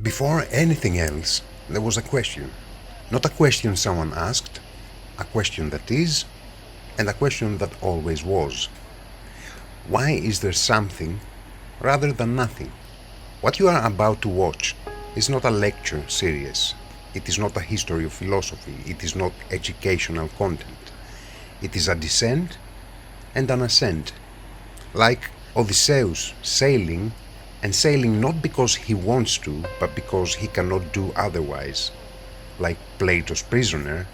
Before anything else, there was a question. Not a question someone asked, a question that is, and a question that always was. Why is there something rather than nothing? What you are about to watch is not a lecture series. It is not a history of philosophy. It is not educational content. It is a descent and an ascent. Like Odysseus sailing, and sailing not because he wants to, but because he cannot do otherwise. Like Plato's prisoner,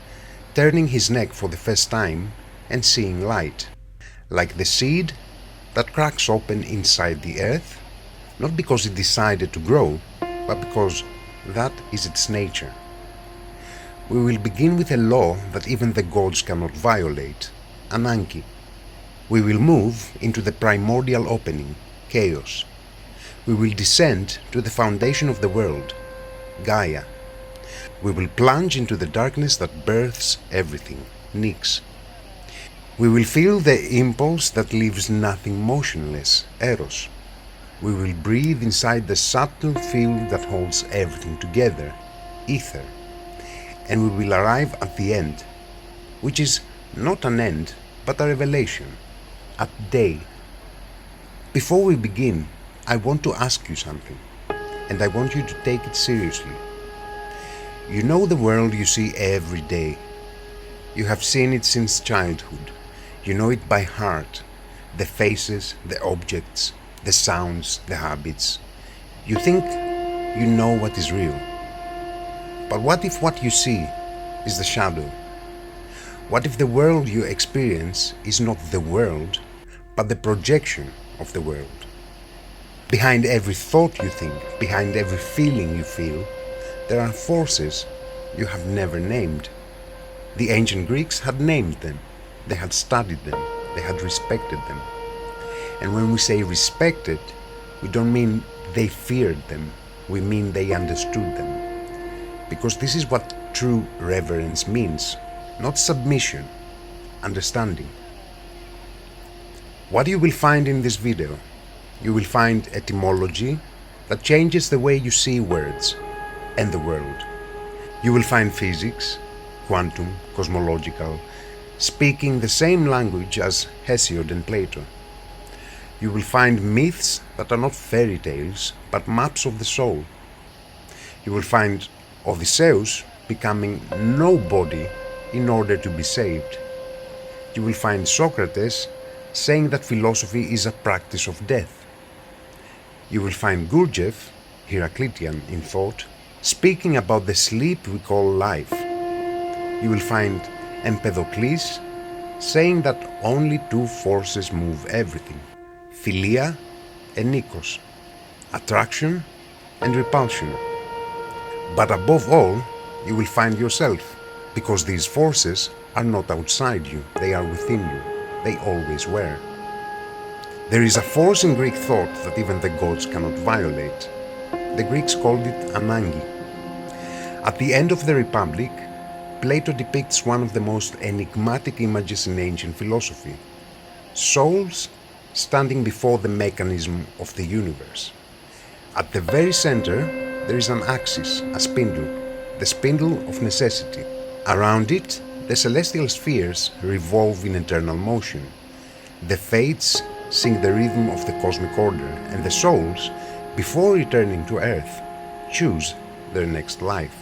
turning his neck for the first time and seeing light. Like the seed that cracks open inside the earth, not because it decided to grow, but because that is its nature. We will begin with a law that even the gods cannot violate, Ananke. We will move into the Primordial Opening, Chaos. We will descend to the foundation of the world, Gaia. We will plunge into the darkness that births everything, Nous. We will feel the impulse that leaves nothing motionless, Eros. We will breathe inside the subtle field that holds everything together, Aether. And we will arrive at the end, which is not an end, but a revelation, at day. Before we begin, I want to ask you something, and I want you to take it seriously. You know the world you see every day. You have seen it since childhood. You know it by heart, the faces, the objects, the sounds, the habits. You think you know what is real. But what if what you see is the shadow? What if the world you experience is not the world, but the projection of the world? Behind every thought you think, behind every feeling you feel, there are forces you have never named. The ancient Greeks had named them, they had studied them, they had respected them. And when we say respected, we don't mean they feared them, we mean they understood them. Because this is what true reverence means, not submission, understanding. What you will find in this video, you will find etymology that changes the way you see words and the world. You will find physics, quantum, cosmological, speaking the same language as Hesiod and Plato. You will find myths that are not fairy tales, but maps of the soul. You will find Odysseus becoming nobody in order to be saved. You will find Socrates saying that philosophy is a practice of death. You will find Gurdjieff, Heraclitian in thought, speaking about the sleep we call life. You will find Empedocles saying that only two forces move everything, philia and nikos, attraction and repulsion. But above all, you will find yourself, because these forces are not outside you, they are within you, they always were. There is a force in Greek thought that even the gods cannot violate. The Greeks called it Ananke. At the end of the Republic, Plato depicts one of the most enigmatic images in ancient philosophy: souls standing before the mechanism of the universe. At the very center, there is an axis, a spindle, the spindle of necessity. Around it, the celestial spheres revolve in eternal motion. The fates sing the rhythm of the cosmic order, and the souls, before returning to Earth, choose their next life.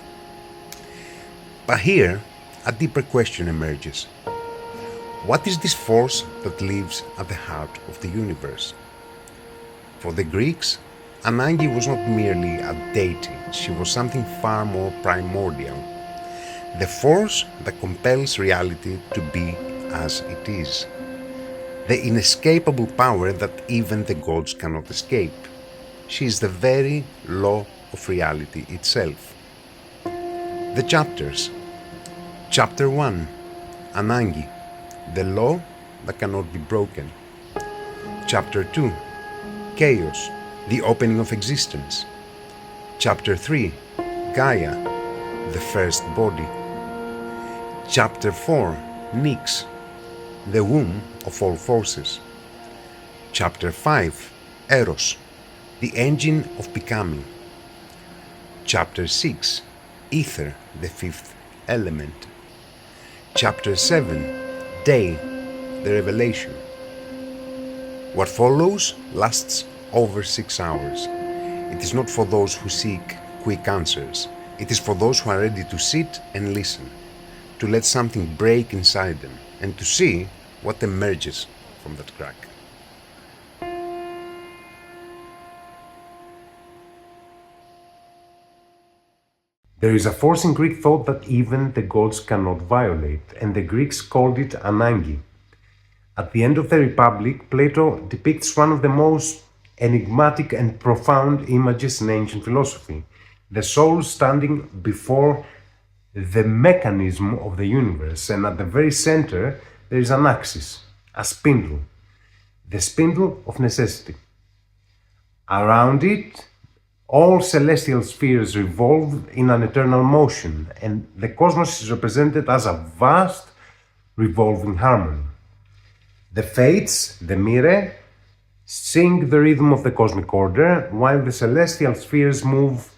But here, a deeper question emerges. What is this force that lives at the heart of the universe? For the Greeks, Ananke was not merely a deity, she was something far more primordial. The force that compels reality to be as it is. The inescapable power that even the gods cannot escape. She is the very law of reality itself. The chapters. Chapter 1, Ananke, the law that cannot be broken. Chapter 2, Chaos, the opening of existence. Chapter 3, Gaia, the first body. Chapter 4, Nous, the womb of all forces. Chapter 5, Eros, the engine of becoming. Chapter 6, Ether, the fifth element. Chapter 7, Day, the revelation. What follows lasts over 6 hours. It is not for those who seek quick answers. It is for those who are ready to sit and listen, to let something break inside them, and to see what emerges from that crack. There is a force in Greek thought that even the gods cannot violate, and the Greeks called it Ananke. At the end of the Republic, Plato depicts one of the most enigmatic and profound images in ancient philosophy, the soul standing before the mechanism of the universe, and at the very center there is an axis, a spindle, the spindle of necessity. Around it, all celestial spheres revolve in an eternal motion, and the cosmos is represented as a vast, revolving harmony. The Fates, the Moirai, sing the rhythm of the cosmic order, while the celestial spheres move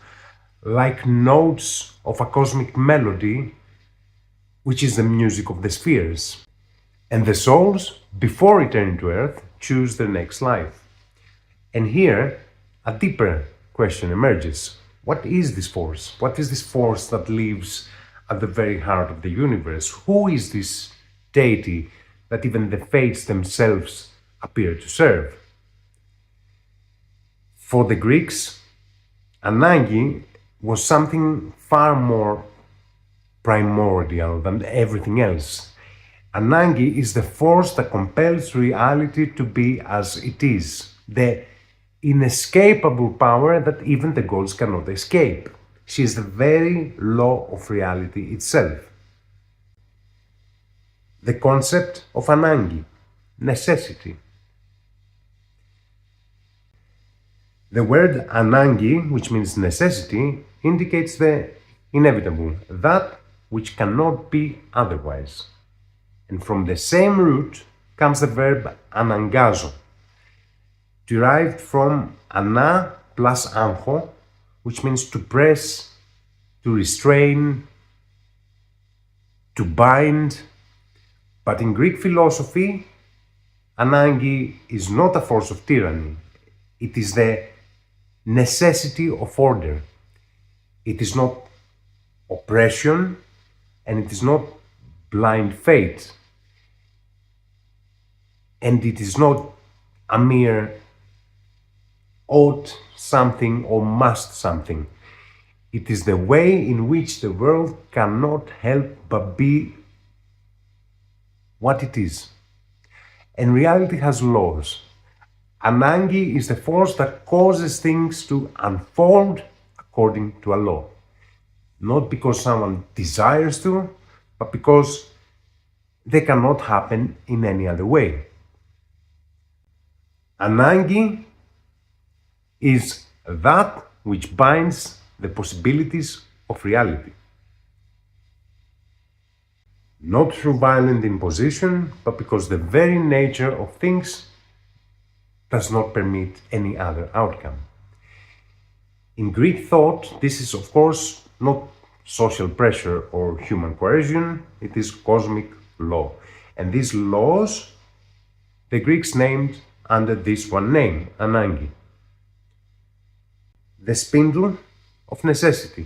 like notes of a cosmic melody, which is the music of the spheres. And the souls, before returning to Earth, choose their next life. And here, a deeper question emerges. What is this force? What is this force that lives at the very heart of the universe? Who is this deity that even the fates themselves appear to serve? For the Greeks, Ananke was something far more primordial than everything else. Ananke is the force that compels reality to be as it is, the inescapable power that even the gods cannot escape. She is the very law of reality itself. The concept of Ananke, necessity. The word Ananke, which means necessity, indicates the inevitable, that which cannot be otherwise. And from the same root comes the verb anangazo, derived from ana plus ancho, which means to press, to restrain, to bind. But in Greek philosophy, Ananke is not a force of tyranny. It is the necessity of order. It is not oppression, and it is not blind fate. And it is not a mere ought something or must something. It is the way in which the world cannot help but be what it is. And reality has laws. Ananke is the force that causes things to unfold according to a law. Not because someone desires to, but because they cannot happen in any other way. Ananke is that which binds the possibilities of reality. Not through violent imposition, but because the very nature of things does not permit any other outcome. In Greek thought, this is of course not social pressure or human coercion, it is cosmic law. And these laws, the Greeks named under this one name, Ananke. The spindle of necessity.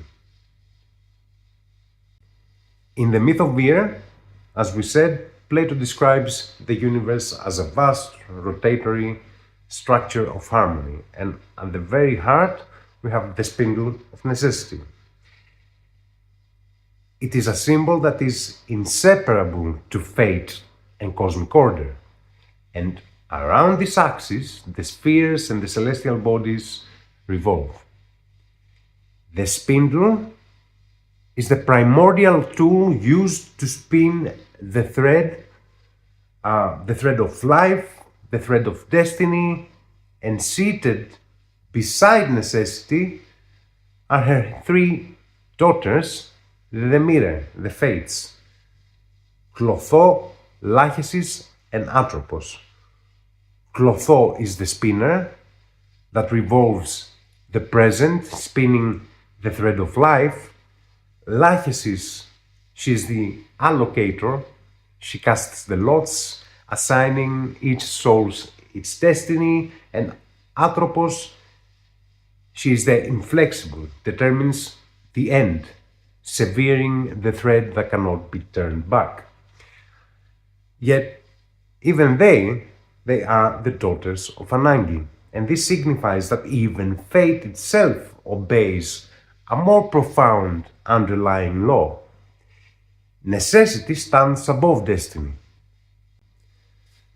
In the myth of Eros, as we said, Plato describes the universe as a vast rotatory structure of harmony, and at the very heart we have the spindle of necessity. It is a symbol that is inseparable to fate and cosmic order, and around this axis the spheres and the celestial bodies revolve. The spindle is the primordial tool used to spin the thread of life, the thread of destiny, and seated beside necessity are her three daughters, the Moirai, the Fates, Clotho, Lachesis, and Atropos. Clotho is the spinner that revolves the present, spinning the thread of life, Lachesis, she is the allocator. She casts the lots, assigning each soul its destiny, and Atropos, she is the inflexible, determines the end, severing the thread that cannot be turned back. Yet, even they are the daughters of Ananke, and this signifies that even fate itself obeys a more profound underlying law. Necessity stands above destiny.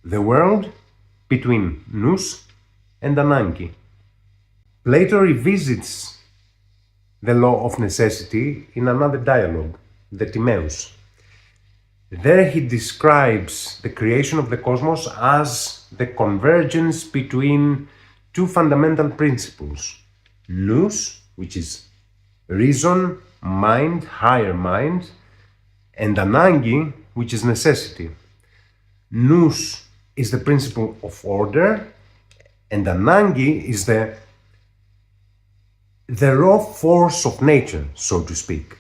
The world between Nous and Ananke. Plato revisits the law of necessity in another dialogue, the Timaeus. There he describes the creation of the cosmos as the convergence between two fundamental principles, Nous, which is reason, mind, higher mind, and Ananke, which is necessity. Nous is the principle of order, and Ananke is the raw force of nature, so to speak.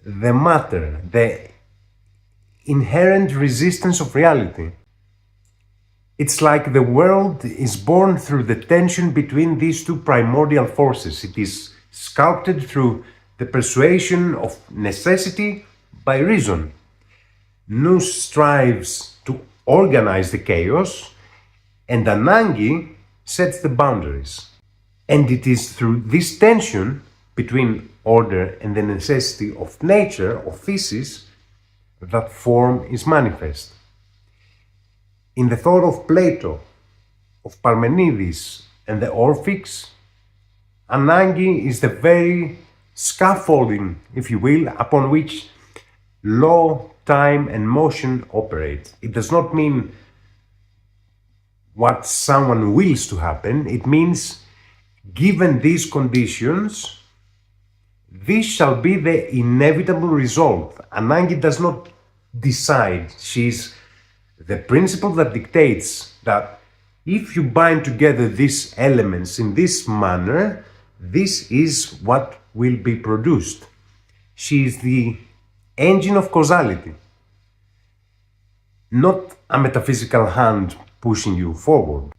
The matter, the inherent resistance of reality. It's like the world is born through the tension between these two primordial forces. It is sculpted through the persuasion of necessity by reason. Nous strives to organize the chaos, and Ananke sets the boundaries. And it is through this tension between order and the necessity of nature, of physis, that form is manifest. In the thought of Plato, of Parmenides, and the Orphics, Ananke is the very scaffolding, if you will, upon which law, time, and motion operate. It does not mean what someone wills to happen. It means, given these conditions, this shall be the inevitable result. Ananke does not decide. She is the principle that dictates that if you bind together these elements in this manner, this is what will be produced. She is the engine of causality, not a metaphysical hand pushing you forward.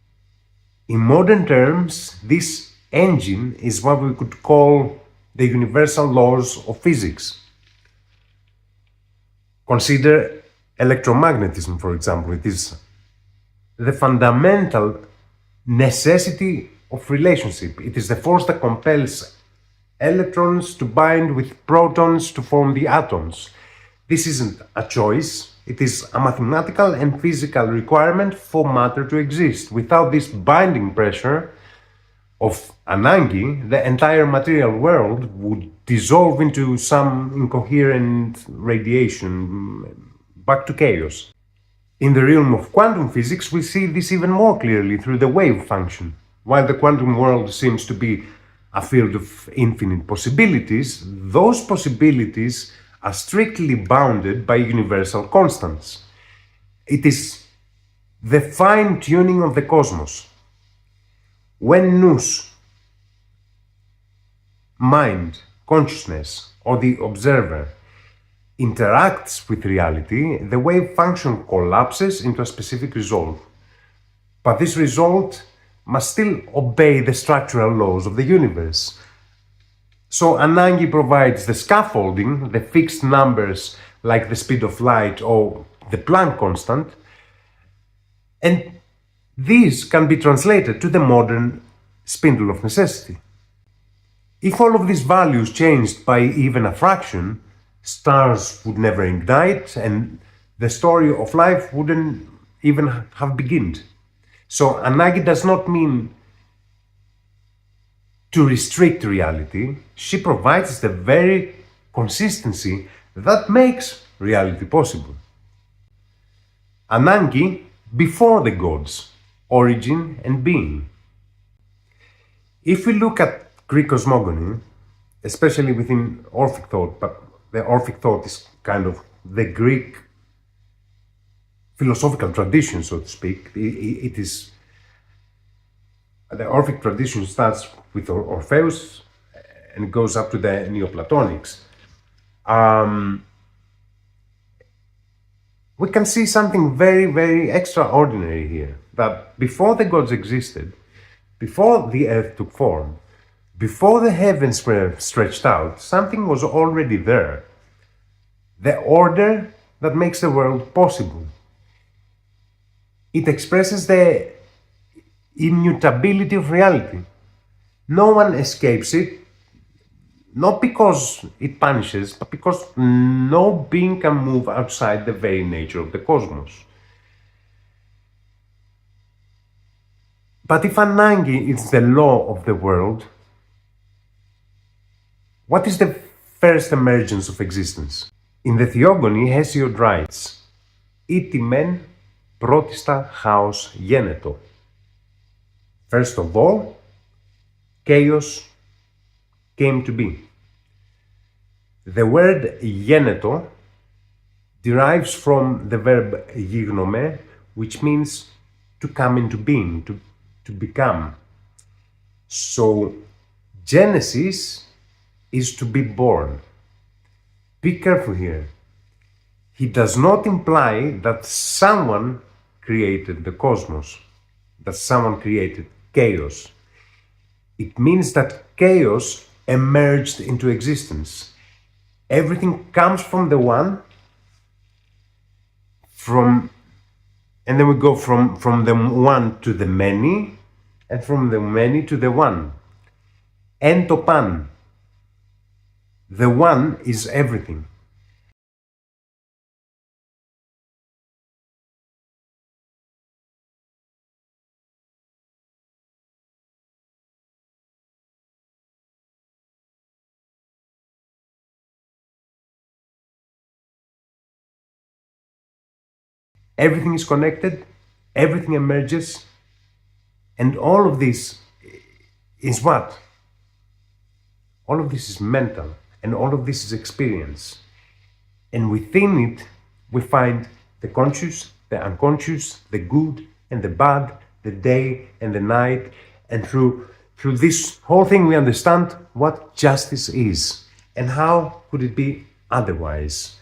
In modern terms, this engine is what we could call the universal laws of physics. Consider electromagnetism, for example. It is the fundamental necessity of relationship. It is the force that compels electrons to bind with protons to form the atoms. This isn't a choice. It is a mathematical and physical requirement for matter to exist. Without this binding pressure of Ananke, the entire material world would dissolve into some incoherent radiation, back to chaos. In the realm of quantum physics, we see this even more clearly through the wave function. While the quantum world seems to be a field of infinite possibilities, those possibilities are strictly bounded by universal constants. It is the fine-tuning of the cosmos. When Nous, mind, consciousness, or the observer, interacts with reality, the wave function collapses into a specific result. But this result must still obey the structural laws of the universe. So Ananke provides the scaffolding, the fixed numbers like the speed of light or the Planck constant, and these can be translated to the modern spindle of necessity. If all of these values changed by even a fraction, stars would never ignite and the story of life wouldn't even have begun. So Ananke does not mean to restrict reality. She provides the very consistency that makes reality possible. Ananke before the gods, origin and being. If we look at Greek cosmogony, especially within Orphic thought, but the Orphic thought is kind of the Greek philosophical tradition, so to speak. It is the Orphic tradition starts with Orpheus, and goes up to the Neoplatonics, we can see something very, very extraordinary here. That before the gods existed, before the earth took form, before the heavens were stretched out, something was already there. The order that makes the world possible. It expresses the immutability of reality. No one escapes it, not because it punishes, but because no being can move outside the very nature of the cosmos. But if Ananke is the law of the world, what is the first emergence of existence? In the Theogony, Hesiod writes, «Ήτι μεν πρώτιστα χάος γένετο». First of all, chaos came to be. The word γένετο derives from the verb γίγνομαι, which means to come into being, to become. So, Genesis is to be born. Be careful here. He does not imply that someone created the cosmos, that someone created chaos. It means that chaos emerged into existence. Everything comes from the one, and then we go from the one to the many, and from the many to the one. En to pan. The one is everything. Everything is connected, everything emerges, and all of this is what? All of this is mental, and all of this is experience. And within it, we find the conscious, the unconscious, the good and the bad, the day and the night, and through this whole thing we understand what justice is, and how could it be otherwise.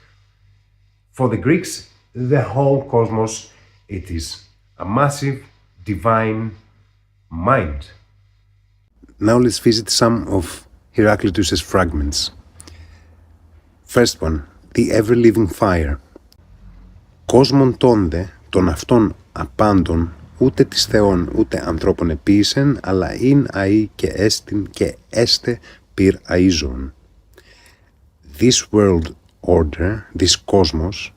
For the Greeks, the whole cosmos, it is a massive divine mind. Now let's visit some of Heraclitus's fragments. First one, the ever-living fire. Κόσμον τόνde, των αυτών απάντων, ούτε της Θεών ούτε ανθρώπων επίησεν, αλλά ειν αΐ και έστιν και έστε πυρ αΐζων. This world order, this cosmos,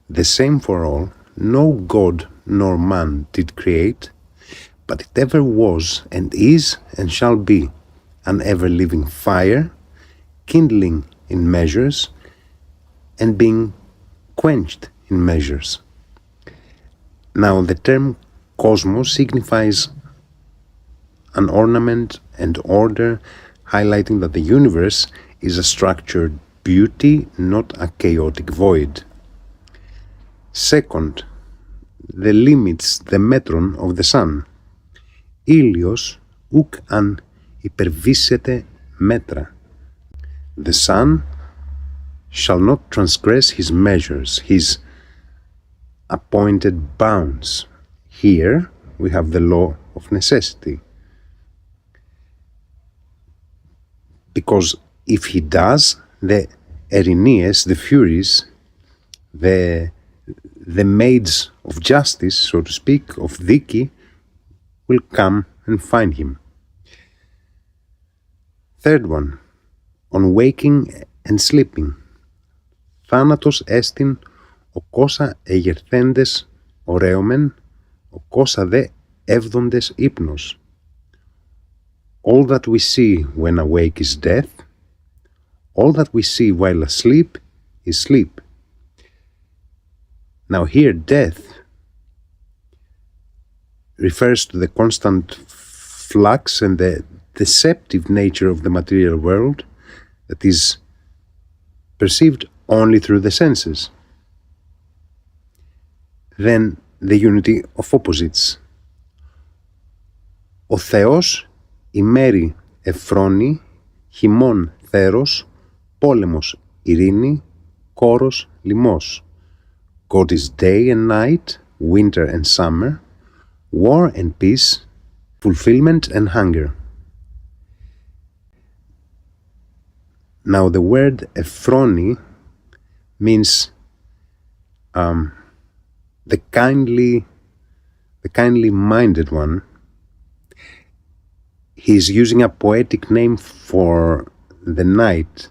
the same for all, no god nor man did create, but it ever was and is and shall be an ever-living fire, kindling in measures and being quenched in measures. Now the term cosmos signifies an ornament and order, highlighting that the universe is a structured beauty, not a chaotic void. Second, the limits, the metron of the sun. Ήλιος ουκ αν υπερβήσεται μέτρα. The sun shall not transgress his measures, his appointed bounds. Here we have the law of necessity. Because if he does, the Erineas, the Furies, the maids of justice, so to speak, of Diki, will come and find him. Third one, on waking and sleeping. Θάνατος έστιν ο κόσα εγερθέντες ωραίομεν, ο κόσα δε έβδοντες ύπνος. All that we see when awake is death, all that we see while asleep is sleep. Now here death refers to the constant flux and the deceptive nature of the material world that is perceived only through the senses. Then the unity of opposites. Ο Θεός ημέρη εφρόνη χειμών θέρος, πόλεμος ειρήνη, κόρος λιμός. God is day and night, winter and summer, war and peace, fulfillment and hunger. Now the word Ephroni means the kindly-minded one. He is using a poetic name for the night,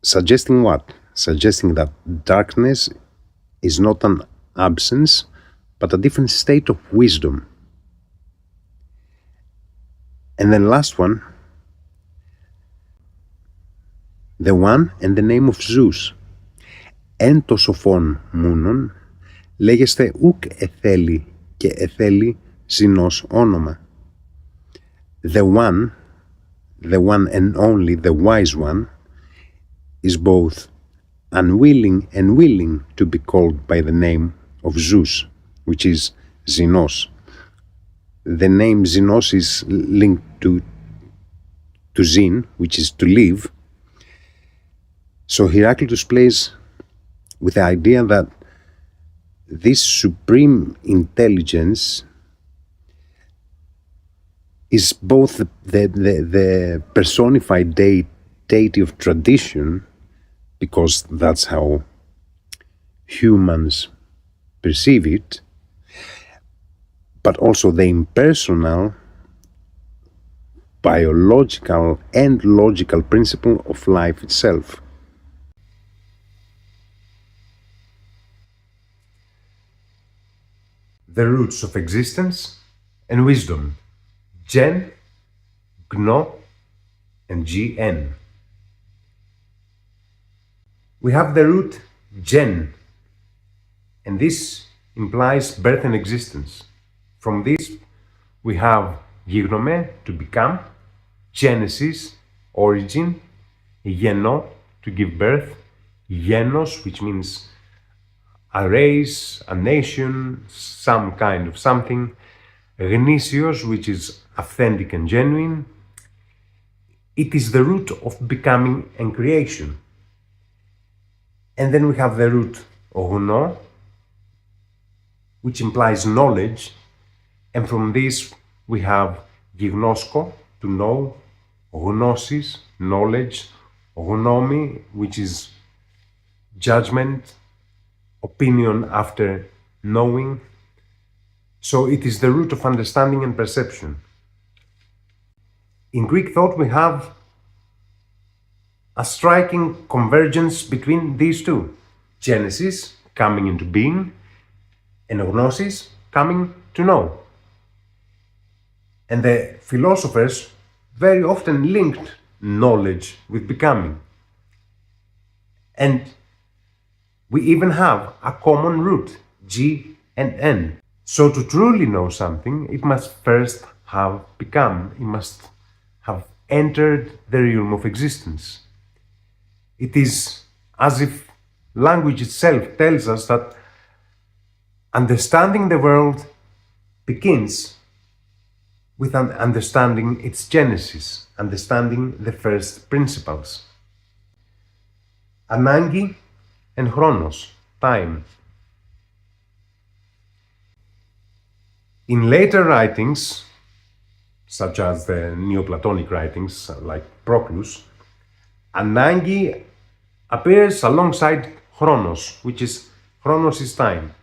suggesting what? Suggesting that darkness is not an absence, but a different state of wisdom. And then last one, the one and the name of Zeus. Εν το σοφόν μούνον, λέγεστε ουκ εθέλη και εθέλη ζηνός όνομα. The one and only, the wise one, is both unwilling and willing to be called by the name of Zeus, which is Xenos. The name Xenos is linked to Xen, which is to live. So Heraclitus plays with the idea that this supreme intelligence is both the personified deity of tradition, because that's how humans perceive it, but also the impersonal, biological and logical principle of life itself. The roots of existence and wisdom, Gen, Gno, and Gn. We have the root Gen, and this implies birth and existence. From this we have Gignome, to become, Genesis, origin, Geno, to give birth, Genos, which means a race, a nation, some kind of something, Gnesios, which is authentic and genuine. It is the root of becoming and creation. And then we have the root Ogno, which implies knowledge, and from this we have Gignosko, to know, Gnosis, knowledge, Gnomi, which is judgment, opinion after knowing. So it is the root of understanding and perception. In Greek thought we have a striking convergence between these two. Genesis, coming into being, and Gnosis, coming to know. And the philosophers very often linked knowledge with becoming. And we even have a common root, G and N. So to truly know something, it must first have become, it must have entered the realm of existence. It is as if language itself tells us that understanding the world begins with understanding its genesis, understanding the first principles. Ananke and Chronos, time. In later writings, such as the Neoplatonic writings like Proclus, Ananke appears alongside Chronos, which is Chronos is time.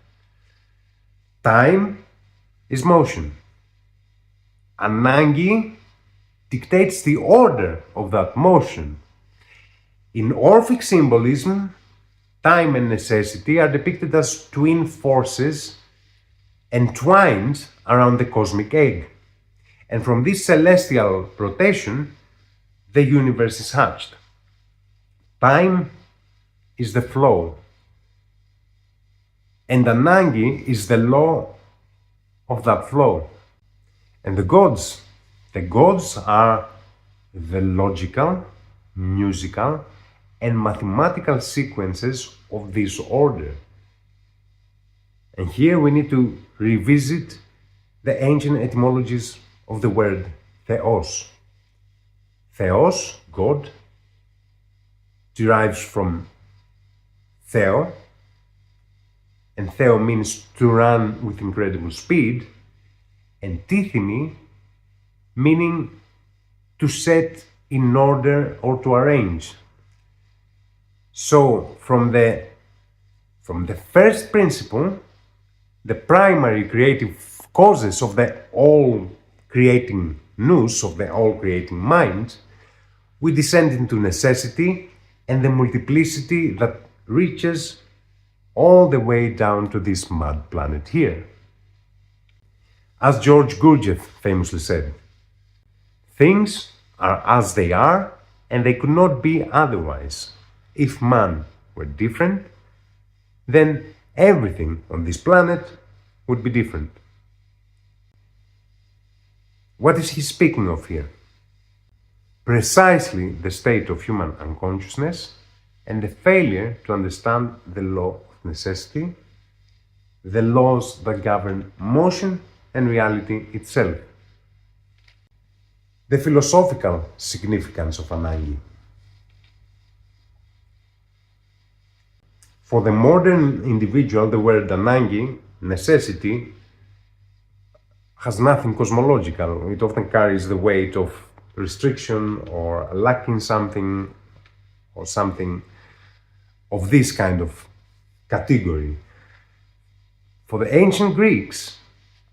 Time is motion. Ananke dictates the order of that motion. In Orphic symbolism, time and necessity are depicted as twin forces entwined around the cosmic egg. And from this celestial rotation, the universe is hatched. Time is the flow, and Ananke is the law of that flow. And the gods are the logical, musical, and mathematical sequences of this order. And here we need to revisit the ancient etymologies of the word Theos. Theos God, derives from Theo, and Theo means to run with incredible speed, and Tithemi meaning to set in order or to arrange. So from the first principle, the primary creative causes of the all-creating Nous, of the all-creating mind, we descend into necessity and the multiplicity that reaches all the way down to this mud planet here. As George Gurdjieff famously said, things are as they are and they could not be otherwise. If man were different, then everything on this planet would be different. What is he speaking of here? Precisely the state of human unconsciousness and the failure to understand the law of necessity, the laws that govern motion and reality itself. The philosophical significance of Ananke. For the modern individual, the word Ananke, necessity, has nothing cosmological. It often carries the weight of restriction or lacking something or something of this kind of category. For the ancient Greeks,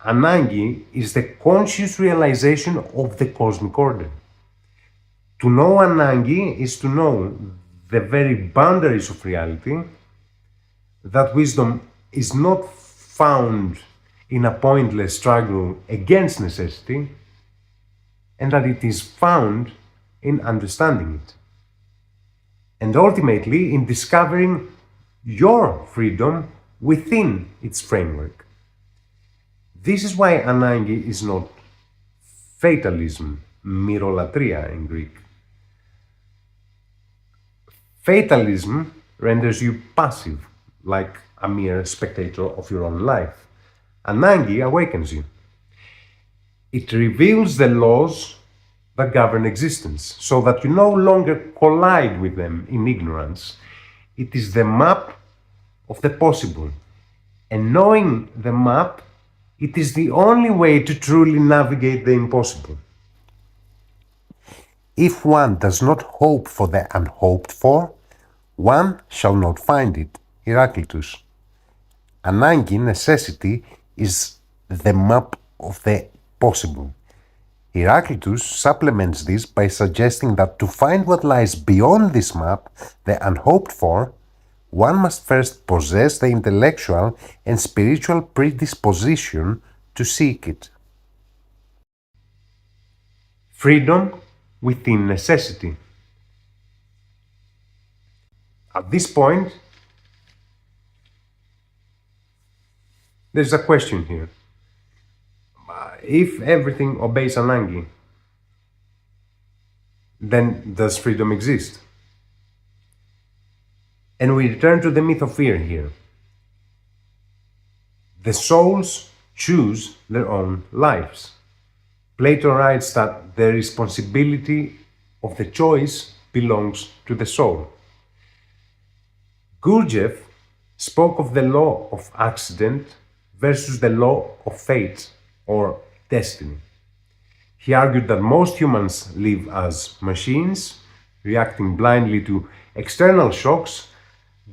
Ananke is the conscious realization of the cosmic order. To know Ananke is to know the very boundaries of reality, that wisdom is not found in a pointless struggle against necessity, and that it is found in understanding it. And ultimately in discovering your freedom within its framework. This is why Ananke is not fatalism, myrolatria in Greek. Fatalism renders you passive, like a mere spectator of your own life. Ananke awakens you. It reveals the laws that govern existence, so that you no longer collide with them in ignorance. It is the map of the possible, and knowing the map, it is the only way to truly navigate the impossible. If one does not hope for the unhoped for, one shall not find it. Heraclitus. Ananke, necessity, is the map of the possible. Heraclitus supplements this by suggesting that to find what lies beyond this map, the unhoped for, one must first possess the intellectual and spiritual predisposition to seek it. Freedom within necessity. At this point, there's a question here. If everything obeys Ananke, then does freedom exist? And we return to the myth of fear here. The souls choose their own lives. Plato writes that the responsibility of the choice belongs to the soul. Gurdjieff spoke of the law of accident versus the law of fate or destiny. He argued that most humans live as machines, reacting blindly to external shocks,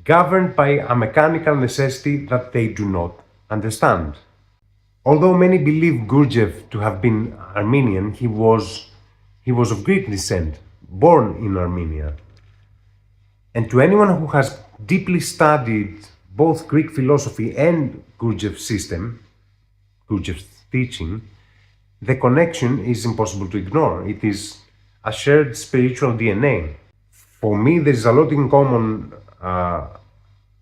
governed by a mechanical necessity that they do not understand. Although many believe Gurdjieff to have been Armenian, he was of Greek descent, born in Armenia. And to anyone who has deeply studied both Greek philosophy and Gurdjieff's system, Gurdjieff's teaching, the connection is impossible to ignore. It is a shared spiritual DNA. For me, there is a lot in common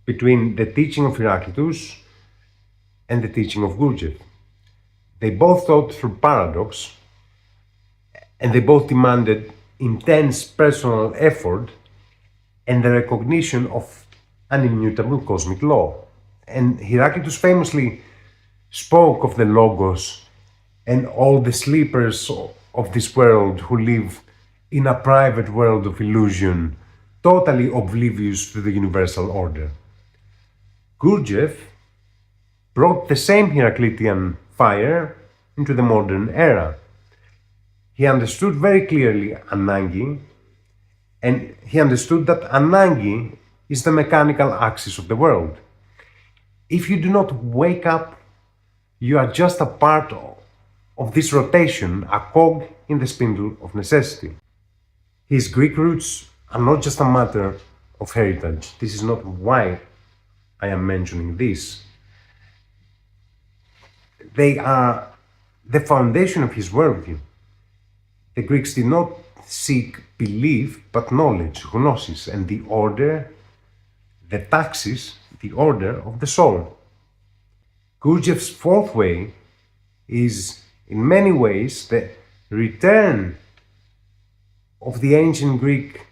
between the teaching of Heraclitus and the teaching of Gurdjieff. They both taught through paradox, and they both demanded intense personal effort and the recognition of an immutable cosmic law. And Heraclitus famously spoke of the Logos and all the sleepers of this world who live in a private world of illusion, totally oblivious to the universal order. Gurdjieff brought the same Heraclitean fire into the modern era. He understood very clearly Ananke, and he understood that Ananke is the mechanical axis of the world. If you do not wake up, you are just a part of this rotation, a cog in the spindle of necessity. His Greek roots are not just a matter of heritage. This is not why I am mentioning this. They are the foundation of his worldview. The Greeks did not seek belief, but knowledge, Gnosis, and the order, the taxis, the order of the soul. Gurdjieff's fourth way is, in many ways, the return of the ancient Greek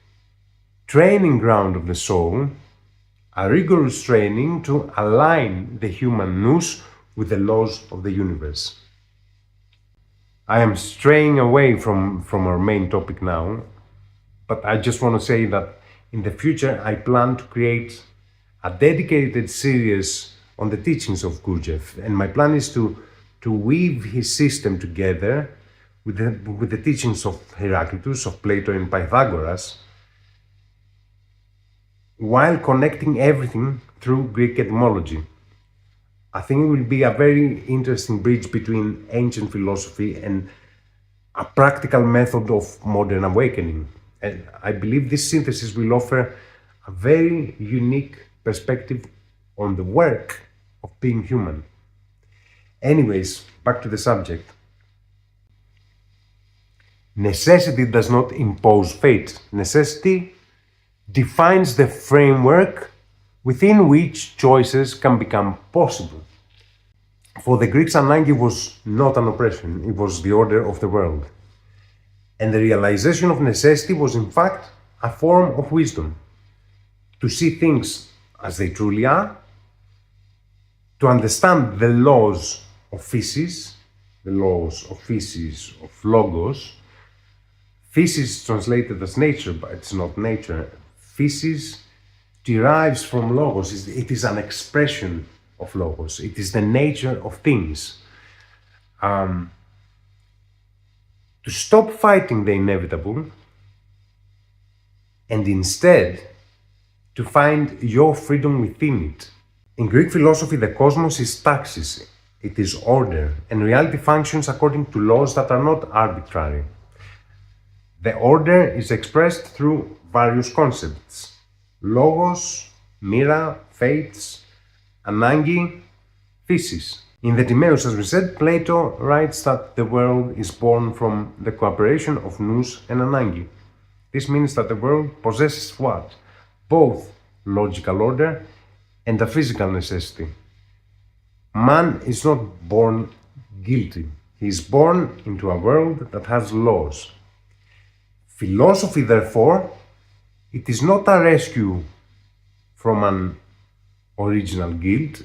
training ground of the soul, a rigorous training to align the human nous with the laws of the universe. I am straying away from our main topic now, but I just want to say that in the future I plan to create a dedicated series on the teachings of Gurdjieff, and my plan is to weave his system together with the teachings of Heraclitus, of Plato and Pythagoras, while connecting everything through Greek etymology. I think it will be a very interesting bridge between ancient philosophy and a practical method of modern awakening. And I believe this synthesis will offer a very unique perspective on the work of being human. Anyways, back to the subject. Necessity does not impose fate. Necessity defines the framework within which choices can become possible. For the Greeks, Ananke was not an oppression, it was the order of the world. And the realization of necessity was in fact a form of wisdom. To see things as they truly are, to understand the laws of physis, the laws of physis, of logos. Physis is translated as nature, but it's not nature. Physis derives from logos. It is an expression of logos. It is the nature of things. To stop fighting the inevitable and instead to find your freedom within it. In Greek philosophy, the cosmos is taxis. It is order, and reality functions according to laws that are not arbitrary. The order is expressed through various concepts: logos, mira, fates, Ananke, physis. In the Timaeus, as we said, Plato writes that the world is born from the cooperation of Nous and Ananke. This means that the world possesses what? Both logical order and a physical necessity. Man is not born guilty. He is born into a world that has laws. Philosophy, therefore, it is not a rescue from an original guilt.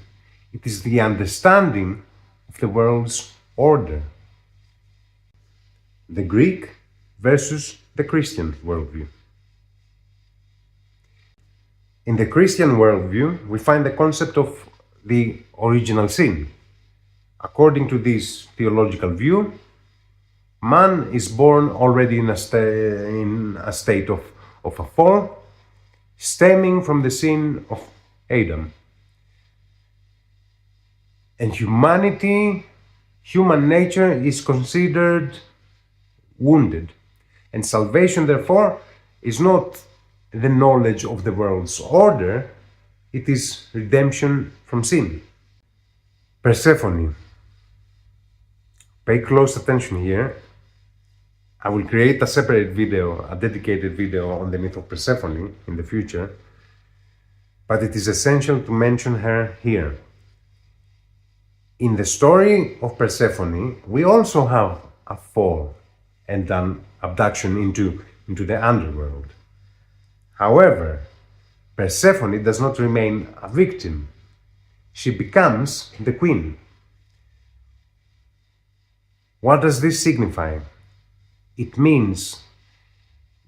It is the understanding of the world's order. The Greek versus the Christian worldview. In the Christian worldview, we find the concept of the original sin. According to this theological view, man is born already in a state of a fall, stemming from the sin of Adam. And human nature is considered wounded. And salvation, therefore, is not the knowledge of the world's order, it is redemption from sin. Persephone. Pay close attention here. I will create a separate video, a dedicated video on the myth of Persephone in the future, but it is essential to mention her here. In the story of Persephone, we also have a fall and an abduction into the underworld. However, Persephone does not remain a victim. She becomes the queen. What does this signify? It means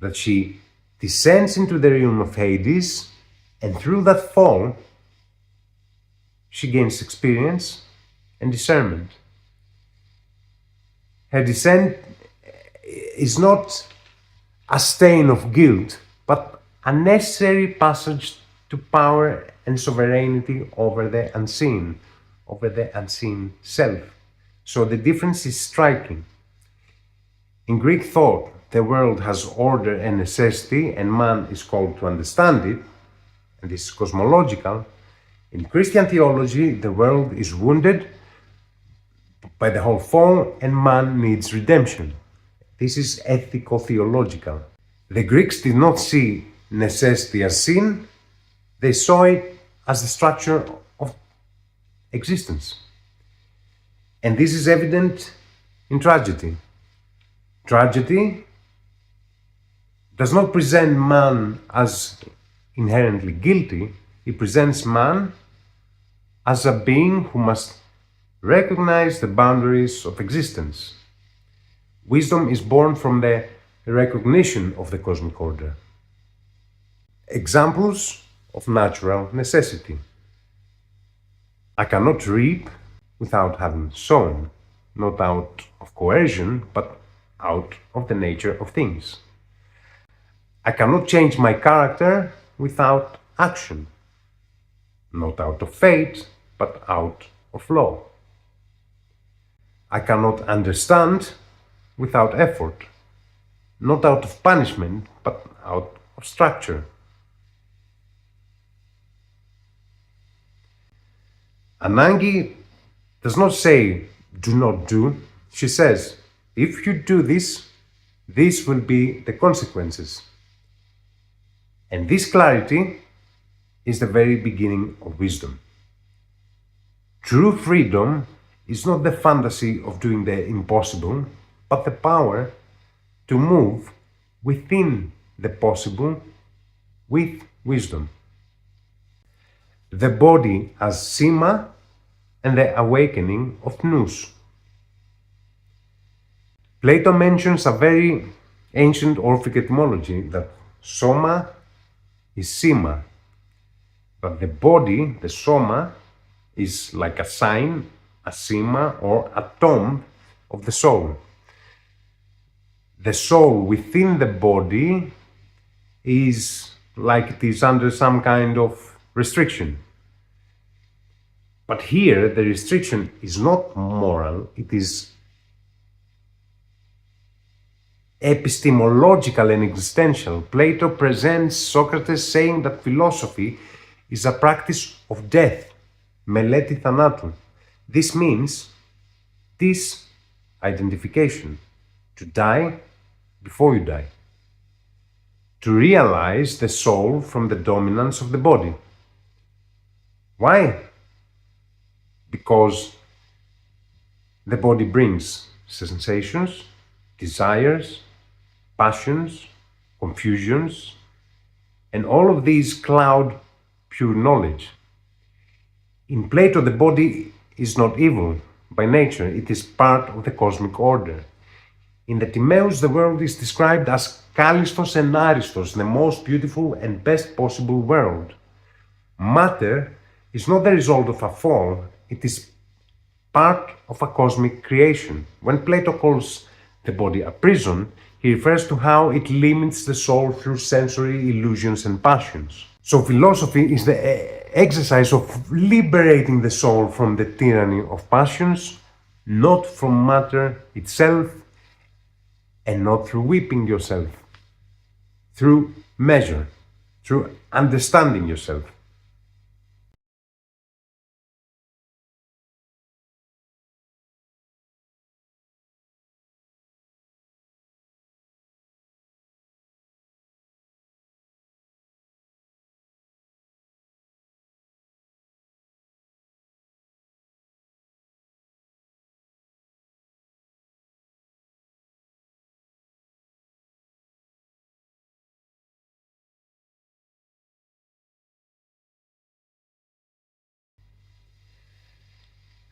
that she descends into the realm of Hades, and through that fall, she gains experience and discernment. Her descent is not a stain of guilt, but a necessary passage to power and sovereignty over the unseen self. So the difference is striking. In Greek thought, the world has order and necessity, and man is called to understand it, and this is cosmological. In Christian theology, the world is wounded by the whole fall, and man needs redemption. This is ethico-theological. The Greeks did not see necessity as sin, they saw it as the structure of existence. And this is evident in tragedy. Tragedy does not present man as inherently guilty, it presents man as a being who must recognize the boundaries of existence. Wisdom is born from the recognition of the cosmic order. Examples of natural necessity. I cannot reap without having sown, not out of coercion, but out of the nature of things. I cannot change my character without action, not out of fate, but out of law. I cannot understand without effort, not out of punishment, but out of structure. Ananke does not say, do not do. She says, if you do this, these will be the consequences. And this clarity is the very beginning of wisdom. True freedom is not the fantasy of doing the impossible, but the power to move within the possible with wisdom. The body as Soma and the awakening of Nous. Plato mentions a very ancient Orphic etymology that Soma is Sema, but the body, the Soma, is like a sign, a Sema, or a tomb of the soul. The soul within the body is like it is under some kind of restriction. But here the restriction is not moral, it is epistemological and existential. Plato presents Socrates saying that philosophy is a practice of death, meleti thanatou. This means disidentification, to die before you die, to realize the soul from the dominance of the body. Why? Because the body brings sensations, desires, passions, confusions, and all of these cloud pure knowledge. In Plato, the body is not evil by nature, it is part of the cosmic order. In the Timaeus, the world is described as Callistos and Aristos, the most beautiful and best possible world. Matter is not the result of a fall, it is part of a cosmic creation. When Plato calls the body a prison, he refers to how it limits the soul through sensory illusions and passions. So philosophy is the exercise of liberating the soul from the tyranny of passions, not from matter itself, and not through whipping yourself, through measure, through understanding yourself.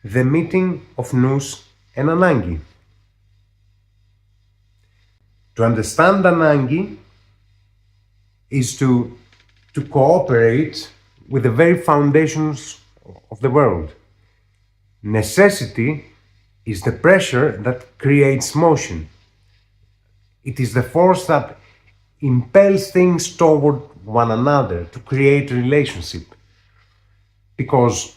The meeting of Nous and Ananke. To understand Ananke, is to cooperate with the very foundations of the world. Necessity is the pressure that creates motion. It is the force that impels things toward one another to create a relationship. Because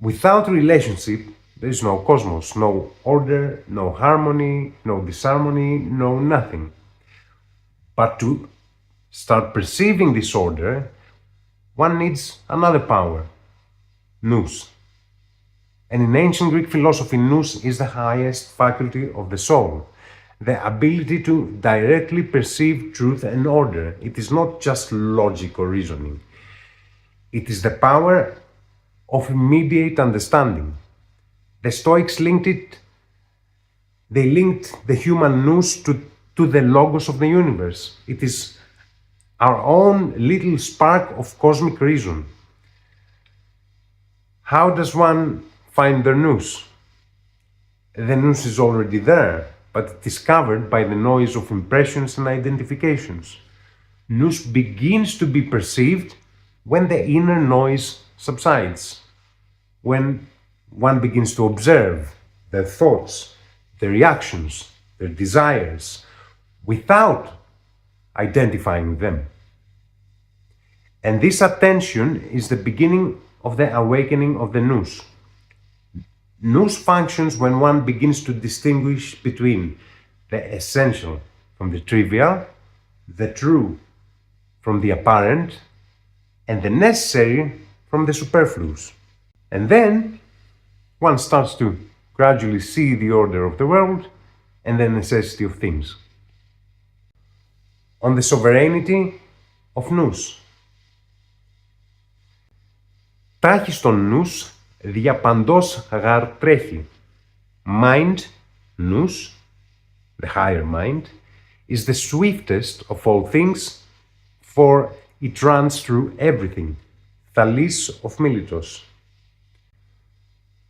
without relationship, there is no cosmos, no order, no harmony, no disharmony, no nothing. But to start perceiving this order, one needs another power, Nous. And in ancient Greek philosophy, Nous is the highest faculty of the soul, the ability to directly perceive truth and order. It is not just logic or reasoning. It is the power of immediate understanding. The Stoics linked the human Nous to the logos of the universe. It is our own little spark of cosmic reason. How does one find their Nous? The Nous is already there, but it is covered by the noise of impressions and identifications. Nous begins to be perceived when the inner noise subsides, when one begins to observe their thoughts, their reactions, their desires, without identifying them. And this attention is the beginning of the awakening of the Nous. Nous functions when one begins to distinguish between the essential from the trivial, the true from the apparent, and the necessary from the superfluous. And then one starts to gradually see the order of the world and the necessity of things. On the sovereignty of Nous. Τάχιστον Nous δια παντός γαρ τρέχει. Mind, Nous, the higher mind, is the swiftest of all things, for it runs through everything. Thalis of Miletos.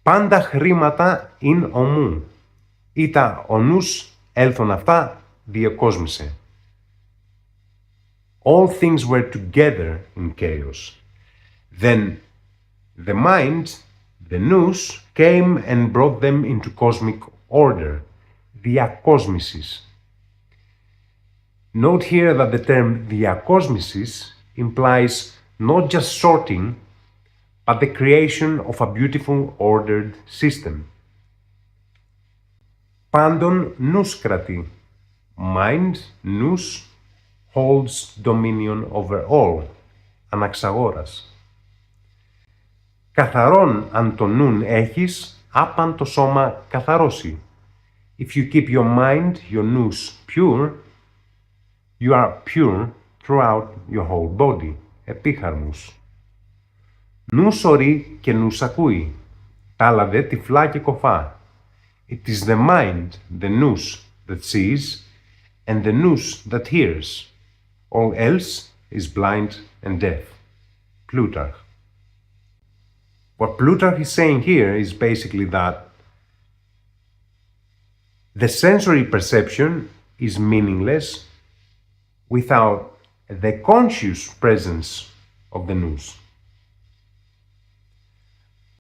Πάντα χρήματα ειν ομού. Ήτα ο Nous έλθον αυτά διεκόσμησε. All things were together in chaos. Then the mind, the Nous, came and brought them into cosmic order, diakosmisis. Note here that the term diakosmisis implies not just sorting, but the creation of a beautiful ordered system. Πάντων Nous κρατεί. Mind, Nous, holds dominion over all, αναξαγόρας. Καθαρόν αν το νουν έχεις, άπαν το σώμα καθαρώσει. If you keep your mind, your Nous, pure, you are pure throughout your whole body, επίχαρμους. Nous ορεί και Nous ακούει, τα άλλα δε τυφλά και κοφά. It is the mind, the Nous, that sees, and the Nous that hears. All else is blind and deaf. Plutarch. What Plutarch is saying here is basically that the sensory perception is meaningless without the conscious presence of the Nous.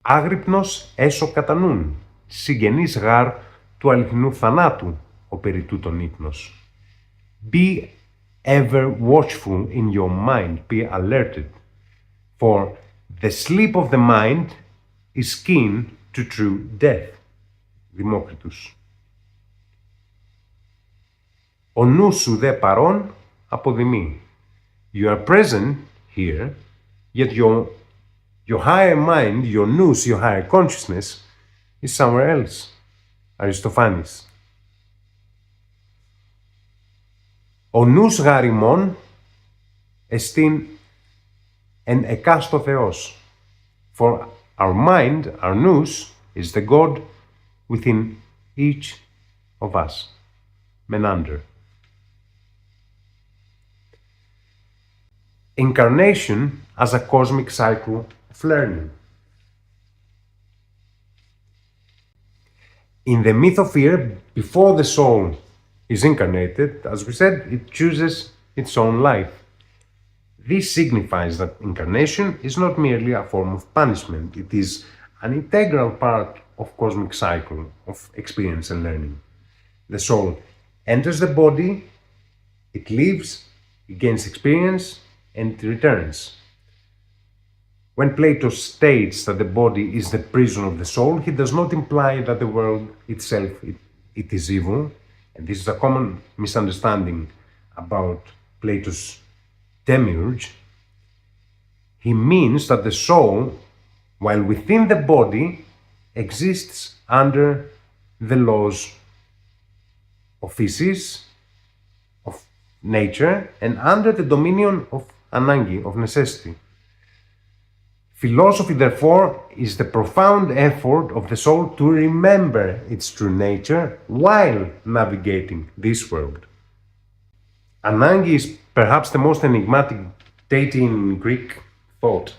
Άγρυπνος έσω κατά νουν, συγγενής γάρ του αληθινού θανάτου, ο περί τούτον ύπνος. Be ever watchful in your mind, be alerted, for the sleep of the mind is keen to true death. Δημόκριτος. Ο νους σου δε παρών αποδημεί. You are present here, yet your higher mind, your Nous, your higher consciousness, is somewhere else. Αριστοφάνης. Ο Nous γάρ ημών εστίν εν εκάστο Θεός. For our mind, our Nous, is the God within each of us. Menander. Incarnation as a cosmic cycle of learning. In the myth of fear, before the soul is incarnated, as we said, it chooses its own life. This signifies that incarnation is not merely a form of punishment, it is an integral part of cosmic cycle of experience and learning. The soul enters the body, it lives, it gains experience, and it returns. When Plato states that the body is the prison of the soul, he does not imply that the world itself it is evil, and this is a common misunderstanding about Plato's demiurge. He means that the soul, while within the body, exists under the laws of physis, of nature, and under the dominion of Ananke, of necessity. Philosophy, therefore, is the profound effort of the soul to remember its true nature while navigating this world. Ananke is perhaps the most enigmatic deity in Greek thought.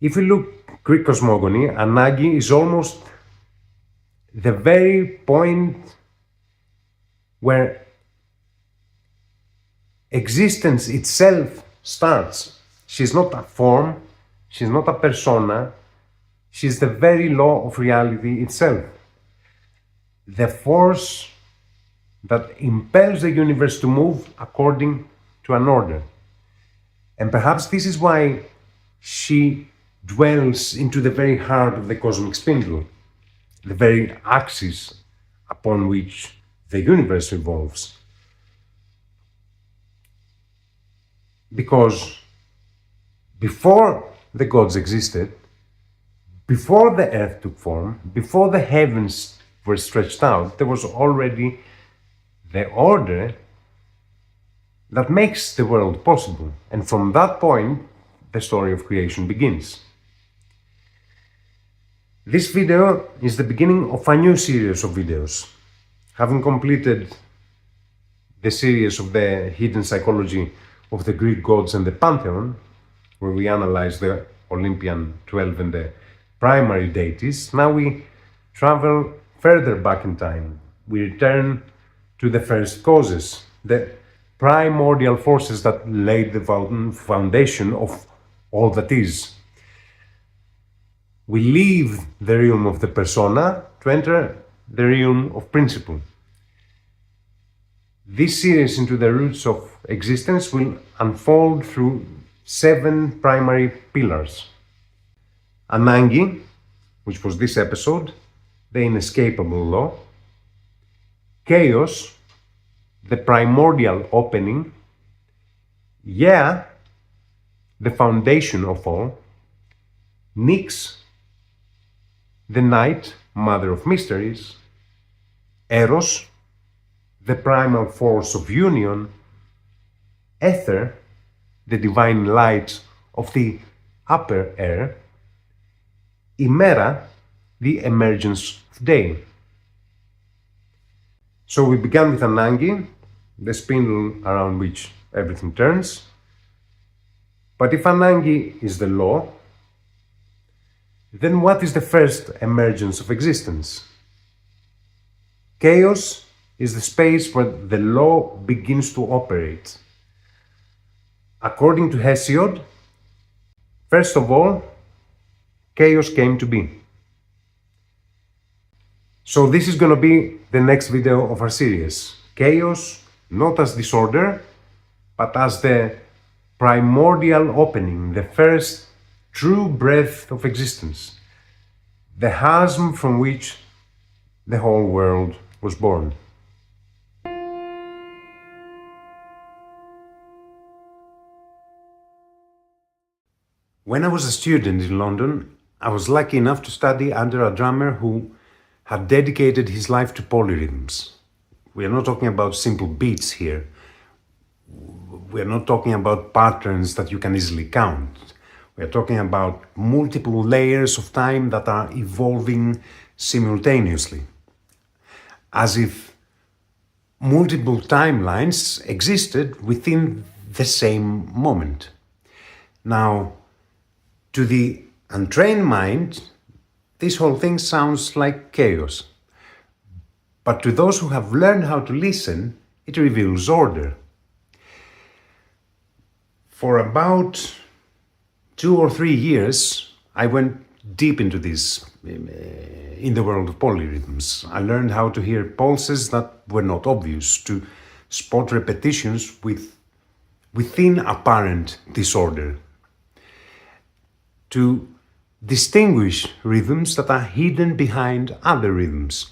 If we look Greek cosmogony, Ananke is almost the very point where existence itself starts. She's not a form, she's not a persona, she's the very law of reality itself. The force that impels the universe to move according to an order. And perhaps this is why she dwells into the very heart of the cosmic spindle, the very axis upon which the universe revolves. Because before the gods existed, before the earth took form, before the heavens were stretched out, there was already the order that makes the world possible. And from that point, the story of creation begins. This video is the beginning of a new series of videos. Having completed the series of the hidden psychology of the Greek gods and the Pantheon, where we analyze the Olympian 12 and the primary deities, now we travel further back in time. We return to the first causes, the primordial forces that laid the foundation of all that is. We leave the realm of the persona to enter the realm of principle. This series into the roots of existence will unfold through 7 primary pillars. Ananke, which was this episode, the inescapable law. Chaos, the primordial opening. Gaia, the foundation of all. Nous, the night, mother of mysteries. Eros, the primal force of union. Aether, the divine light of the upper air. Hemera, the emergence of day. So we began with Ananke, the spindle around which everything turns. But if Ananke is the law, then what is the first emergence of existence? Chaos is the space where the law begins to operate. According to Hesiod, first of all, chaos came to be. So this is going to be the next video of our series. Chaos, not as disorder, but as the primordial opening, the first true breath of existence, the chasm from which the whole world was born. When I was a student in London, I was lucky enough to study under a drummer who had dedicated his life to polyrhythms. We are not talking about simple beats here. We are not talking about patterns that you can easily count. We are talking about multiple layers of time that are evolving simultaneously, as if multiple timelines existed within the same moment. Now, to the untrained mind, this whole thing sounds like chaos. But to those who have learned how to listen, it reveals order. For about 2 or 3 years, I went deep into this in the world of polyrhythms. I learned how to hear pulses that were not obvious, to spot repetitions within apparent disorder, to distinguish rhythms that are hidden behind other rhythms.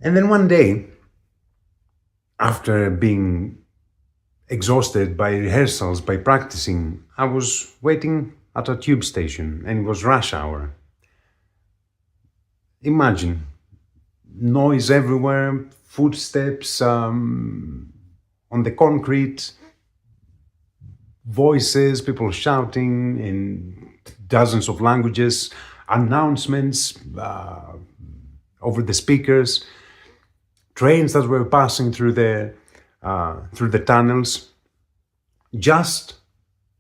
And then one day, after being exhausted by rehearsals, by practicing, I was waiting at a tube station and it was rush hour. Imagine, noise everywhere, footsteps on the concrete, voices, people shouting in dozens of languages, announcements over the speakers, trains that were passing through the tunnels. Just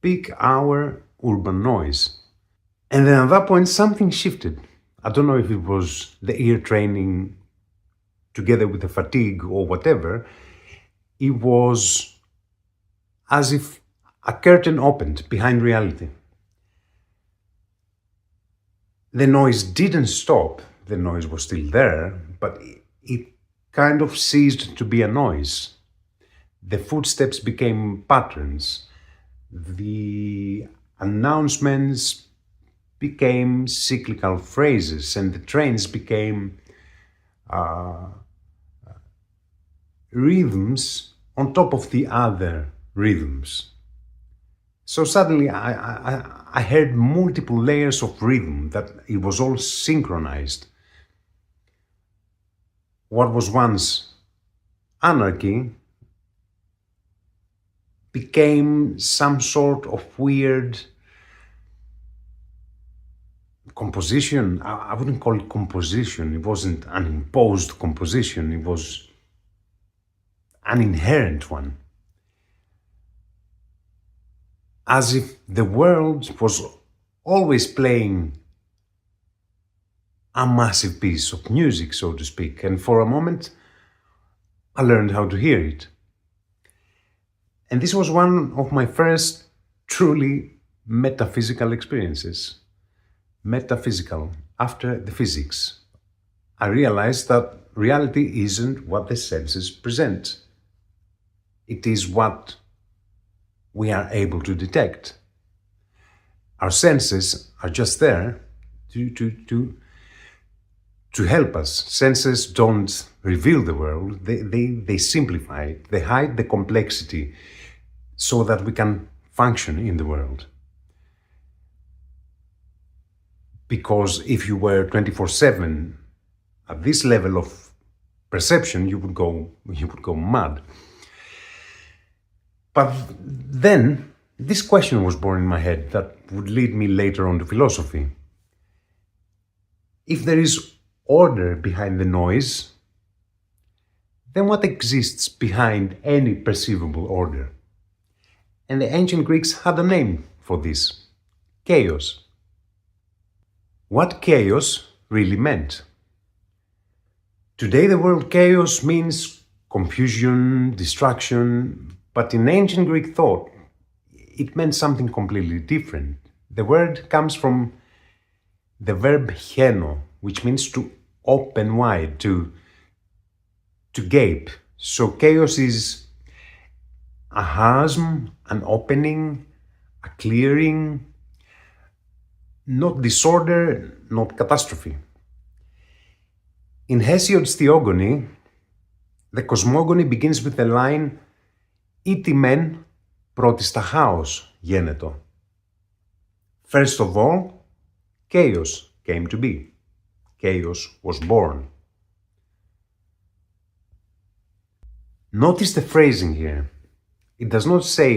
peak hour urban noise. And then at that point something shifted. I don't know if it was the ear training together with the fatigue or whatever. It was as if a curtain opened behind reality. The noise didn't stop. The noise was still there, but it kind of ceased to be a noise. The footsteps became patterns. The announcements became cyclical phrases, and the trains became rhythms on top of the other rhythms. So suddenly I heard multiple layers of rhythm, that it was all synchronized. What was once anarchy became some sort of weird composition. I wouldn't call it composition. It wasn't an imposed composition. It was an inherent one. As if the world was always playing a massive piece of music, so to speak. And for a moment, I learned how to hear it. And this was one of my first truly metaphysical experiences. Metaphysical, after the physics. I realized that reality isn't what the senses present. It is what we are able to detect. Our senses are just there to help us. Senses don't reveal the world, they simplify it, they hide the complexity so that we can function in the world. Because if you were 24/7 at this level of perception, you would go mad. But then this question was born in my head that would lead me later on to philosophy. If there is order behind the noise, then what exists behind any perceivable order? And the ancient Greeks had a name for this: chaos. What chaos really meant. Today the word chaos means confusion, distraction, but in ancient Greek thought, it meant something completely different. The word comes from the verb heno, which means to open wide, to gape. So chaos is a chasm, an opening, a clearing, not disorder, not catastrophe. In Hesiod's Theogony, the Cosmogony begins with the line «Ήτι μεν πρώτη στα χάος γένετο». First of all, chaos came to be. Chaos was born. Notice the phrasing here. It does not say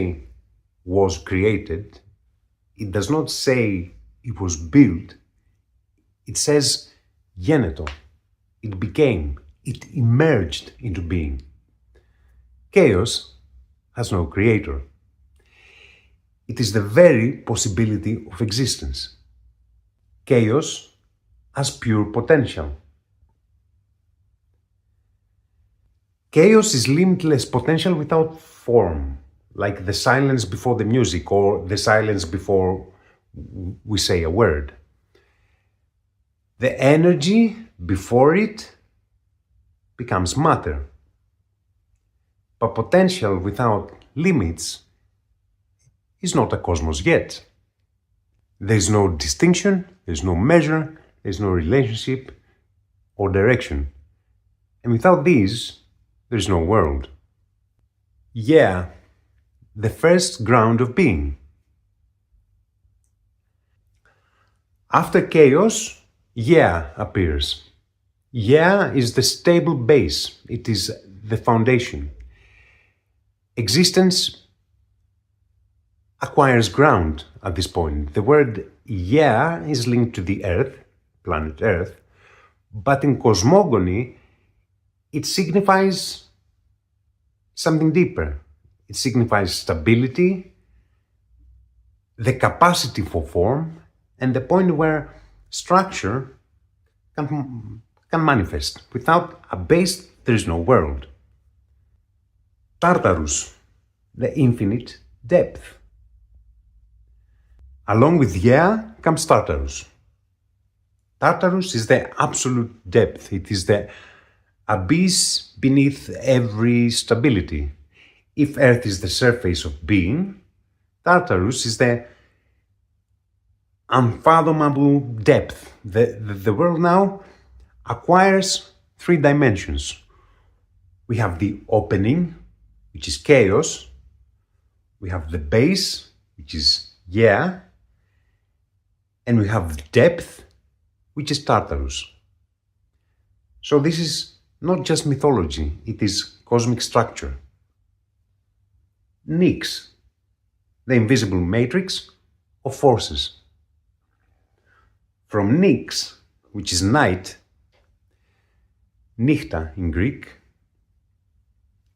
was created. It does not say it was built. It says γένετο. It became. It emerged into being. Chaos has no creator. It is the very possibility of existence. Chaos as pure potential. Chaos is limitless potential without form. like the silence before the music or the silence before we say a word. The energy before it becomes matter. But potential without limits is not a cosmos yet. There's no distinction, there's no measure, there's no relationship or direction. And without these, there's no world. Yeah, the first ground of being. After chaos, yeah appears. Yeah is the stable base, it is the foundation. Existence acquires ground at this point. The word yeah is linked to the Earth, planet Earth, but in cosmogony, it signifies something deeper. It signifies stability, the capacity for form, and the point where structure can manifest. Without a base, there is no world. Tartarus, the infinite depth. Along with yeah comes Tartarus. Tartarus is the absolute depth. It is the abyss beneath every stability. If Earth is the surface of being, Tartarus is the unfathomable depth. The world now acquires 3 dimensions. We have the opening, which is chaos. We have the base, which is yeah. And we have depth, which is Tartarus. So this is not just mythology, it is cosmic structure. Nix, the invisible matrix of forces. From Nix, which is night, Nichta in Greek,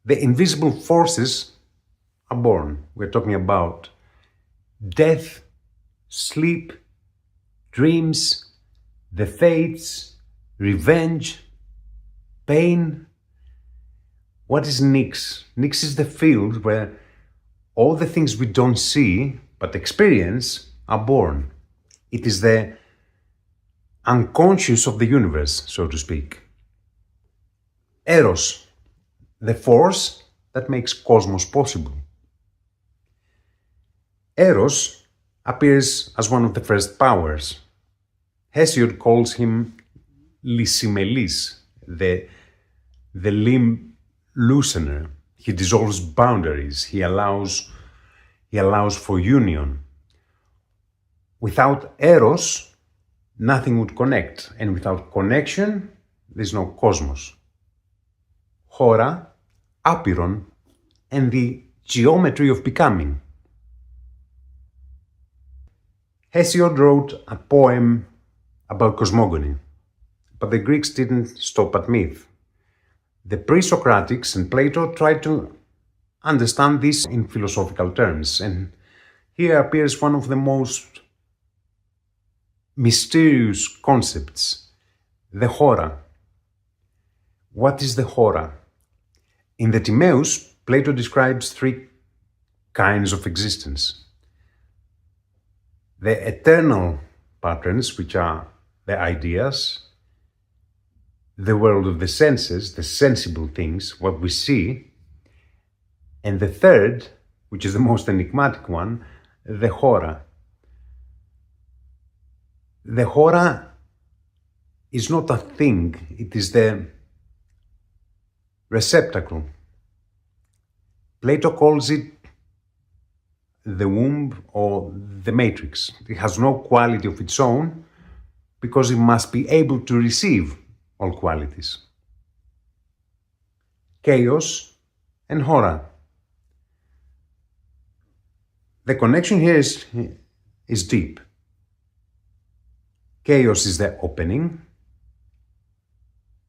the invisible forces are born. We're talking about death, sleep, dreams, the fates, revenge, pain. What is Nix? Nix is the field where all the things we don't see but experience are born. It is the unconscious of the universe, so to speak. Eros, the force that makes cosmos possible. Eros appears as one of the first powers. Hesiod calls him lysimelis, the limb loosener. He dissolves boundaries. He allows for union. Without Eros, nothing would connect, and without connection, there's no cosmos. Chora, Apeiron, and the geometry of becoming. Hesiod wrote a poem about cosmogony, but the Greeks didn't stop at myth. The pre-Socratics and Plato tried to understand this in philosophical terms, and here appears one of the most mysterious concepts, the Chora. What is the Chora? In the Timaeus, Plato describes 3 kinds of existence. The eternal patterns, which are the ideas, the world of the senses, the sensible things, what we see, and the third, which is the most enigmatic one, the Chora. The Chora is not a thing, it is the receptacle. Plato calls it the womb or the matrix. It has no quality of its own because it must be able to receive all qualities. Chaos and Chora. The connection here is deep. Chaos is the opening,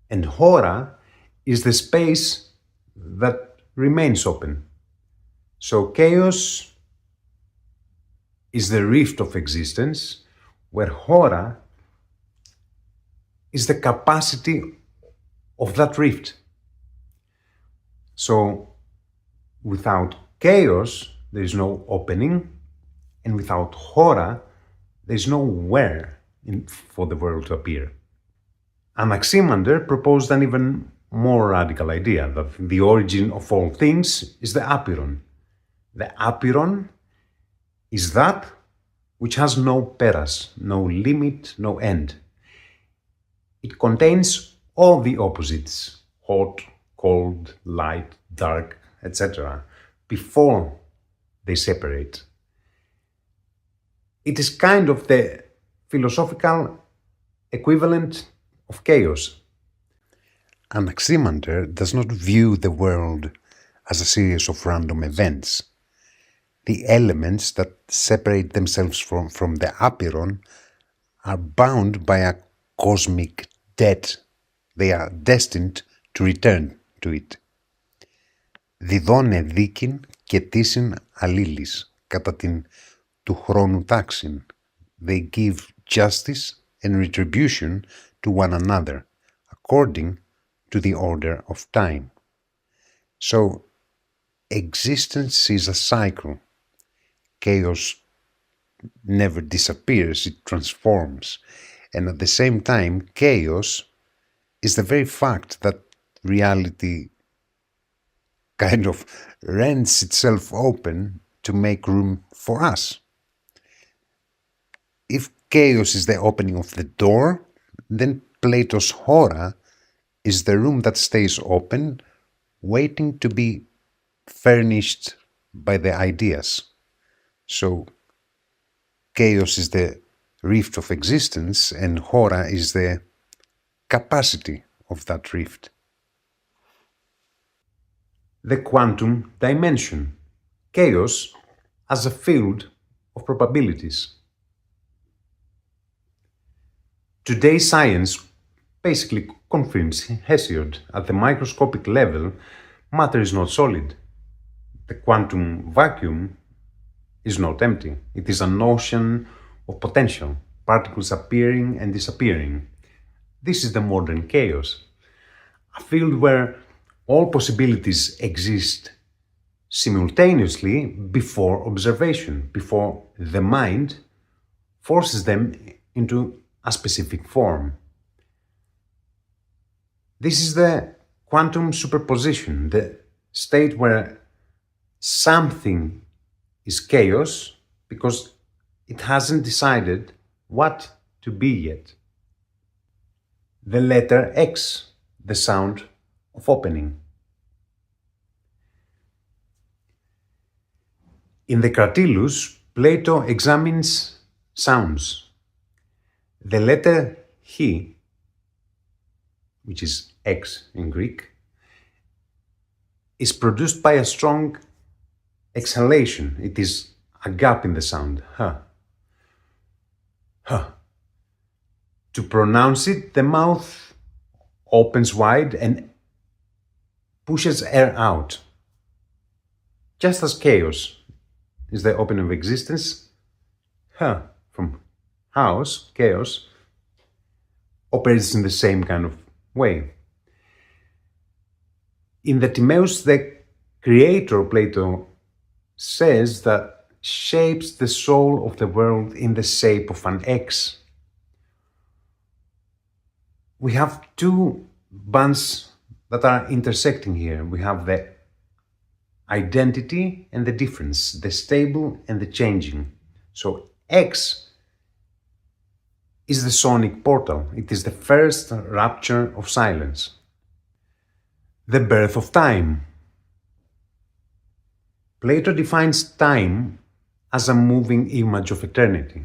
and Chora is the space that remains open. So chaos is the rift of existence, where Chora is the capacity of that rift. So without chaos, there is no opening, and without Chora, there is no where for the world to appear. Anaximander proposed an even more radical idea that the origin of all things is the apeiron. The apeiron is that which has no peras, no limit, no end. It contains all the opposites, hot, cold, light, dark, etc., before they separate. It is kind of the philosophical equivalent of chaos. Anaximander does not view the world as a series of random events. The elements that separate themselves from the apeiron are bound by a cosmic debt. They are destined to return to it. Διδώνε δίκην και τίσιν αλλήλης κατά την του χρόνου τάξην. They give justice and retribution to one another according to the order of time. So, existence is a cycle. Chaos never disappears, it transforms. And at the same time, chaos is the very fact that reality kind of rents itself open to make room for us. If chaos is the opening of the door, then Plato's Chora is the room that stays open, waiting to be furnished by the ideas. So, chaos is the rift of existence, and Chora is the capacity of that rift. The quantum dimension, chaos as a field of probabilities. Today's science basically confirms Hesiod. At the microscopic level, matter is not solid. The quantum vacuum is not empty. It is an ocean of potential, particles appearing and disappearing. This is the modern chaos, a field where all possibilities exist simultaneously before observation, before the mind forces them into a specific form. This is the quantum superposition, the state where something is chaos because it hasn't decided what to be yet. The letter X, the sound of opening. In the Cratylus, Plato examines sounds. The letter H, which is X in Greek, is produced by a strong exhalation. It is a gap in the sound. H. H. To pronounce it, the mouth opens wide and pushes air out. Just as chaos is the opening of existence, H from house, chaos, operates in the same kind of way. In the Timaeus, the creator, Plato, says that shapes the soul of the world in the shape of an X. We have two bands that are intersecting here. We have the identity and the difference, the stable and the changing. So X is the sonic portal. It is the first rupture of silence. The birth of time. Plato defines time as a moving image of eternity.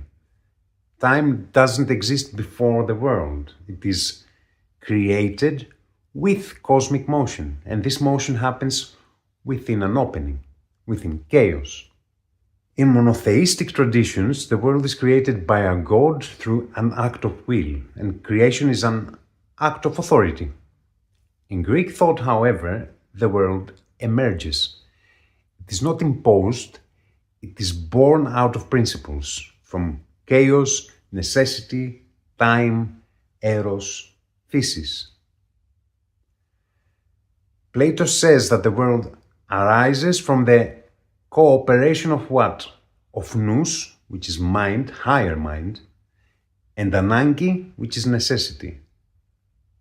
Time doesn't exist before the world. It is created with cosmic motion, and this motion happens within an opening, within chaos. In monotheistic traditions, the world is created by a god through an act of will, and creation is an act of authority. In Greek thought, however, the world emerges. It is not imposed, it is born out of principles, from chaos, necessity, time, Eros, thesis. Plato says that the world arises from the cooperation of what? Of Nous, which is mind, higher mind, and Ananke, which is necessity.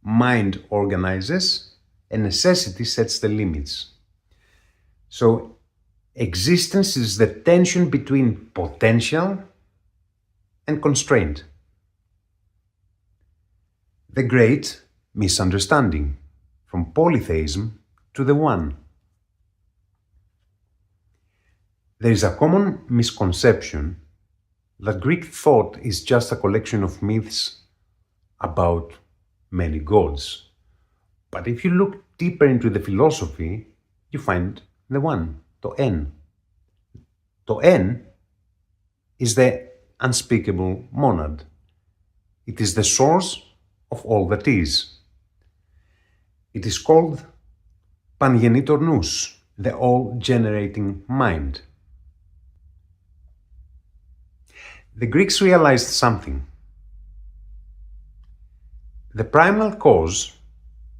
Mind organizes, and necessity sets the limits. So existence is the tension between potential and constraint. The great misunderstanding, from polytheism to the one. There is a common misconception that Greek thought is just a collection of myths about many gods. But if you look deeper into the philosophy, you find the one, to en. To en is the unspeakable monad. It is the source of all that is. It is called pangenitor nous, the all-generating mind. The Greeks realized something. The primal cause,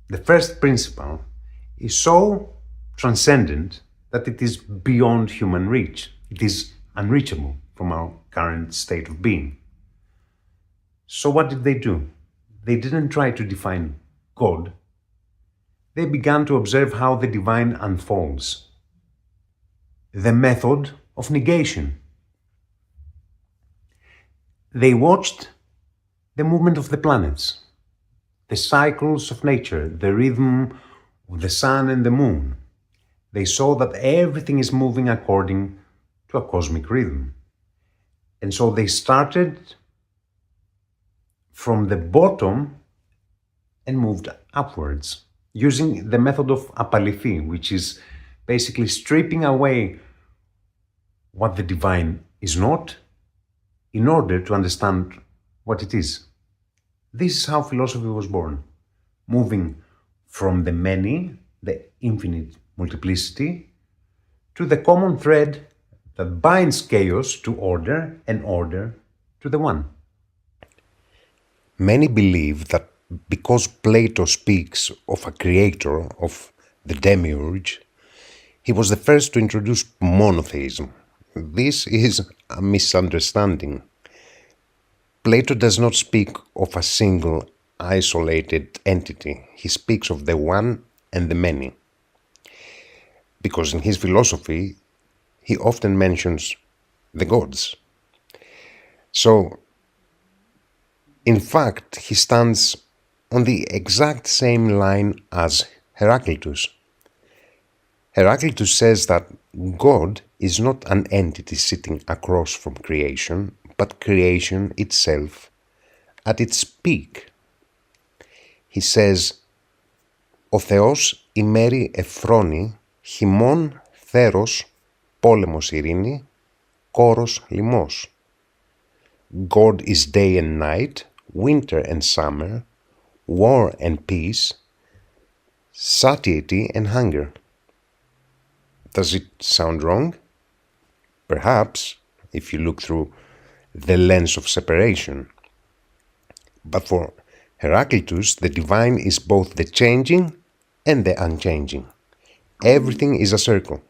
the first principle, is so transcendent that it is beyond human reach. It is unreachable from our current state of being. So what did they do? They didn't try to define God. They began to observe how the divine unfolds. The method of negation. They watched the movement of the planets, the cycles of nature, the rhythm of the sun and the moon. They saw that everything is moving according to a cosmic rhythm. And so they started from the bottom and moved upwards, using the method of apaliphi, which is basically stripping away what the divine is not in order to understand what it is. This is how philosophy was born, moving from the many, the infinite multiplicity, to the common thread that binds chaos to order and order to the one. Many believe that because Plato speaks of a creator, of the demiurge, he was the first to introduce monotheism. This is a misunderstanding. Plato does not speak of a single isolated entity. He speaks of the one and the many. Because in his philosophy, he often mentions the gods. So, in fact, he stands on the exact same line as Heraclitus. Heraclitus says that God is not an entity sitting across from creation, but creation itself at its peak. He says, «Ο Θεός ημέρη εφρόνη, χειμών θέρος, πόλεμος ειρήνη, κόρος λοιμός». God is day and night, winter and summer, war and peace, satiety and hunger. Does it sound wrong? Perhaps, if you look through the lens of separation. But for Heraclitus, the divine is both the changing and the unchanging. Everything is a circle.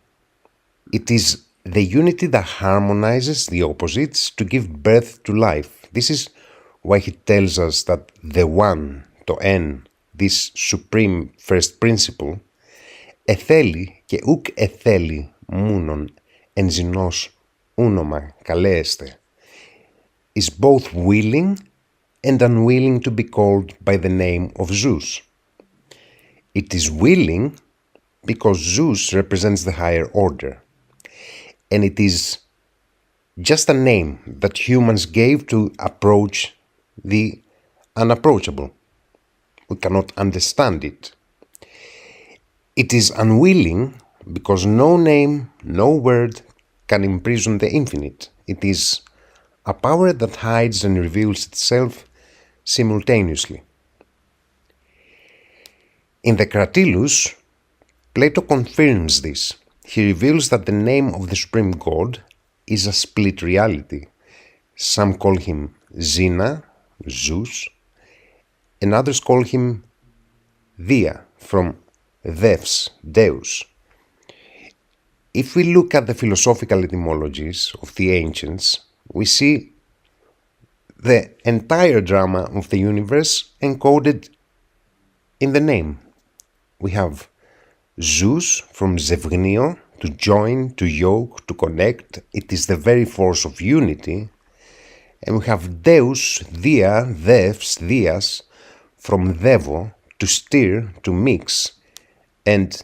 It is the unity that harmonizes the opposites to give birth to life. This is why he tells us that the one, το εν, this supreme first principle, εθέλει και ουκ εθέλει μόνον εν ζηνός ούνομα καλέεστε, is both willing and unwilling to be called by the name of Zeus. It is willing because Zeus represents the higher order, and it is just a name that humans gave to approach the unapproachable. We cannot understand it. It is unwilling because no name, no word can imprison the infinite. It is a power that hides and reveals itself simultaneously. In the Cratylus, Plato confirms this. He reveals that the name of the Supreme God is a split reality. Some call him Zina, Zeus, and others call him Dia, from Deus, Deus. If we look at the philosophical etymologies of the ancients, we see the entire drama of the universe encoded in the name. We have Zeus from Zevgnio, to join, to yoke, to connect. It is the very force of unity. And we have Deus, Dia, Devs, Dias, from Devo, to steer, to mix, and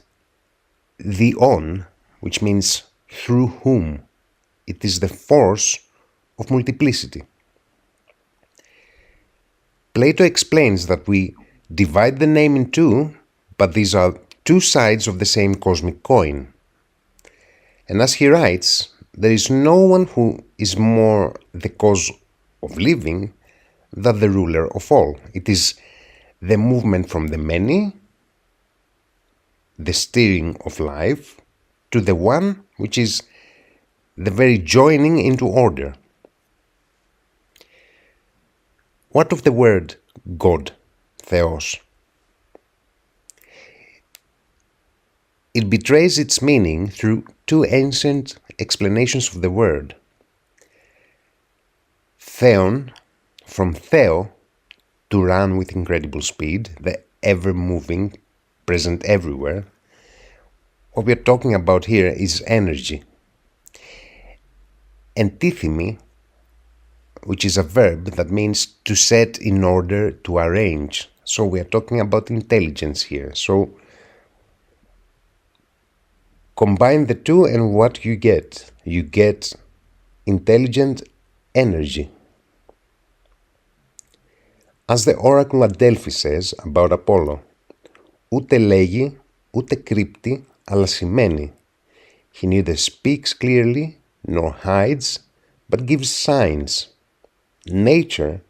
Dion, which means through whom. It is the force of multiplicity. Plato explains that we divide the name in two, but these are two sides of the same cosmic coin. And as he writes, there is no one who is more the cause of living than the ruler of all. It is the movement from the many, the steering of life, to the one, which is the very joining into order. What of the word God, Theos? It betrays its meaning through two ancient explanations of the word. Theon, from Theo, to run with incredible speed, the ever-moving, present everywhere. What we are talking about here is energy. Antithemy, which is a verb that means to set in order, to arrange. So we are talking about intelligence here. So combine the two and what you get? You get intelligent energy. As the oracle at Delphi says about Apollo, ούτε λέγει, ούτε κρύπτει, αλλά σημαίνει. He neither speaks clearly nor hides, but gives signs. Nature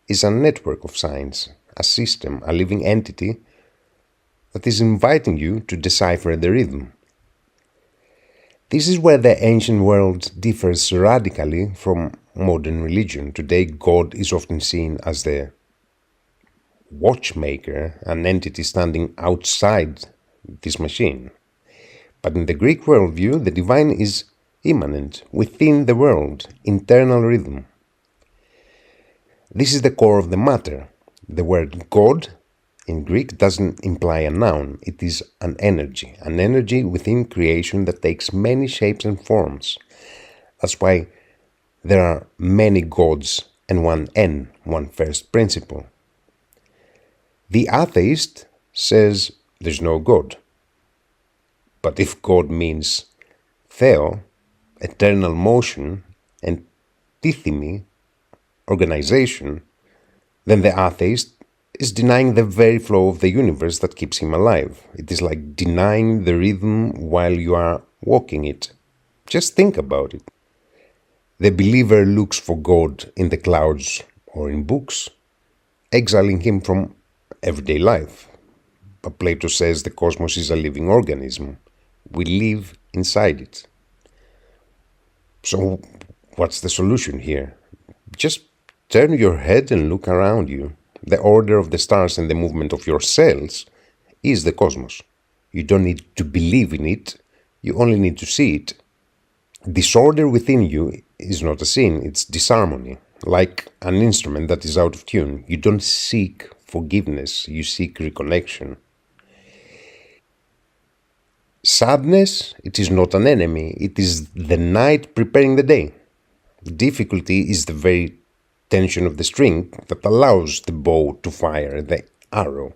is a network of signs, a system, a living entity that is inviting you to decipher the rhythm. This is where the ancient world differs radically from modern religion. Today, God is often seen as the watchmaker, an entity standing outside this machine. But in the Greek worldview, the divine is immanent, within the world, internal rhythm. This is the core of the matter. The word God in Greek doesn't imply a noun. It is an energy within creation that takes many shapes and forms. That's why there are many gods and one N, one first principle. The atheist says there's no God. But if God means Theo, eternal motion, and tithemi, organization, then the atheist is denying the very flow of the universe that keeps him alive. It is like denying the rhythm while you are walking it. Just think about it. The believer looks for God in the clouds or in books, exiling him from everyday life. But Plato says the cosmos is a living organism. We live inside it. So what's the solution here? Just turn your head and look around you. The order of the stars and the movement of your cells is the cosmos. You don't need to believe in it, you only need to see it. Disorder within you is not a sin, it's disharmony, like an instrument that is out of tune. You don't seek forgiveness, you seek reconnection. Sadness, it is not an enemy, it is the night preparing the day. Difficulty is the very tension of the string that allows the bow to fire the arrow.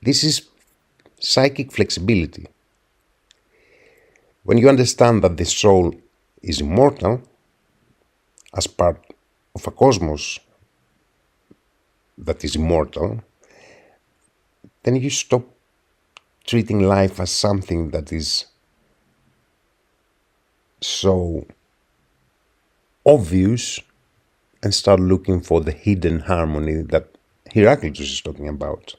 This is psychic flexibility. When you understand that the soul is immortal, as part of a cosmos that is immortal, then you stop treating life as something that is so obvious and start looking for the hidden harmony that Heraclitus is talking about.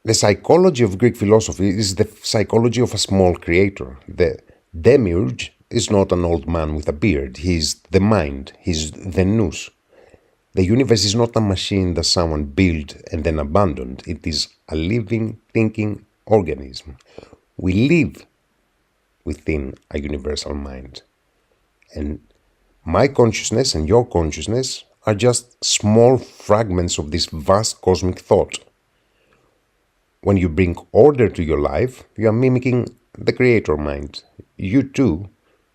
The psychology of Greek philosophy is the psychology of a small creator. The demiurge is not an old man with a beard. He is the mind. He is the Nous. The universe is not a machine that someone built and then abandoned. It is a living, thinking organism. We live within a universal mind. And my consciousness and your consciousness are just small fragments of this vast cosmic thought. When you bring order to your life, you are mimicking the creator mind. You too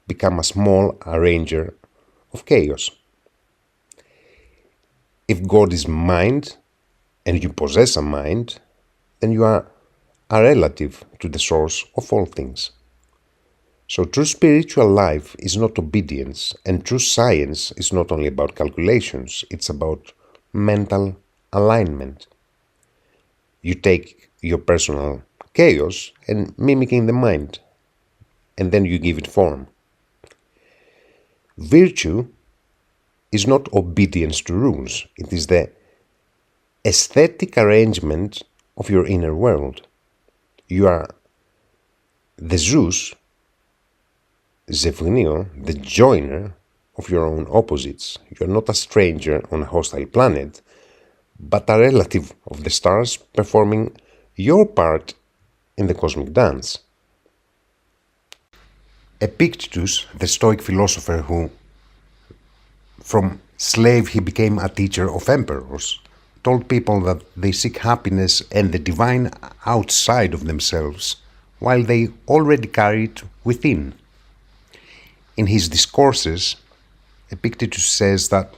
become a small arranger of chaos. If God is mind and you possess a mind, then you are a relative to the source of all things. So true spiritual life is not obedience, and true science is not only about calculations, it's about mental alignment. You take your personal chaos and mimicking the mind, and then you give it form. Virtue is not obedience to rules, it is the aesthetic arrangement of your inner world. You are the Zeus, Zephonio, the joiner of your own opposites. You are not a stranger on a hostile planet, but a relative of the stars performing your part in the cosmic dance. Epictetus, the Stoic philosopher who, from slave he became a teacher of emperors, told people that they seek happiness and the divine outside of themselves, while they already carry it within. In his discourses, Epictetus says that,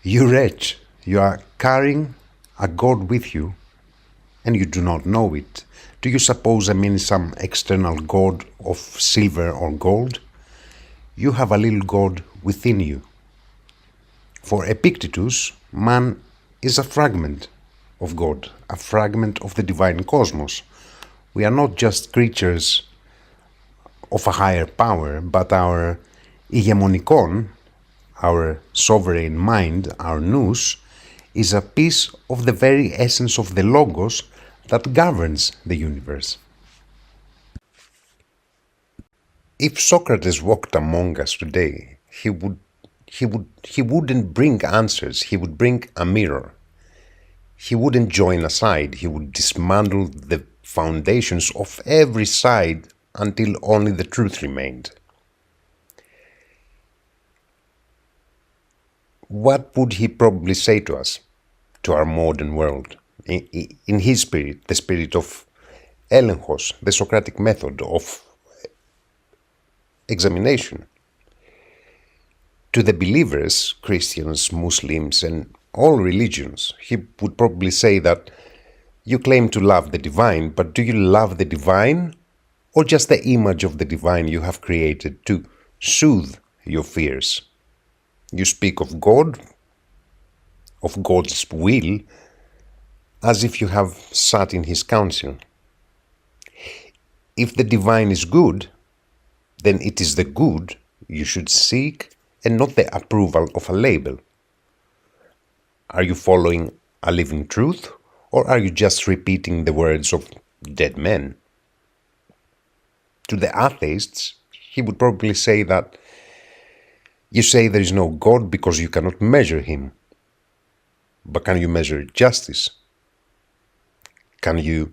"You wretch, you are carrying a god with you, and you do not know it. Do you suppose I mean some external god of silver or gold? You have a little god within you." For Epictetus, man is a fragment of God, a fragment of the divine cosmos. We are not just creatures of a higher power, but our ηγεμονικόν, our sovereign mind, our Nous, is a piece of the very essence of the Logos that governs the universe. If Socrates walked among us today, he wouldn't bring answers, he would bring a mirror. He wouldn't join a side, he would dismantle the foundations of every side until only the truth remained. What would he probably say to us, to our modern world? In his spirit, the spirit of Elenchos, the Socratic method of examination. To the believers, Christians, Muslims, and all religions, he would probably say that you claim to love the divine, but do you love the divine, or just the image of the divine you have created to soothe your fears? You speak of God, of God's will, as if you have sat in his council. If the divine is good, then it is the good you should seek and not the approval of a label. Are you following a living truth, or are you just repeating the words of dead men? To the atheists, he would probably say that you say there is no God because you cannot measure him. But can you measure justice? Can you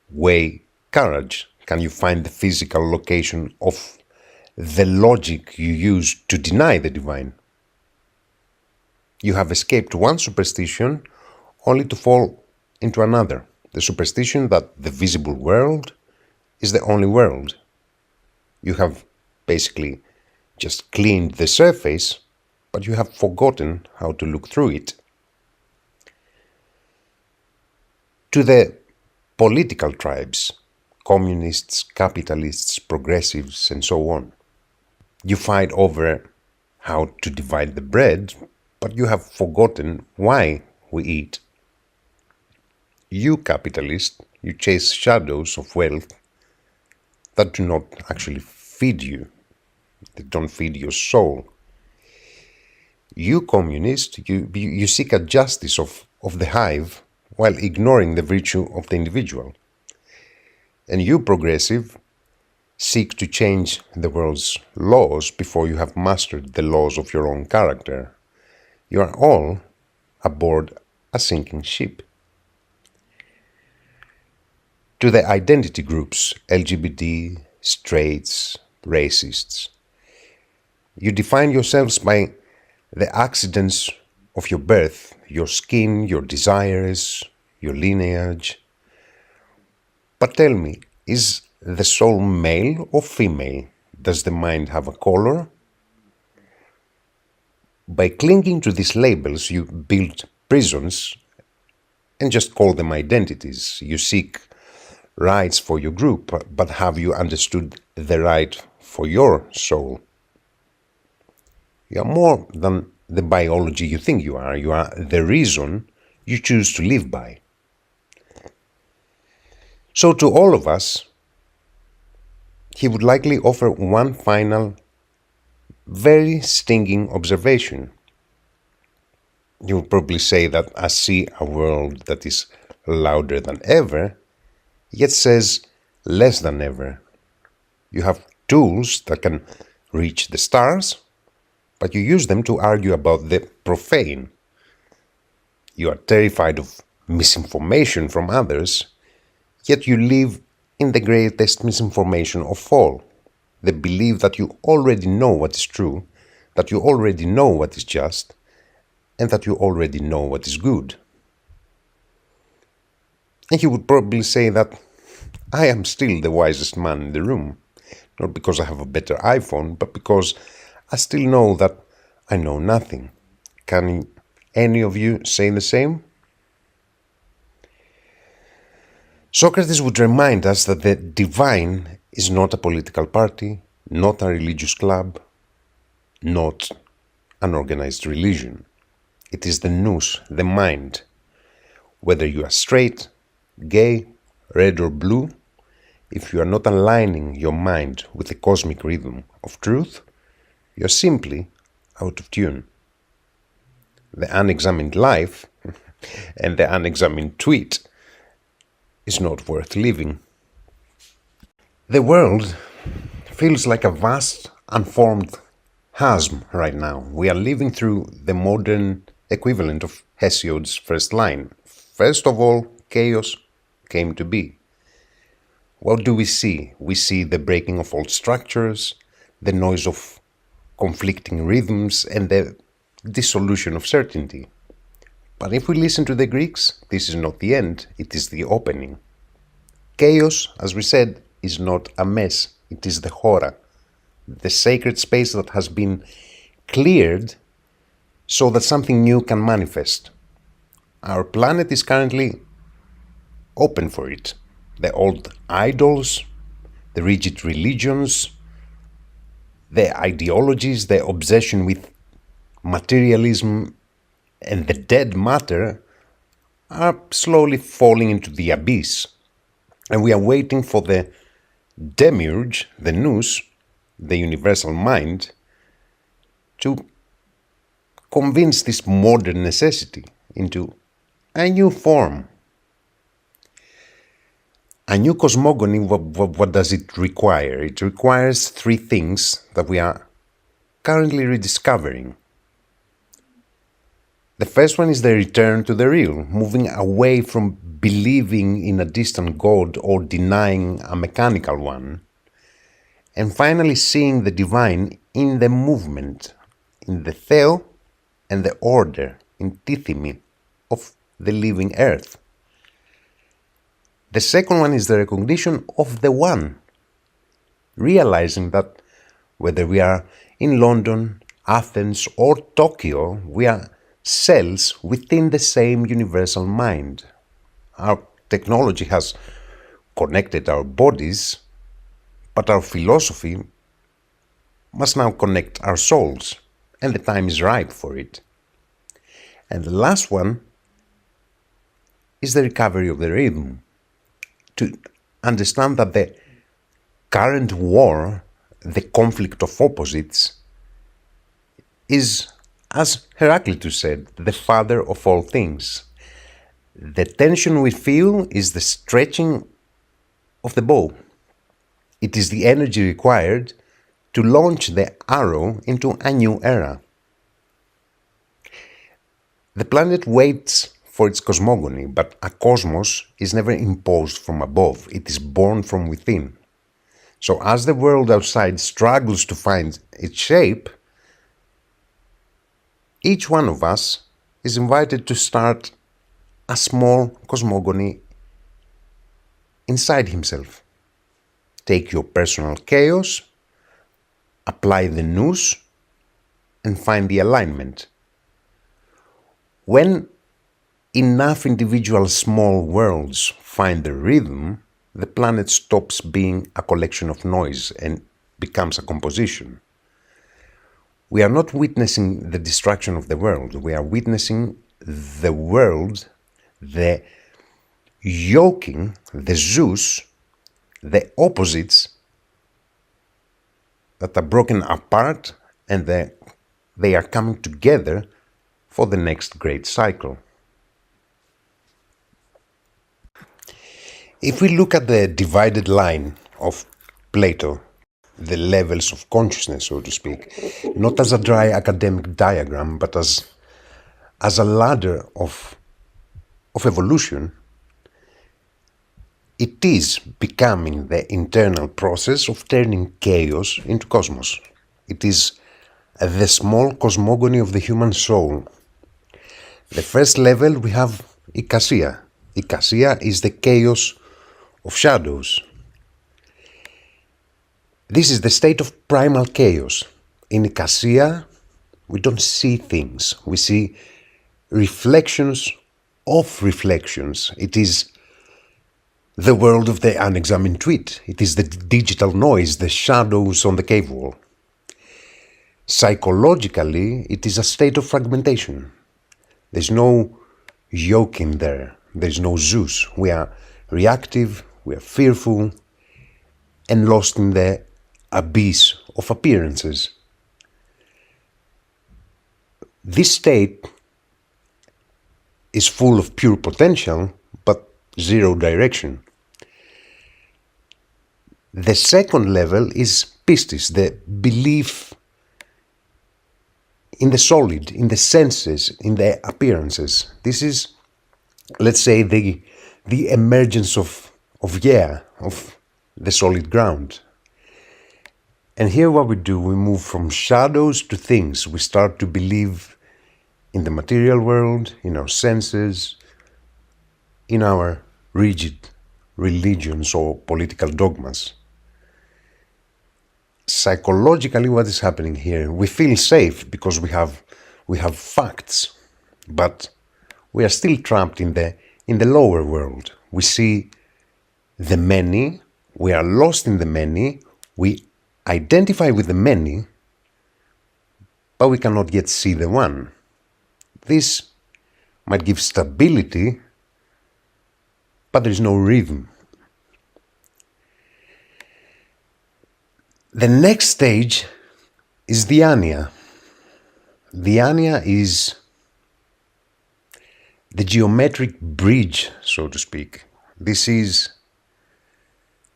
weigh courage? Can you find the physical location of the logic you use to deny the divine? You have escaped one superstition only to fall into another. The superstition that the visible world is the only world. You have basically just cleaned the surface, but you have forgotten how to look through it. To the political tribes, communists, capitalists, progressives, and so on, you fight over how to divide the bread, but you have forgotten why we eat. You capitalist, you chase shadows of wealth that do not actually feed you. They don't feed your soul. You communist, you seek a justice of the hive while ignoring the virtue of the individual. And you progressive seek to change the world's laws before you have mastered the laws of your own character. You are all aboard a sinking ship. To the identity groups, LGBT, straights, racists. You define yourselves by the accidents of your birth, your skin, your desires, your lineage. But tell me, is the soul male or female? Does the mind have a color? By clinging to these labels, you build prisons and just call them identities. You seek rights for your group, but have you understood the right for your soul? You are more than the biology you think you are. You are the reason you choose to live by. So to all of us, he would likely offer one final, very stinging observation. You will probably say that I see a world that is louder than ever, yet says less than ever. You have tools that can reach the stars, but you use them to argue about the profane. You are terrified of misinformation from others, yet you live in the greatest misinformation of all, the belief that you already know what is true, that you already know what is just, and that you already know what is good. And he would probably say that I am still the wisest man in the room, not because I have a better iPhone, but because I still know that I know nothing. Can any of you say the same? Socrates would remind us that the divine is not a political party, not a religious club, not an organized religion. It is the Nous, the mind. Whether you are straight, gay, red or blue, if you are not aligning your mind with the cosmic rhythm of truth, you are simply out of tune. The unexamined life and the unexamined tweet is not worth living. The world feels like a vast, unformed chasm right now. We are living through the modern equivalent of Hesiod's first line. First of all, chaos came to be. What do we see? We see the breaking of old structures, the noise of conflicting rhythms, and the dissolution of certainty. But if we listen to the Greeks, this is not the end, it is the opening. Chaos, as we said, is not a mess, it is the Chora, the sacred space that has been cleared so that something new can manifest. Our planet is currently open for it. The old idols, the rigid religions, the ideologies, the obsession with materialism and the dead matter are slowly falling into the abyss. And we are waiting for the demiurge, the Nous, the universal mind, to convince this modern necessity into a new form. A new cosmogony, what does it require? It requires three things that we are currently rediscovering. The first one is the return to the real, moving away from believing in a distant God or denying a mechanical one, and finally seeing the divine in the movement, in the Theo and the order, in Tithimi, of the living earth. The second one is the recognition of the One, realizing that whether we are in London, Athens or Tokyo, we are cells within the same universal mind. Our technology has connected our bodies, but our philosophy must now connect our souls, and the time is ripe for it. And the last one is the recovery of the rhythm, to understand that the current war, the conflict of opposites, is, as Heraclitus said, the father of all things. The tension we feel is the stretching of the bow. It is the energy required to launch the arrow into a new era. The planet waits for its cosmogony, but a cosmos is never imposed from above, it is born from within. So as the world outside struggles to find its shape, each one of us is invited to start a small cosmogony inside himself. Take your personal chaos, apply the Nous, and find the alignment. When enough individual small worlds find the rhythm, the planet stops being a collection of noise and becomes a composition. We are not witnessing the destruction of the world. We are witnessing the world, the yoking, the Zeus, the opposites that are broken apart, and they are coming together for the next great cycle. If we look at the divided line of Plato, the levels of consciousness, so to speak, not as a dry academic diagram, but as a ladder of evolution, it is becoming the internal process of turning chaos into cosmos. It is the small cosmogony of the human soul. The first level we have Ikasia. Ikasia is the chaos of shadows. This is the state of primal chaos. In Ikasia, we don't see things. We see reflections of reflections. It is the world of the unexamined tweet. It is the digital noise, the shadows on the cave wall. Psychologically, it is a state of fragmentation. There's no yoke in there. There's no Zeus. We are reactive, we are fearful, and lost in the abyss of appearances. This state is full of pure potential, but zero direction. The second level is pistis, the belief in the solid, in the senses, in the appearances. This is, let's say, the emergence of the solid ground. And here what we do, we move from shadows to things. We start to believe in the material world, in our senses, in our rigid religions or political dogmas. Psychologically, what is happening here? We feel safe because we have facts, but we are still trapped in the lower world. We see the many, we are lost in the many, we identify with the many, but we cannot yet see the one. This might give stability, but there is no rhythm. The next stage is the Ania. The Ania is the geometric bridge, so to speak. This is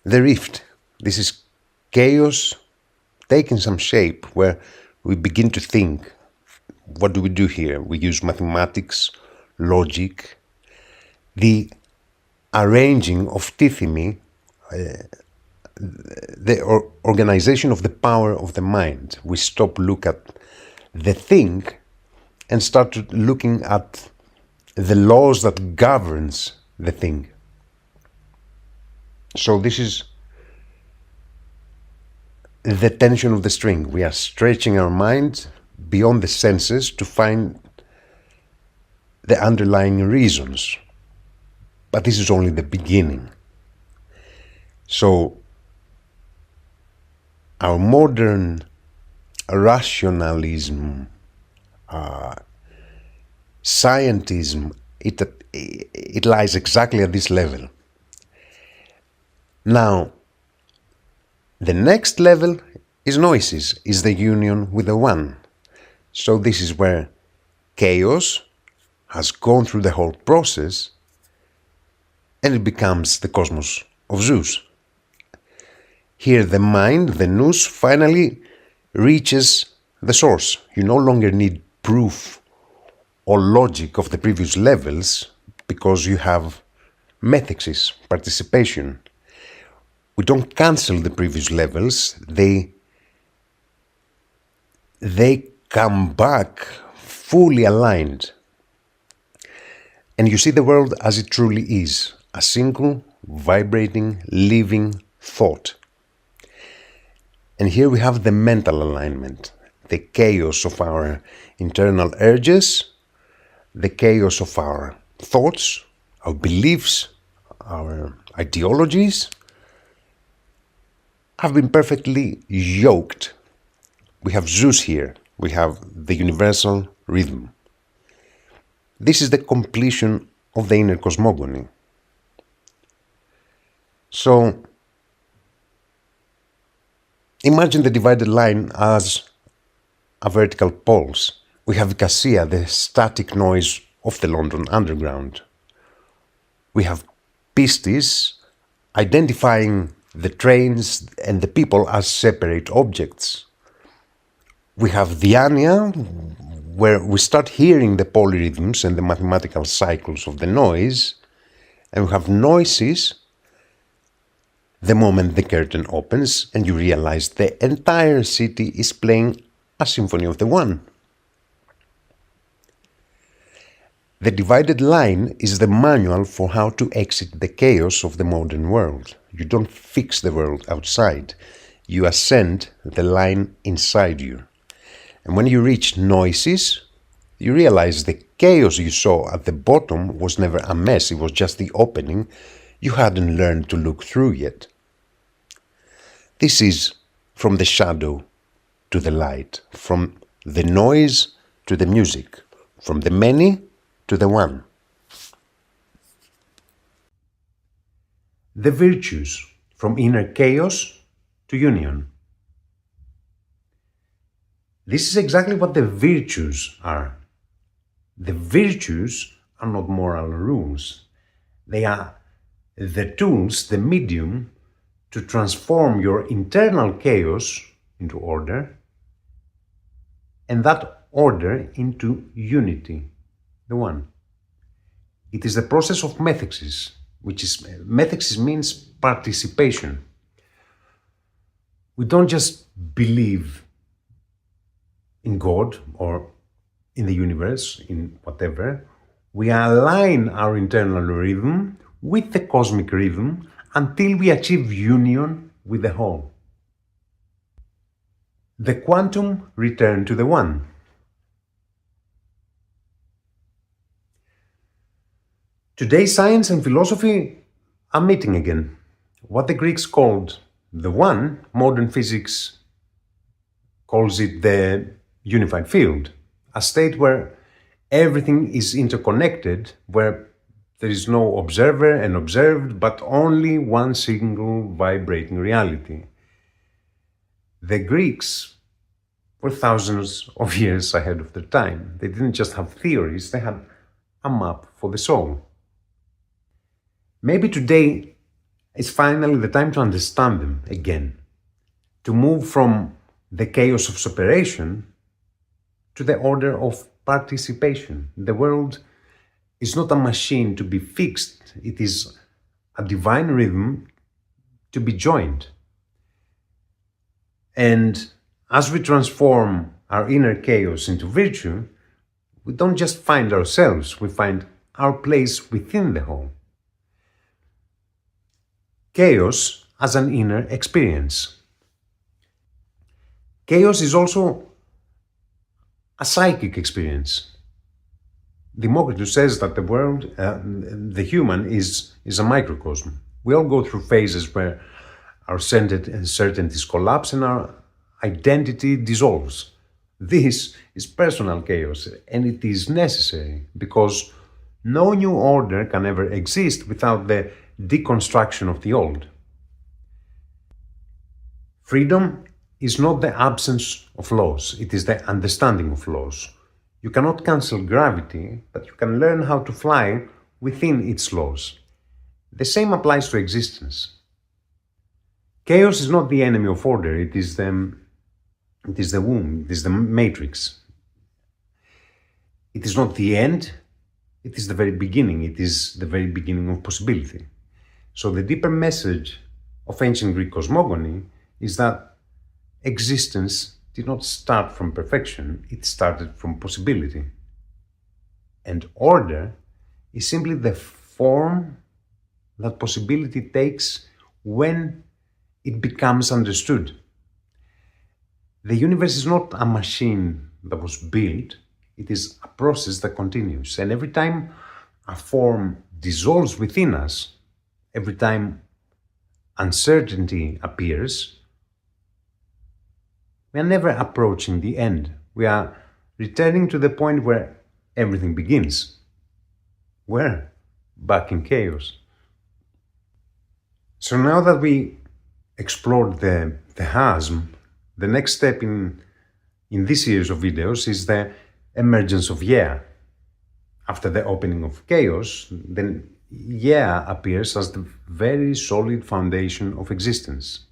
the rift. This is chaos taking some shape where we begin to think, what do we do here? We use mathematics, logic, the arranging of tithemy, the organization of the power of the mind. We stop look at the thing and start looking at the laws that governs the thing. So this is the tension of the string. We are stretching our mind beyond the senses to find the underlying reasons. But this is only the beginning. So our modern rationalism, scientism, it lies exactly at this level. Now, the next level is Gnosis, is the union with the One. So this is where chaos has gone through the whole process and it becomes the cosmos of Zeus. Here the mind, the Nous, finally reaches the source. You no longer need proof or logic of the previous levels because you have methexis, participation. We don't cancel the previous levels, they come back fully aligned. And you see the world as it truly is, a single, vibrating, living thought. And here we have the mental alignment, the chaos of our internal urges, the chaos of our thoughts, our beliefs, our ideologies, have been perfectly yoked. We have Zeus here, we have the universal rhythm. This is the completion of the inner cosmogony. So, imagine the divided line as a vertical pulse. We have Cassia, the static noise of the London Underground. We have Pistis, identifying the trains and the people as separate objects. We have Diania, where we start hearing the polyrhythms and the mathematical cycles of the noise. And we have Gnosis, the moment the curtain opens and you realize the entire city is playing a symphony of the one. The divided line is the manual for how to exit the chaos of the modern world. You don't fix the world outside. You ascend the line inside you. And when you reach Gnosis, you realize the chaos you saw at the bottom was never a mess. It was just the opening you hadn't learned to look through yet. This is from the shadow to the light, from the noise to the music, from the many to the one. The virtues, from inner chaos to union. This is exactly what the virtues are. The virtues are not moral rules. They are the tools, the medium, to transform your internal chaos into order, and that order into unity, the one. It is the process of methexis, methexis means participation. We don't just believe in God or in the universe, in whatever. We align our internal rhythm with the cosmic rhythm until we achieve union with the whole. The quantum return to the one. Today science and philosophy are meeting again. What the Greeks called the one, modern physics calls it the unified field, a state where everything is interconnected, where there is no observer and observed, but only one single vibrating reality. The Greeks were thousands of years ahead of their time. They didn't just have theories, they had a map for the soul. Maybe today is finally the time to understand them again, to move from the chaos of separation to the order of participation. The world is not a machine to be fixed, it is a divine rhythm to be joined. And as we transform our inner chaos into virtue, we don't just find ourselves, we find our place within the whole. Chaos as an inner experience. Chaos is also a psychic experience. Democritus says that the world, the human, is a microcosm. We all go through phases where our certainties collapse and our identity dissolves. This is personal chaos, and it is necessary because no new order can ever exist without the deconstruction of the old. Freedom is not the absence of laws, it is the understanding of laws. You cannot cancel gravity, but you can learn how to fly within its laws. The same applies to existence. Chaos is not the enemy of order, it is the womb, it is the matrix. It is not the end, it is the very beginning, it is the very beginning of possibility. So the deeper message of ancient Greek cosmogony is that existence did not start from perfection, it started from possibility. And order is simply the form that possibility takes when it becomes understood. The universe is not a machine that was built, it is a process that continues. And every time a form dissolves within us, every time uncertainty appears, we are never approaching the end. We are returning to the point where everything begins. Where? Back in chaos. So now that we explored the chasm, the next step in this series of videos is the emergence of Gaia. After the opening of chaos, then Gaia appears as the very solid foundation of existence.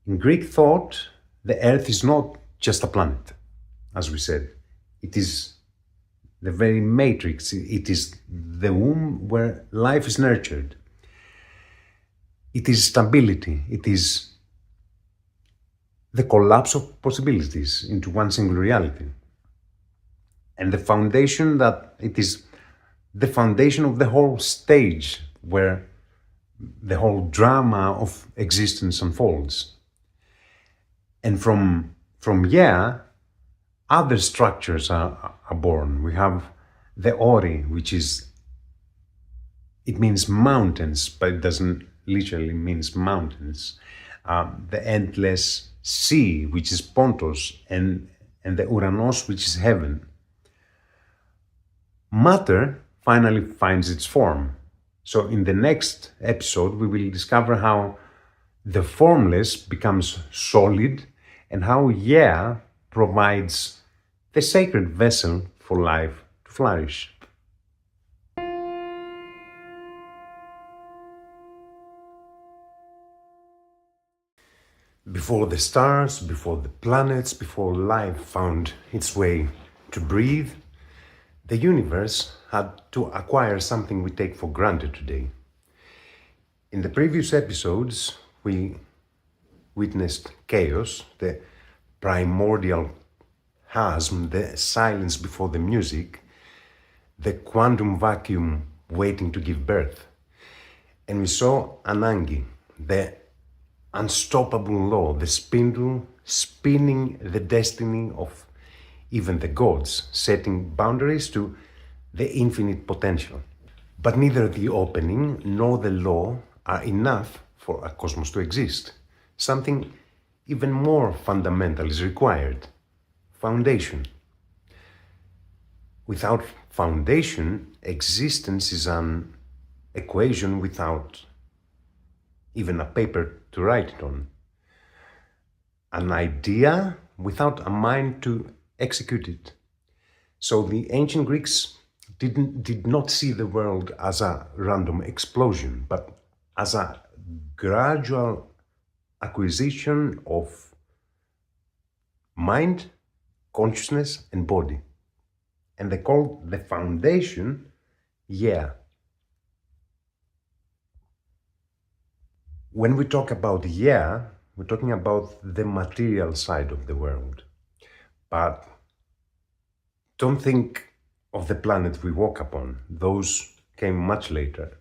In Greek thought, the Earth is not just a planet, as we said. It is the very matrix. It is the womb where life is nurtured. It is stability. It is the collapse of possibilities into one single reality. And the foundation that it is the foundation of the whole stage where the whole drama of existence unfolds. And from Gaia, other structures are born. We have the Ori, which it means mountains, but it doesn't literally means mountains. The endless sea, which is Pontos, and the Uranos, which is heaven. Matter finally finds its form. So in the next episode, we will discover how the formless becomes solid and how Gaia provides the sacred vessel for life to flourish. Before the stars, before the planets, before life found its way to breathe, the universe had to acquire something we take for granted today. In the previous episodes, we witnessed chaos, the primordial chasm, the silence before the music, the quantum vacuum waiting to give birth. And we saw Ananke, the unstoppable law, the spindle spinning the destiny of even the gods, setting boundaries to the infinite potential. But neither the opening nor the law are enough for a cosmos to exist. Something even more fundamental is required: foundation. Without foundation, existence is an equation without even a paper to write it on. An idea without a mind to execute it. So the ancient Greeks did not see the world as a random explosion, but as a gradual acquisition of mind, consciousness, and body. And they called the foundation Gaia. When we talk about Gaia, we're talking about the material side of the world. But don't think of the planet we walk upon. Those came much later.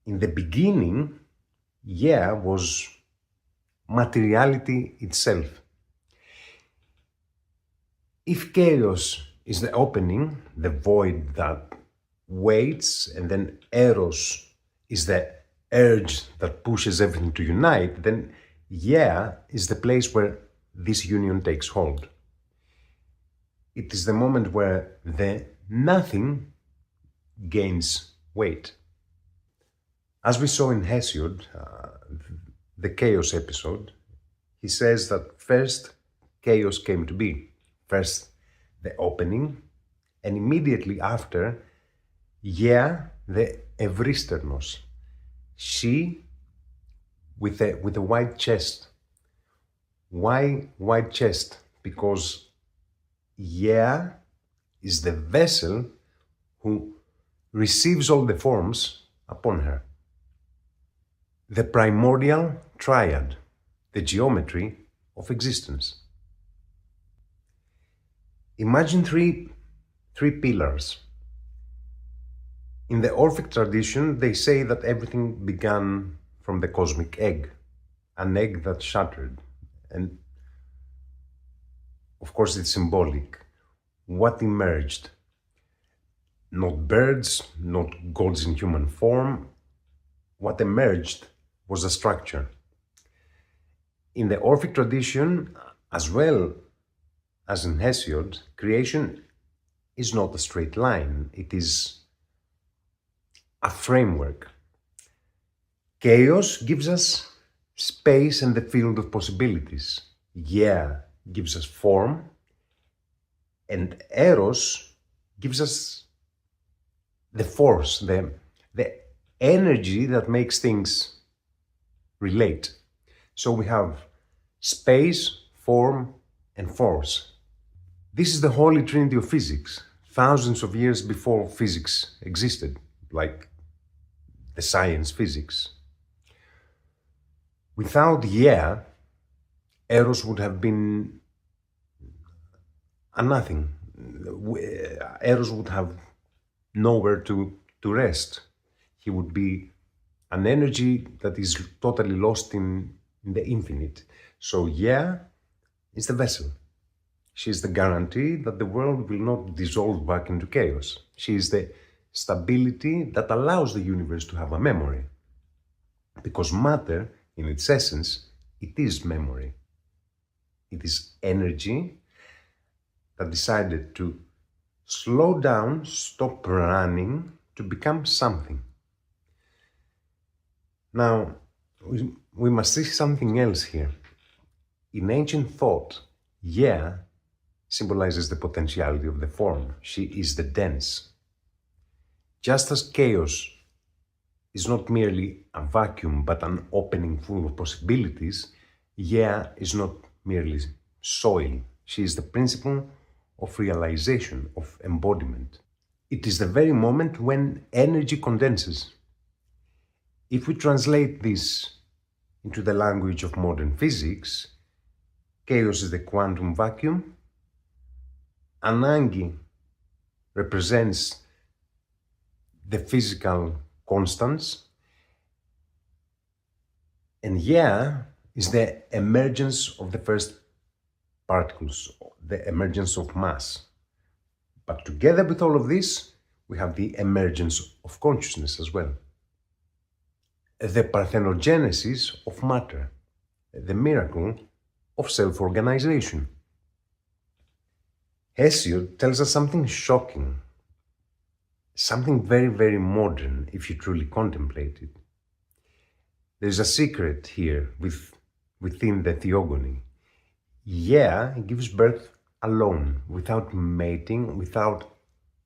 In the beginning, Gaia was materiality itself. If chaos is the opening, the void that waits, and then Eros is the urge that pushes everything to unite, then Gaia is the place where this union takes hold. It is the moment where the nothing gains weight. As we saw in Hesiod, the chaos episode, he says that first chaos came to be. First the opening, and immediately after, Gaia, the Evristernos. She with a white chest. Why white chest? Because Gaia is the vessel who receives all the forms upon her. the primordial triad, the geometry of existence. Imagine three pillars. In the Orphic tradition, they say that everything began from the cosmic egg, an egg that shattered. And of course, it's symbolic. What emerged? Not birds, not gods in human form. What emerged was a structure. In the Orphic tradition, as well as in Hesiod, creation is not a straight line. It is a framework. Chaos gives us space and the field of possibilities. Gaia gives us form, and Eros gives us the force, the energy that makes things relate. So we have space, form, and force. This is the holy trinity of physics, thousands of years before physics existed, like the science physics. Without Gaia, Eros would have been a nothing. Eros would have nowhere to rest. He would be an energy that is totally lost in the infinite. So Gaia is the vessel. She is the guarantee that the world will not dissolve back into chaos. She is the stability that allows the universe to have a memory. Because matter, in its essence, it is memory. It is energy that decided to slow down, stop running, to become something. Now, we must see something else here. In ancient thought, Gaia symbolizes the potentiality of the form. She is the dense. Just as chaos is not merely a vacuum, but an opening full of possibilities, Gaia is not merely soil. She is the principle of realization, of embodiment. It is the very moment when energy condenses. If we translate this into the language of modern physics, chaos is the quantum vacuum, Ananke represents the physical constants, and Gaia is the emergence of the first particles, the emergence of mass. But together with all of this, we have the emergence of consciousness as well. The parthenogenesis of matter, the miracle of self-organization. Hesiod tells us something shocking, something very, very modern if you truly contemplate it. There's a secret here within the Theogony. Gaia gives birth alone, without mating, without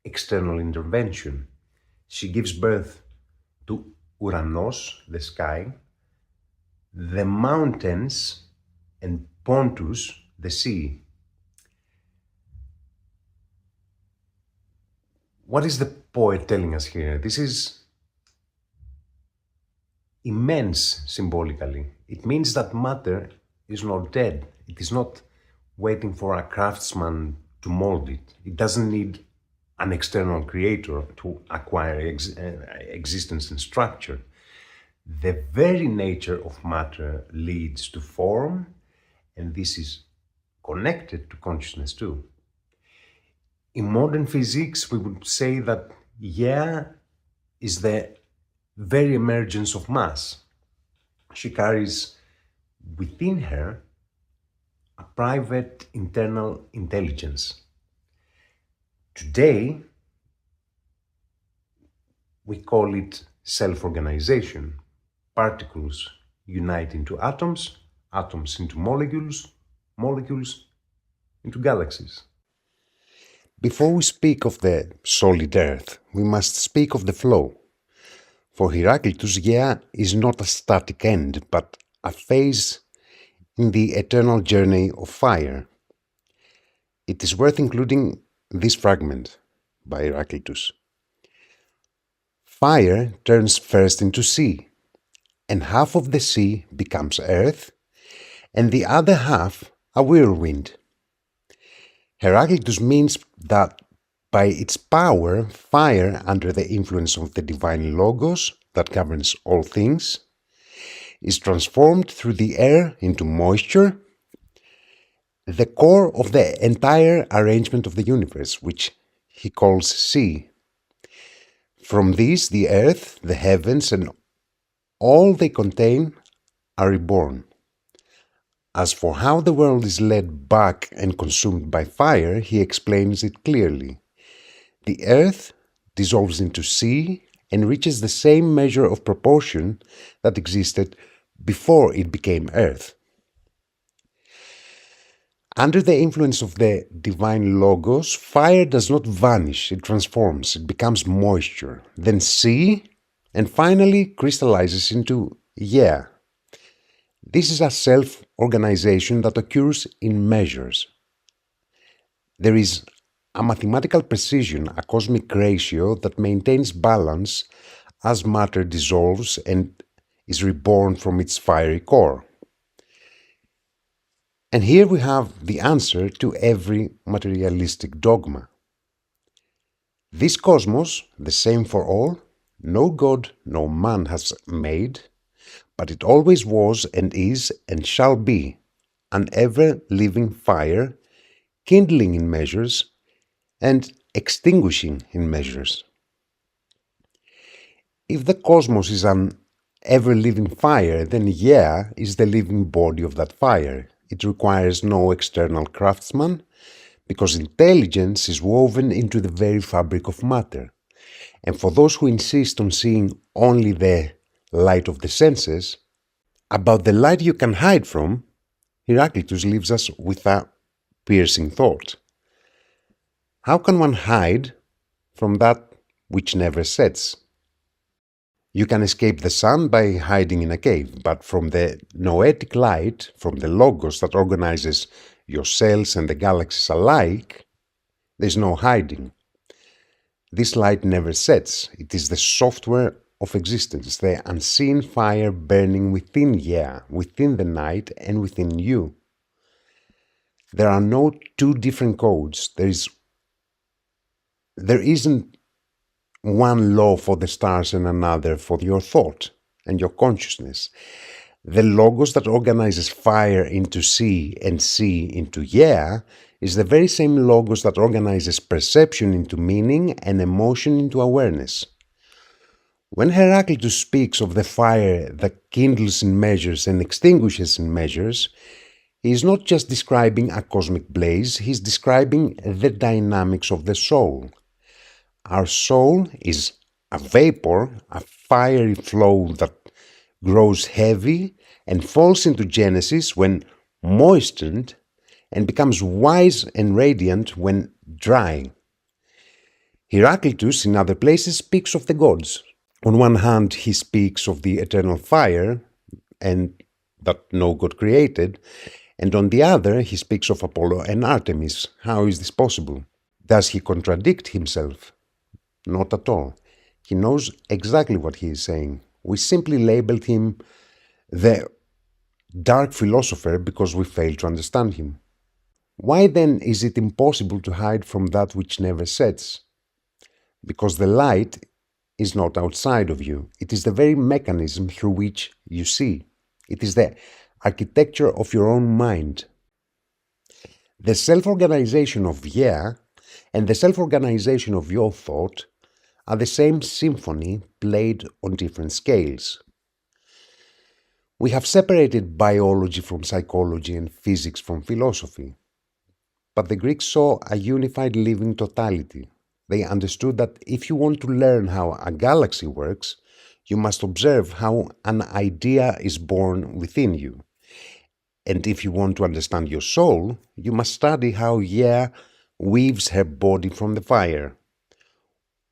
external intervention. She gives birth to Uranos, the sky, the mountains, and Pontus, the sea. What is the poet telling us here? This is immense symbolically. It means that matter is not dead. It is not waiting for a craftsman to mold it. It doesn't need an external creator to acquire existence and structure. The very nature of matter leads to form, and this is connected to consciousness too. In modern physics, we would say that Gaia is the very emergence of mass. She carries within her a private internal intelligence. Today, we call it self-organization. Particles unite into atoms, atoms into molecules, molecules into galaxies. Before we speak of the solid earth, we must speak of the flow. For Heraclitus, Gaia is not a static end, but a phase in the eternal journey of fire. It is worth including this fragment by Heraclitus. Fire turns first into sea, and half of the sea becomes earth, and the other half a whirlwind. Heraclitus means that by its power, fire, under the influence of the divine logos that governs all things, is transformed through the air into moisture, the core of the entire arrangement of the universe, which he calls sea. From this, the earth, the heavens, and all they contain are reborn. As for how the world is led back and consumed by fire, he explains it clearly. The earth dissolves into sea and reaches the same measure of proportion that existed before it became earth. Under the influence of the divine logos, fire does not vanish, it transforms, it becomes moisture, then sea, and finally crystallizes into yeah. This is a self-organization that occurs in measures. There is a mathematical precision, a cosmic ratio that maintains balance as matter dissolves and is reborn from its fiery core. And here we have the answer to every materialistic dogma. This cosmos, the same for all, no god, no man has made, but it always was and is and shall be an ever-living fire, kindling in measures and extinguishing in measures. If the cosmos is an ever-living fire, then yeah is the living body of that fire. It requires no external craftsman, because intelligence is woven into the very fabric of matter. And for those who insist on seeing only the light of the senses, about the light you can hide from, Heraclitus leaves us with a piercing thought. How can one hide from that which never sets? You can escape the sun by hiding in a cave, but from the noetic light, from the logos that organizes your cells and the galaxies alike, there's no hiding. This light never sets. It is the software of existence, the unseen fire burning within within the night and within you. There are no two different codes. There isn't one law for the stars and another for your thought and your consciousness. The logos that organizes fire into sea and sea into is the very same logos that organizes perception into meaning and emotion into awareness. When Heraclitus speaks of the fire that kindles in measures and extinguishes in measures, he is not just describing a cosmic blaze, he is describing the dynamics of the soul. Our soul is a vapor, a fiery flow that grows heavy and falls into Genesis when moistened and becomes wise and radiant when dry. Heraclitus in other places speaks of the gods. On one hand, he speaks of the eternal fire and that no god created, and on the other, he speaks of Apollo and Artemis. How is this possible? Does he contradict himself? Not at all. He knows exactly what he is saying. We simply labeled him the dark philosopher because we failed to understand him. Why then is it impossible to hide from that which never sets? Because the light is not outside of you. It is the very mechanism through which you see. It is the architecture of your own mind. The self-organization of and the self-organization of your thought are the same symphony played on different scales. We have separated biology from psychology and physics from philosophy. But the Greeks saw a unified living totality. They understood that if you want to learn how a galaxy works, you must observe how an idea is born within you. And if you want to understand your soul, you must study how weaves her body from the fire.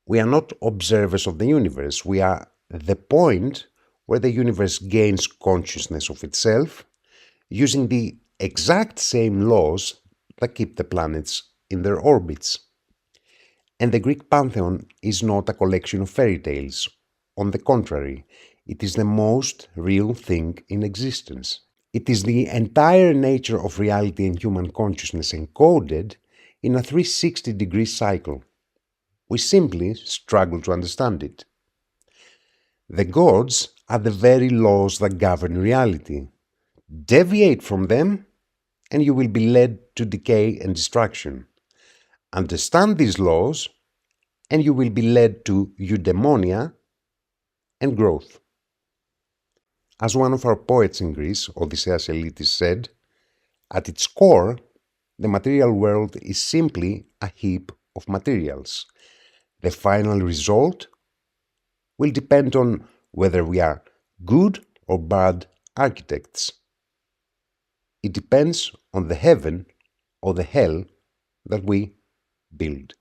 We are not observers of the universe. We are the point where the universe gains consciousness of itself, using the exact same laws that keep the planets in their orbits. And the Greek pantheon is not a collection of fairy tales. On the contrary, It is the most real thing in existence. It is the entire nature of reality and human consciousness encoded in a 360-degree cycle. We simply struggle to understand it. The gods are the very laws that govern reality. Deviate from them, and you will be led to decay and destruction. Understand these laws, and you will be led to eudaimonia and growth. As one of our poets in Greece, Odysseus said, at its core, the material world is simply a heap of materials. The final result will depend on whether we are good or bad architects. It depends on the heaven or the hell that we build.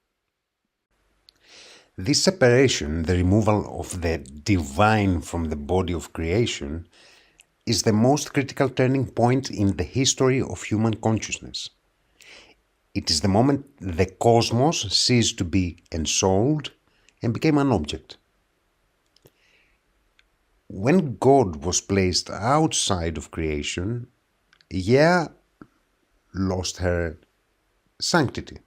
This separation, the removal of the divine from the body of creation, is the most critical turning point in the history of human consciousness. It is the moment the cosmos ceased to be ensouled and became an object. When God was placed outside of creation, Gaia lost her sanctity.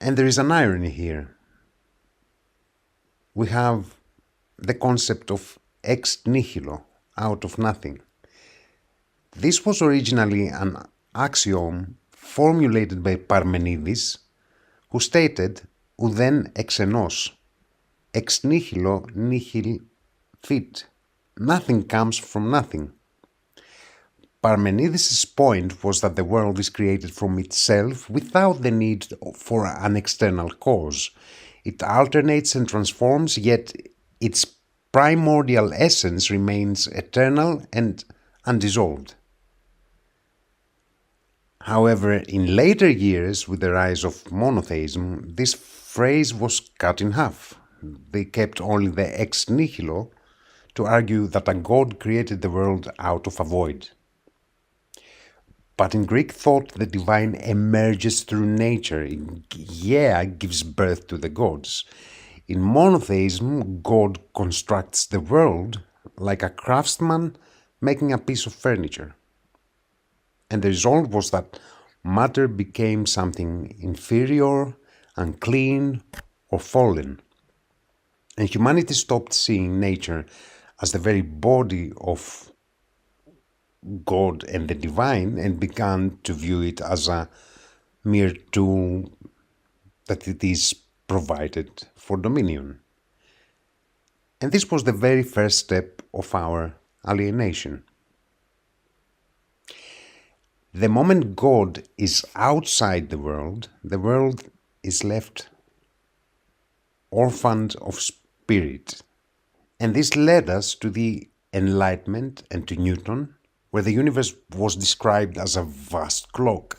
And there is an irony here. We have the concept of ex nihilo, out of nothing. This was originally an axiom formulated by Parmenides, who stated ουδέν εξ ενός, ex nihilo nihil fit. Nothing comes from nothing. Parmenides' point was that the world is created from itself without the need for an external cause. It alternates and transforms, yet its primordial essence remains eternal and undissolved. However, in later years, with the rise of monotheism, this phrase was cut in half. They kept only the ex nihilo to argue that a god created the world out of a void. But in Greek thought, the divine emerges through nature. Gaia gives birth to the gods. In monotheism, God constructs the world like a craftsman making a piece of furniture. And the result was that matter became something inferior, unclean, or fallen. And humanity stopped seeing nature as the very body of God and the divine and began to view it as a mere tool that it is provided for dominion. And this was the very first step of our alienation. The moment God is outside the world is left orphaned of spirit. And this led us to the Enlightenment and to Newton, where the universe was described as a vast clock.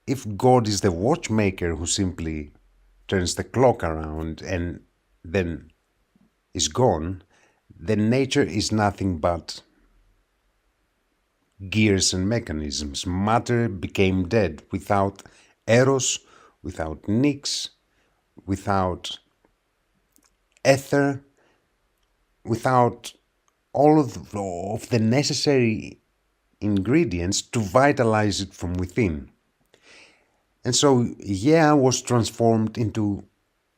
If God is the watchmaker who simply turns the clock around and then is gone, then nature is nothing but gears and mechanisms. Matter became dead without Eros, without Nous, without Aether, without all of the necessary ingredients to vitalize it from within. And so Gaia was transformed into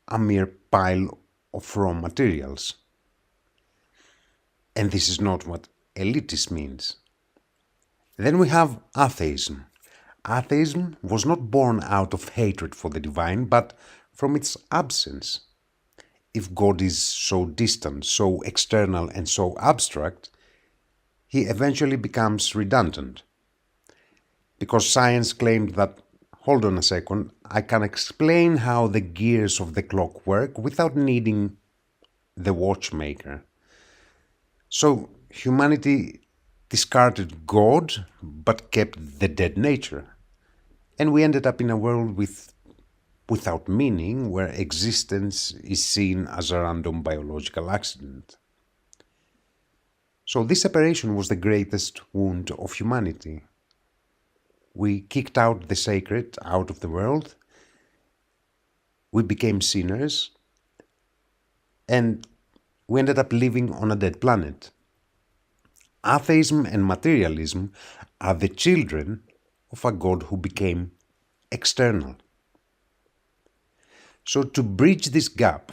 a mere pile of raw materials. And this is not what elitist means. Then we have atheism. Atheism was not born out of hatred for the divine, but from its absence. If God is so distant, so external, and so abstract, he eventually becomes redundant. Because science claimed that, hold on a second, I can explain how the gears of the clock work without needing the watchmaker. So humanity discarded God, but kept the dead nature. And we ended up in a world without meaning, where existence is seen as a random biological accident. So this separation was the greatest wound of humanity. We kicked out the sacred out of the world, we became sinners, and we ended up living on a dead planet. Atheism and materialism are the children of a God who became external. So to bridge this gap,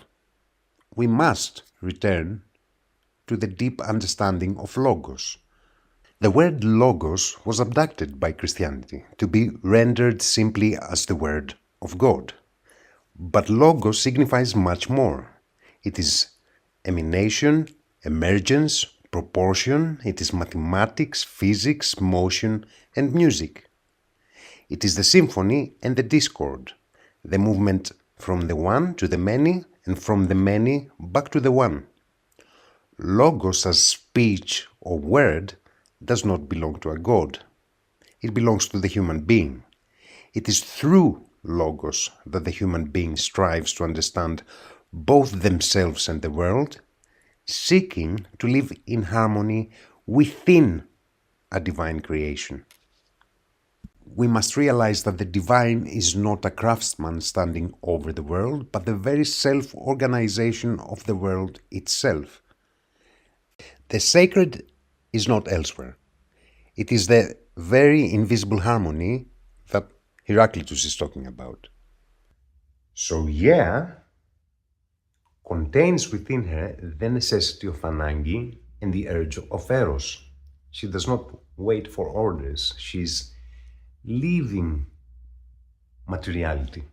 we must return to the deep understanding of Logos. The word Logos was abducted by Christianity to be rendered simply as the word of God. But Logos signifies much more. It is emanation, emergence, proportion, it is mathematics, physics, motion, and music. It is the symphony and the discord, the movement from the one to the many and from the many back to the one. Logos as speech or word does not belong to a god. It belongs to the human being. It is through Logos that the human being strives to understand both themselves and the world, seeking to live in harmony within a divine creation. We must realize that the divine is not a craftsman standing over the world, but the very self-organization of the world itself. The sacred is not elsewhere. It is the very invisible harmony that Heraclitus is talking about. So Gaia contains within her the necessity of Ananke and the urge of Eros. She does not wait for orders. She's living materiality.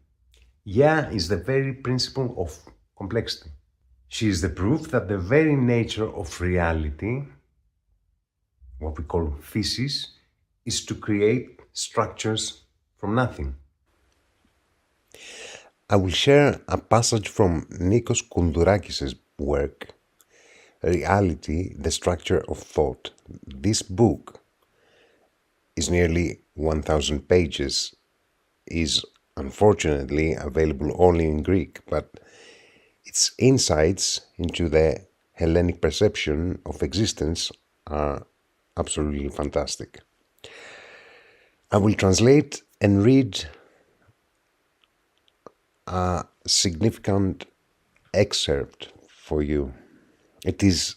Gaia is the very principle of complexity. She is the proof that the very nature of reality, what we call physis, is to create structures from nothing. I will share a passage from Nikos Koundurakis' work, Reality, the Structure of Thought. This book is nearly 1,000 pages, is unfortunately available only in Greek, but its insights into the Hellenic perception of existence are absolutely fantastic. I will translate and read a significant excerpt for you. It is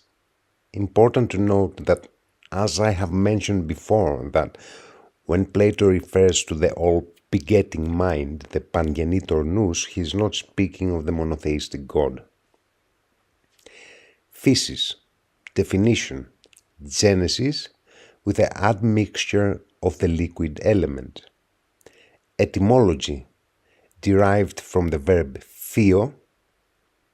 important to note that, as I have mentioned before, that when Plato refers to the all-begetting mind, the pangenitor nous, he is not speaking of the monotheistic God. Physis, definition, genesis with the admixture of the liquid element. Etymology, derived from the verb theo,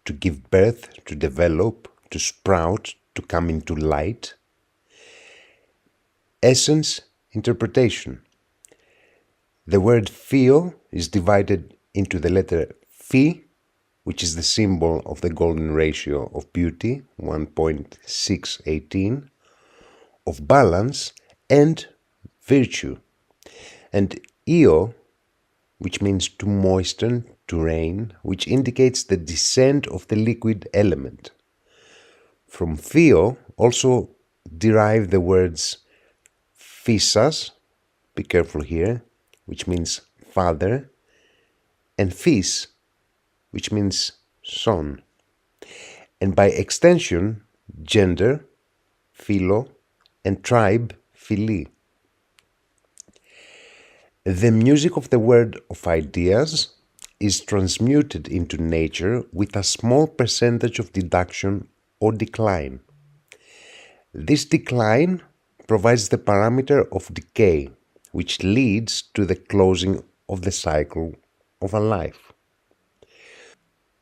to give birth, to develop, to sprout, to come into light. Essence, interpretation. The word theo is divided into the letter phi, which is the symbol of the golden ratio of beauty, 1.618, of balance and virtue, and io, which means to moisten, to rain, which indicates the descent of the liquid element. From theo also derive the words physas, be careful here, which means father, and phys, which means son, and by extension, gender, philo, and tribe, phili. The music of the world of ideas is transmuted into nature with a small percentage of deduction or decline. This decline provides the parameter of decay, which leads to the closing of the cycle of a life.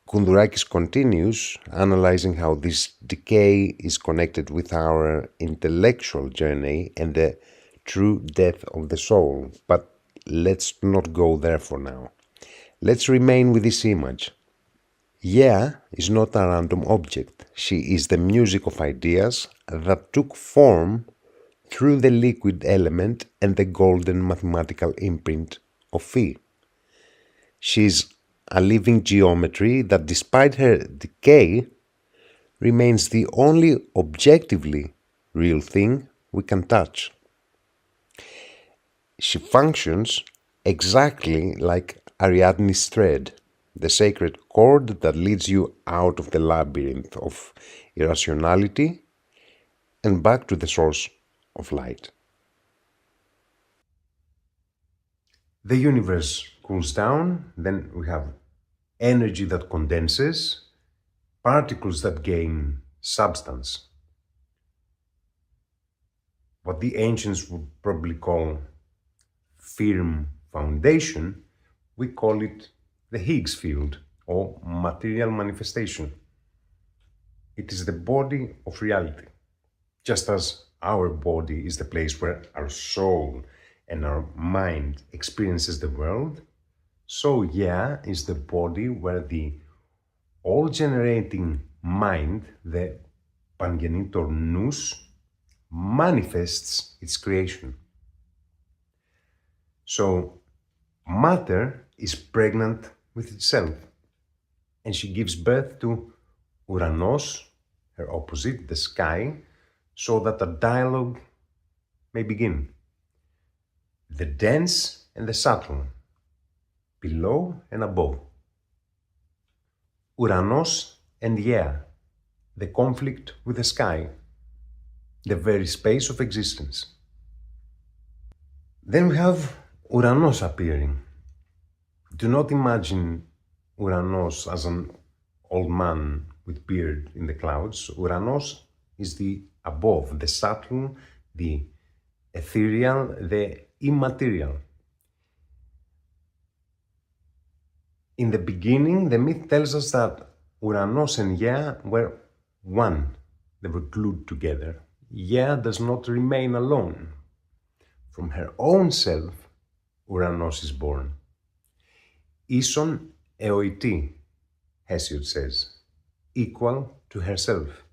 Koundurakis continues, analyzing how this decay is connected with our intellectual journey and the true death of the soul, but let's not go there for now. Let's remain with this image. Gaia is not a random object. She is the music of ideas that took form through the liquid element and the golden mathematical imprint of phi. She is a living geometry that, despite her decay, remains the only objectively real thing we can touch. She functions exactly like Ariadne's thread, the sacred cord that leads you out of the labyrinth of irrationality and back to the source of light. The universe cools down, then we have energy that condenses, particles that gain substance. What the ancients would probably call firm foundation, we call it the Higgs field or material manifestation. It is the body of reality. Just as our body is the place where our soul and our mind experiences the world, so Gaia is the body where the all-generating mind, the Pangenitor Nous, manifests its creation. So matter is pregnant with itself, and she gives birth to Uranos, her opposite, the sky, so that a dialogue may begin. The dense and the subtle, below and above. Uranos and Gaia, the conflict with the sky, the very space of existence. Then we have Uranos appearing. Do not imagine Uranos as an old man with beard in the clouds. Uranos is the above, the subtle, the ethereal, the immaterial. In the beginning, the myth tells us that Uranos and Gaia were one. They were glued together. Gaia does not remain alone. From her own self, Uranos is born. Ison eoiti, Hesiod says, equal to herself.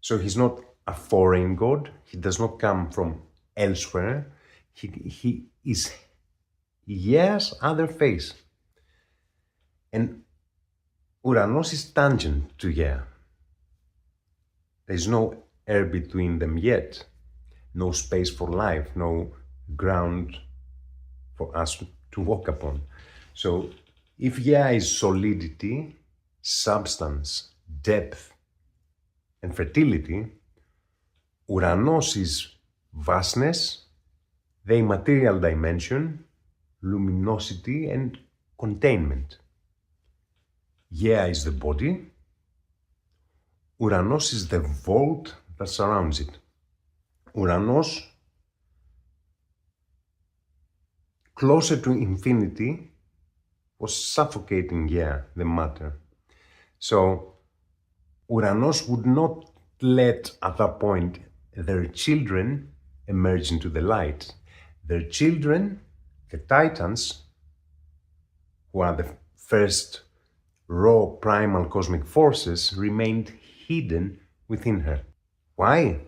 So he's not a foreign god. He does not come from elsewhere. He is Gaia's other face. And Uranos is tangent to Gaia. There is no air between them yet, no space for life, no ground for us to walk upon. So if Gaia is solidity, substance, depth, and fertility, Uranos is vastness, the immaterial dimension, luminosity, and containment. Gaia is the body, Uranos is the vault that surrounds it. Uranos, closer to infinity, was suffocating Gaia, the matter. So Uranos would not let at that point their children emerge into the light. Their children, the Titans, who are the first raw primal cosmic forces, remained hidden within her. Why?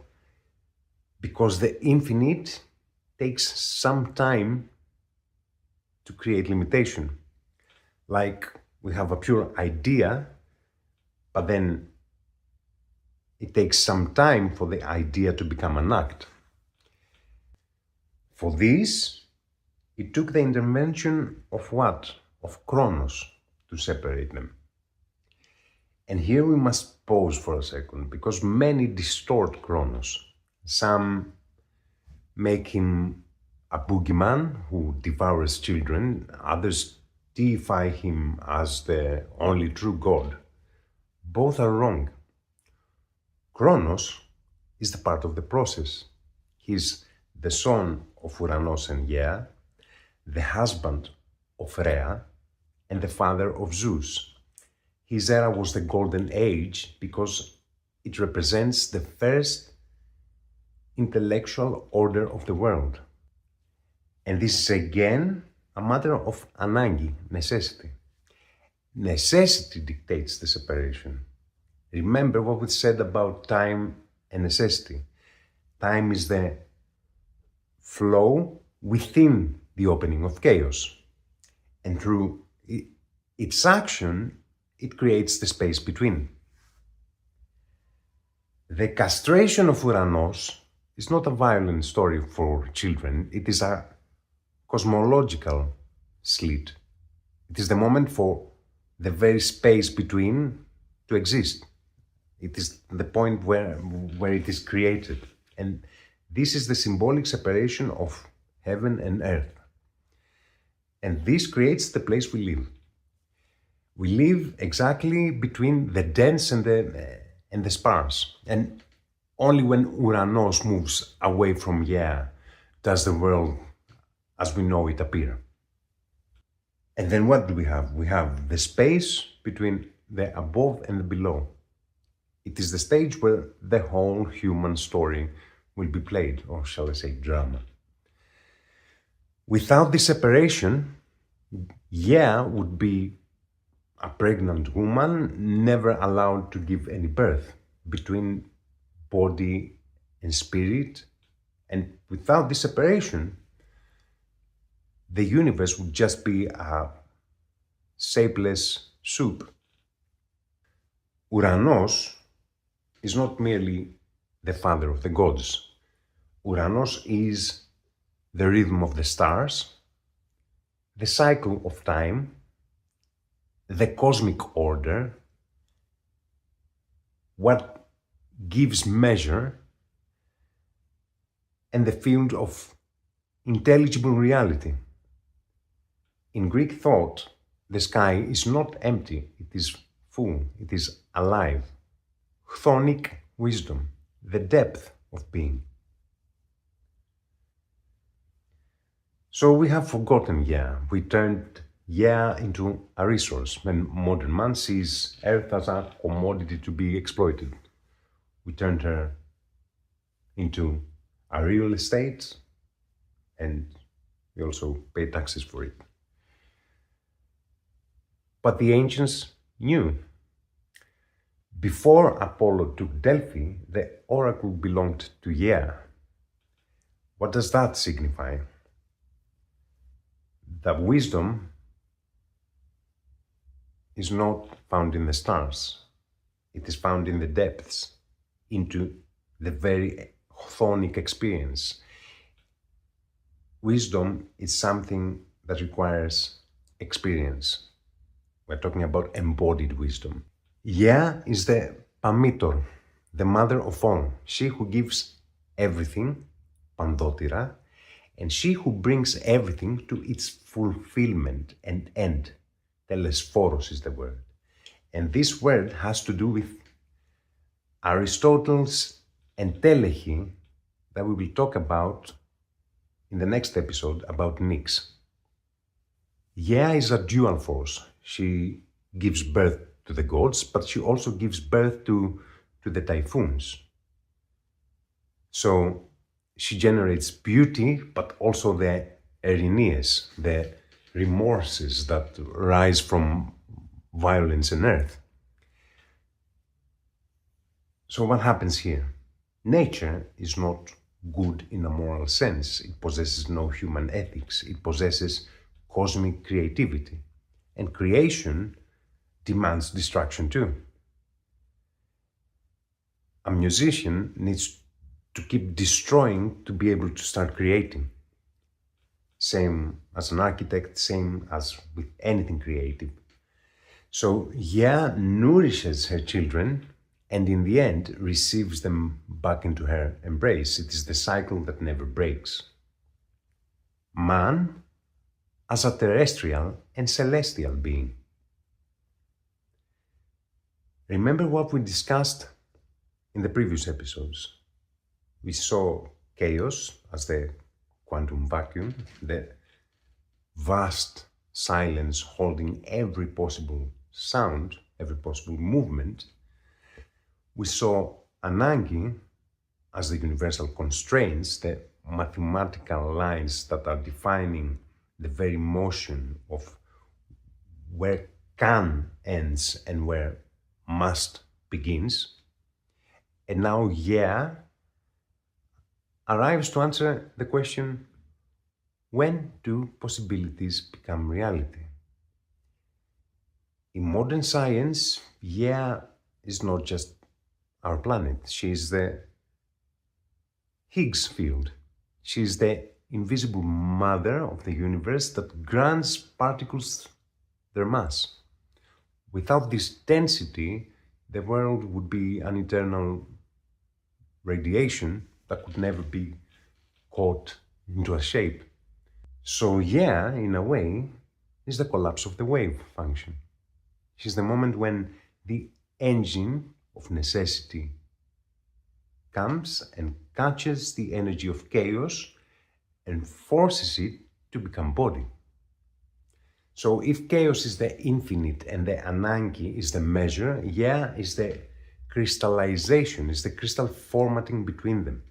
Because the infinite takes some time to create limitation. Like we have a pure idea, but then it takes some time for the idea to become an act. For this, it took the intervention of what? Of Kronos to separate them. And here we must pause for a second, because many distort Kronos. Some make him a boogeyman who devours children, others deify him as the only true god. Both are wrong. Kronos is the part of the process. He's the son of Uranos and Gaia, the husband of Rhea, and the father of Zeus. His era was the Golden Age because it represents the first intellectual order of the world. And this is again a matter of Ananke, necessity. Necessity dictates the separation. Remember what we said about time and necessity. Time is the flow within the opening of chaos. And through its action, it creates the space between. The castration of Uranos is not a violent story for children. It is a cosmological slit. It is the moment for the very space between to exist. It is the point where it is created. And this is the symbolic separation of heaven and earth. And this creates the place we live. We live exactly between the dense and the sparse. And only when Uranos moves away from Gaia does the world as we know it appear. And then what do we have? We have the space between the above and the below. It is the stage where the whole human story will be played, or shall I say drama. Without this separation, Gaia would be a pregnant woman never allowed to give any birth between body and spirit. And without this separation, the universe would just be a shapeless soup. Uranos is not merely the father of the gods. Uranos is the rhythm of the stars, the cycle of time, the cosmic order, what gives measure, and the field of intelligible reality. In Greek thought, the sky is not empty, it is full, it is alive. Chthonic wisdom, the depth of being. So we have forgotten Gaia. We turned Gaia into a resource when modern man sees Earth as a commodity to be exploited. We turned her into a real estate and we also pay taxes for it. But the ancients knew. Before Apollo took Delphi, the oracle belonged to Gaia. What does that signify? That wisdom is not found in the stars. It is found in the depths, into the very chthonic experience. Wisdom is something that requires experience. We're talking about embodied wisdom. Gaia is the Pamitor, the mother of all, she who gives everything, Pandotira, and she who brings everything to its fulfillment and end. Telesphoros is the word. And this word has to do with Aristotle's entelechi that we will talk about in the next episode about Nous. Gaia is a dual force. She gives birth to the gods, but she also gives birth to the typhoons. So she generates beauty, but also the erinias, the remorses that rise from violence in earth. So what happens here? Nature is not good in a moral sense. It possesses no human ethics. It possesses cosmic creativity. And creation demands destruction too. A musician needs to keep destroying to be able to start creating. Same as an architect, same as with anything creative. So Gaia nourishes her children and in the end receives them back into her embrace. It is the cycle that never breaks. Man as a terrestrial and celestial being. Remember what we discussed in the previous episodes. We saw chaos as the quantum vacuum, the vast silence holding every possible sound, every possible movement. We saw Ananke as the universal constraints, the mathematical lines that are defining the very motion of where can ends and where must begins. And now Gaia arrives to answer the question, when do possibilities become reality? In modern science, Gaia is not just our planet. She is the Higgs field. She is the invisible mother of the universe that grants particles their mass. Without this density, the world would be an eternal radiation that could never be caught into a shape. So yeah, in a way, is the collapse of the wave function. It is the moment when the engine of necessity comes and catches the energy of chaos and forces it to become body. So if chaos is the infinite and the Ananke is the measure, yeah is the crystallization, is the crystal formatting between them.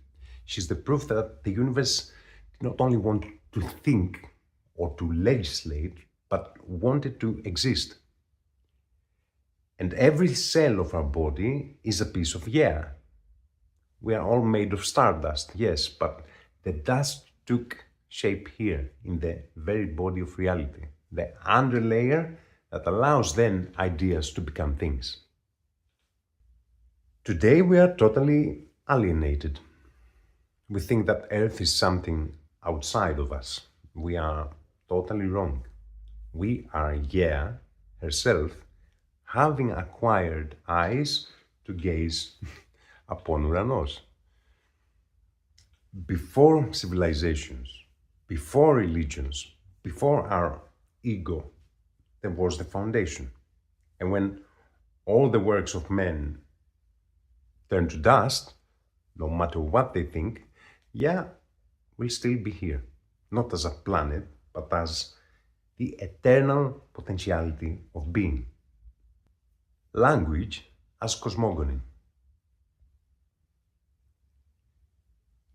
She's the proof that the universe did not only want to think or to legislate, but wanted to exist. And every cell of our body is a piece of yeah. We are all made of stardust, yes, but the dust took shape here in the very body of reality, the underlayer that allows then ideas to become things. Today we are totally alienated. We think that Earth is something outside of us. We are totally wrong. We are Gaia herself, having acquired eyes to gaze upon Uranos. Before civilizations, before religions, before our ego, there was the foundation. And when all the works of men turn to dust, no matter what they think, yeah, we'll still be here. Not as a planet, but as the eternal potentiality of being. Language as cosmogony.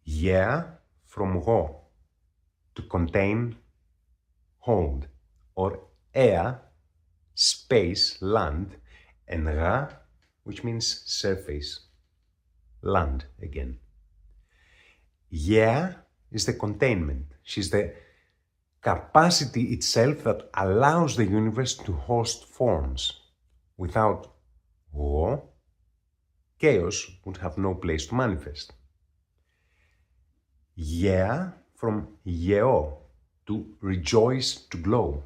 Yeah, from ho, to contain, hold, or ea, space, land, and ra, which means surface, land again. Yeah is the containment. She's the capacity itself that allows the universe to host forms. Without ho, chaos would have no place to manifest. Yeah, from yeo, to rejoice, to glow.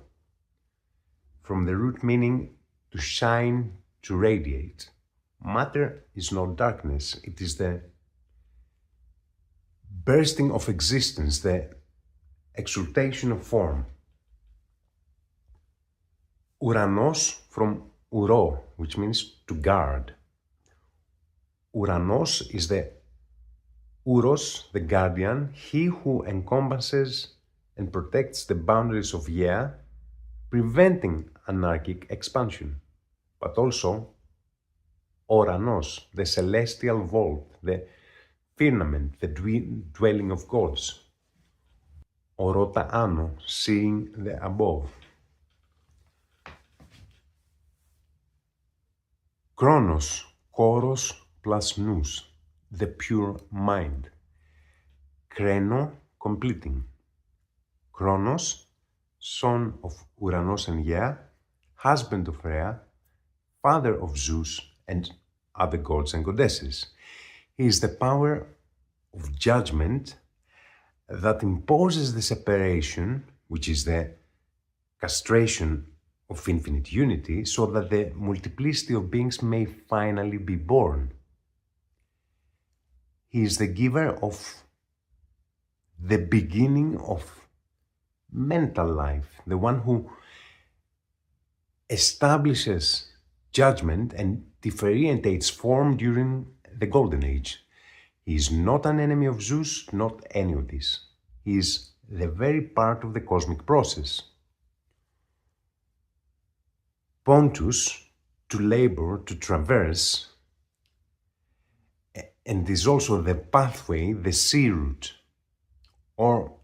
From the root meaning to shine, to radiate. Matter is not darkness, it is the bursting of existence, the exultation of form. Uranos from uro, which means to guard. Uranos is the Uros, the guardian, he who encompasses and protects the boundaries of Gaia, preventing anarchic expansion, but also Oranos, the celestial vault, the firmament, the dwelling of gods. Orota ano, seeing the above. Chronos, Choros plus Nous, the pure mind. Kreno, completing. Chronos, son of Uranos and Gaia, husband of Rhea, father of Zeus and other gods and goddesses. He is the power of judgment that imposes the separation, which is the castration of infinite unity, so that the multiplicity of beings may finally be born. He is the giver of the beginning of mental life, the one who establishes judgment and differentiates form during the Golden Age. He is not an enemy of Zeus, not any of this. He is the very part of the cosmic process. Pontus, to labor, to traverse, and is also the pathway, the sea route, or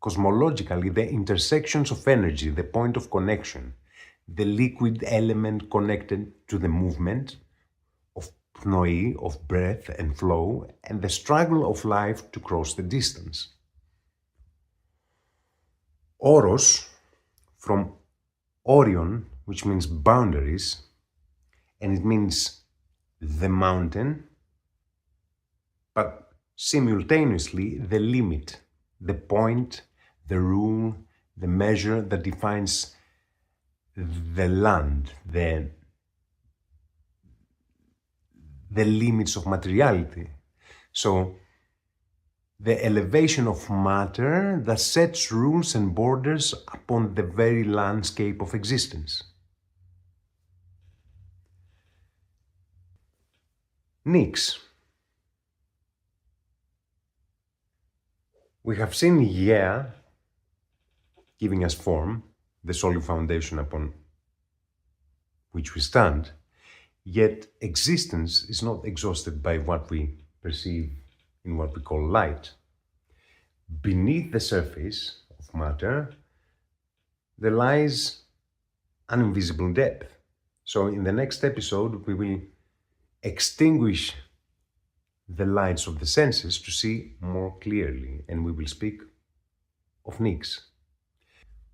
cosmologically the intersections of energy, the point of connection, the liquid element connected to the movement of pnoi, of breath and flow, and the struggle of life to cross the distance. Oros, from Orion, which means boundaries, and it means the mountain, but simultaneously the limit, the point, the rule, the measure that defines the land, the limits of materiality. So the elevation of matter that sets rules and borders upon the very landscape of existence. Nous. We have seen Gaia giving us form, the solid foundation upon which we stand, yet existence is not exhausted by what we perceive in what we call light. Beneath the surface of matter, there lies an invisible depth. So in the next episode, we will extinguish the lights of the senses to see more clearly, and we will speak of Nous.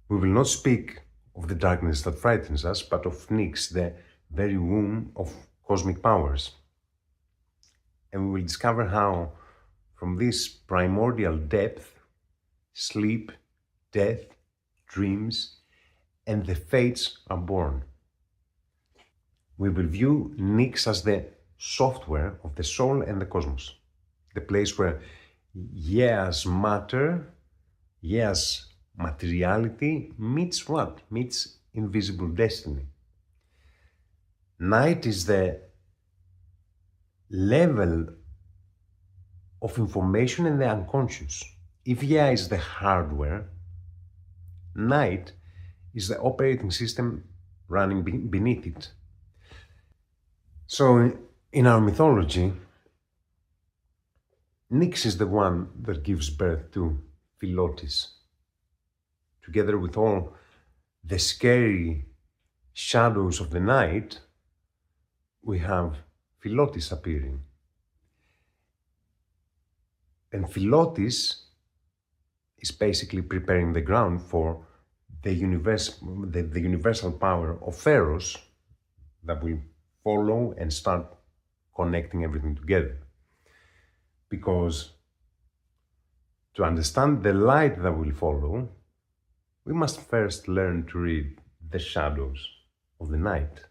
We will not speak of the darkness that frightens us, but of Nous, the very womb of cosmic powers. And we will discover how, from this primordial depth, sleep, death, dreams, and the fates are born. We will view Nous as the software of the soul and the cosmos, the place where Gaia's matter, Gaia's materiality meets what? Meets invisible destiny. Night is the level of information in the unconscious. If Gaia is the hardware, night is the operating system running beneath it. So in our mythology, Nous is the one that gives birth to Philotis. Together with all the scary shadows of the night, we have Philotis appearing. And Philotis is basically preparing the ground for the universal power of Eros that will follow and start connecting everything together. Because to understand the light that will follow, we must first learn to read the shadows of the night.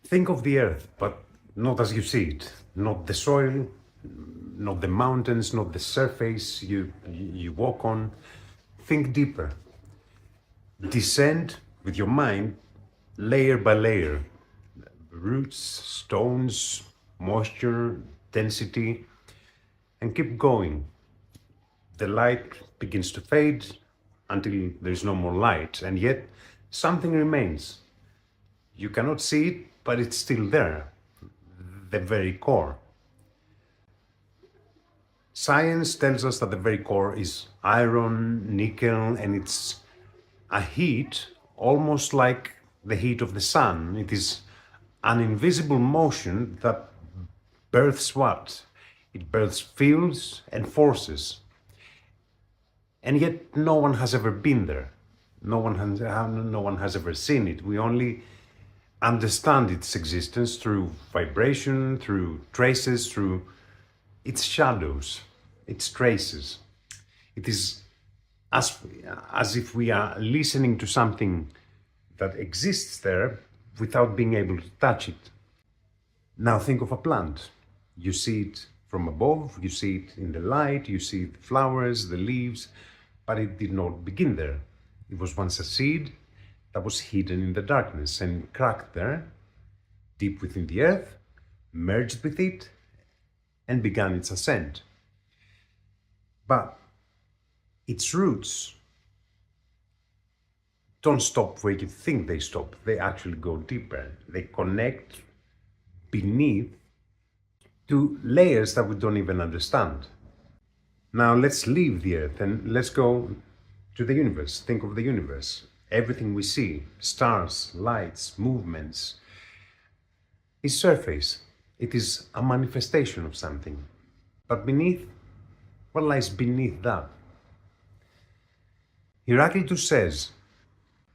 Think of the earth, but not as you see it. Not the soil, not the mountains, not the surface you walk on. Think deeper. Descend with your mind layer by layer. Roots, stones, moisture, density, and keep going. The light begins to fade until there is no more light, and yet something remains. You cannot see it, but it's still there, the very core. Science tells us that the very core is iron, nickel, and it's a heat almost like the heat of the sun. It is an invisible motion that births what? It births fields and forces. And yet no one has ever been there. No one has ever seen it. We only understand its existence through vibration, through traces, through its shadows, its traces. It is as if we are listening to something that exists there without being able to touch it. Now think of a plant. You see it from above, you see it in the light, you see the flowers, the leaves, but it did not begin there. It was once a seed that was hidden in the darkness and cracked there, deep within the earth, merged with it, and began its ascent. But its roots don't stop where you think they stop. They actually go deeper. They connect beneath to layers that we don't even understand. Now let's leave the earth and let's go to the universe. Think of the universe. Everything we see, stars, lights, movements, is surface. It is a manifestation of something. But beneath, what lies beneath that? Heraclitus says,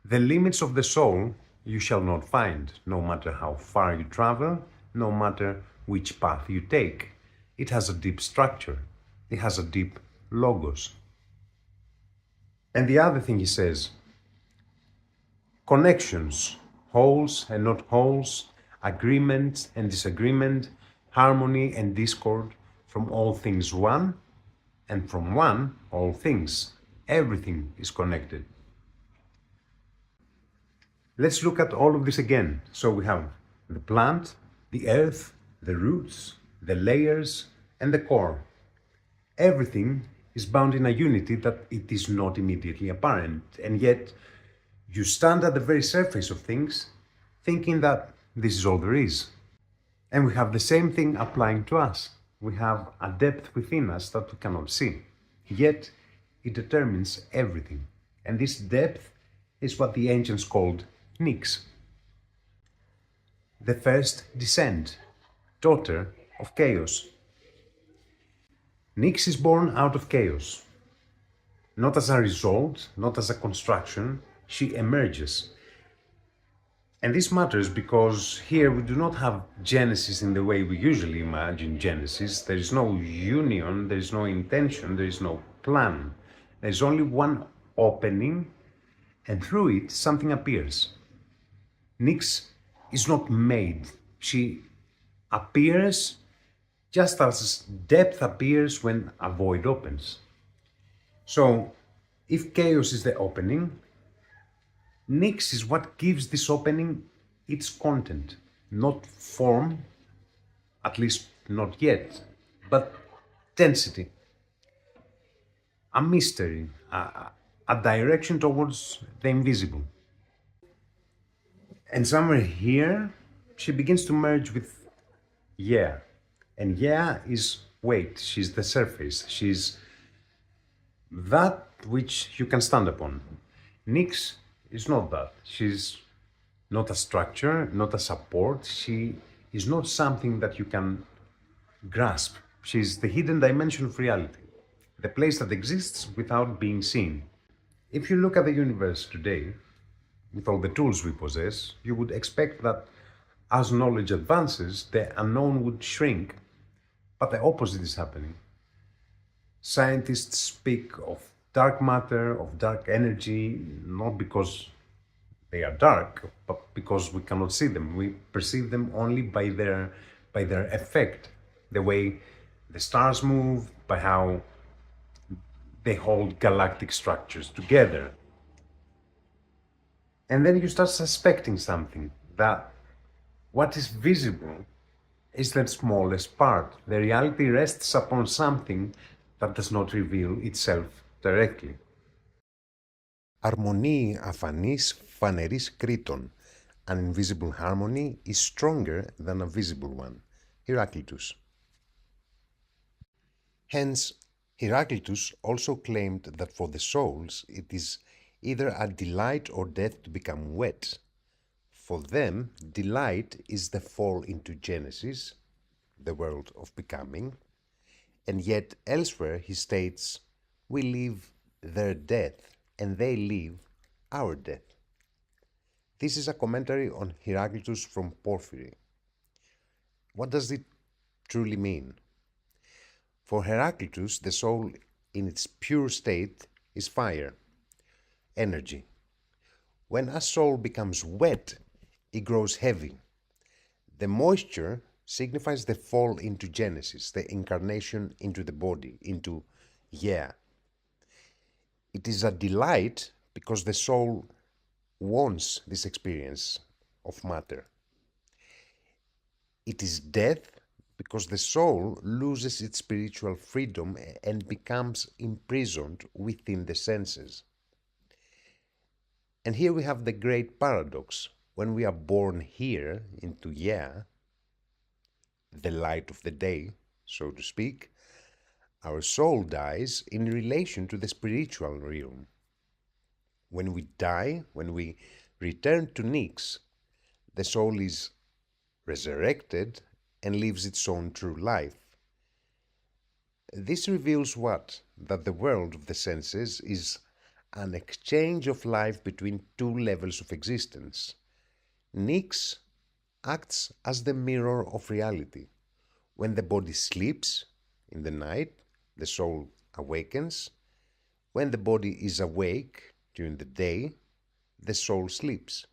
"The limits of the soul you shall not find, no matter how far you travel, no matter which path you take. It has a deep structure. It has a deep logos. And the other thing he says, connections, wholes and not wholes, agreement and disagreement, harmony and discord, from all things one, and from one, all things. Everything is connected. Let's look at all of this again. So we have the plant, the earth, the roots, the layers, and the core. Everything is bound in a unity that it is not immediately apparent, and yet you stand at the very surface of things thinking that this is all there is. And we have the same thing applying to us. We have a depth within us that we cannot see, yet it determines everything. And this depth is what the ancients called Nyx, the first descent, daughter of chaos. Nyx is born out of chaos. Not as a result, not as a construction, she emerges. And this matters because here we do not have Genesis in the way we usually imagine Genesis. There is no union, there is no intention, there is no plan. There is only one opening, and through it something appears. Nyx is not made. She appears just as depth appears when a void opens. So, if chaos is the opening, Nyx is what gives this opening its content, not form, at least not yet, but density, a mystery, a direction towards the invisible. And somewhere here, she begins to merge with Gaia. And Gaia is weight, she's the surface, she's that which you can stand upon. Nyx is not that. She's not a structure, not a support. She is not something that you can grasp. She's the hidden dimension of reality, the place that exists without being seen. If you look at the universe today, with all the tools we possess, you would expect that as knowledge advances, the unknown would shrink. But the opposite is happening. Scientists speak of dark matter, of dark energy, not because they are dark, but because we cannot see them. We perceive them only by their effect, the way the stars move, by how they hold galactic structures together. And then you start suspecting something, that what is visible is the smallest part. The reality rests upon something that does not reveal itself directly. Αρμονή αφανής φανερής κρήτων. An invisible harmony is stronger than a visible one. Heraclitus. Hence, Heraclitus also claimed that for the souls it is either a delight or death to become wet. For them, delight is the fall into Genesis, the world of becoming, and yet elsewhere he states, we live their death and they live our death. This is a commentary on Heraclitus from Porphyry. What does it truly mean? For Heraclitus, the soul in its pure state is fire, energy. When a soul becomes wet, it grows heavy. The moisture signifies the fall into Genesis, the incarnation into the body, into Gaia. It is a delight because the soul wants this experience of matter. It is death because the soul loses its spiritual freedom and becomes imprisoned within the senses. And here we have the great paradox. When we are born here into Gaia, the light of the day, so to speak, our soul dies in relation to the spiritual realm. When we die, when we return to Nyx, the soul is resurrected and lives its own true life. This reveals what? That the world of the senses is an exchange of life between two levels of existence, Nyx acts as the mirror of reality. When the body sleeps in the night, the soul awakens. When the body is awake during the day, the soul sleeps.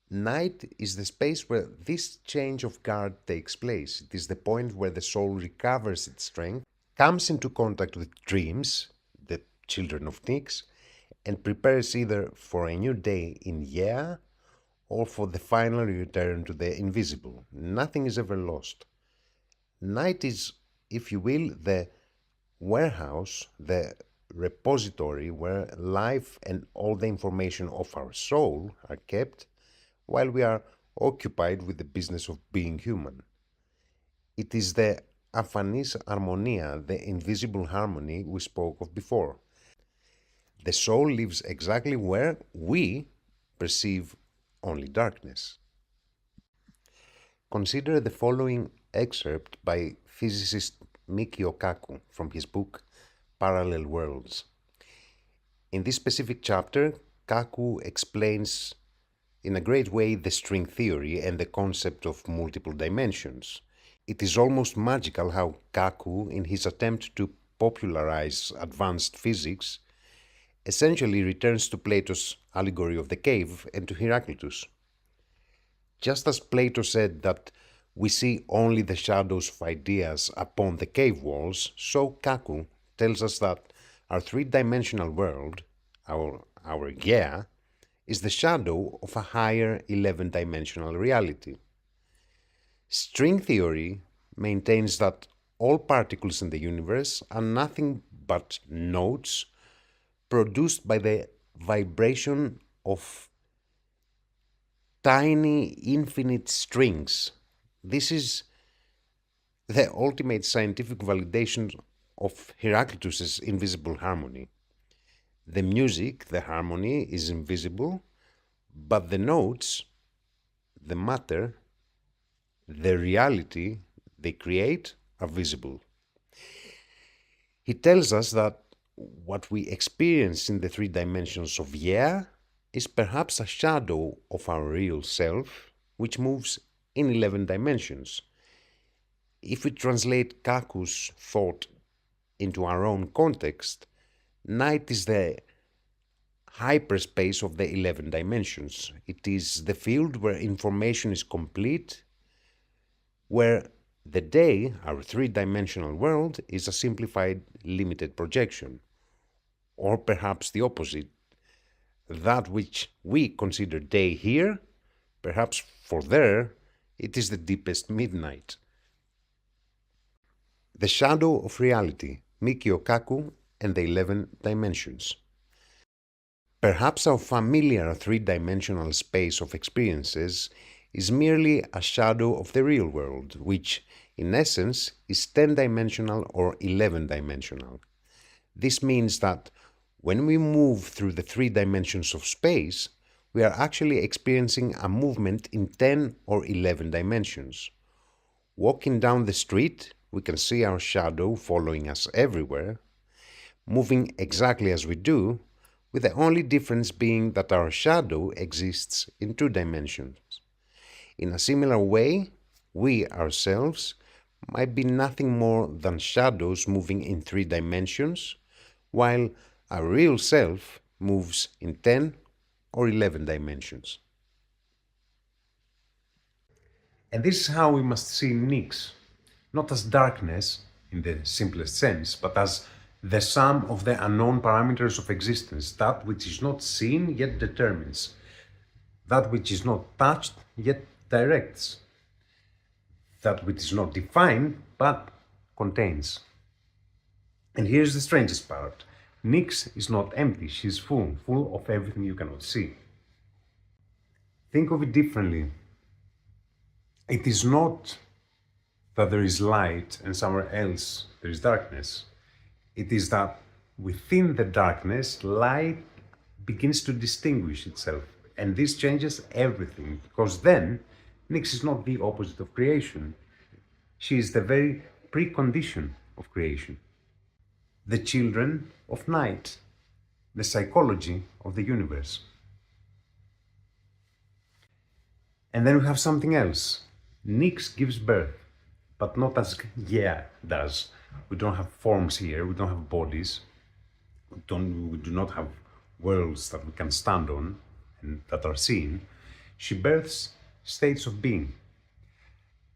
Night is the space where this change of guard takes place. It is the point where the soul recovers its strength, comes into contact with dreams, the children of Nyx, and prepares either for a new day in Gaia or for the final return to the invisible. Nothing is ever lost. Night is, if you will, the warehouse, the repository where life and all the information of our soul are kept while we are occupied with the business of being human. It is the aphanis harmonia, the invisible harmony we spoke of before. The soul lives exactly where we perceive only darkness. Consider the following excerpt by physicist Mikio Kaku from his book Parallel Worlds. In this specific chapter, Kaku explains in a great way the string theory and the concept of multiple dimensions. It is almost magical how Kaku, in his attempt to popularize advanced physics, essentially returns to Plato's allegory of the cave and to Heraclitus. Just as Plato said that we see only the shadows of ideas upon the cave walls, so Kaku tells us that our three-dimensional world, our Gaia, is the shadow of a higher 11-dimensional reality. String theory maintains that all particles in the universe are nothing but notes produced by the vibration of tiny infinite strings. This is the ultimate scientific validation of Heraclitus's invisible harmony. The music, the harmony, is invisible, but the notes, the matter, the reality they create are visible. He tells us that what we experience in the three dimensions of Gaia is perhaps a shadow of our real self, which moves in 11 dimensions. If we translate Kaku's thought into our own context, night is the hyperspace of the 11 dimensions. It is the field where information is complete, where the day, our three-dimensional world, is a simplified, limited projection. Or perhaps the opposite. That which we consider day here, perhaps for there, it is the deepest midnight. The shadow of reality, Mikio Kaku and the 11 dimensions. Perhaps our familiar three-dimensional space of experiences is merely a shadow of the real world, which, in essence, is 10-dimensional or 11-dimensional. This means that when we move through the three dimensions of space, we are actually experiencing a movement in 10 or 11 dimensions. Walking down the street, we can see our shadow following us everywhere, moving exactly as we do, with the only difference being that our shadow exists in 2 dimensions. In a similar way, we ourselves might be nothing more than shadows moving in 3 dimensions, while our real self moves in 10 or 11 dimensions. And this is how we must see Nyx, not as darkness in the simplest sense, but as the sum of the unknown parameters of existence, that which is not seen yet determines, that which is not touched yet directs, that which is not defined but contains. And here's the strangest part. Nyx is not empty, she's full of everything you cannot see. Think of it differently. It is not that there is light and somewhere else there is darkness. It is that within the darkness, light begins to distinguish itself. And this changes everything, because then Nyx is not the opposite of creation. She is the very precondition of creation. The children of night, the psychology of the universe. And then we have something else. Nyx gives birth, but not as Gaia does. We don't have forms here, we don't have bodies, we do not have worlds that we can stand on and that are seen. She births states of being,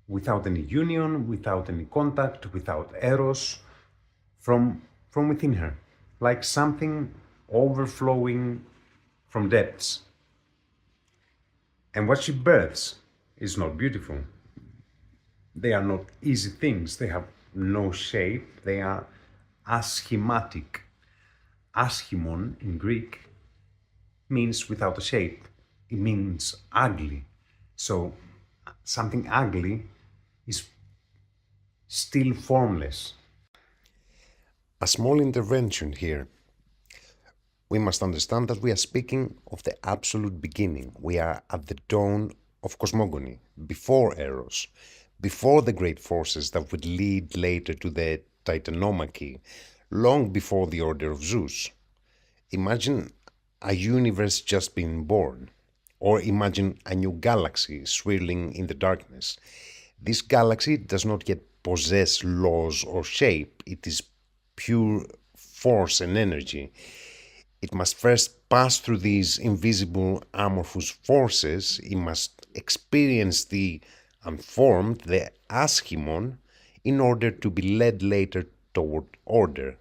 without any union, without any contact, without Eros, from within her, like something overflowing from depths. And what she births is not beautiful. They are not easy things, they have no shape, they are aschematic. Aschemon in Greek means without a shape, it means ugly. So something ugly is still formless. A small intervention here. We must understand that we are speaking of the absolute beginning. We are at the dawn of cosmogony, before Eros, before the great forces that would lead later to the Titanomachy, long before the order of Zeus. Imagine a universe just being born, or imagine a new galaxy swirling in the darkness. This galaxy does not yet possess laws or shape, it is pure force and energy. It must first pass through these invisible amorphous forces, it must experience the unformed, the aschemon, in order to be led later toward order.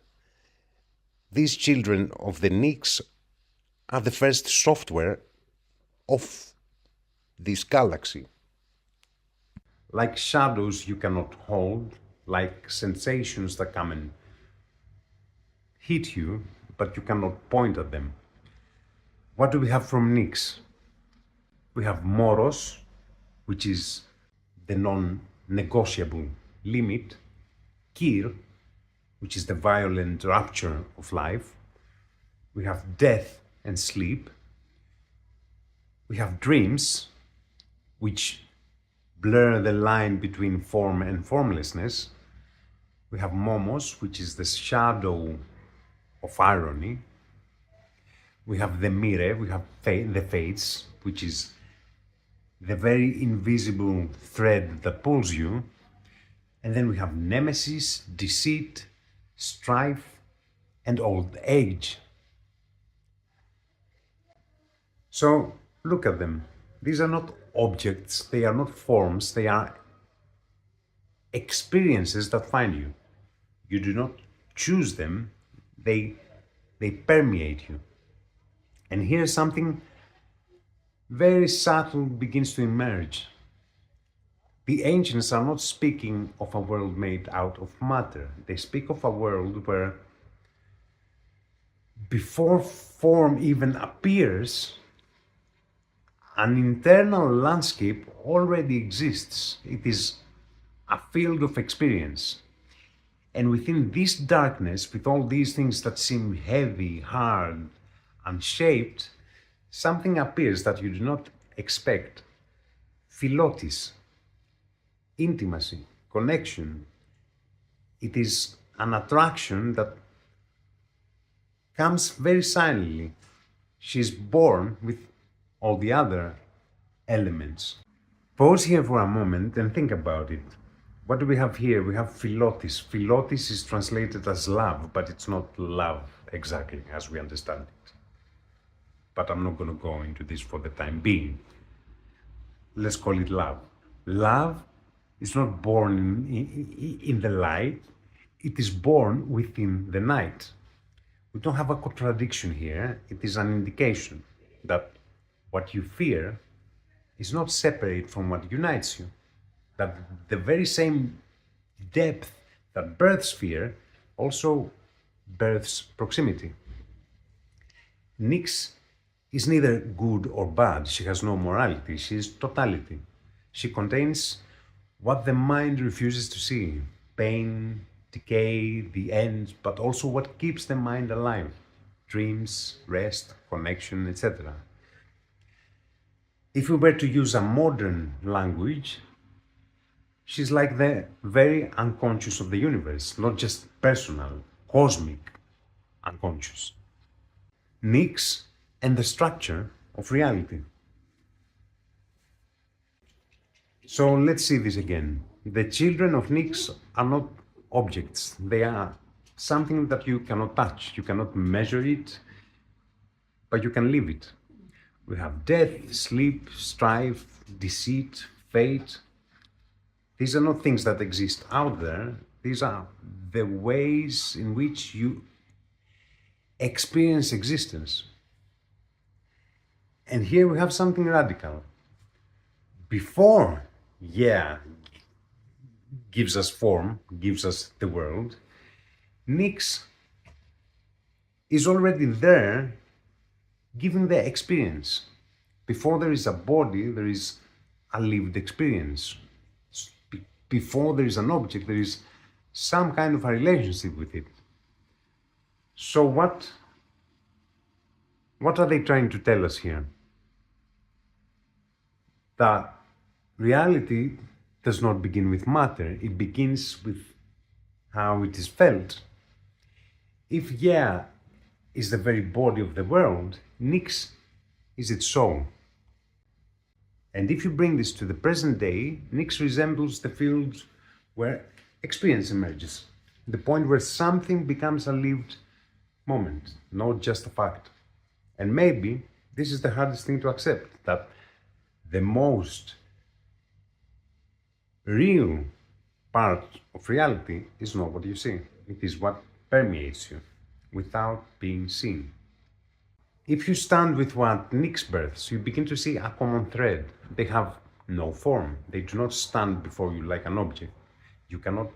These children of the Nyx are the first software of this galaxy. Like shadows you cannot hold, like sensations that come and hit you, but you cannot point at them. What do we have from Nyx? We have Moros, which is the non-negotiable limit, Kyr, which is the violent rupture of life. We have death and sleep. We have dreams, which blur the line between form and formlessness. We have Momos, which is the shadow of irony. We have the Moirai, we have the Fates, which is the very invisible thread that pulls you. And then we have nemesis, deceit, strife, and old age. So look at them. These are not objects, they are not forms, they are experiences that find you. You do not choose them, they permeate you. And here something very subtle begins to emerge. The ancients are not speaking of a world made out of matter. They speak of a world where before form even appears, an internal landscape already exists. It is a field of experience. And within this darkness, with all these things that seem heavy, hard, unshaped, something appears that you do not expect. Philotis, intimacy, connection. It is an attraction that comes very silently. She is born with all the other elements. Pause here for a moment and think about it. What do we have here? We have philotis. Philotis is translated as love, but it's not love exactly as we understand it. But I'm not going to go into this for the time being. Let's call it love. Love is not born in the light, it is born within the night. We don't have a contradiction here, it is an indication that what you fear is not separate from what unites you. That the very same depth that births fear also births proximity. Nyx is neither good or bad, she has no morality, she is totality. She contains what the mind refuses to see, pain, decay, the end, but also what keeps the mind alive, dreams, rest, connection, etc. If we were to use a modern language, she's like the very unconscious of the universe, not just personal, cosmic unconscious. Nyx and the structure of reality. So let's see this again. The children of Nyx are not objects. They are something that you cannot touch. You cannot measure it, but you can live it. We have death, sleep, strife, deceit, fate. These are not things that exist out there. These are the ways in which you experience existence. And here we have something radical. Before gives us form, gives us the world, Nyx is already there giving the experience. Before there is a body, there is a lived experience. Before there is an object, there is some kind of a relationship with it. So what are they trying to tell us here? That reality does not begin with matter, it begins with how it is felt. If is the very body of the world, Nyx is its soul. And if you bring this to the present day, Nyx resembles the field where experience emerges, the point where something becomes a lived moment, not just a fact. And maybe this is the hardest thing to accept, that the most real part of reality is not what you see. It is what permeates you without being seen. If you stand with what Nyx births, you begin to see a common thread. They have no form. They do not stand before you like an object. You cannot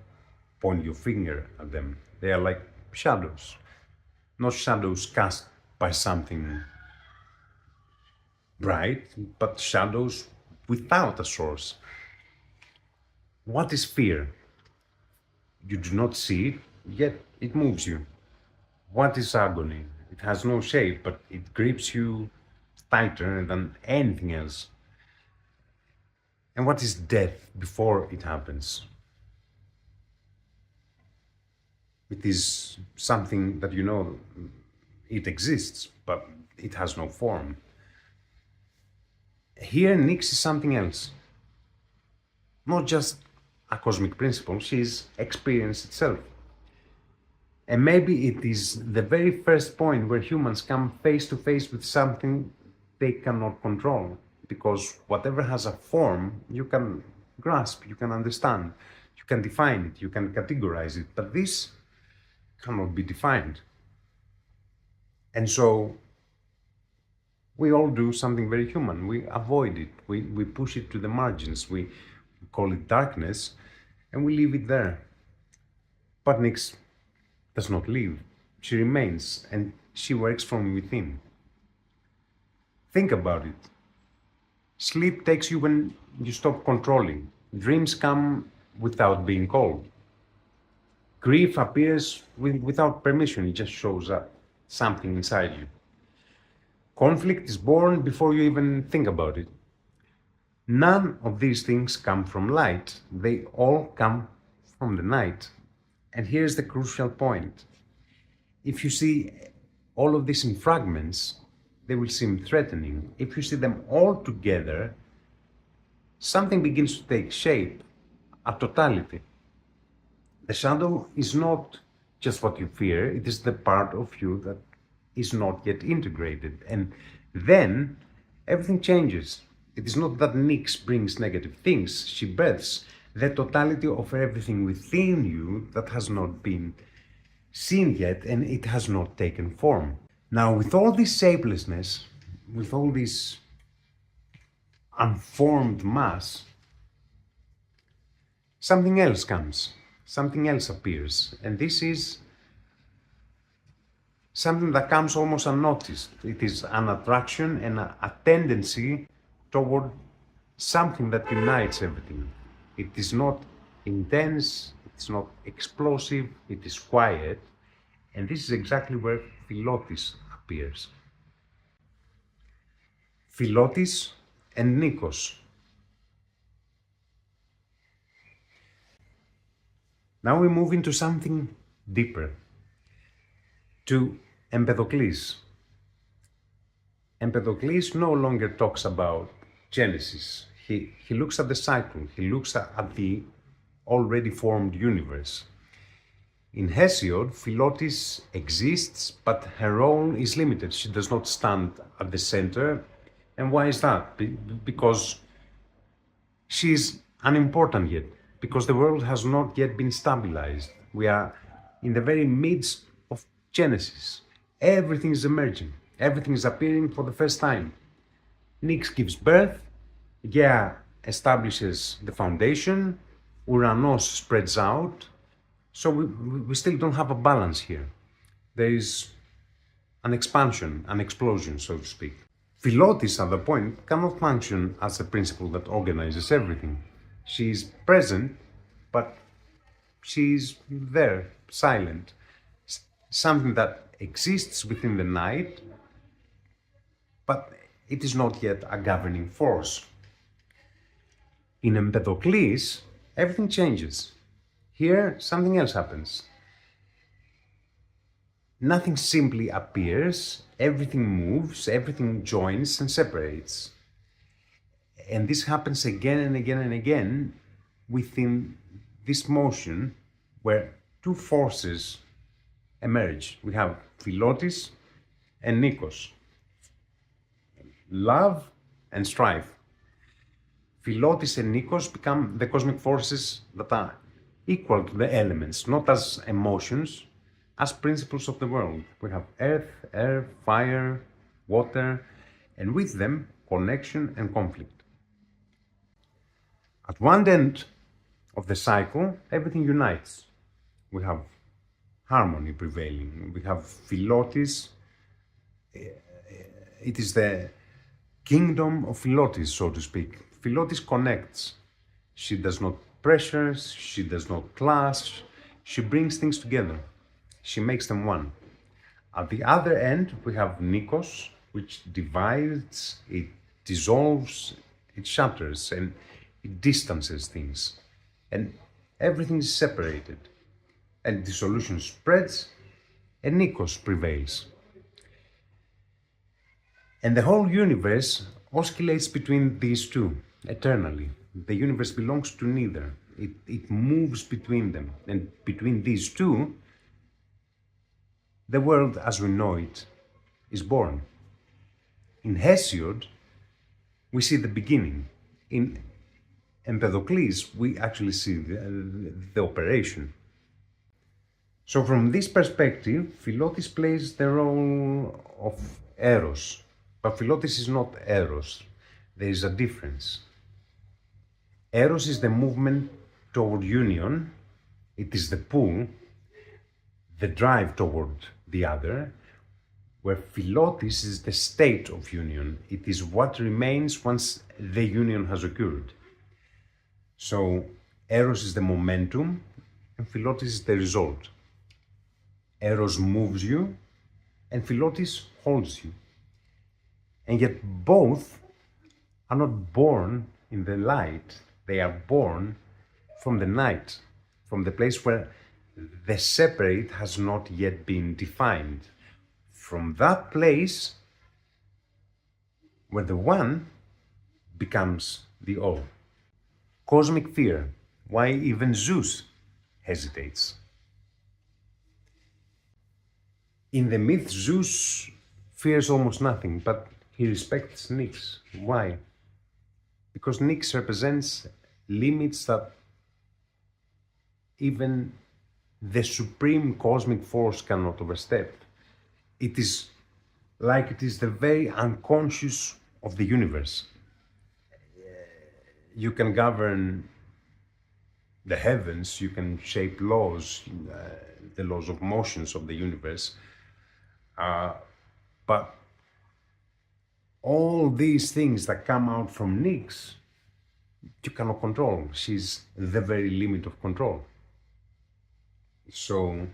point your finger at them. They are like shadows. Not shadows cast by something bright, but shadows without a source. What is fear? You do not see it, yet it moves you. What is agony? It has no shape, but it grips you tighter than anything else. And what is death before it happens? It is something that you know it exists, but it has no form. Here, Nyx is something else. Not just a cosmic principle, she is experience itself. And maybe it is the very first point where humans come face to face with something they cannot control. Because whatever has a form, you can grasp, you can understand, you can define it, you can categorize it, but this cannot be defined. And so we all do something very human. We avoid it, we push it to the margins, we call it darkness, and we leave it there. But Nyx does not leave. She remains, and she works from within. Think about it. Sleep takes you when you stop controlling. Dreams come without being called. Grief appears without permission, it just shows up, something inside you. Conflict is born before you even think about it. None of these things come from light, they all come from the night. And here's the crucial point. If you see all of this in fragments, they will seem threatening. If you see them all together, something begins to take shape, a totality. The shadow is not just what you fear, it is the part of you that is not yet integrated. And then everything changes. It is not that Nyx brings negative things, she births the totality of everything within you that has not been seen yet, and it has not taken form. Now, with all this shapelessness, with all this unformed mass, something else comes, something else appears, and this is something that comes almost unnoticed. It is an attraction and a tendency toward something that unites everything. It is not intense, it's not explosive, it is quiet, and this is exactly where Philotis appears. Philotis and Nikos. Now we move into something deeper, to Empedocles. Empedocles no longer talks about Genesis. He looks at the cycle, he looks at the already formed universe. In Hesiod, Philotis exists, but her role is limited. She does not stand at the center. And why is that? Because she is unimportant yet, because the world has not yet been stabilized. We are in the very midst of Genesis. Everything is emerging, everything is appearing for the first time. Nyx gives birth, Gaia establishes the foundation, Uranos spreads out. So we still don't have a balance here. There is an expansion, an explosion, so to speak. Philotis, at the point, cannot function as a principle that organizes everything. She is present, but she is there, silent. Something that exists within the night, but it is not yet a governing force. In Empedocles, everything changes. Here, something else happens. Nothing simply appears, everything moves, everything joins and separates. And this happens again and again and again within this motion where two forces emerge. We have Philotis and Nikos. Love and strife. Philotis and Nikos become the cosmic forces that are equal to the elements, not as emotions, as principles of the world. We have earth, air, fire, water, and with them, connection and conflict. At one end of the cycle, everything unites. We have harmony prevailing. We have Philotis. It is the kingdom of Philotis, so to speak. Philotis connects. She does not pressure, she does not clash, she brings things together. She makes them one. At the other end, we have Nikos, which divides, it dissolves, it shatters, and it distances things. And everything is separated. And dissolution spreads, and Nikos prevails. And the whole universe oscillates between these two, eternally. The universe belongs to neither. It moves between them. And between these two, the world as we know it is born. In Hesiod, we see the beginning. In Empedocles, we actually see the operation. So from this perspective, Philotis plays the role of Eros. But Philotis is not Eros. There is a difference. Eros is the movement toward union. It is the pull, the drive toward the other, where Philotis is the state of union. It is what remains once the union has occurred. So Eros is the momentum and Philotis is the result. Eros moves you and Philotis holds you. And yet both are not born in the light. They are born from the night, from the place where the separate has not yet been defined. From that place where the one becomes the all. Cosmic fear, why even Zeus hesitates. In the myth, Zeus fears almost nothing, but he respects Nyx. Why? Because Nyx represents limits that even the supreme cosmic force cannot overstep. It is like it is the very unconscious of the universe. You can govern the heavens, you can shape laws, the laws of motions of the universe, but all these things that come out from Nyx, you cannot control. She's the very limit of control. So,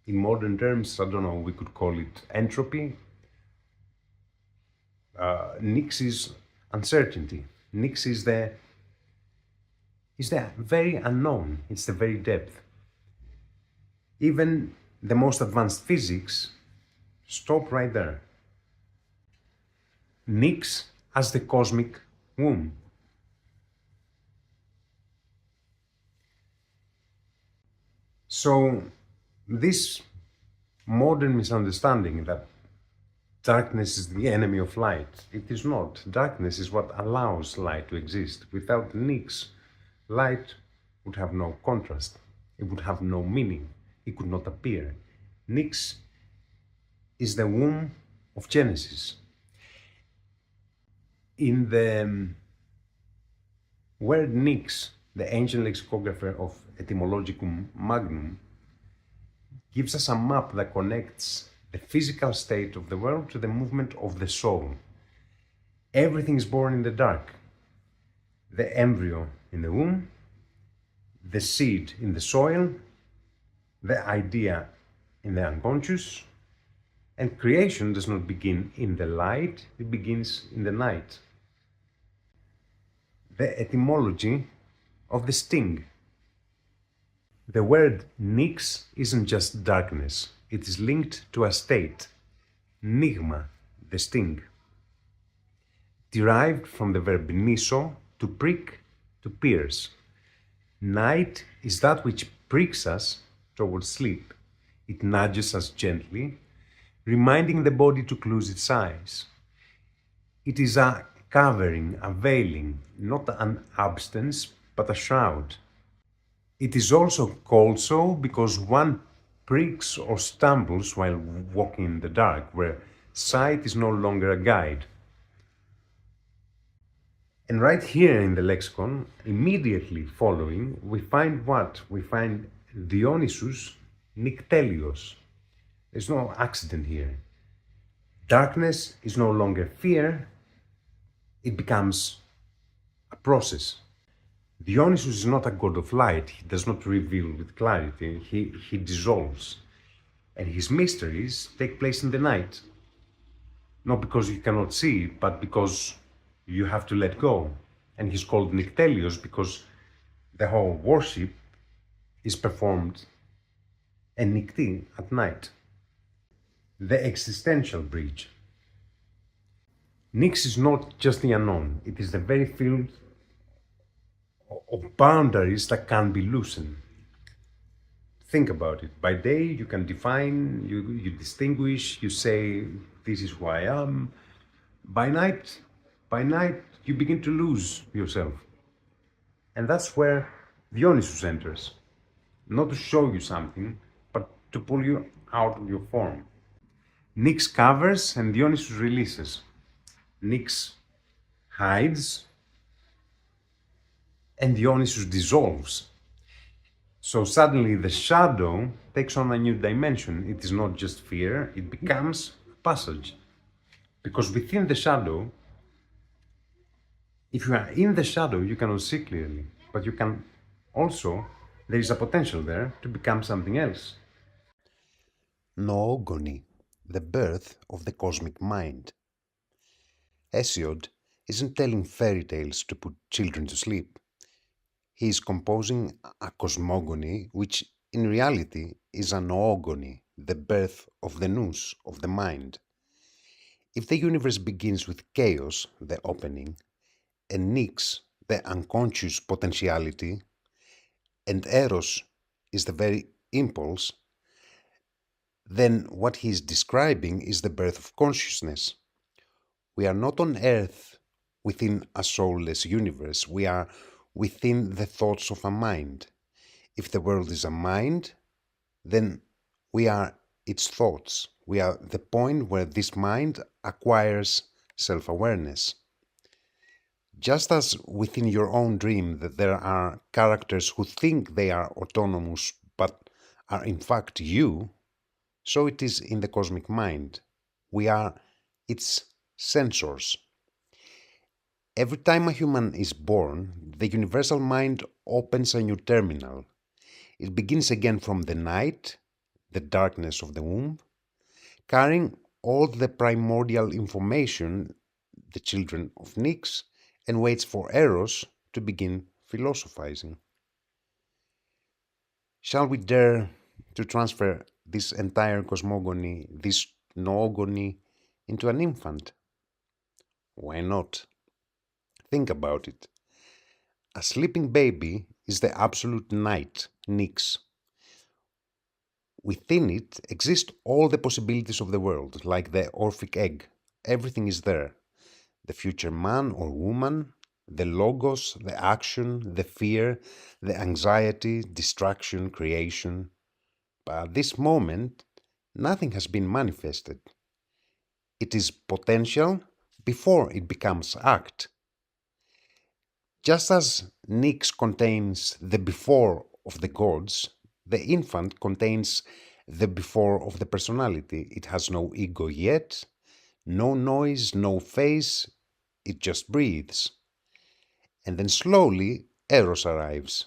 in modern terms, I don't know, we could call it entropy. Nyx is uncertainty. Nyx is the very unknown. It's the very depth. Even the most advanced physics stop right there. Nyx as the cosmic womb. So this modern misunderstanding that darkness is the enemy of light, it is not. Darkness is what allows light to exist. Without Nix, light would have no contrast. It would have no meaning. It could not appear. Nix is the womb of Genesis. In the word Nix, the ancient lexicographer of Etymologicum Magnum gives us a map that connects the physical state of the world to the movement of the soul. Everything is born in the dark. The embryo in the womb, the seed in the soil, the idea in the unconscious, and creation does not begin in the light, it begins in the night. The etymology of the sting. The word nix isn't just darkness, it is linked to a state, nigma, the sting. Derived from the verb niso, to prick, to pierce. Night is that which pricks us towards sleep. It nudges us gently, reminding the body to close its eyes. It is a covering, a veiling, not an absence, but a shroud. It is also called so because one pricks or stumbles while walking in the dark, where sight is no longer a guide. And right here in the lexicon, immediately following, we find what? We find Dionysus Nyktelios. There's no accident here. Darkness is no longer fear, it becomes a process. Dionysus is not a god of light, he does not reveal with clarity, he dissolves. And his mysteries take place in the night. Not because you cannot see, but because you have to let go. And he's called Nyktelios because the whole worship is performed en nykti, at night. The existential bridge. Nyx is not just the unknown, it is the very field of boundaries that can be loosened. Think about it. By day you can define, you distinguish, you say, this is who I am. By night you begin to lose yourself. And that's where Dionysus enters. Not to show you something, but to pull you out of your form. Nyx covers and Dionysus releases. Nyx hides and Dionysus dissolves. So suddenly the shadow takes on a new dimension. It is not just fear, it becomes passage. Because within the shadow, if you are in the shadow, you cannot see clearly, but you can also, there is a potential there to become something else. Noogony, the birth of the cosmic mind. Hesiod isn't telling fairy tales to put children to sleep. He is composing a cosmogony, which in reality is an noogony, the birth of the Nous, of the mind. If the universe begins with chaos, the opening, and Nyx, the unconscious potentiality, and Eros is the very impulse, then what he is describing is the birth of consciousness. We are not on earth within a soulless universe, we are within the thoughts of a mind. If the world is a mind, then we are its thoughts. We are the point where this mind acquires self-awareness. Just as within your own dream that there are characters who think they are autonomous but are in fact you, so it is in the cosmic mind. We are its sensors. Every time a human is born, the universal mind opens a new terminal. It begins again from the night, the darkness of the womb, carrying all the primordial information, the children of Nyx, and waits for Eros to begin philosophizing. Shall we dare to transfer this entire cosmogony, this noogony, into an infant? Why not? Think about it. A sleeping baby is the absolute night, Nyx. Within it exist all the possibilities of the world, like the Orphic egg. Everything is there. The future man or woman, the logos, the action, the fear, the anxiety, distraction, creation. But at this moment, nothing has been manifested. It is potential before it becomes act. Just as Nyx contains the before of the gods, the infant contains the before of the personality. It has no ego yet, no noise, no face, it just breathes. And then slowly Eros arrives.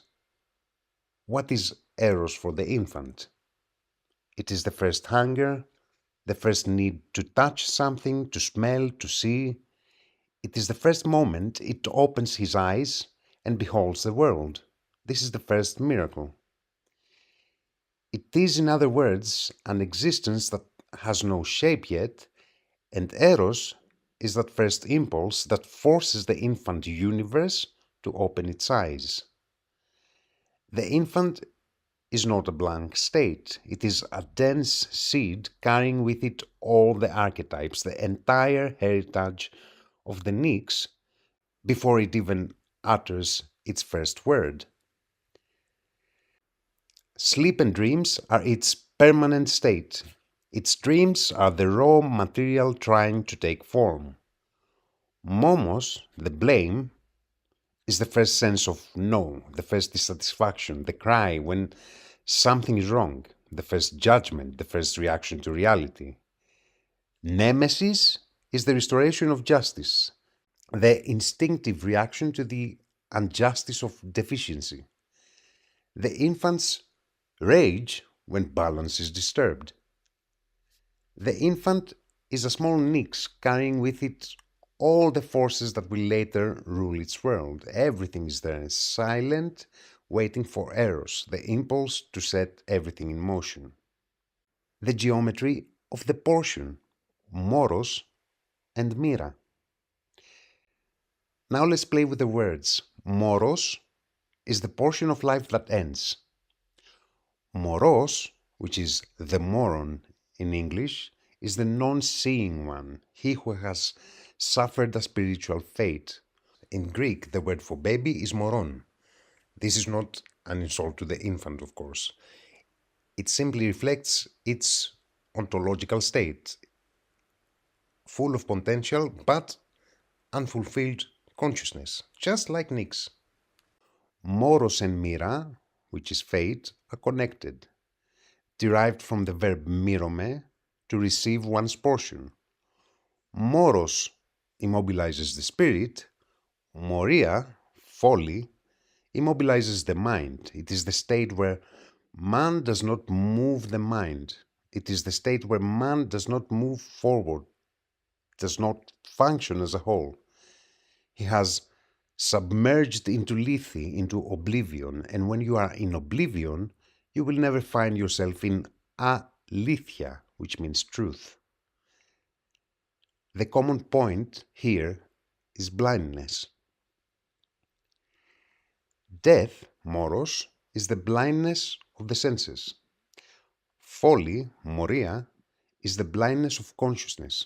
What is Eros for the infant? It is the first hunger, the first need to touch something, to smell, to see. It is the first moment it opens his eyes and beholds the world. This is the first miracle. It is, in other words, an existence that has no shape yet, and Eros is that first impulse that forces the infant universe to open its eyes. The infant is not a blank state. It is a dense seed carrying with it all the archetypes, the entire heritage of the Nyx before it even utters its first word. Sleep and dreams are its permanent state. Its dreams are the raw material trying to take form. Momos, the blame, is the first sense of no, the first dissatisfaction, the cry when something is wrong, the first judgment, the first reaction to reality. Nemesis is the restoration of justice, the instinctive reaction to the injustice of deficiency. The infant's rage when balance is disturbed. The infant is a small Nyx carrying with it all the forces that will later rule its world. Everything is there, silent, waiting for Eros, the impulse to set everything in motion. The geometry of the portion, moros and mira. Now let's play with the words. Moros is the portion of life that ends. Moros, which is the moron in English, is the non-seeing one, he who has suffered a spiritual fate. In Greek, the word for baby is moron. This is not an insult to the infant, of course. It simply reflects its ontological state, full of potential but unfulfilled consciousness, just like Nyx. Moros and Mira, which is fate, are connected, derived from the verb mirome, to receive one's portion. Moros immobilizes the spirit, moria, folly, immobilizes the mind. It is the state where man does not move the mind. It is the state where man does not move forward, does not function as a whole. He has submerged into lethe, into oblivion, and when you are in oblivion, you will never find yourself in aleithia, which means truth. The common point here is blindness. Death, moros, is the blindness of the senses. Folly, moria, is the blindness of consciousness.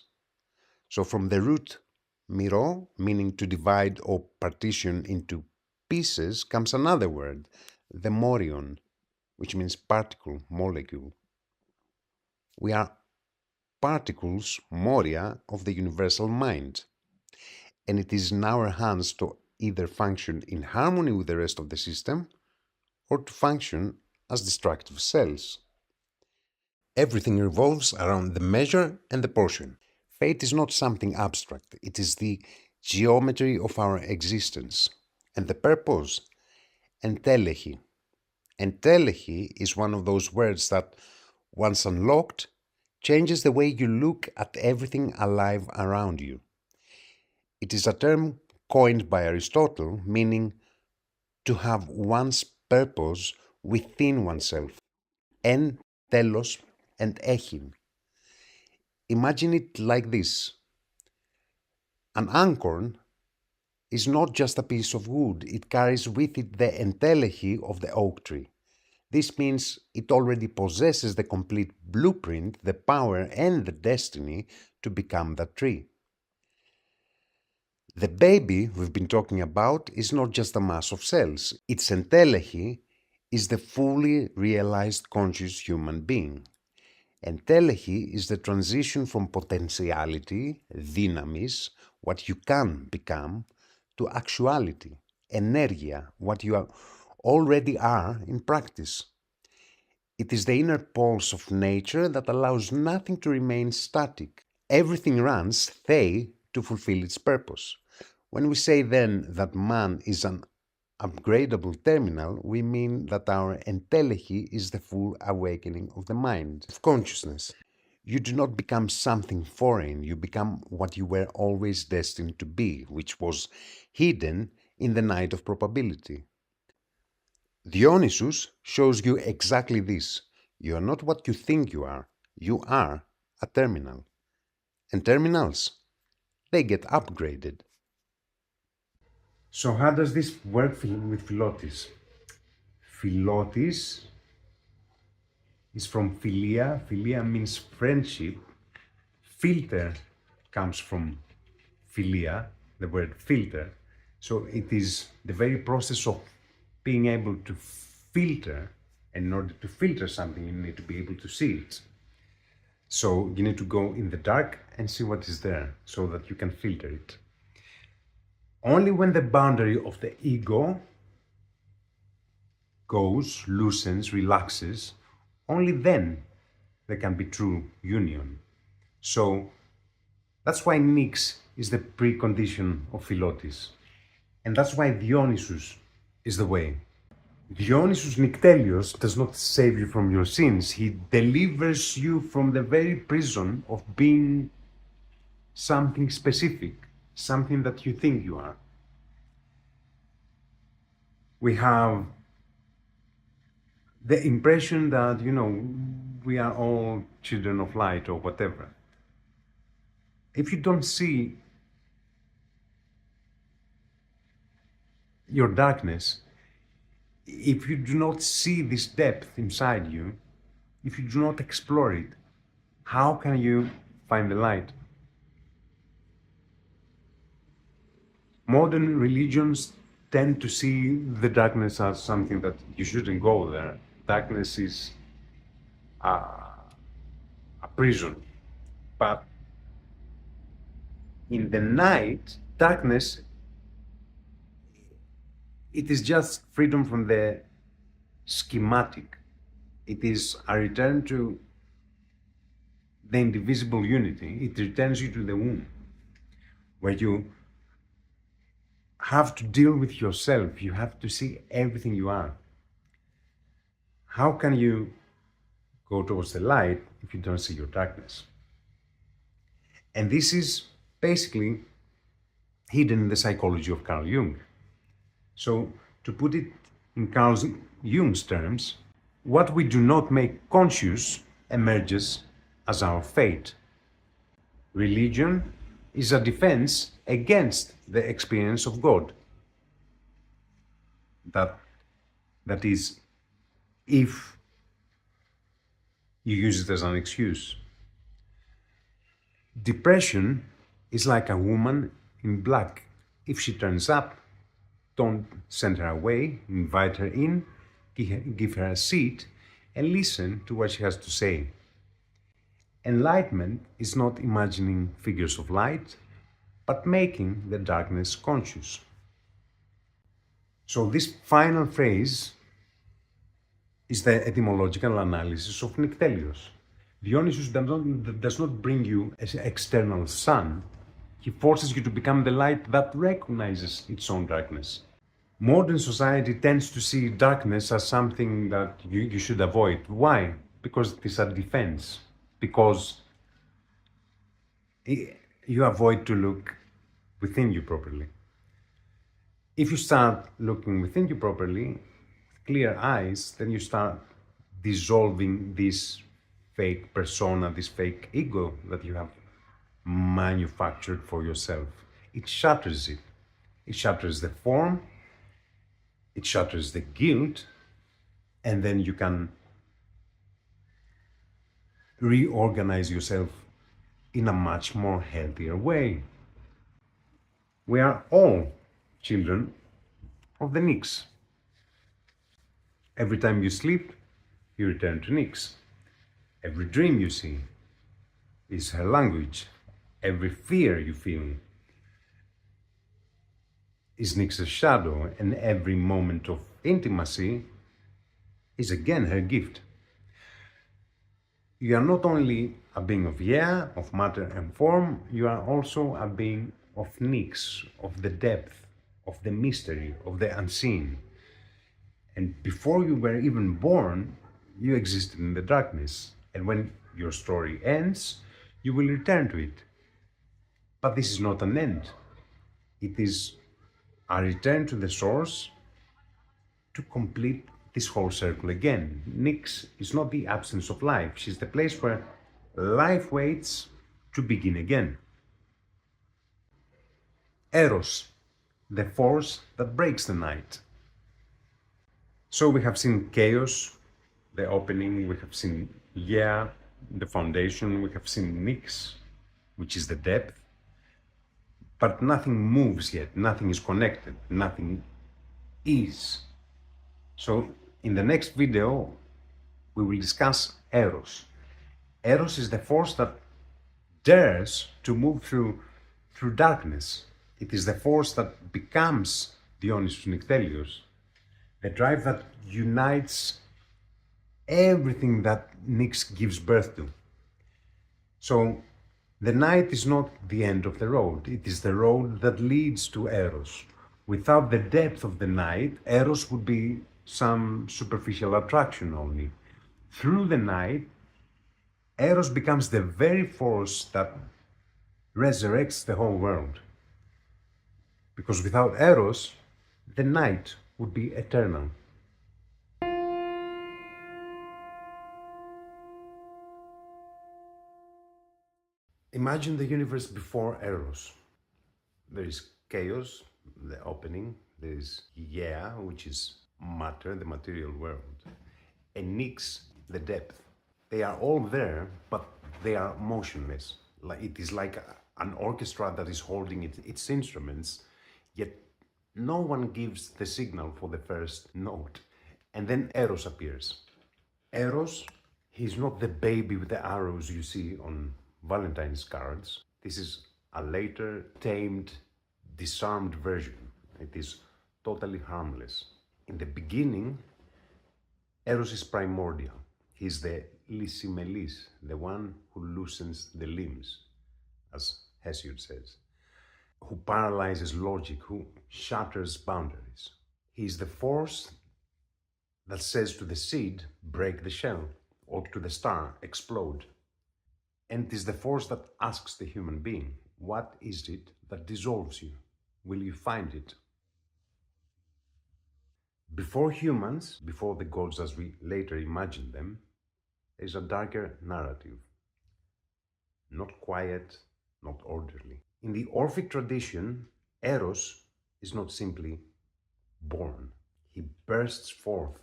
So from the root miro, meaning to divide or partition into pieces, comes another word, the morion, which means particle, molecule. We are particles, moria, of the universal mind, and it is in our hands to either function in harmony with the rest of the system or to function as destructive cells. Everything revolves around the measure and the portion. Fate is not something abstract, it is the geometry of our existence. And the purpose, entelechi. Entelechi is one of those words that, once unlocked, changes the way you look at everything alive around you. It is a term coined by Aristotle, meaning to have one's purpose within oneself. En, telos, and echin. Imagine it like this. An acorn is not just a piece of wood, it carries with it the entelechy of the oak tree. This means it already possesses the complete blueprint, the power and the destiny to become that tree. The baby we've been talking about is not just a mass of cells. Its entelechy is the fully realized conscious human being. Entelechy is the transition from potentiality, dynamis, what you can become, to actuality, energia, what you already are in practice. It is the inner pulse of nature that allows nothing to remain static. Everything runs, to fulfill its purpose. When we say then that man is an upgradable terminal, we mean that our entelechy is the full awakening of the mind, of consciousness. You do not become something foreign, you become what you were always destined to be, which was hidden in the night of probability. Dionysus shows you exactly this. You are not what you think you are a terminal. And terminals, they get upgraded. So how does this work with Philotis? Philotis is from philia. Philia means friendship. Filter comes from philia, the word filter. So it is the very process of being able to filter. And in order to filter something, you need to be able to see it. So you need to go in the dark and see what is there so that you can filter it. Only when the boundary of the ego goes, loosens, relaxes, only then there can be true union. So that's why Nyx is the precondition of Philotis. And that's why Dionysus is the way. Dionysus Nyktelios does not save you from your sins. He delivers you from the very prison of being something specific, something that you think you are. We have the impression that, we are all children of light or whatever. If you don't see your darkness, if you do not see this depth inside you, if you do not explore it, how can you find the light? Modern religions tend to see the darkness as something that you shouldn't go there. Darkness is a prison. But in the night, darkness, it is just freedom from the schematic. It is a return to the indivisible unity. It returns you to the womb, where you have to deal with yourself. You have to see everything you are. How can you go towards the light if you don't see your darkness? And this is basically hidden in the psychology of Carl Jung. So, to put it in Carl Jung's terms, what we do not make conscious emerges as our fate. Religion is a defense against the experience of God. That is, if you use it as an excuse. Depression is like a woman in black. If she turns up, don't send her away, invite her in, give her a seat, and listen to what she has to say. Enlightenment is not imagining figures of light, but making the darkness conscious. So this final phrase is the etymological analysis of Nyktelios. Dionysus does not bring you an external sun. He forces you to become the light that recognizes its own darkness. Modern society tends to see darkness as something that you should avoid. Why? Because it is a defense. Because you avoid to look within you properly. If you start looking within you properly, with clear eyes, then you start dissolving this fake persona, this fake ego that you have manufactured for yourself. It shatters it. It shatters the form, it shatters the guilt, and then you can reorganize yourself in a much more healthier way. We are all children of the Nous. Every time you sleep, you return to Nous. Every dream you see is her language. Every fear you feel is Nix's shadow, and every moment of intimacy is again her gift. You are not only a being of of matter and form, you are also a being of Nix, of the depth, of the mystery, of the unseen. And before you were even born, you existed in the darkness. And when your story ends, you will return to it. But this is not an end. It is a return to the source to complete this whole circle again. Nix is not the absence of life. She's the place where life waits to begin again. Eros, the force that breaks the night. So we have seen chaos, the opening, we have seen the foundation, we have seen Nix, which is the depth, but nothing moves yet, nothing is connected, nothing is. So in the next video, we will discuss Eros. Eros is the force that dares to move through darkness. It is the force that becomes Dionysus Nyctelios, the drive that unites everything that Nyx gives birth to. So the night is not the end of the road, it is the road that leads to Eros. Without the depth of the night, Eros would be some superficial attraction only. Through the night, Eros becomes the very force that resurrects the whole world. Because without Eros, the night would be eternal. Imagine the universe before Eros. There is chaos, the opening. There is which is matter, the material world. And Nyx, the depth. They are all there, but they are motionless. It is like an orchestra that is holding its instruments, yet no one gives the signal for the first note. And then Eros appears. Eros, he's not the baby with the arrows you see on Valentine's cards. This is a later, tamed, disarmed version. It is totally harmless. In the beginning, Eros is primordial. He's the lysimelis, the one who loosens the limbs, as Hesiod says, who paralyzes logic, who shatters boundaries. He's the force that says to the seed, break the shell, or to the star, explode. And it is the force that asks the human being, what is it that dissolves you? Will you find it? Before humans, before the gods as we later imagine them, there is a darker narrative. Not quiet, not orderly. In the Orphic tradition, Eros is not simply born. He bursts forth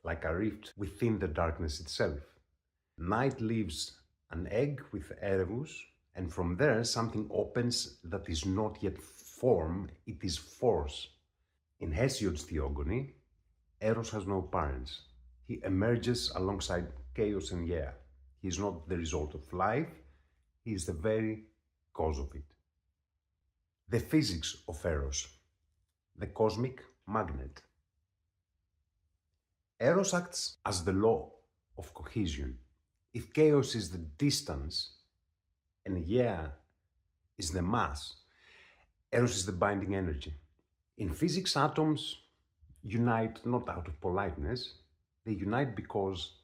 like a rift within the darkness itself. Night leaves an egg with Erebus, and from there something opens that is not yet form, it is force. In Hesiod's Theogony, Eros has no parents. He emerges alongside chaos and He is not the result of life, he is the very cause of it. The physics of Eros, the cosmic magnet. Eros acts as the law of cohesion. If chaos is the distance and is the mass, Eros is the binding energy. In physics, atoms unite not out of politeness, they unite because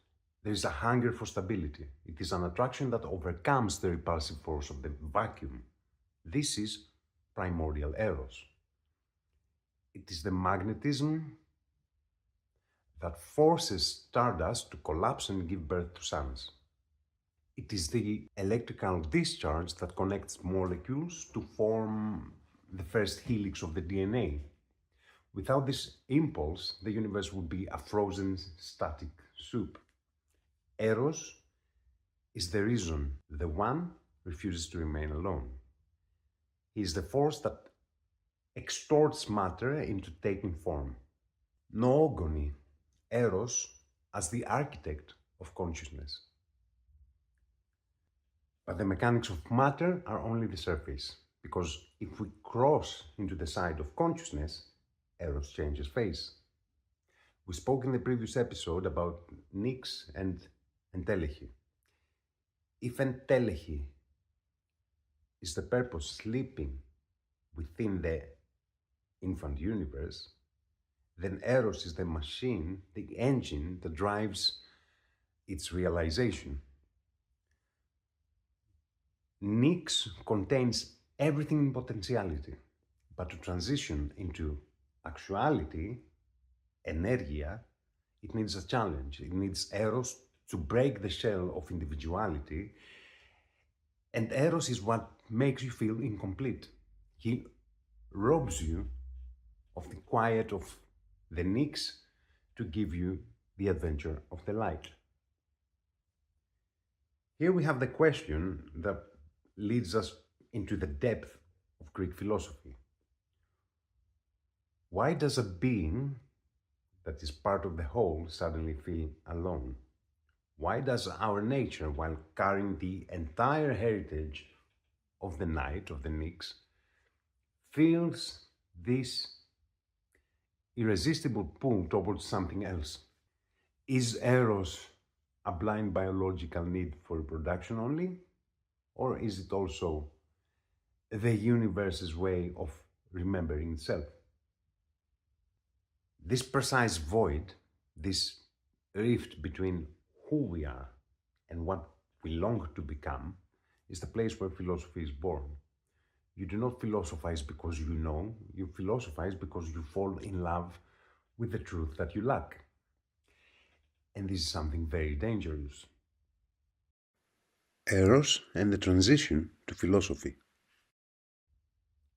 there is a hunger for stability. It is an attraction that overcomes the repulsive force of the vacuum. This is primordial Eros. It is the magnetism that forces stardust to collapse and give birth to suns. It is the electrical discharge that connects molecules to form the first helix of the DNA. Without this impulse, the universe would be a frozen static soup. Eros is the reason the one refuses to remain alone. He is the force that extorts matter into taking form. Noogony, Eros as the architect of consciousness. But the mechanics of matter are only the surface, because if we cross into the side of consciousness, Eros changes face. We spoke in the previous episode about Nous and entelechy. If entelechy is the purpose sleeping within the infant universe, then Eros is the machine, the engine that drives its realization. Nous contains everything in potentiality, but to transition into actuality, energia, it needs a challenge. It needs Eros to break the shell of individuality, and Eros is what makes you feel incomplete. He robs you of the quiet of the Nous to give you the adventure of the light. Here we have the question that leads us into the depth of Greek philosophy. Why does a being that is part of the whole suddenly feel alone? Why does our nature, while carrying the entire heritage of the night, of the Nous, feels this irresistible pull towards something else? Is Eros a blind biological need for reproduction only? Or is it also the universe's way of remembering itself? This precise void, this rift between who we are and what we long to become, is the place where philosophy is born. You do not philosophize because you know, you philosophize because you fall in love with the truth that you lack. And this is something very dangerous. Eros and the transition to philosophy.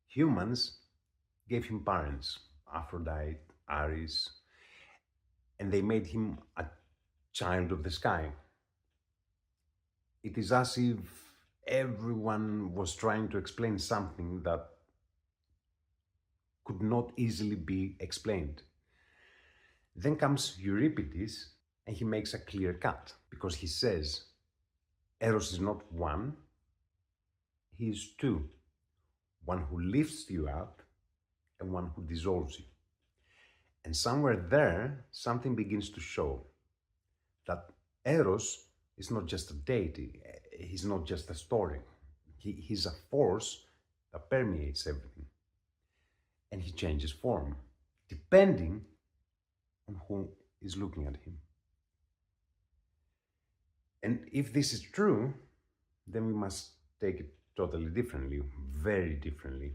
Humans gave him parents, Aphrodite, Ares, and they made him a child of the sky. It is as if everyone was trying to explain something that could not easily be explained. Then comes Euripides, and he makes a clear cut, because he says, Eros is not one, he is two. One who lifts you up and one who dissolves you. And somewhere there, something begins to show that Eros is not just a deity, he's not just a story. He's a force that permeates everything. And he changes form, depending on who is looking at him. And if this is true, then we must take it totally differently, very differently.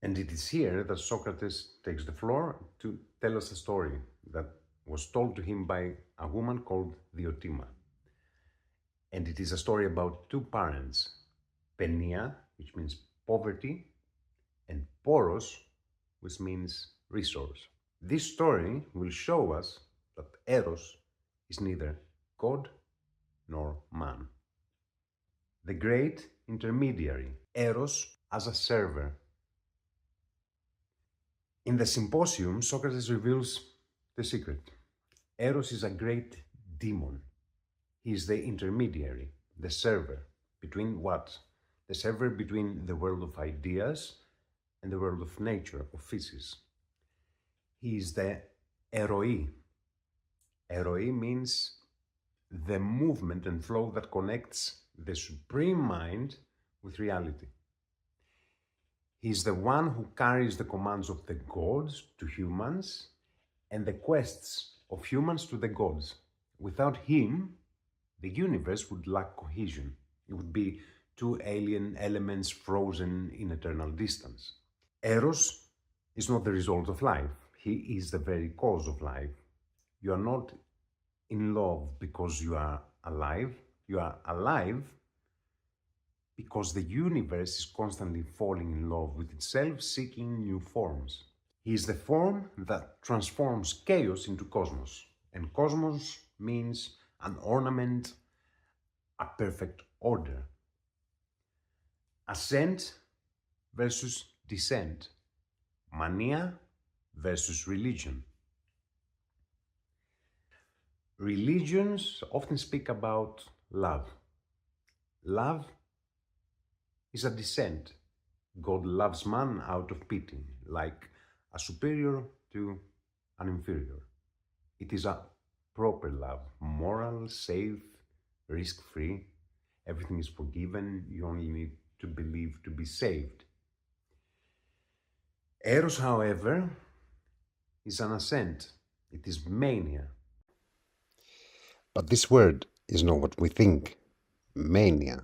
And it is here that Socrates takes the floor to tell us a story that was told to him by a woman called Diotima. And it is a story about two parents, Penia, which means poverty, and Poros, which means resource. This story will show us that Eros is neither God nor man. The great intermediary, Eros as a server. In the Symposium, Socrates reveals the secret. Eros is a great demon. He is the intermediary, the server. Between what? The server between the world of ideas and the world of nature, of physics. He is the eroi. Eroi means the movement and flow that connects the supreme mind with reality. He is the one who carries the commands of the gods to humans and the quests of humans to the gods. Without him, the universe would lack cohesion. It would be two alien elements frozen in eternal distance. Eros is not the result of life. He is the very cause of life. You are not in love because you are alive. You are alive because the universe is constantly falling in love with itself, seeking new forms. He is the form that transforms chaos into cosmos, and cosmos means an ornament, a perfect order. Ascent versus descent, mania versus religion. Religions often speak about love. Love is a descent. God loves man out of pity, like a superior to an inferior. It is a proper love, moral, safe, risk-free. Everything is forgiven. You only need to believe to be saved. Eros, however, is an ascent. It is mania. But this word is not what we think. Mania.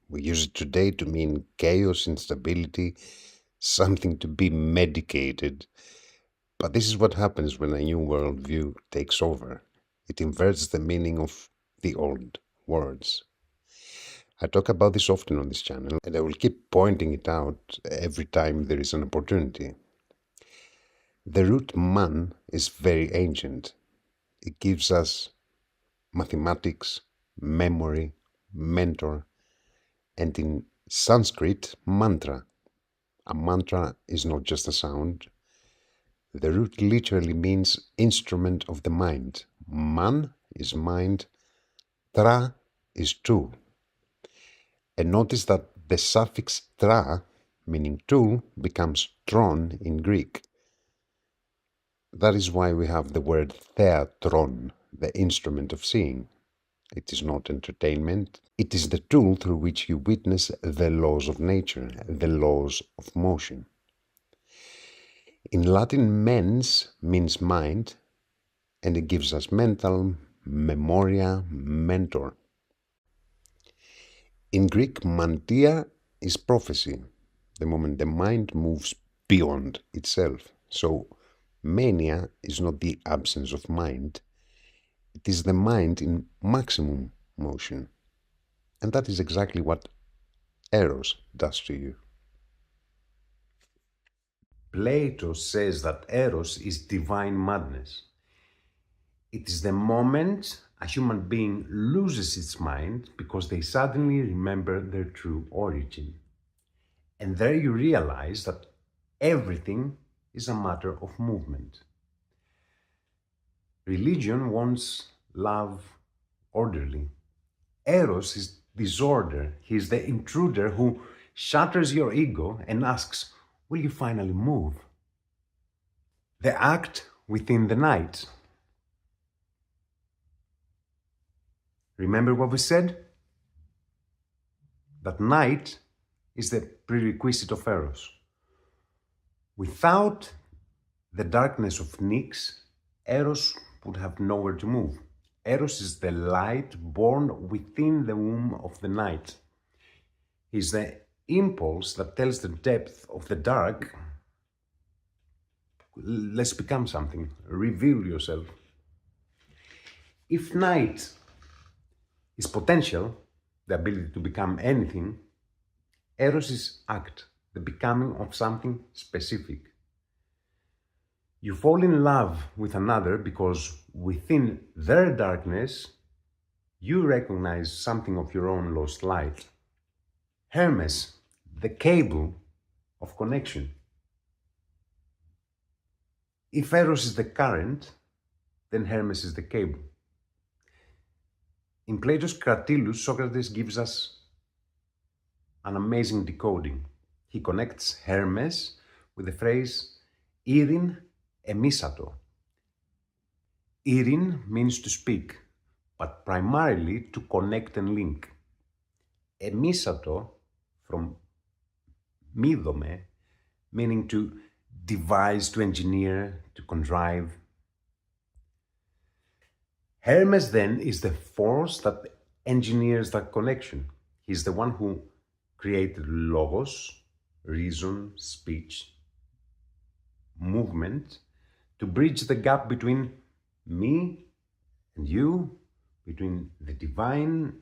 We use it today to mean chaos, instability, something to be medicated. But this is what happens when a new worldview takes over. It inverts the meaning of the old words. I talk about this often on this channel, and I will keep pointing it out every time there is an opportunity. The root man is very ancient. It gives us mathematics, memory, mentor, and in Sanskrit, mantra. A mantra is not just a sound. The root literally means instrument of the mind. Man is mind, tra is tool. And notice that the suffix tra, meaning tool, becomes tron in Greek. That is why we have the word theatron, the instrument of seeing. It is not entertainment. It is the tool through which you witness the laws of nature, the laws of motion. In Latin, mens means mind, and it gives us mental, memoria, mentor. In Greek, mantia is prophecy, the moment the mind moves beyond itself. So, mania is not the absence of mind, it is the mind in maximum motion. And that is exactly what Eros does to you. Plato says that Eros is divine madness. It is the moment a human being loses its mind because they suddenly remember their true origin. And there you realize that everything is a matter of movement. Religion wants love orderly. Eros is disorder. He is the intruder who shatters your ego and asks, will you finally move? The act within the night. Remember what we said? That night is the prerequisite of Eros. Without the darkness of Nyx, Eros would have nowhere to move. Eros is the light born within the womb of the night. He is the impulse that tells the depth of the dark. Let's become something. Reveal yourself. If night is potential, the ability to become anything, Eros is act, the becoming of something specific. You fall in love with another because within their darkness, you recognize something of your own lost light. Hermes, the cable of connection. If Eros is the current, then Hermes is the cable. In Plato's Cratylus, Socrates gives us an amazing decoding. He connects Hermes with the phrase Irin emisato. Irin means to speak, but primarily to connect and link. Emisato, from midome, meaning to devise, to engineer, to contrive. Hermes then is the force that engineers that connection. He's the one who created logos, reason, speech, movement, to bridge the gap between me and you, between the divine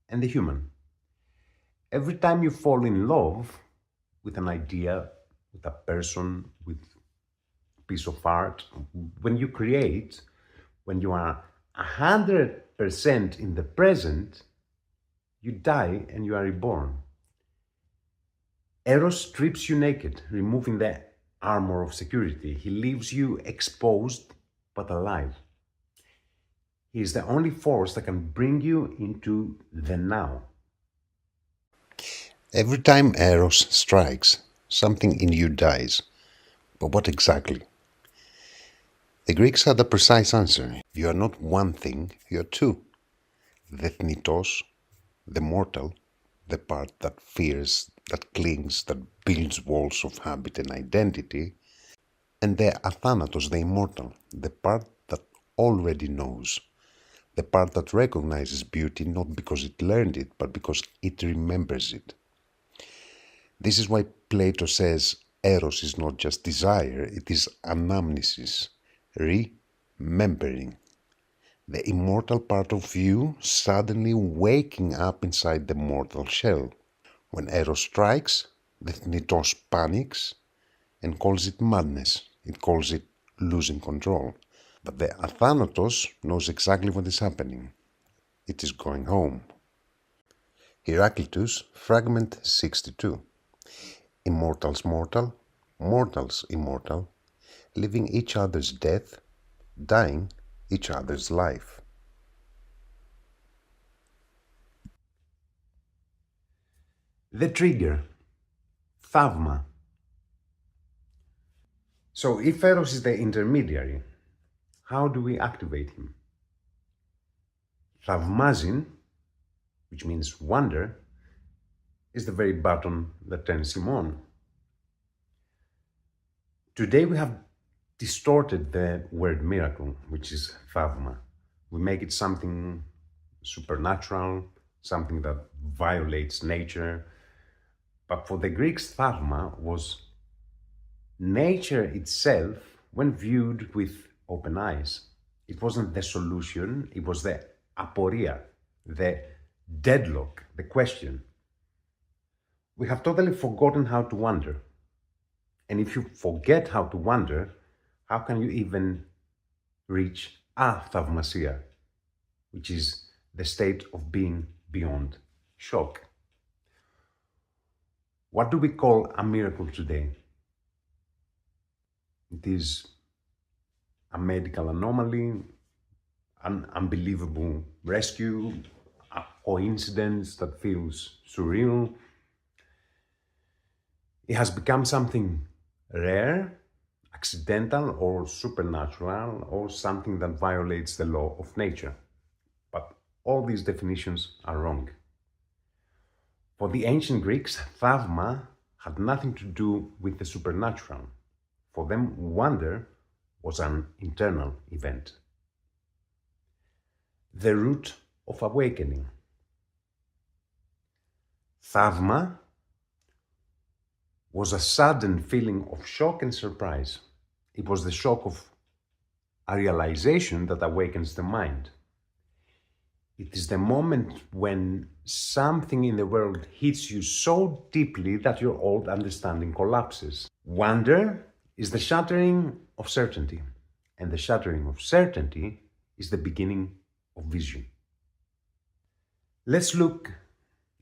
and the human. Every time you fall in love with an idea, with a person, with a piece of art, when you create, when you are 100% in the present, you die and you are reborn. Eros strips you naked, removing the armor of security. He leaves you exposed but alive. He is the only force that can bring you into the now. Every time Eros strikes, something in you dies. But what exactly? The Greeks had a precise answer. You are not one thing, you are two. The thnitos, the mortal, the part that fears, that clings, that builds walls of habit and identity, and the athanatos, the immortal, the part that already knows, the part that recognizes beauty not because it learned it, but because it remembers it. This is why Plato says Eros is not just desire, it is anamnesis, remembering. The immortal part of you suddenly waking up inside the mortal shell. When Eros strikes, the thnitos panics and calls it madness. It calls it losing control. But the athanatos knows exactly what is happening. It is going home. Heraclitus, fragment 62. Immortals mortal, mortals immortal, living each other's death, dying each other's life. The trigger, thavma. So if Eros is the intermediary, how do we activate him? Thavmazin, which means wonder, is the very button that turns him on. Today we have distorted the word miracle, which is thavma. We make it something supernatural, something that violates nature. But for the Greeks, thavma was nature itself when viewed with open eyes. It wasn't the solution, it was the aporia, the deadlock, the question. We have totally forgotten how to wonder. And if you forget how to wonder, how can you even reach athavmasia, which is the state of being beyond shock? What do we call a miracle today? It is a medical anomaly, an unbelievable rescue, a coincidence that feels surreal. It has become something rare, accidental, or supernatural, or something that violates the law of nature. But all these definitions are wrong. For the ancient Greeks, thavma had nothing to do with the supernatural. For them, wonder was an internal event. The root of awakening. Thavma was a sudden feeling of shock and surprise. It was the shock of a realization that awakens the mind. It is the moment when something in the world hits you so deeply that your old understanding collapses. Wonder is the shattering of certainty, and the shattering of certainty is the beginning of vision. Let's look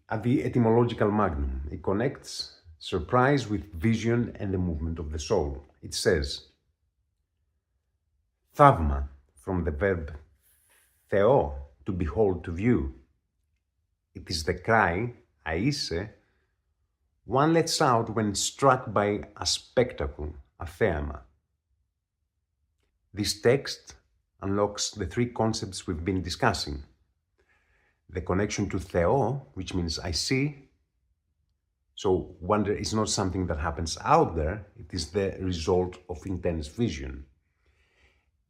at the etymological magnum. It connects surprise with vision and the movement of the soul. It says, thavma, from the verb theo, to behold, to view. It is the cry, aise, one lets out when struck by a spectacle, a theama. This text unlocks the three concepts we've been discussing. The connection to theo, which means I see. So wonder is not something that happens out there, it is the result of intense vision.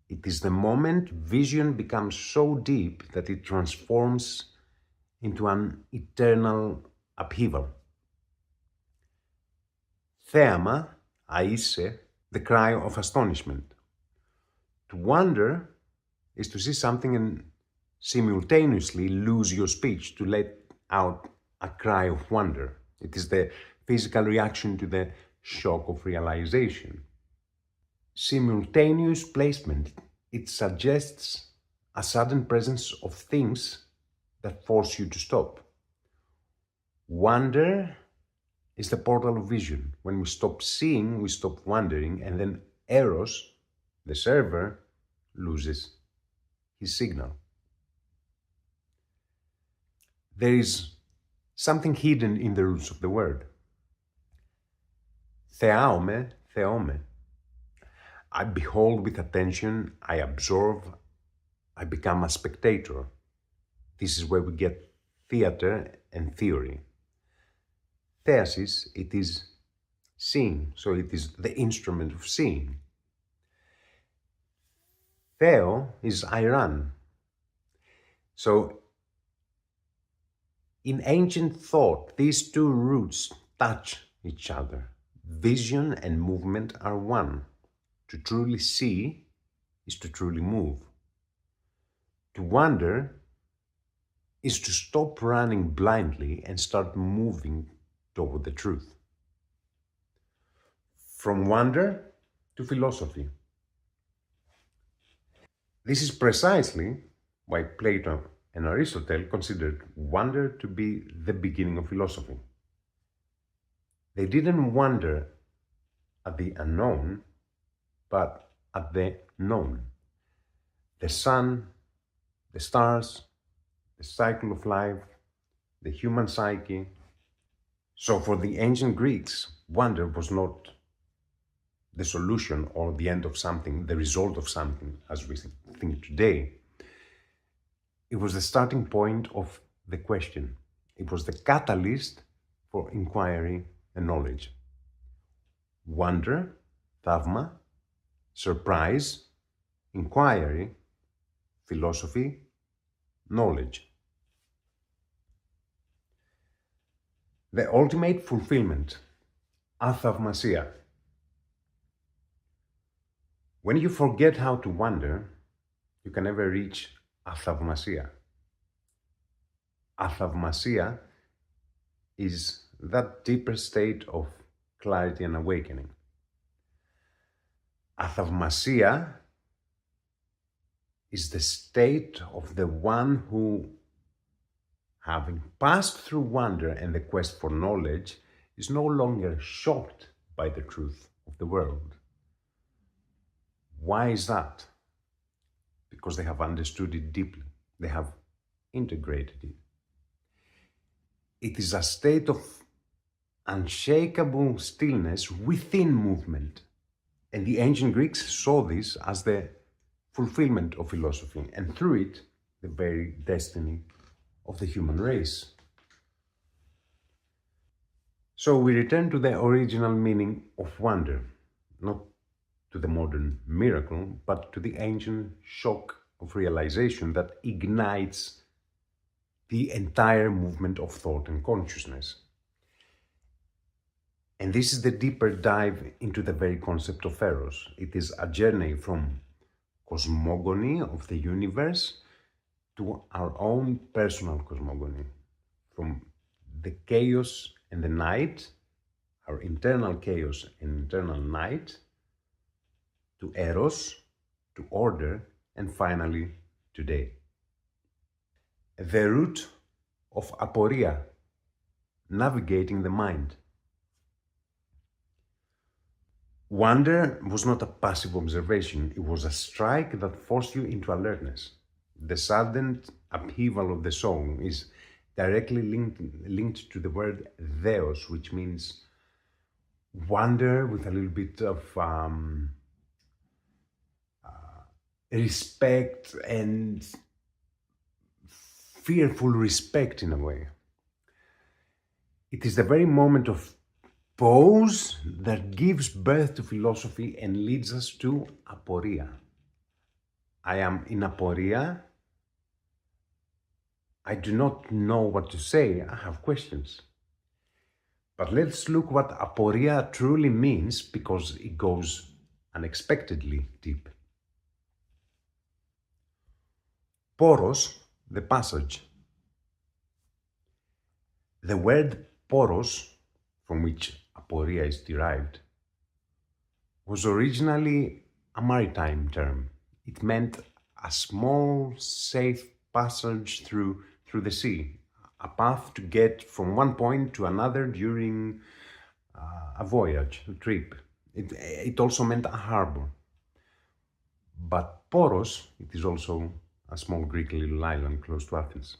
It is the moment vision becomes so deep that it transforms into an eternal upheaval. Theama, aise, the cry of astonishment. To wonder is to see something and simultaneously lose your speech, to let out a cry of wonder. It is the physical reaction to the shock of realization. Simultaneous placement. It suggests a sudden presence of things that force you to stop. Wonder is the portal of vision. When we stop seeing, we stop wondering, and then Eros, the server, loses his signal. There is something hidden in the roots of the word. Theaume, theome. I behold with attention, I absorb, I become a spectator. This is where we get theater and theory. Theasis, it is seeing, so it is the instrument of seeing. Theo is I run. So in ancient thought, these two roots touch each other. Vision and movement are one. To truly see is to truly move. To wonder is to stop running blindly and start moving toward the truth. From wonder to philosophy. This is precisely why Plato and Aristotle considered wonder to be the beginning of philosophy. They didn't wonder at the unknown, but at the known. The sun, the stars, the cycle of life, the human psyche. So for the ancient Greeks, wonder was not the solution or the end of something, the result of something, as we think today. It was the starting point of the question. It was the catalyst for inquiry and knowledge. Wonder, thavma, surprise, inquiry, philosophy, knowledge. The ultimate fulfillment, athavmasia. When you forget how to wonder, you can never reach athavmasia. Athavmasia is that deeper state of clarity and awakening. Athavmasia is the state of the one who, having passed through wonder and the quest for knowledge, is no longer shocked by the truth of the world. Why is that? Because they have understood it deeply. They have integrated it. It is a state of unshakable stillness within movement. And the ancient Greeks saw this as the fulfillment of philosophy, and through it, the very destiny of the human race. So we return to the original meaning of wonder, not to the modern miracle, but to the ancient shock of realization that ignites the entire movement of thought and consciousness. And this is the deeper dive into the very concept of Eros. It is a journey from cosmogony of the universe to our own personal cosmogony, from the chaos and the night, our internal chaos and internal night, to Eros, to order, and finally, today. The route of aporia, navigating the mind. Wonder was not a passive observation, it was a strike that forced you into alertness. The sudden upheaval of the soul is directly linked to the word Theos, which means wonder with a little bit of respect and fearful respect in a way. It is the very moment of pause that gives birth to philosophy and leads us to aporia. I am in aporia. I do not know what to say. I have questions. But let's look what aporia truly means, because it goes unexpectedly deep. Poros, the passage. The word poros, from which aporia is derived, was originally a maritime term. It meant a small, safe passage through the sea, a path to get from one point to another during a voyage, a trip. It also meant a harbor. But Poros, it is also a small Greek little island close to Athens.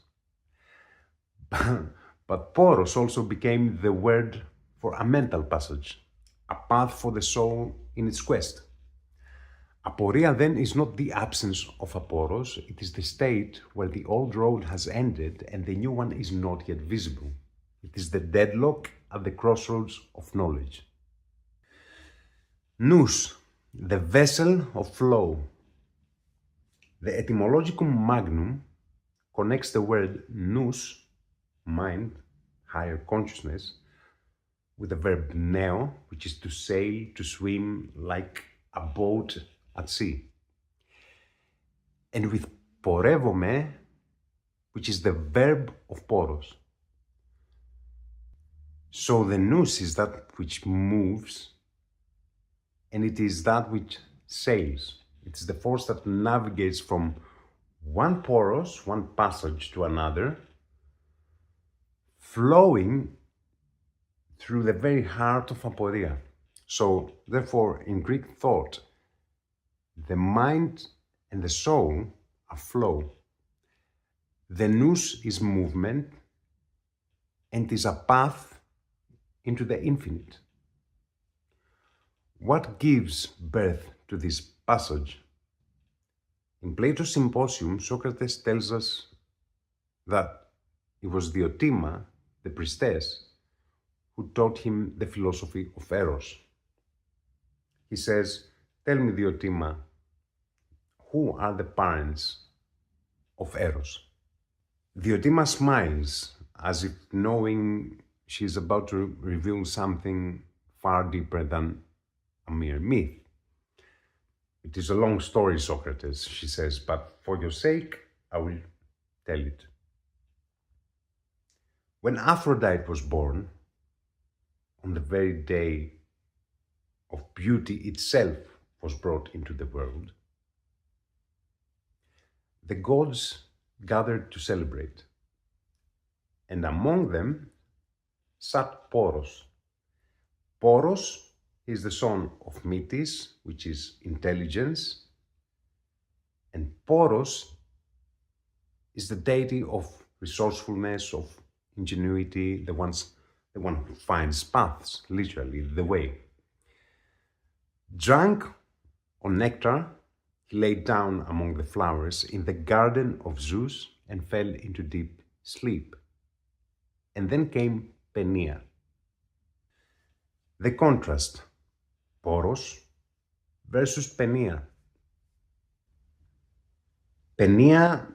But Poros also became the word for a mental passage, a path for the soul in its quest. Aporia then is not the absence of a poros, it is the state where the old road has ended and the new one is not yet visible. It is the deadlock at the crossroads of knowledge. Nous, the vessel of flow. The etymologicum magnum connects the word nous, mind, higher consciousness, with the verb neo, which is to sail, to swim, like a boat at sea. And with porevome, which is the verb of poros. So the nous is that which moves, and it is that which sails. It's the force that navigates from one poros, one passage to another, flowing through the very heart of aporia. So, therefore, in Greek thought, the mind and the soul are flow. The nous is movement and is a path into the infinite. What gives birth to this passage? In Plato's Symposium, Socrates tells us that it was Diotima, the priestess, who taught him the philosophy of Eros. He says, "Tell me, Diotima, who are the parents of Eros?" Diotima smiles as if knowing she is about to reveal something far deeper than a mere myth. "It is a long story, Socrates," she says, "but for your sake, I will tell it. When Aphrodite was born, on the very day of beauty itself was brought into the world, the gods gathered to celebrate, and among them sat Poros. Poros is the son of Metis, which is intelligence, and Poros is the deity of resourcefulness, of ingenuity, the one who finds paths, literally, the way. Drunk on nectar, he lay down among the flowers in the garden of Zeus and fell into deep sleep. And then came Penia. The contrast, Poros versus Penia. Penia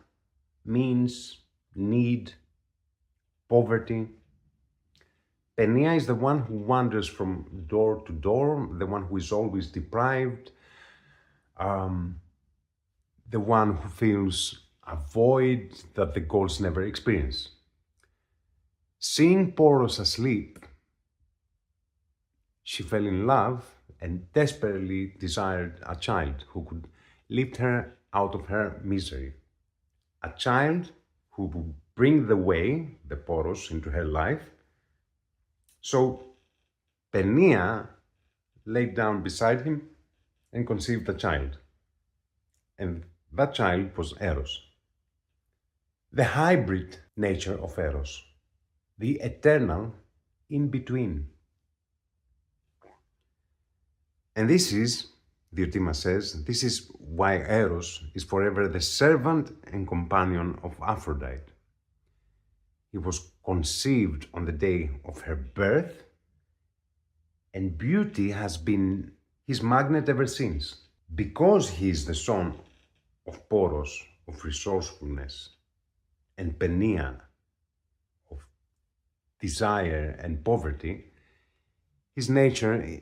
means need, poverty. Penia is the one who wanders from door to door, the one who is always deprived, the one who feels a void that the gods never experience. Seeing Poros asleep, she fell in love and desperately desired a child who could lift her out of her misery. A child who would bring the way, the Poros, into her life. So Penia laid down beside him and conceived a child. And that child was Eros. The hybrid nature of Eros, the eternal in between. And this is, Diotima says, this is why Eros is forever the servant and companion of Aphrodite. He was conceived on the day of her birth, and beauty has been his magnet ever since. Because he is the son of Poros, of resourcefulness, and Penia, of desire and poverty, his nature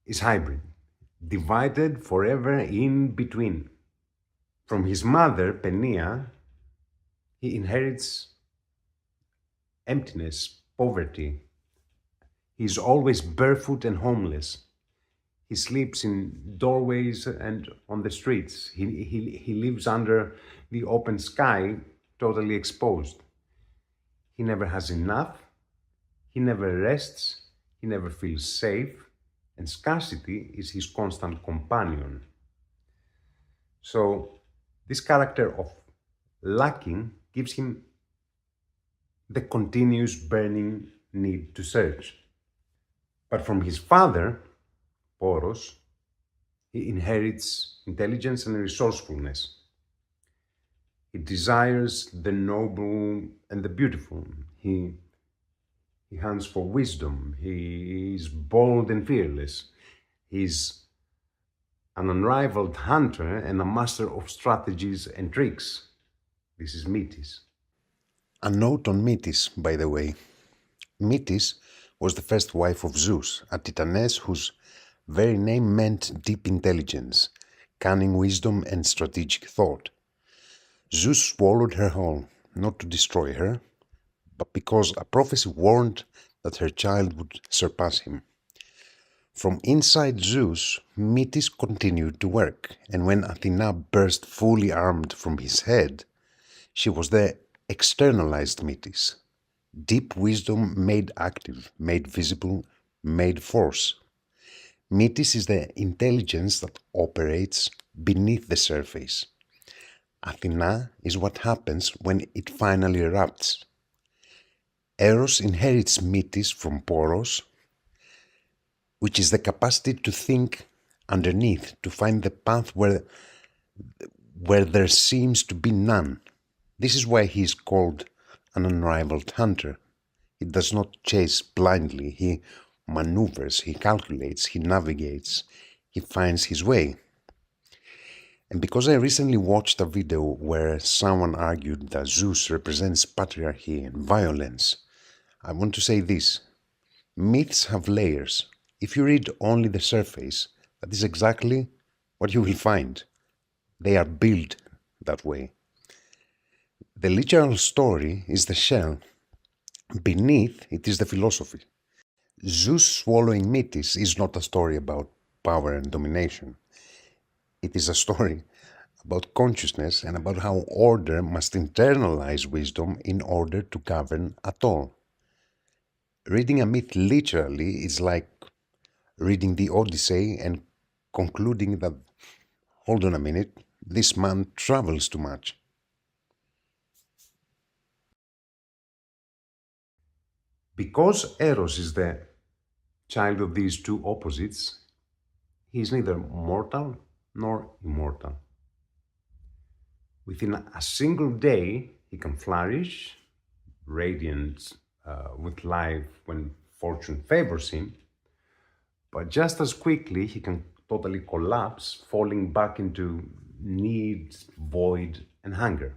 is hybrid, divided forever in between. From his mother, Penia, he inherits emptiness, poverty. He is always barefoot and homeless. He sleeps in doorways and on the streets. He lives under the open sky, totally exposed. He never has enough. He never rests. He never feels safe. And scarcity is his constant companion. So, this character of lacking gives him the continuous burning need to search. But from his father, Poros, he inherits intelligence and resourcefulness. He desires the noble and the beautiful. He hunts for wisdom. He is bold and fearless. He's an unrivaled hunter and a master of strategies and tricks. This is Metis. A note on Metis, by the way. Metis was the first wife of Zeus, a Titaness whose very name meant deep intelligence, cunning wisdom, and strategic thought. Zeus swallowed her whole, not to destroy her, but because a prophecy warned that her child would surpass him. From inside Zeus, Metis continued to work, and when Athena burst fully armed from his head, she was the externalized Metis. Deep wisdom made active, made visible, made force. Metis is the intelligence that operates beneath the surface. Athena is what happens when it finally erupts. Eros inherits Metis from Poros, which is the capacity to think underneath, to find the path where there seems to be none. This is why he is called an unrivaled hunter. He does not chase blindly. He maneuvers, he calculates, he navigates, he finds his way. And because I recently watched a video where someone argued that Zeus represents patriarchy and violence, I want to say this. Myths have layers. If you read only the surface, that is exactly what you will find. They are built that way. The literal story is the shell. Beneath it is the philosophy. Zeus swallowing Metis is not a story about power and domination. It is a story about consciousness and about how order must internalize wisdom in order to govern at all. Reading a myth literally is like reading the Odyssey and concluding that, hold on a minute, this man travels too much. Because Eros is the child of these two opposites, he is neither mortal nor immortal. Within a single day, he can flourish, radiant with life when fortune favors him, but just as quickly he can totally collapse, falling back into need, void, and hunger.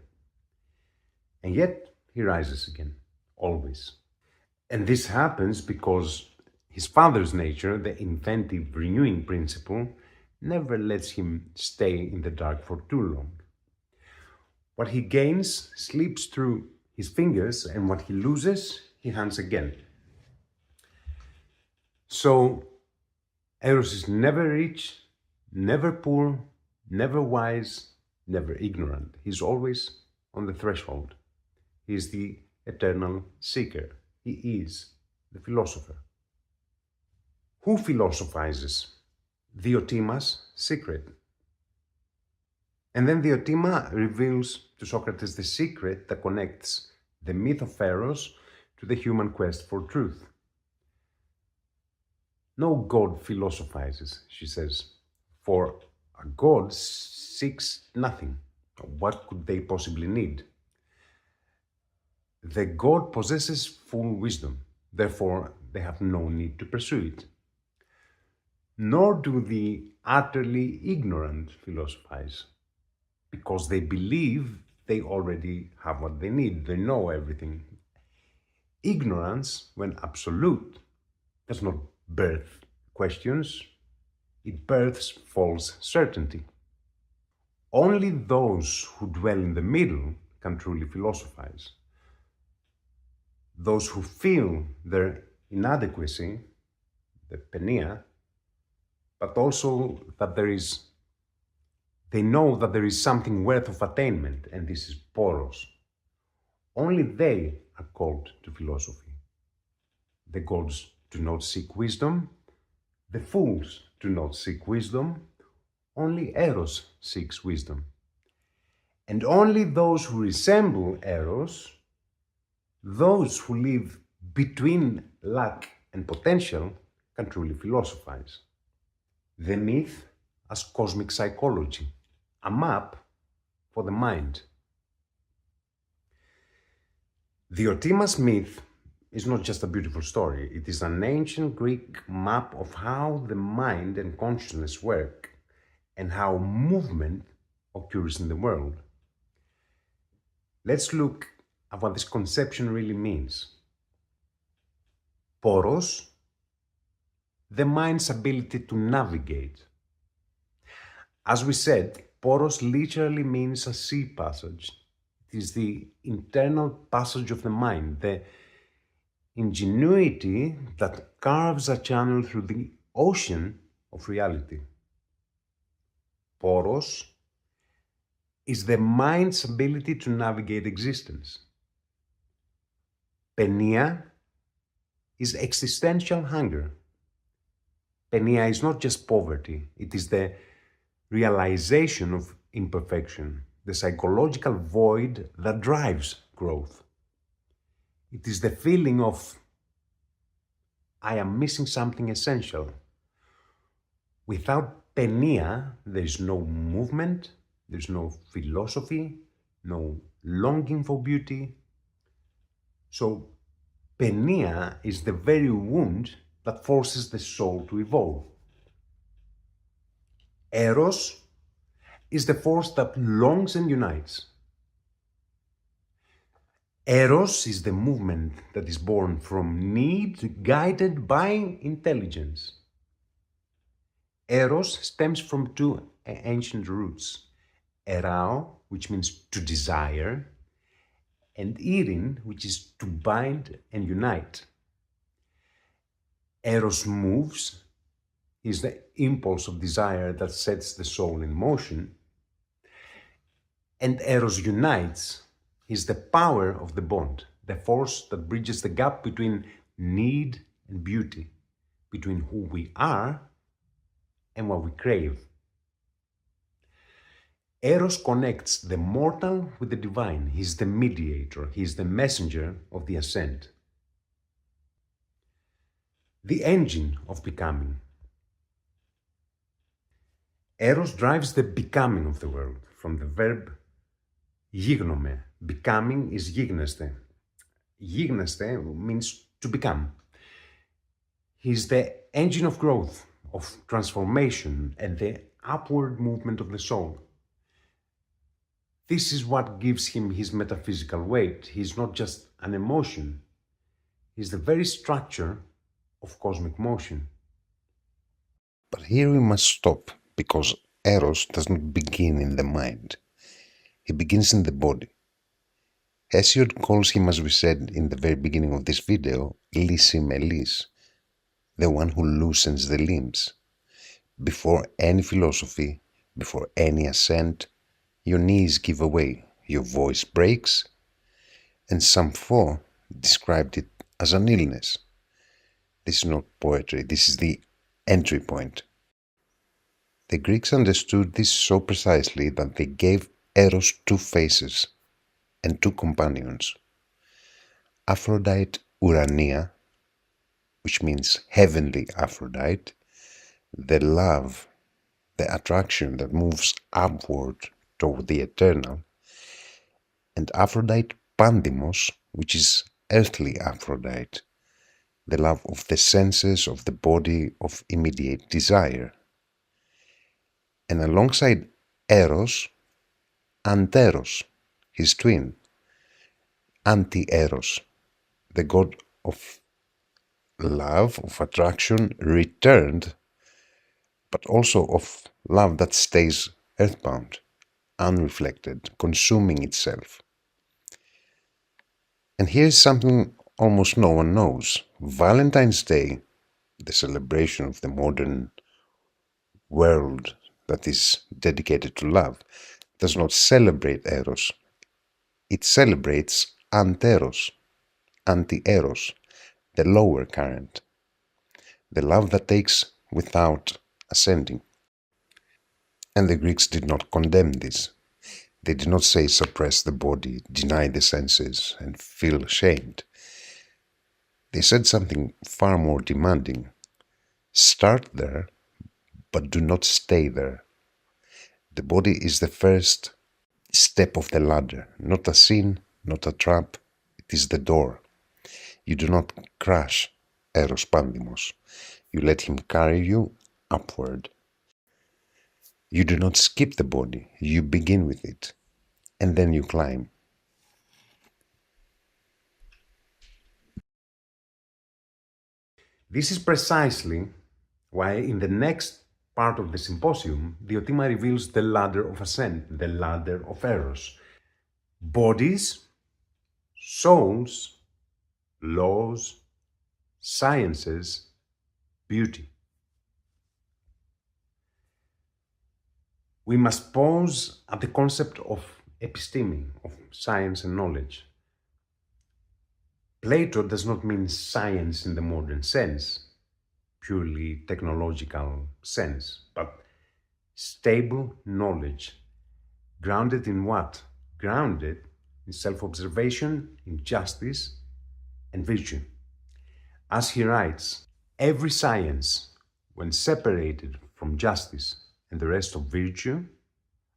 And yet he rises again, always. And this happens because his father's nature, the inventive, renewing principle, never lets him stay in the dark for too long. What he gains slips through his fingers, and what he loses, he hunts again. So, Eros is never rich, never poor, never wise, never ignorant. He's always on the threshold. He is the eternal seeker. He is the philosopher. Who philosophizes? Diotima's secret. And then Diotima reveals to Socrates the secret that connects the myth of Eros to the human quest for truth. No god philosophizes, she says, for a god seeks nothing. What could they possibly need? The god possesses full wisdom, therefore they have no need to pursue it. Nor do the utterly ignorant philosophize, because they believe they already have what they need, they know everything. Ignorance, when absolute, does not birth questions, it births false certainty. Only those who dwell in the middle can truly philosophize. those who feel their inadequacy, the penia, but also that they know that there is something worth of attainment, and this is poros. Only they are called to philosophy. The gods do not seek wisdom, the fools do not seek wisdom, only Eros seeks wisdom. And only those who resemble Eros, those who live between lack and potential, can truly philosophize. The myth as cosmic psychology, a map for the mind. The Otimas myth is not just a beautiful story, it is an ancient Greek map of how the mind and consciousness work and how movement occurs in the world. Let's look at what this conception really means. Poros, the mind's ability to navigate. As we said, poros literally means a sea passage. It is the internal passage of the mind, the ingenuity that carves a channel through the ocean of reality. Poros is the mind's ability to navigate existence. Penia is existential hunger. Penia is not just poverty, it is the realization of imperfection, the psychological void that drives growth. It is the feeling of, I am missing something essential. Without penia, there is no movement, there's no philosophy, no longing for beauty. So, penia is the very wound that forces the soul to evolve. Eros is the force that longs and unites. Eros is the movement that is born from need, guided by intelligence. Eros stems from two ancient roots, erao, which means to desire, and irin, which is to bind and unite. Eros moves, is the impulse of desire that sets the soul in motion, and Eros unites, is the power of the bond, the force that bridges the gap between need and beauty, between who we are and what we crave. Eros connects the mortal with the divine. He's the mediator, he's the messenger of the Ascent. The engine of becoming. Eros drives the becoming of the world, from the verb γίγνομαι. Becoming is γίγνεσθε. Γίγνεσθε means to become. He's the engine of growth, of transformation, and the upward movement of the soul. This is what gives him his metaphysical weight. He's not just an emotion. He's the very structure of cosmic motion. But here we must stop, because Eros does not begin in the mind. He begins in the body. Hesiod calls him, as we said in the very beginning of this video, lysi melis, the one who loosens the limbs. Before any philosophy, before any ascent, your knees give away, your voice breaks, and Sampho described it as an illness. This is not poetry, this is the entry point. The Greeks understood this so precisely that they gave Eros two faces and two companions. Aphrodite Urania, which means heavenly Aphrodite, the love, the attraction that moves upward toward the eternal, and Aphrodite Pandimos, which is earthly Aphrodite, the love of the senses, of the body, of immediate desire. And alongside Eros, Anteros, his twin, Anti-Eros, the god of love, of attraction, returned, but also of love that stays earthbound, unreflected, consuming itself. And here's something almost no one knows. Valentine's Day, the celebration of the modern world that is dedicated to love, does not celebrate Eros. It celebrates anti-Eros, the lower current, the love that takes without ascending. And the Greeks did not condemn this. They did not say suppress the body, deny the senses, and feel ashamed. They said something far more demanding. Start there, but do not stay there. The body is the first step of the ladder, not a sin, not a trap. It is the door. You do not crash Eros Pandimos. You let him carry you upward. You do not skip the body. You begin with it, and then you climb. This is precisely why in the next part of the symposium, Diotima reveals the ladder of Ascent, the ladder of Eros. Bodies, souls, laws, sciences, beauty. We must pause at the concept of episteme, of science and knowledge. Plato does not mean science in the modern sense, purely technological sense, but stable knowledge. Grounded in what? Grounded in self-observation, in justice, and virtue. As he writes, every science, when separated from justice and the rest of virtue,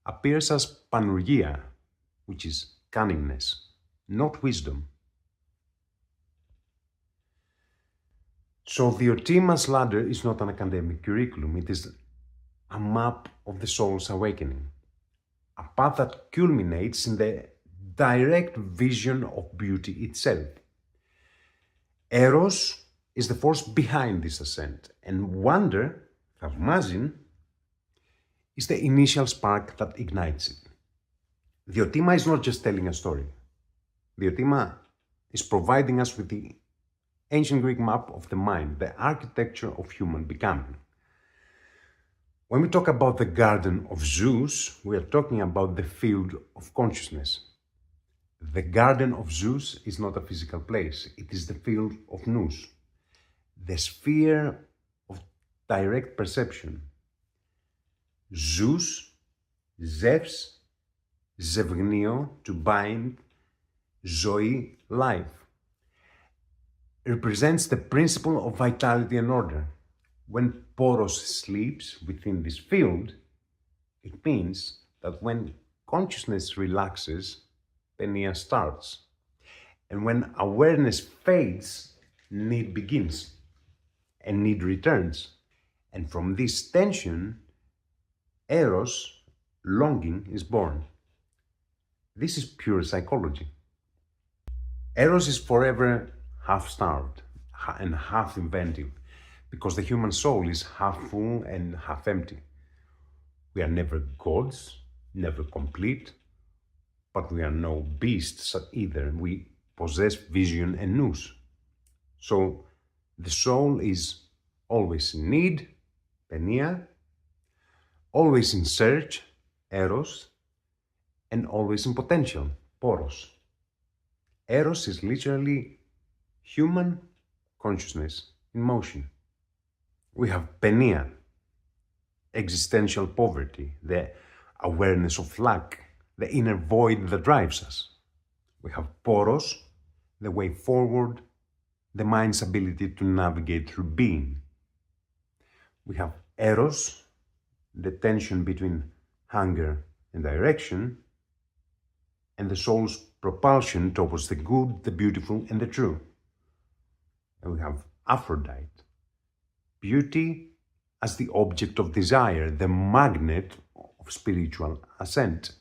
appears as panurgia, which is cunningness, not wisdom. So Diotima's ladder is not an academic curriculum, it is a map of the soul's awakening, a path that culminates in the direct vision of beauty itself. Eros is the force behind this ascent, and wonder, thaumasin, is the initial spark that ignites it. Diotima is not just telling a story. Diotima is providing us with the ancient Greek map of the mind, the architecture of human becoming. When we talk about the garden of Zeus, we are talking about the field of consciousness. The garden of Zeus is not a physical place, it is the field of Nous, the sphere of direct perception. Zeus, Zeus, Zevgnio, to bind, Zoe, life, represents the principle of vitality and order. When Poros sleeps within this field, it means that when consciousness relaxes, Penia starts. And when awareness fades, need begins, and need returns. And from this tension, Eros, longing, is born. This is pure psychology. Eros is forever half-starved and half-inventive, because the human soul is half full and half empty. We are never gods, never complete, but we are no beasts either. We possess vision and nous. So the soul is always in need, penia, always in search, eros, and always in potential, poros. Eros is literally human consciousness in motion. We have penia, existential poverty, the awareness of lack, the inner void that drives us. We have poros, the way forward, the mind's ability to navigate through being. We have eros, the tension between hunger and direction, and the soul's propulsion towards the good, the beautiful, and the true. And we have Aphrodite, beauty as the object of desire, the magnet of spiritual ascent.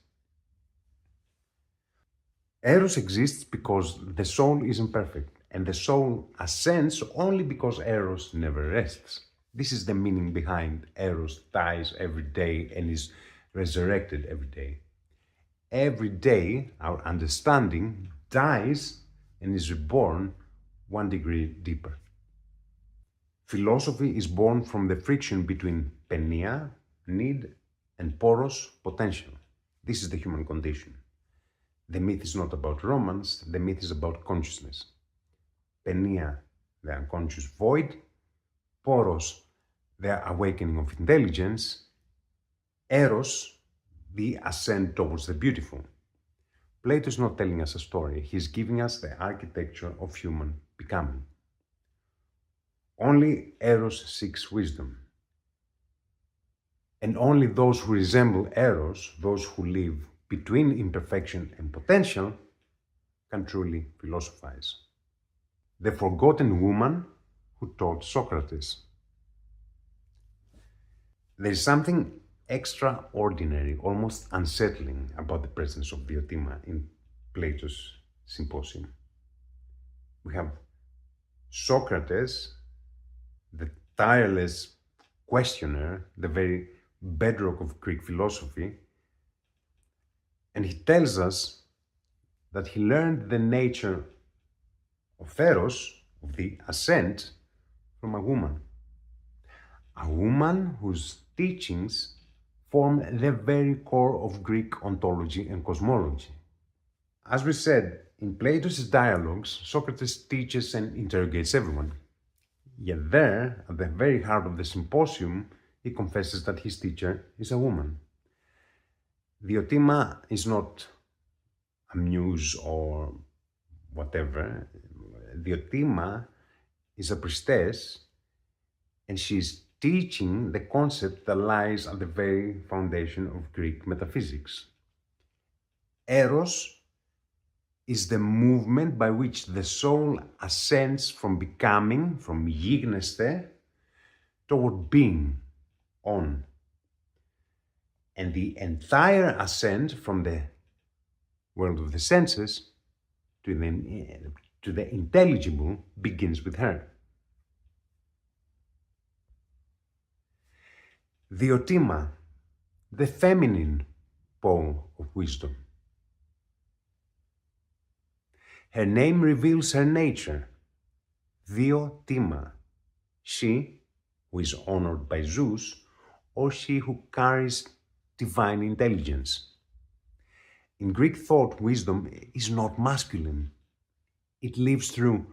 Eros exists because the soul is imperfect, and the soul ascends only because Eros never rests. This is the meaning behind Eros dies every day and is resurrected every day. Every day, our understanding dies and is reborn one degree deeper. Philosophy is born from the friction between penia, need, and poros, potential. This is the human condition. The myth is not about romance, the myth is about consciousness. Penia, the unconscious void. Poros, the awakening of intelligence. Eros, the ascent towards the beautiful. Plato is not telling us a story, he is giving us the architecture of human becoming. Only Eros seeks wisdom. And only those who resemble Eros, those who live between imperfection and potential, can truly philosophize. The forgotten woman who taught Socrates. There is something extraordinary, almost unsettling, about the presence of Diotima in Plato's Symposium. We have Socrates, the tireless questioner, the very bedrock of Greek philosophy, and he tells us that he learned the nature of Eros, of the Ascent, from a woman. A woman whose teachings form the very core of Greek ontology and cosmology. As we said, in Plato's dialogues, Socrates teaches and interrogates everyone. Yet there, at the very heart of the symposium, he confesses that his teacher is a woman. Diotima is not a muse or whatever. Diotima is a priestess, and she is teaching the concept that lies at the very foundation of Greek metaphysics. Eros is the movement by which the soul ascends from becoming, from γίγνεσθε, toward being, on. And the entire ascent from the world of the senses to the intelligible begins with her. Diotima, the feminine pole of wisdom. Her name reveals her nature, Diotima, she who is honored by Zeus, or she who carries divine intelligence. In Greek thought, wisdom is not masculine. It lives through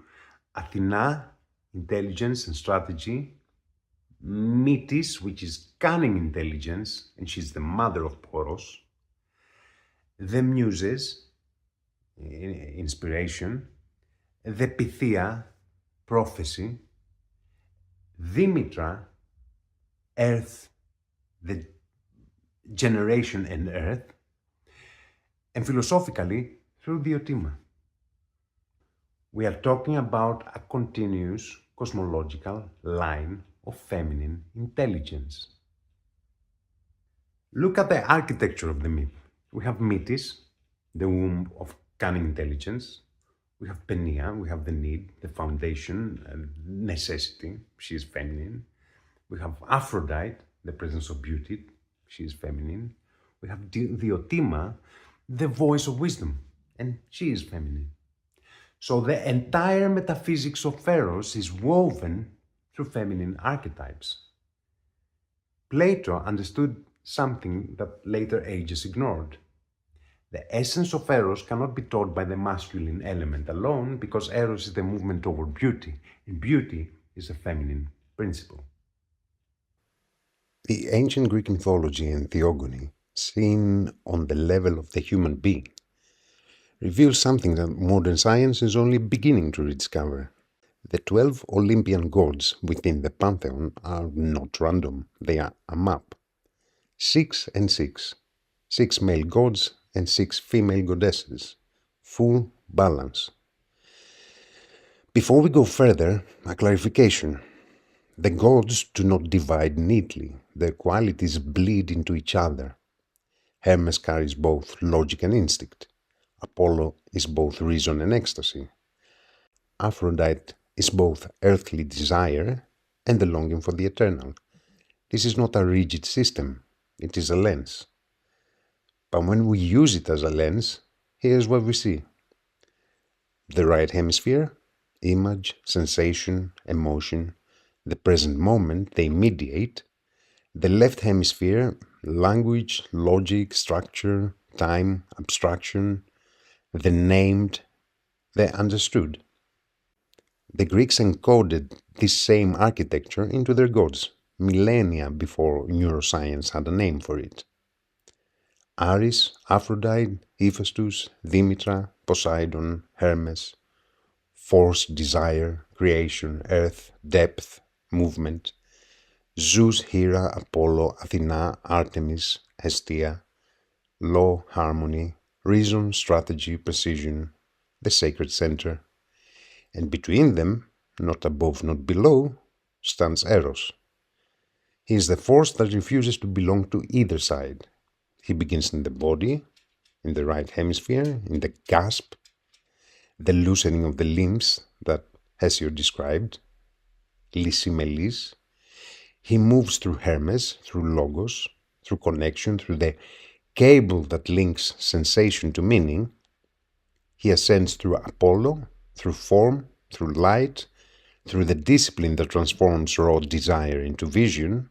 Athena, intelligence and strategy, Metis, which is cunning intelligence, and she's the mother of Poros, the Muses, inspiration, the Pythia, prophecy, Dimitra, earth, the generation and earth, and philosophically through Diotima. We are talking about a continuous cosmological line of feminine intelligence. Look at the architecture of the myth. We have Metis, the womb of cunning intelligence. We have Penia, we have the need, the foundation, necessity, she is feminine. We have Aphrodite, the presence of beauty, she is feminine. We have Diotima, the voice of wisdom, and she is feminine. So the entire metaphysics of Eros is woven through feminine archetypes. Plato understood something that later ages ignored. The essence of Eros cannot be taught by the masculine element alone, because Eros is the movement toward beauty, and beauty is a feminine principle. The ancient Greek mythology and theogony, seen on the level of the human being, reveals something that modern science is only beginning to rediscover. The 12 Olympian gods within the pantheon are not random, they are a map. 6 and 6. 6 male gods and 6 female goddesses. Full balance. Before we go further, a clarification. The gods do not divide neatly, their qualities bleed into each other. Hermes carries both logic and instinct. Apollo is both reason and ecstasy. Aphrodite is both earthly desire and the longing for the eternal. This is not a rigid system, it is a lens. But when we use it as a lens, here's what we see. The right hemisphere, image, sensation, emotion, the present moment they mediate. The left hemisphere, language, logic, structure, time, abstraction, the named, the understood. The Greeks encoded this same architecture into their gods, millennia before neuroscience had a name for it. Ares, Aphrodite, Hephaestus, Demeter, Poseidon, Hermes, force, desire, creation, earth, depth, movement, Zeus, Hera, Apollo, Athena, Artemis, Hestia, law, harmony, reason, strategy, precision, the sacred center. And between them, not above, not below, stands Eros. He is the force that refuses to belong to either side. He begins in the body, in the right hemisphere, in the gasp, the loosening of the limbs that Hesiod described, lysimelis. He moves through Hermes, through logos, through connection, through the cable that links sensation to meaning. He ascends through Apollo, through form, through light, through the discipline that transforms raw desire into vision,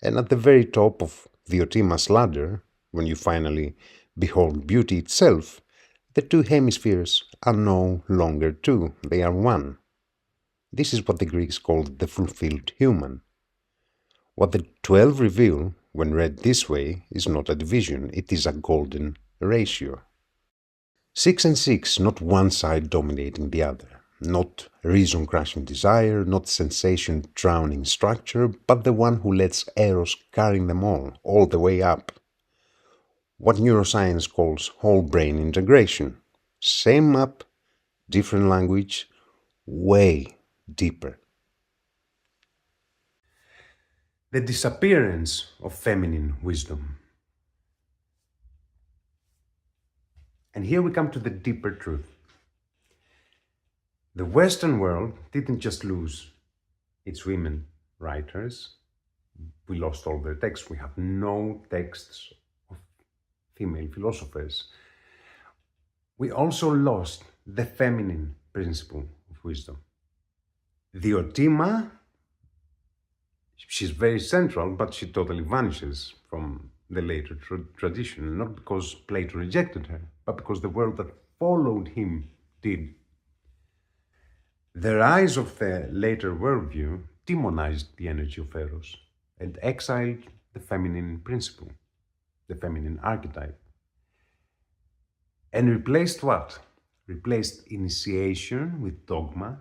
and at the very top of the Otima's ladder, when you finally behold beauty itself, the two hemispheres are no longer two, they are one. This is what the Greeks called the fulfilled human. What the 12 reveal, when read this way, is not a division, it is a golden ratio. 6 and 6, not one side dominating the other, not reason crushing desire, not sensation drowning structure, but the one who lets Eros carry them all the way up. What neuroscience calls whole brain integration. Same map, different language, way deeper. The disappearance of feminine wisdom. And here we come to the deeper truth. The Western world didn't just lose its women writers. We lost all their texts. We have no texts of female philosophers. We also lost the feminine principle of wisdom. The Otima, she's very central, but she totally vanishes from the later tradition, not because Plato rejected her, but because the world that followed him did. The rise of the later worldview demonized the energy of Eros and exiled the feminine principle, the feminine archetype, and replaced what? Replaced initiation with dogma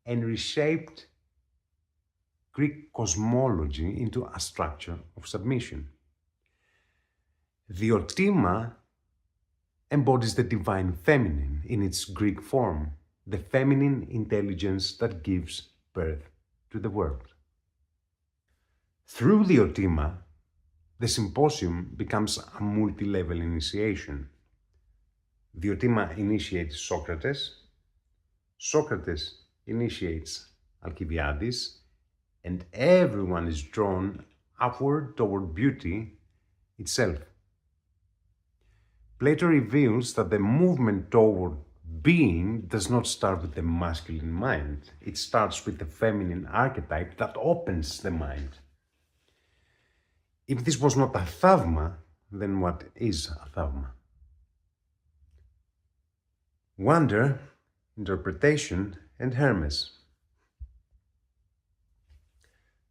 and reshaped Greek cosmology into a structure of submission. The Otima embodies the divine feminine in its Greek form, the feminine intelligence that gives birth to the world. Through the Otima, the symposium becomes a multi-level initiation. The Otima initiates Socrates, Socrates initiates Alcibiades, and everyone is drawn upward toward beauty itself. Plato reveals that the movement toward being does not start with the masculine mind. It starts with the feminine archetype that opens the mind. If this was not a thavma, then what is a thavma? Wonder, interpretation, and Hermes.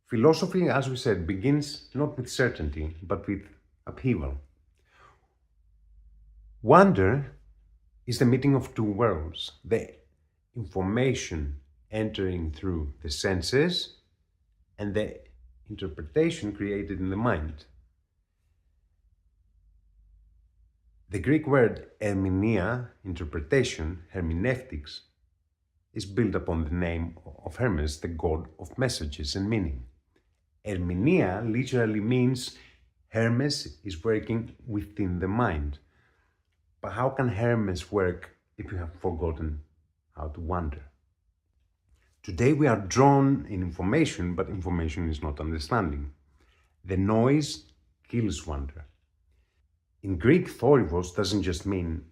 Philosophy, as we said, begins not with certainty, but with upheaval. Wonder is the meeting of two worlds, the information entering through the senses and the interpretation created in the mind. The Greek word hermeneia, interpretation, hermeneutics, is built upon the name of Hermes, the god of messages and meaning. Hermeneia literally means Hermes is working within the mind. But how can Hermes work if you have forgotten how to wonder? Today we are drawn in information, but information is not understanding. The noise kills wonder. In Greek, thorivos doesn't just mean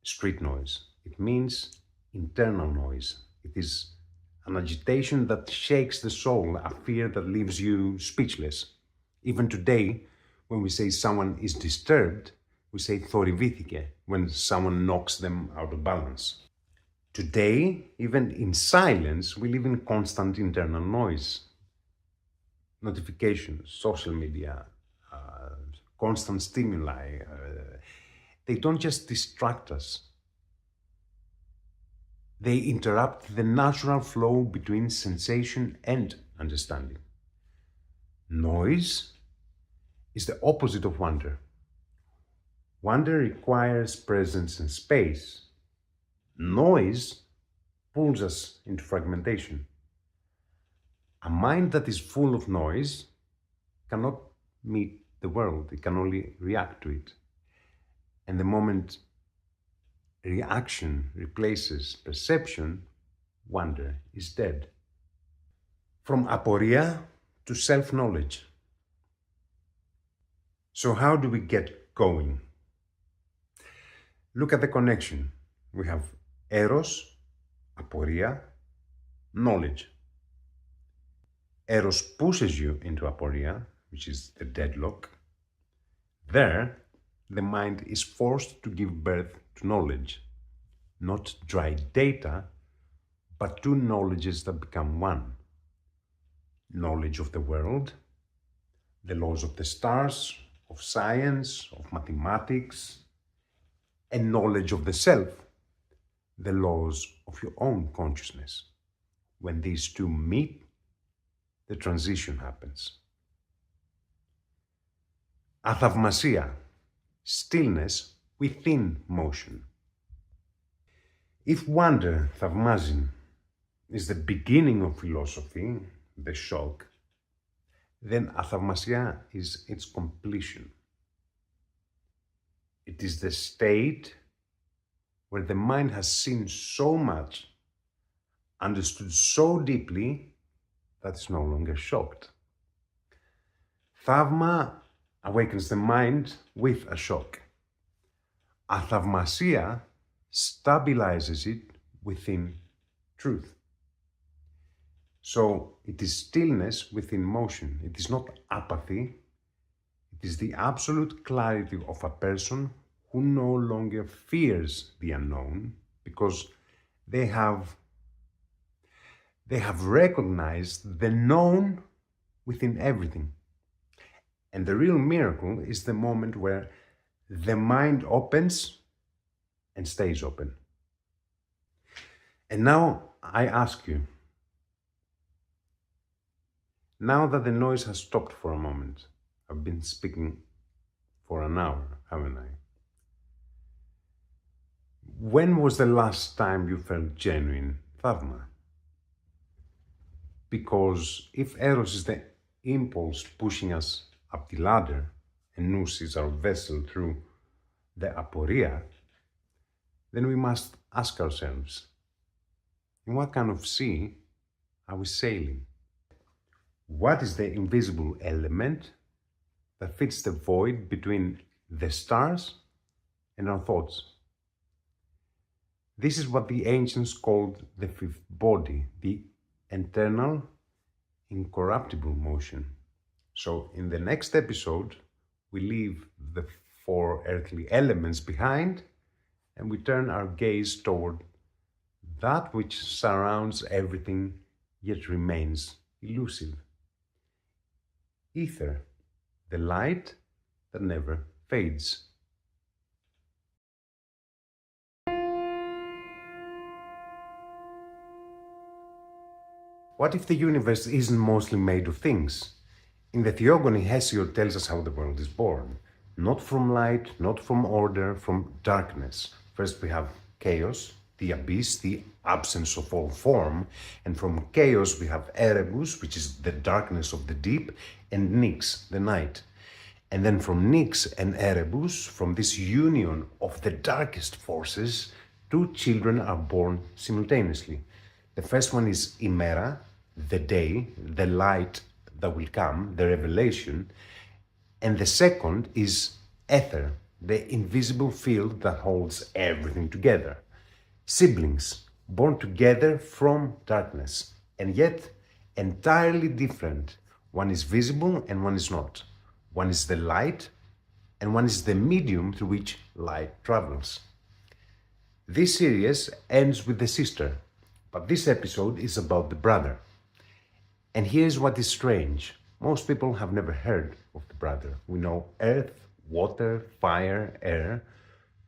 street noise. It means internal noise. It is an agitation that shakes the soul, a fear that leaves you speechless. Even today, when we say someone is disturbed, we say thorivithike when someone knocks them out of balance. Today, even in silence, we live in constant internal noise. Notifications, social media, constant stimuli. They don't just distract us. They interrupt the natural flow between sensation and understanding. Noise is the opposite of wonder. Wonder requires presence and space. Noise pulls us into fragmentation. A mind that is full of noise cannot meet the world, it can only react to it. And the moment reaction replaces perception, wonder is dead. From aporia to self-knowledge. So how do we get going? Look at the connection. We have Eros, aporia, knowledge. Eros pushes you into aporia, which is the deadlock. There, the mind is forced to give birth to knowledge. Not dry data, but two knowledges that become one. Knowledge of the world, the laws of the stars, of science, of mathematics, and knowledge of the self, the laws of your own consciousness. When these two meet, the transition happens. Athavmasia, stillness within motion. If wonder, thavmazin, is the beginning of philosophy, the shock, then athavmasia is its completion. It is the state where the mind has seen so much, understood so deeply, that it's no longer shocked. Thavma awakens the mind with a shock. Athavmasia stabilizes it within truth. So it is stillness within motion. It is not apathy. It is the absolute clarity of a person who no longer fears the unknown because they have recognized the known within everything. And the real miracle is the moment where the mind opens and stays open. And now I ask you, now that the noise has stopped for a moment, I've been speaking for an hour, haven't I? When was the last time you felt genuine thavma? Because if Eros is the impulse pushing us up the ladder and Nous is our vessel through the aporia, then we must ask ourselves, in what kind of sea are we sailing? What is the invisible element that fits the void between the stars and our thoughts? This is what the ancients called the fifth body, the eternal, incorruptible motion. So in the next episode, we leave the four earthly elements behind and we turn our gaze toward that which surrounds everything yet remains elusive. Ether, the light that never fades. What if the universe isn't mostly made of things? In the Theogony, Hesiod tells us how the world is born. Not from light, not from order, from darkness. First we have chaos, the abyss, the absence of all form. And from chaos we have Erebus, which is the darkness of the deep, and Nyx, the night. And then from Nyx and Erebus, from this union of the darkest forces, two children are born simultaneously. The first one is Hemera, the day, the light that will come, the revelation. And the second is Aether, the invisible field that holds everything together. Siblings, born together from darkness, and yet entirely different. One is visible and one is not. One is the light and one is the medium through which light travels. This series ends with the sister, but this episode is about the brother. And here's what is strange. Most people have never heard of the brother. We know earth, water, fire, air,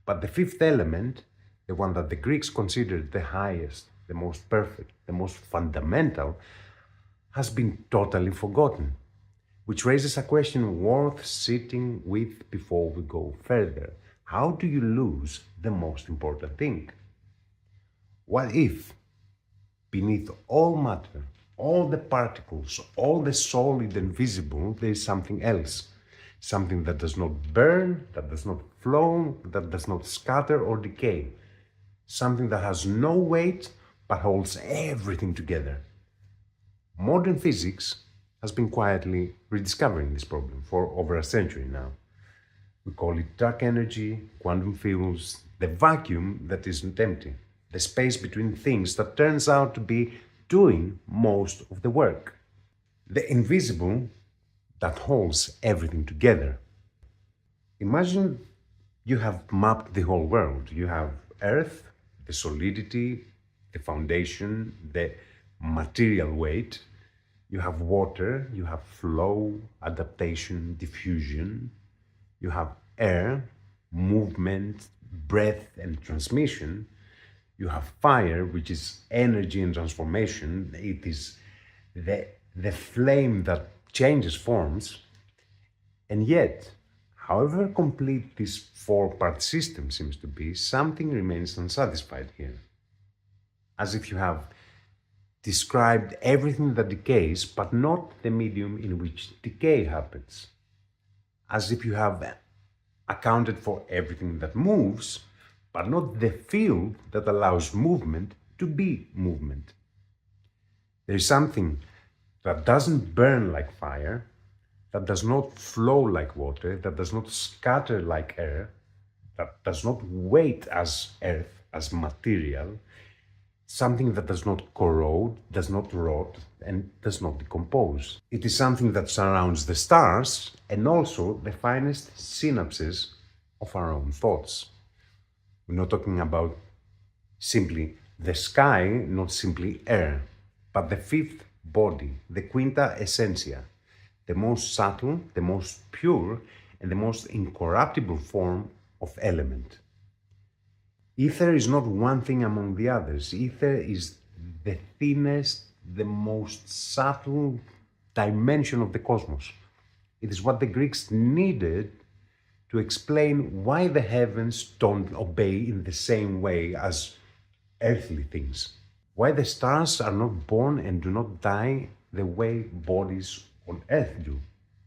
but the fifth element, the one that the Greeks considered the highest, the most perfect, the most fundamental, has been totally forgotten, which raises a question worth sitting with before we go further. How do you lose the most important thing? What if, beneath all matter, all the particles, all the solid and visible, there is something else? Something that does not burn, that does not flow, that does not scatter or decay. Something that has no weight but holds everything together. Modern physics has been quietly rediscovering this problem for over a century now. We call it dark energy, quantum fields, the vacuum that isn't empty, the space between things that turns out to be doing most of the work, the invisible that holds everything together. Imagine you have mapped the whole world. You have Earth, the solidity, the foundation, the material weight. You have water, you have flow, adaptation, diffusion. You have air, movement, breath, and transmission. You have fire, which is energy and transformation. It is the flame that changes forms. And yet, however complete this four-part system seems to be, something remains unsatisfied here. As if you have described everything that decays, but not the medium in which decay happens. As if you have accounted for everything that moves, but not the field that allows movement to be movement. There is something that doesn't burn like fire, that does not flow like water, that does not scatter like air, that does not weight as earth, as material, something that does not corrode, does not rot, and does not decompose. It is something that surrounds the stars and also the finest synapses of our own thoughts. We're not talking about simply the sky, not simply air, but the fifth body, the quinta essentia, the most subtle, the most pure, and the most incorruptible form of element. Ether is not one thing among the others. Ether is the thinnest, the most subtle dimension of the cosmos. It is what the Greeks needed to explain why the heavens don't obey in the same way as earthly things. Why the stars are not born and do not die the way bodies on earth do.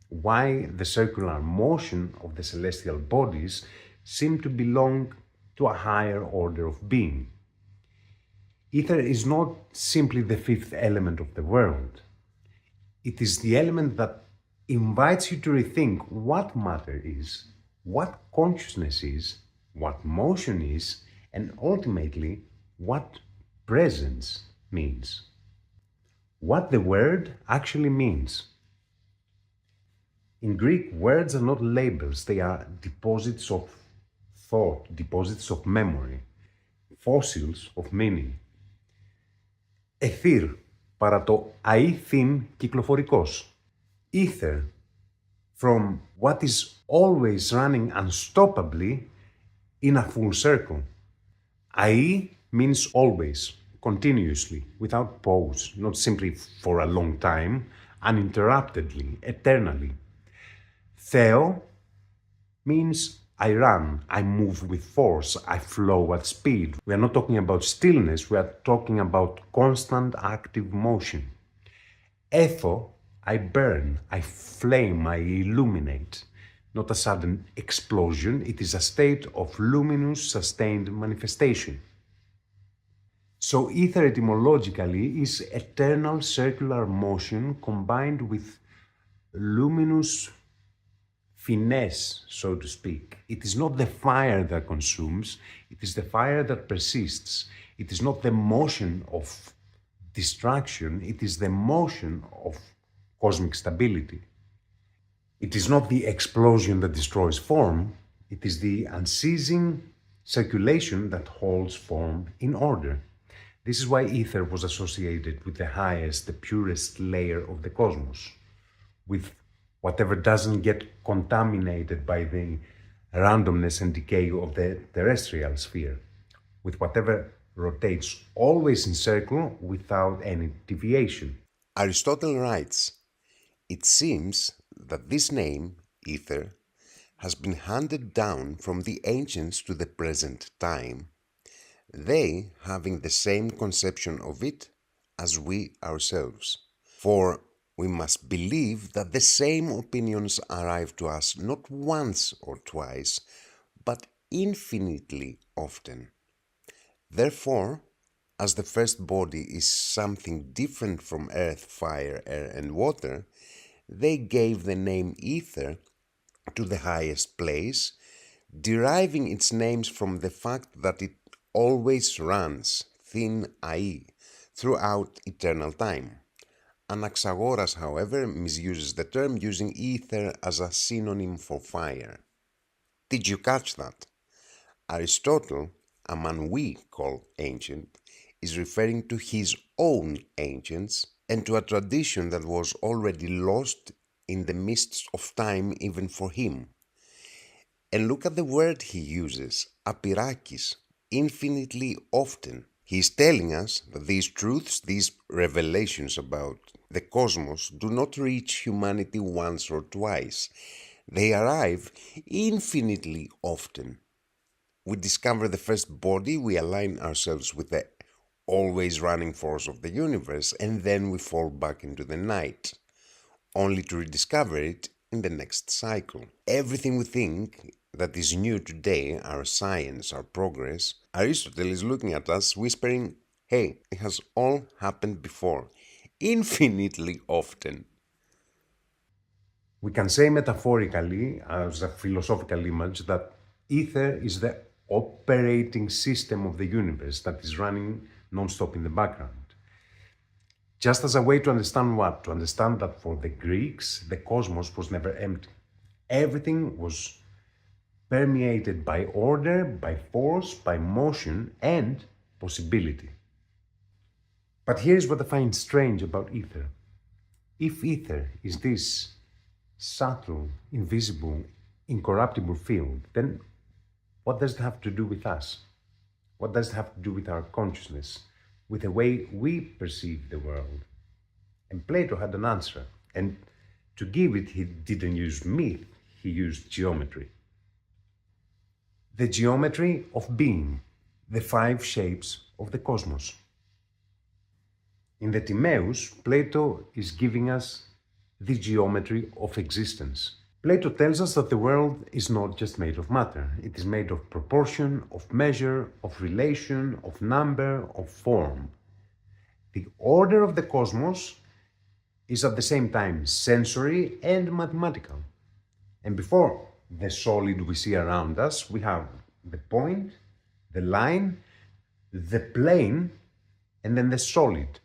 Why the circular motion of the celestial bodies seem to belong to a higher order of being. Ether is not simply the fifth element of the world. It is the element that invites you to rethink what matter is, what consciousness is, what motion is, and ultimately what presence means. What the word actually means. In Greek, words are not labels, they are deposits of thought, deposits of memory, fossils of meaning. Ethir, παρά το αήθην κυκλοφορικός. Ether, from what is always running unstoppably in a full circle. Ae means always, continuously, without pause, not simply for a long time, uninterruptedly, eternally. Theo means I run, I move with force, I flow at speed. We are not talking about stillness, we are talking about constant active motion. Etho, I burn, I flame, I illuminate. Not a sudden explosion, it is a state of luminous, sustained manifestation. So ether etymologically is eternal circular motion combined with luminous finesse, so to speak. It is not the fire that consumes, it is the fire that persists. It is not the motion of distraction, it is the motion of cosmic stability. It is not the explosion that destroys form, it is the unceasing circulation that holds form in order. This is why ether was associated with the highest, the purest layer of the cosmos, with whatever doesn't get contaminated by the randomness and decay of the terrestrial sphere, with whatever rotates always in circle without any deviation. Aristotle writes, "It seems that this name, ether, has been handed down from the ancients to the present time, they having the same conception of it as we ourselves. For we must believe that the same opinions arrive to us not once or twice, but infinitely often. Therefore, as the first body is something different from earth, fire, air, and water, they gave the name ether to the highest place, deriving its names from the fact that it always runs, thin ai, throughout eternal time." Anaxagoras, however, misuses the term, using ether as a synonym for fire. Did you catch that? Aristotle, a man we call ancient, is referring to his own ancients and to a tradition that was already lost in the mists of time even for him. And look at the word he uses, apirakis, infinitely often. He is telling us that these truths, these revelations about the cosmos, do not reach humanity once or twice. They arrive infinitely often. We discover the first body, we align ourselves with the always running force of the universe, and then we fall back into the night, only to rediscover it in the next cycle. Everything we think that is new today, our science, our progress, Aristotle is looking at us whispering, hey, it has all happened before, infinitely often. We can say metaphorically, as a philosophical image, that ether is the operating system of the universe that is running non-stop in the background. Just as a way to understand what? To understand that for the Greeks, the cosmos was never empty. Everything was permeated by order, by force, by motion, and possibility. But here's what I find strange about ether. If ether is this subtle, invisible, incorruptible field, then what does it have to do with us? What does it have to do with our consciousness, with the way we perceive the world? And Plato had an answer, and to give it, he didn't use myth, he used geometry. The geometry of being, the 5 shapes of the cosmos. In the Timaeus, Plato is giving us the geometry of existence. Plato tells us that the world is not just made of matter. It is made of proportion, of measure, of relation, of number, of form. The order of the cosmos is at the same time sensory and mathematical. And before the solid we see around us, we have the point, the line, the plane, and then the solid.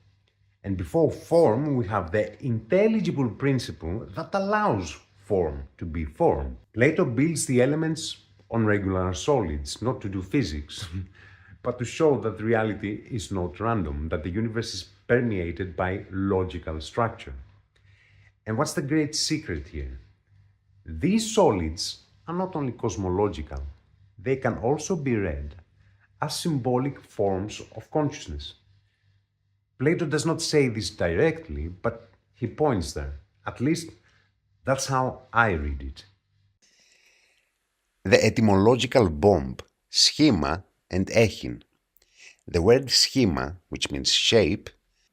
And before form, we have the intelligible principle that allows form to be form. Plato builds the elements on regular solids, not to do physics, but to show that reality is not random, that the universe is permeated by logical structure. And what's the great secret here? These solids are not only cosmological, they can also be read as symbolic forms of consciousness. Plato does not say this directly, but he points there. At least that's how I read it. The etymological bomb, schema and echin. The word schema, which means shape,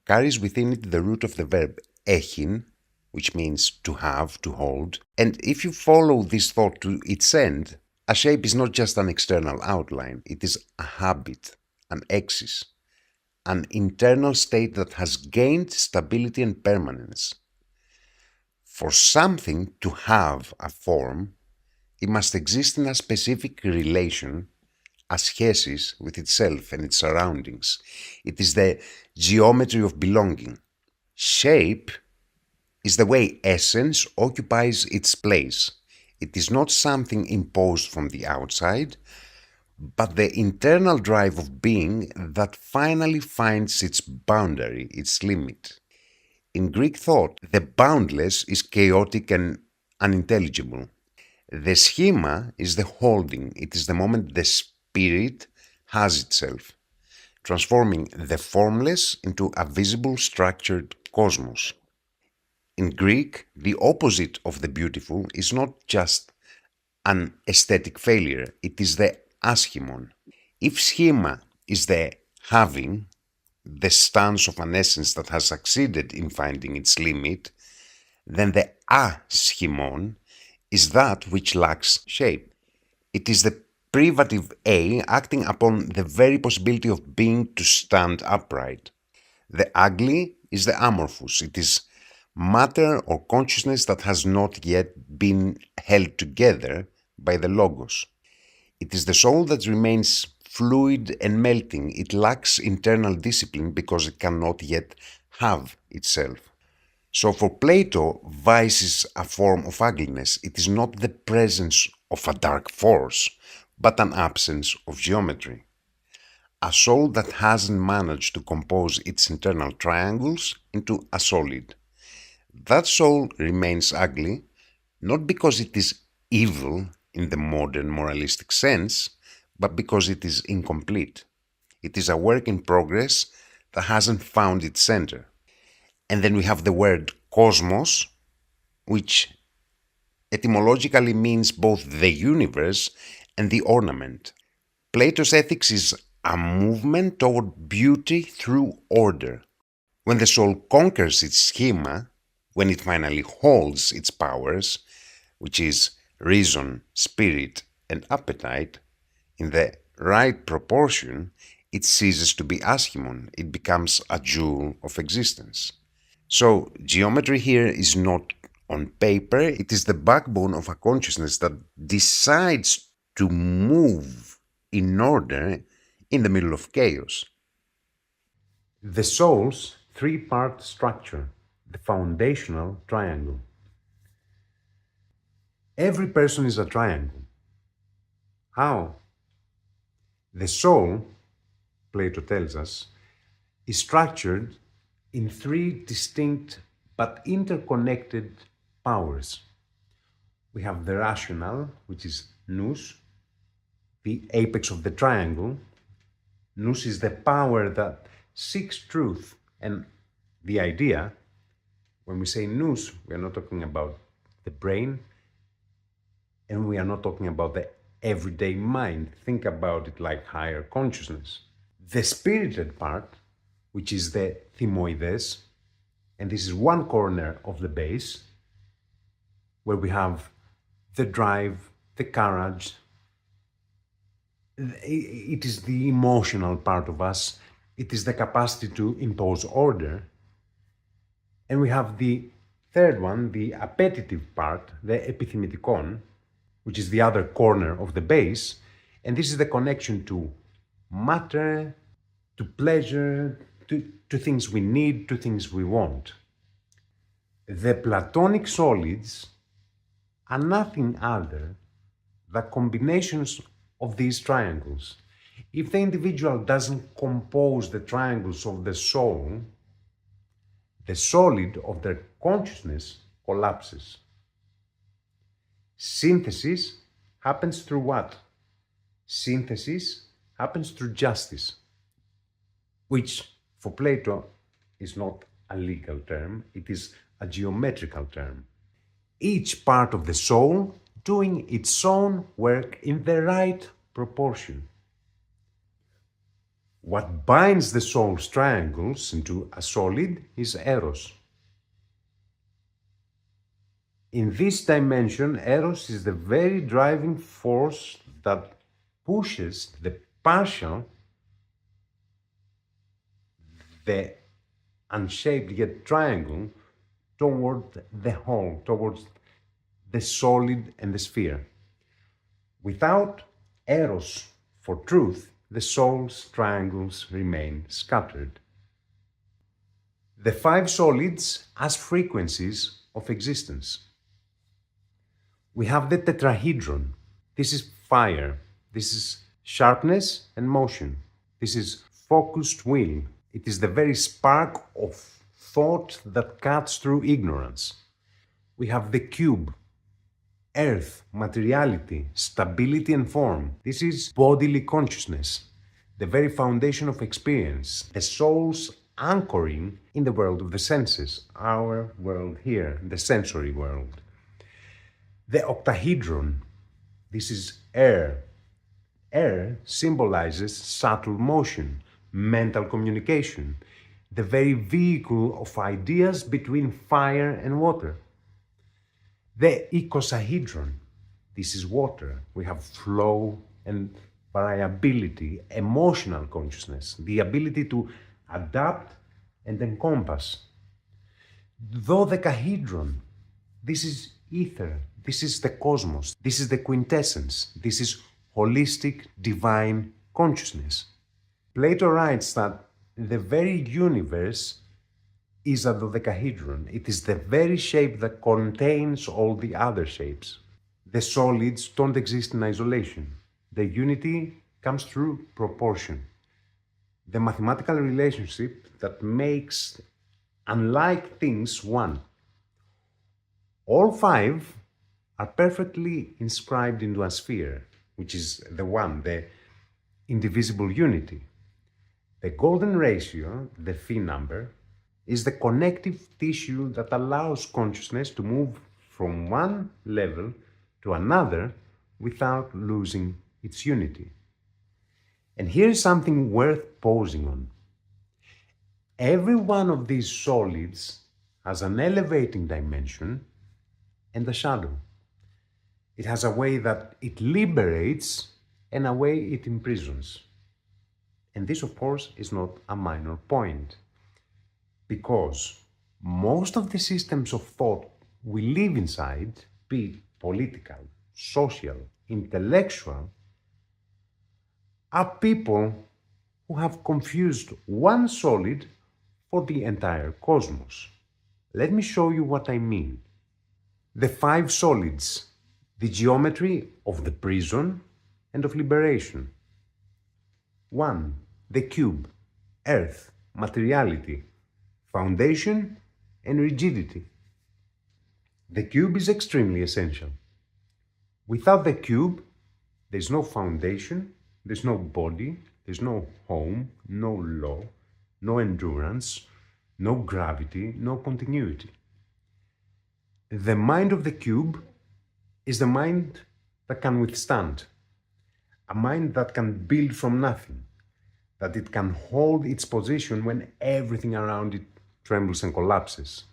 carries within it the root of the verb echin, which means to have, to hold. And if you follow this thought to its end, a shape is not just an external outline, it is a habit, an exis, an internal state that has gained stability and permanence. For something to have a form, it must exist in a specific relation as Hesis with itself and its surroundings. It is the geometry of belonging. Shape is the way essence occupies its place. It is not something imposed from the outside, but the internal drive of being that finally finds its boundary, its limit. In Greek thought, the boundless is chaotic and unintelligible. The schema is the holding, it is the moment the spirit has itself, transforming the formless into a visible structured cosmos. In Greek, the opposite of the beautiful is not just an aesthetic failure, it is the aschemon. If schema is the having, the stance of an essence that has succeeded in finding its limit, then the aschemon is that which lacks shape. It is the privative A acting upon the very possibility of being to stand upright. The ugly is the amorphous. It is matter or consciousness that has not yet been held together by the logos. It is the soul that remains fluid and melting. It lacks internal discipline because it cannot yet have itself. So for Plato, vice is a form of ugliness. It is not the presence of a dark force, but an absence of geometry. A soul that hasn't managed to compose its internal triangles into a solid. That soul remains ugly, not because it is evil in the modern moralistic sense, but because it is incomplete. It is a work in progress that hasn't found its center. And then we have the word cosmos, which etymologically means both the universe and the ornament. Plato's ethics is a movement toward beauty through order. When the soul conquers its schema, when it finally holds its powers, which is reason, spirit, and appetite, in the right proportion, it ceases to be aschemon. It becomes a jewel of existence. So, geometry here is not on paper, it is the backbone of a consciousness that decides to move in order in the middle of chaos. The soul's three-part structure, the foundational triangle. Every person is a triangle. How? The soul, Plato tells us, is structured in three distinct but interconnected powers. We have the rational, which is Nous, the apex of the triangle. Nous is the power that seeks truth and the idea. When we say Nous, we are not talking about the brain, and we are not talking about the everyday mind. Think about it like higher consciousness. The spirited part, which is the thymoides, and this is one corner of the base, where we have the drive, the courage. It is the emotional part of us. It is the capacity to impose order. And we have the third one, the appetitive part, the epithymikon, which is the other corner of the base. And this is the connection to matter, to pleasure, to things we need, to things we want. The Platonic solids are nothing other than combinations of these triangles. If the individual doesn't compose the triangles of the soul, the solid of their consciousness collapses. Synthesis happens through what? Synthesis happens through justice, which for Plato is not a legal term, it is a geometrical term. Each part of the soul doing its own work in the right proportion. What binds the soul's triangles into a solid is Eros. In this dimension, Eros is the very driving force that pushes the partial, the unshaped yet triangle, toward the whole, towards the solid and the sphere. Without Eros for truth, the soul's triangles remain scattered. The five solids as frequencies of existence. We have the tetrahedron. This is fire. This is sharpness and motion. This is focused will. It is the very spark of thought that cuts through ignorance. We have the cube. Earth, materiality, stability and form. This is bodily consciousness, the very foundation of experience, the soul's anchoring in the world of the senses, our world here, the sensory world. The octahedron, this is air. Air symbolizes subtle motion, mental communication, the very vehicle of ideas between fire and water. The icosahedron, this is water. We have flow and variability, emotional consciousness, the ability to adapt and encompass. Dodecahedron, this is ether, this is the cosmos, this is the quintessence, this is holistic divine consciousness. Plato writes that the very universe is a dodecahedron. It is the very shape that contains all the other shapes. The solids don't exist in isolation. The unity comes through proportion. The mathematical relationship that makes unlike things one. All five are perfectly inscribed into a sphere, which is the one, the indivisible unity. The golden ratio, the phi number, is the connective tissue that allows consciousness to move from one level to another without losing its unity. And here's something worth pausing on. Every one of these solids has an elevating dimension and a shadow. It has a way that it liberates and a way it imprisons. And this, of course, is not a minor point, because most of the systems of thought we live inside, be it political, social, intellectual, are people who have confused one solid for the entire cosmos. Let me show you what I mean. The five solids, the geometry of the prison and of liberation. 1. The cube, earth, materiality, foundation and rigidity. The cube is extremely essential. Without the cube, there's no foundation, there's no body, there's no home, no law, no endurance, no gravity, no continuity. The mind of the cube is the mind that can withstand, a mind that can build from nothing, that it can hold its position when everything around it trembles and collapses.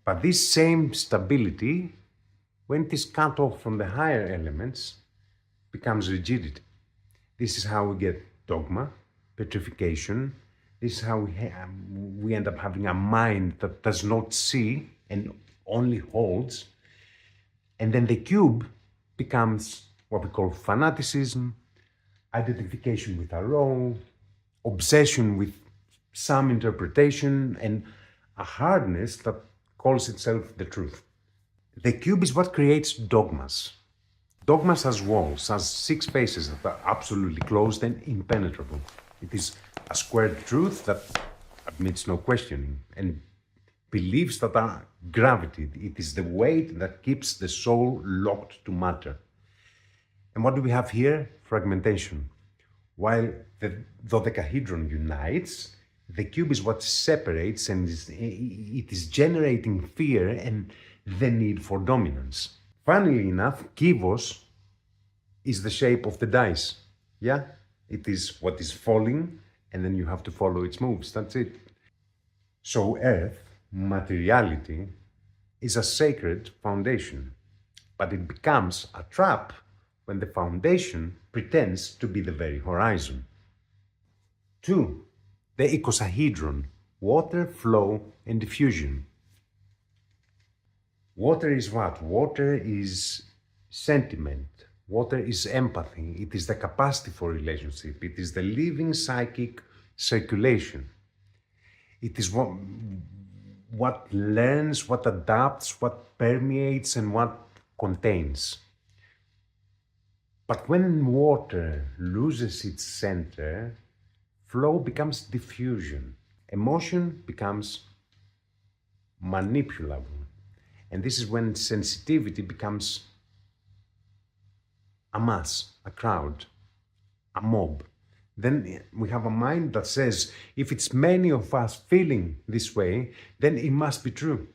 But this same stability, when it is cut off from the higher elements, becomes rigidity. This is how we get dogma, petrification. This is how we end up having a mind that does not see and only holds. And then the cube becomes what we call fanaticism, identification with a role, obsession with some interpretation, and a hardness that calls itself the truth. The cube is what creates dogmas. Dogmas has walls, has 6 faces that are absolutely closed and impenetrable. It is a squared truth that admits no questioning and beliefs that are gravity. It is the weight that keeps the soul locked to matter. And what do we have here? Fragmentation. While the dodecahedron unites, the cube is what separates, and it is generating fear and the need for dominance. Funnily enough, kivos is the shape of the dice. Yeah? It is what is falling, and then you have to follow its moves. That's it. So earth, materiality, is a sacred foundation, but it becomes a trap when the foundation pretends to be the very horizon. 2. The icosahedron, water, flow, and diffusion. Water is what? Water is sentiment, Water is empathy. It is the capacity for relationship. It is the living psychic circulation. It is what learns, what adapts, what permeates, and what contains. But when water loses its center, flow becomes diffusion. Emotion becomes manipulable. And this is when sensitivity becomes a mass, a crowd, a mob. Then we have a mind that says, if it's many of us feeling this way, then it must be true.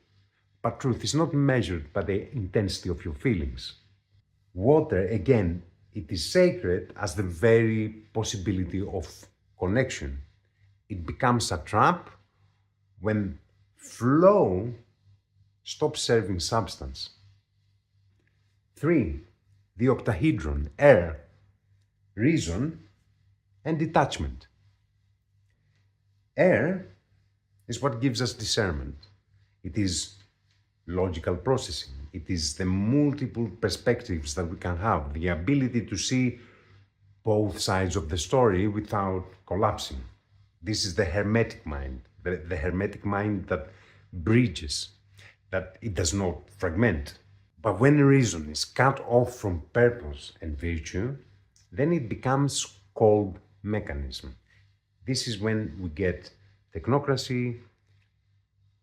But truth is not measured by the intensity of your feelings. Water, again, it is sacred as the very possibility of connection. It becomes a trap when flow stops serving substance. 3. The octahedron, air, reason, and detachment. Air is what gives us discernment. It is logical processing. It is the multiple perspectives that we can have, the ability to see both sides of the story without collapsing. This is the hermetic mind, the hermetic mind that bridges, that it does not fragment. But when reason is cut off from purpose and virtue, then it becomes cold mechanism. This is when we get technocracy,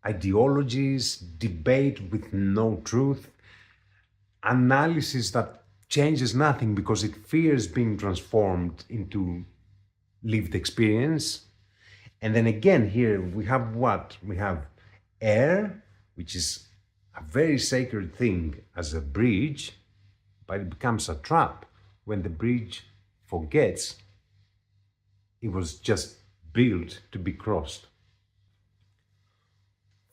ideologies, debate with no truth, analysis that changes nothing because it fears being transformed into lived experience. And then again, here we have what? We have air, which is a very sacred thing as a bridge, but it becomes a trap when the bridge forgets it was just built to be crossed.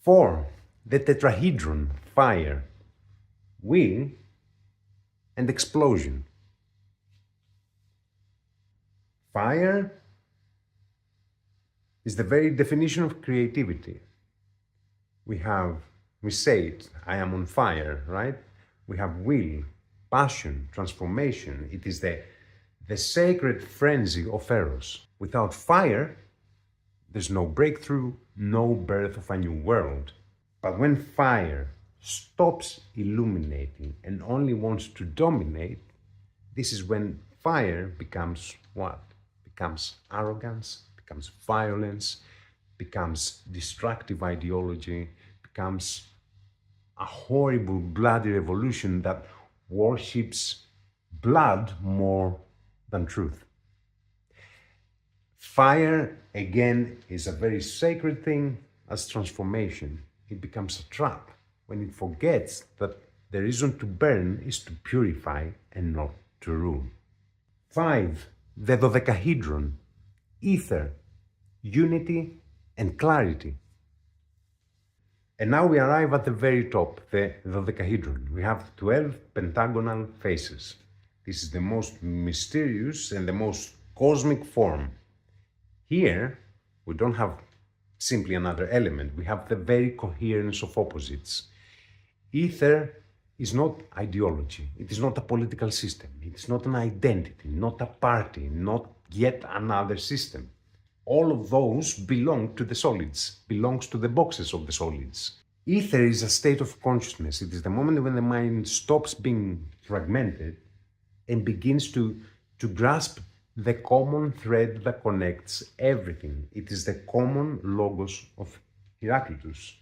4. The tetrahedron, fire, will, and explosion. Fire is the very definition of creativity. We say it, I am on fire, right? We have will, passion, transformation. It is the sacred frenzy of Eros. Without fire, there's no breakthrough, no birth of a new world. But when fire stops illuminating and only wants to dominate, this is when fire becomes what? Becomes arrogance, becomes violence, becomes destructive ideology, becomes a horrible bloody revolution that worships blood more than truth. Fire, again, is a very sacred thing as transformation. It becomes a trap when it forgets that the reason to burn is to purify and not to rule. 5. The dodecahedron, ether, unity, and clarity. And now we arrive at the very top, the dodecahedron. We have 12 pentagonal faces. This is the most mysterious and the most cosmic form. Here, we don't have simply another element. We have the very coherence of opposites. Ether is not ideology. It is not a political system. It is not an identity, not a party, not yet another system. All of those belong to the solids, belongs to the boxes of the solids. Ether is a state of consciousness. It is the moment when the mind stops being fragmented and begins to grasp the common thread that connects everything. It is the common logos of Heraclitus.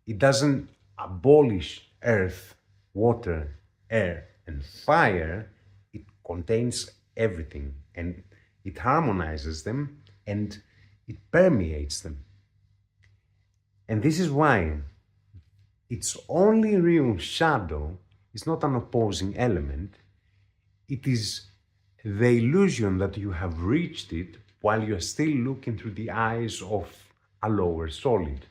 It doesn't abolish earth, water, air, and fire. It contains everything and it harmonizes them and it permeates them. And this is why its only real shadow is not an opposing element. It is the illusion that you have reached it while you are still looking through the eyes of a lower solid.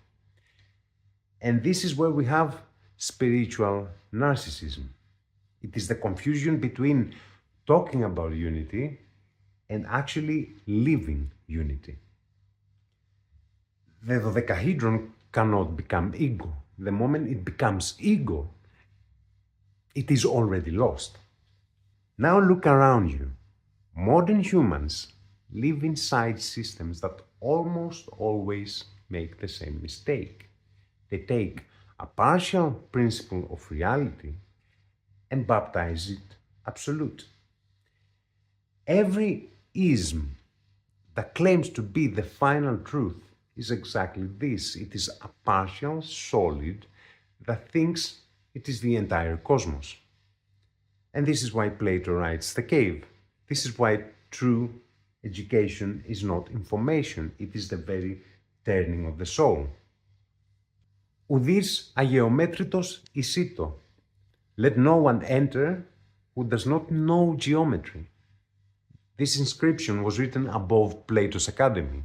And this is where we have spiritual narcissism. It is the confusion between talking about unity and actually living unity. The dodecahedron cannot become ego. The moment it becomes ego, it is already lost. Now look around you. Modern humans live inside systems that almost always make the same mistake. They take a partial principle of reality and baptize it absolute. Every ism that claims to be the final truth is exactly this. It is a partial solid that thinks it is the entire cosmos. And this is why Plato writes The Cave. This is why true education is not information, it is the very turning of the soul. Ουδείς αγεωμέτρητος εισίτω. Let no one enter who does not know geometry. This inscription was written above Plato's Academy.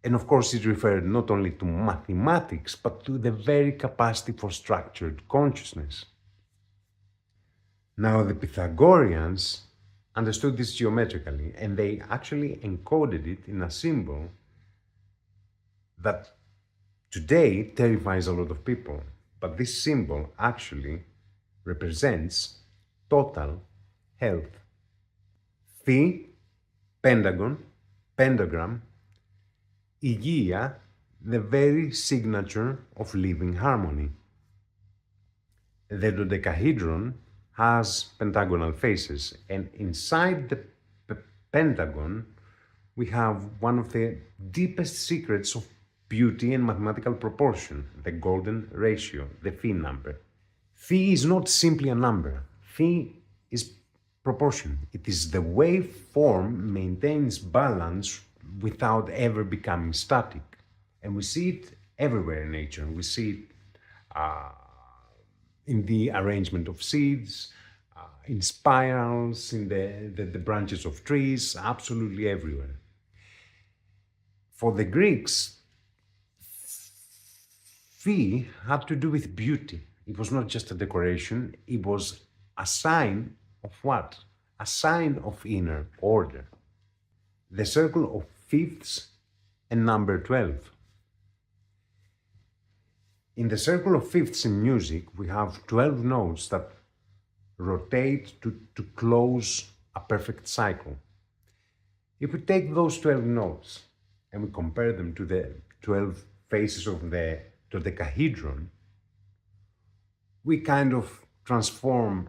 And of course it referred not only to mathematics, but to the very capacity for structured consciousness. Now the Pythagoreans understood this geometrically, and they actually encoded it in a symbol that today terrifies a lot of people. But this symbol actually represents total health. Phi, pentagon, pentagram, υγεία, the very signature of living harmony. The dodecahedron has pentagonal faces, and inside the pentagon we have one of the deepest secrets of beauty and mathematical proportion, the golden ratio, the phi number. Phi is not simply a number. Phi is proportion. It is the way form maintains balance without ever becoming static. And we see it everywhere in nature. We see it in the arrangement of seeds, in spirals, in the branches of trees, absolutely everywhere. For the Greeks, phi had to do with beauty. It was not just a decoration, it was a sign of what? A sign of inner order. The circle of fifths and number 12. In the circle of fifths in music, we have 12 notes that rotate to close a perfect cycle. If we take those 12 notes and we compare them to the 12 faces of the dodecahedron, we kind of transform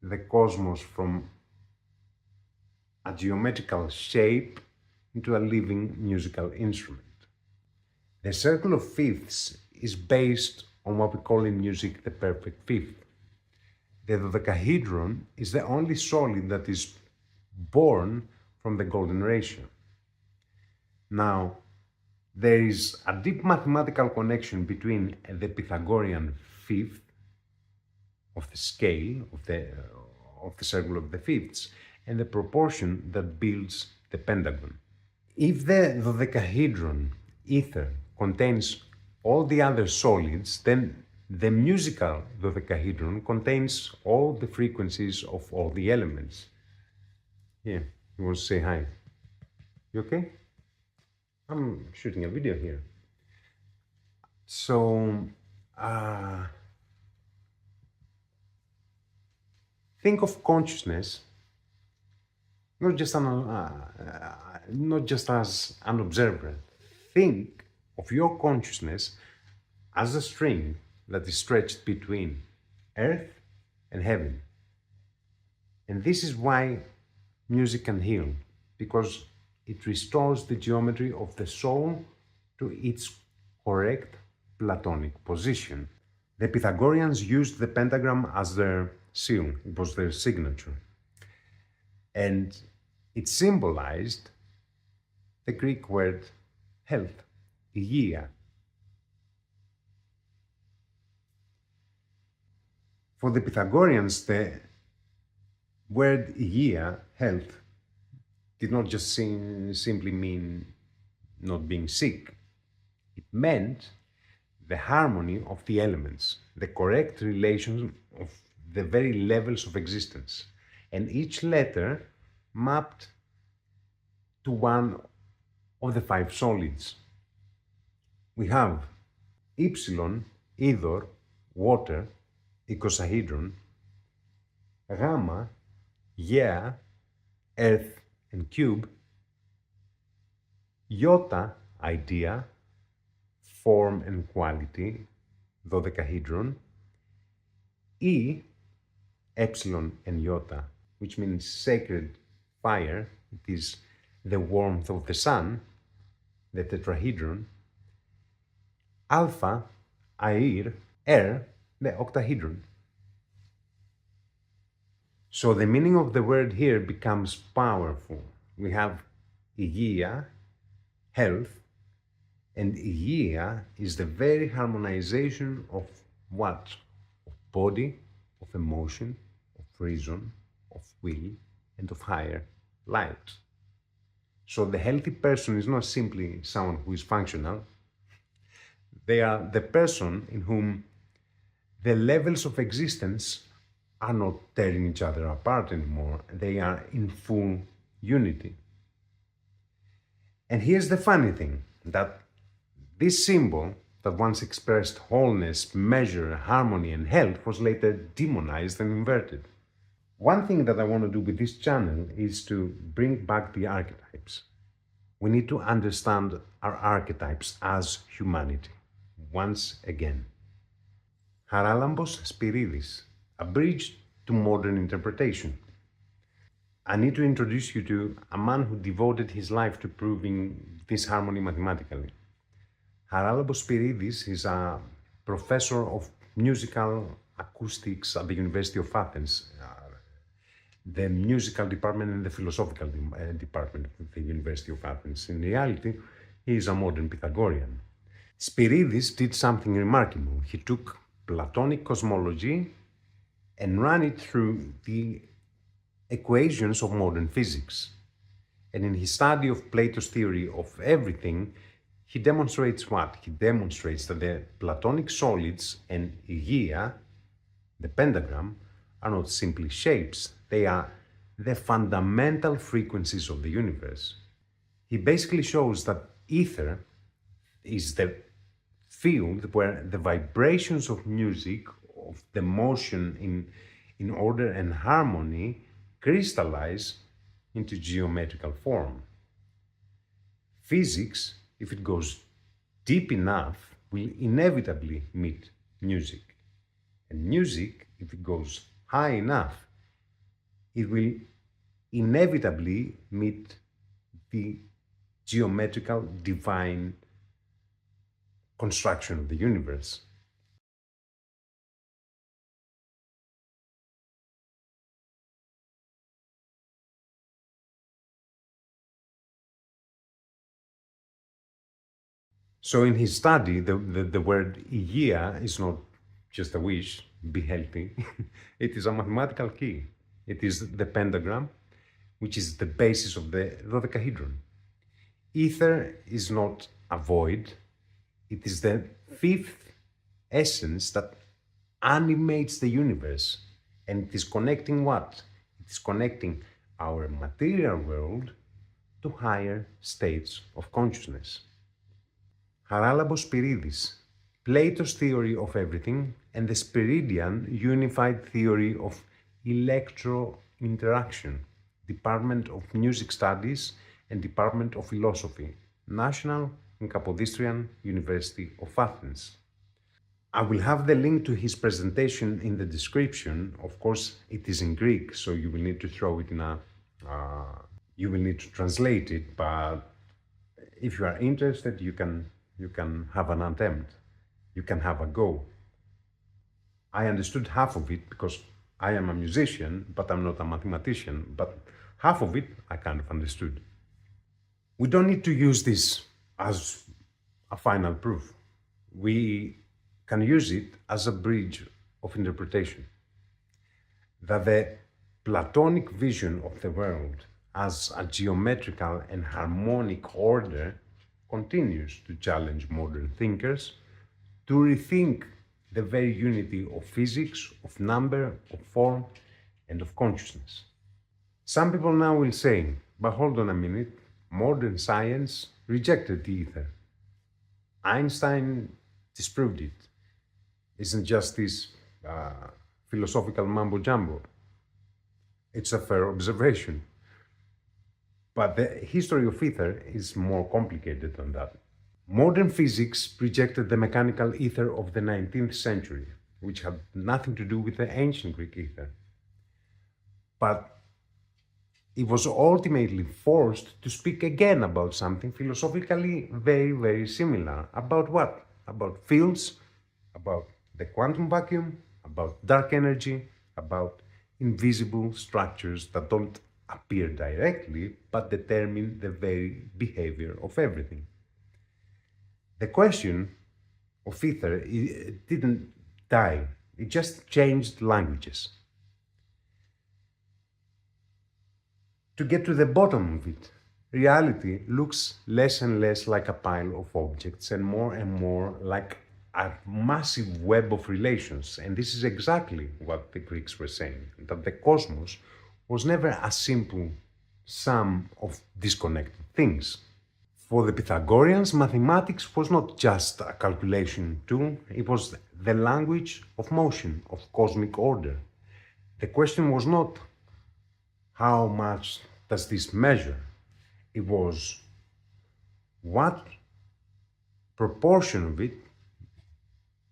the cosmos from a geometrical shape into a living musical instrument. The circle of fifths is based on what we call in music the perfect fifth. The dodecahedron is the only solid that is born from the golden ratio. Now, there is a deep mathematical connection between the Pythagorean fifth of the scale of the circle of the fifths and the proportion that builds the pentagon. If the dodecahedron ether contains all the other solids, then the musical dodecahedron contains all the frequencies of all the elements. Yeah, you want to say hi? You okay? I'm shooting a video here. So, think of consciousness not just as an observer. Think of your consciousness as a string that is stretched between earth and heaven. And this is why music can heal, because it restores the geometry of the soul to its correct Platonic position. The Pythagoreans used the pentagram as their seal, it was their signature. And it symbolized the Greek word health, υγεία. For the Pythagoreans, the word υγεία, health, did not just simply mean not being sick. It meant the harmony of the elements, the correct relation of the very levels of existence. And each letter mapped to one of the five solids. We have Epsilon, ether, water, icosahedron, Gamma, yeah, earth and cube, Iota, idea, form and quality, dodecahedron, E, epsilon and iota, which means sacred fire, it is the warmth of the sun, the tetrahedron, alpha, air, air, the octahedron. So the meaning of the word here becomes powerful. We have υγεία, health, and υγεία is the very harmonization of what? Of body, of emotion, of reason, of will, and of higher light. So the healthy person is not simply someone who is functional. They are the person in whom the levels of existence are not tearing each other apart anymore. They are in full unity. And here's the funny thing, that this symbol that once expressed wholeness, measure, harmony, and health was later demonized and inverted. One thing that I want to do with this channel is to bring back the archetypes. We need to understand our archetypes as humanity, once again. Haralambos Spiridis, a bridge to modern interpretation. I need to introduce you to a man who devoted his life to proving this harmony mathematically. Haralambos Spiridis is a professor of musical acoustics at the University of Athens, the musical department and the philosophical department of the University of Athens. In reality, he is a modern Pythagorean. Spiridis did something remarkable. He took Platonic cosmology and ran it through the equations of modern physics. And in his study of Plato's theory of everything, he demonstrates what? He demonstrates that the Platonic solids and υγεία, the pentagram, are not simply shapes. They are the fundamental frequencies of the universe. He basically shows that ether is the field where the vibrations of music, of the motion in order and harmony, crystallize into geometrical form. Physics, if it goes deep enough, will inevitably meet music. And music, if it goes high enough, it will inevitably meet the geometrical divine construction of the universe. So in his study, the word υγεία is not just a wish, be healthy. It is a mathematical key. It is the pentagram, which is the basis of the dodecahedron. Ether is not a void. It is the fifth essence that animates the universe. And it is connecting what? It is connecting our material world to higher states of consciousness. Haralambos Spiridis, Plato's theory of everything and the Spiridian unified theory of electro-interaction, Department of Music Studies and Department of Philosophy, National and Kapodistrian University of Athens. I will have the link to his presentation in the description. Of course, it is in Greek, so you will need to throw it in you will need to translate it, but if you are interested, you can have an attempt. You can have a go. I understood half of it because I am a musician, but I'm not a mathematician, but half of it I kind of understood. We don't need to use this as a final proof. We can use it as a bridge of interpretation. That the Platonic vision of the world as a geometrical and harmonic order continues to challenge modern thinkers to rethink the very unity of physics, of number, of form, and of consciousness. Some people now will say, but hold on a minute, Modern science rejected the ether. Einstein disproved it. Isn't just this philosophical mumbo jumbo. It's a fair observation. But the history of ether is more complicated than that. Modern physics rejected the mechanical ether of the 19th century, which had nothing to do with the ancient Greek ether. But it was ultimately forced to speak again about something philosophically very, very similar. About what? About fields, about the quantum vacuum, about dark energy, about invisible structures that don't appear directly but determine the very behavior of everything. The question of ether didn't die, it just changed languages. To get to the bottom of it, reality looks less and less like a pile of objects and more like a massive web of relations. And this is exactly what the Greeks were saying, that the cosmos was never a simple sum of disconnected things. For the Pythagoreans, mathematics was not just a calculation tool, it was the language of motion, of cosmic order. The question was not how much does this measure? It was what proportion of it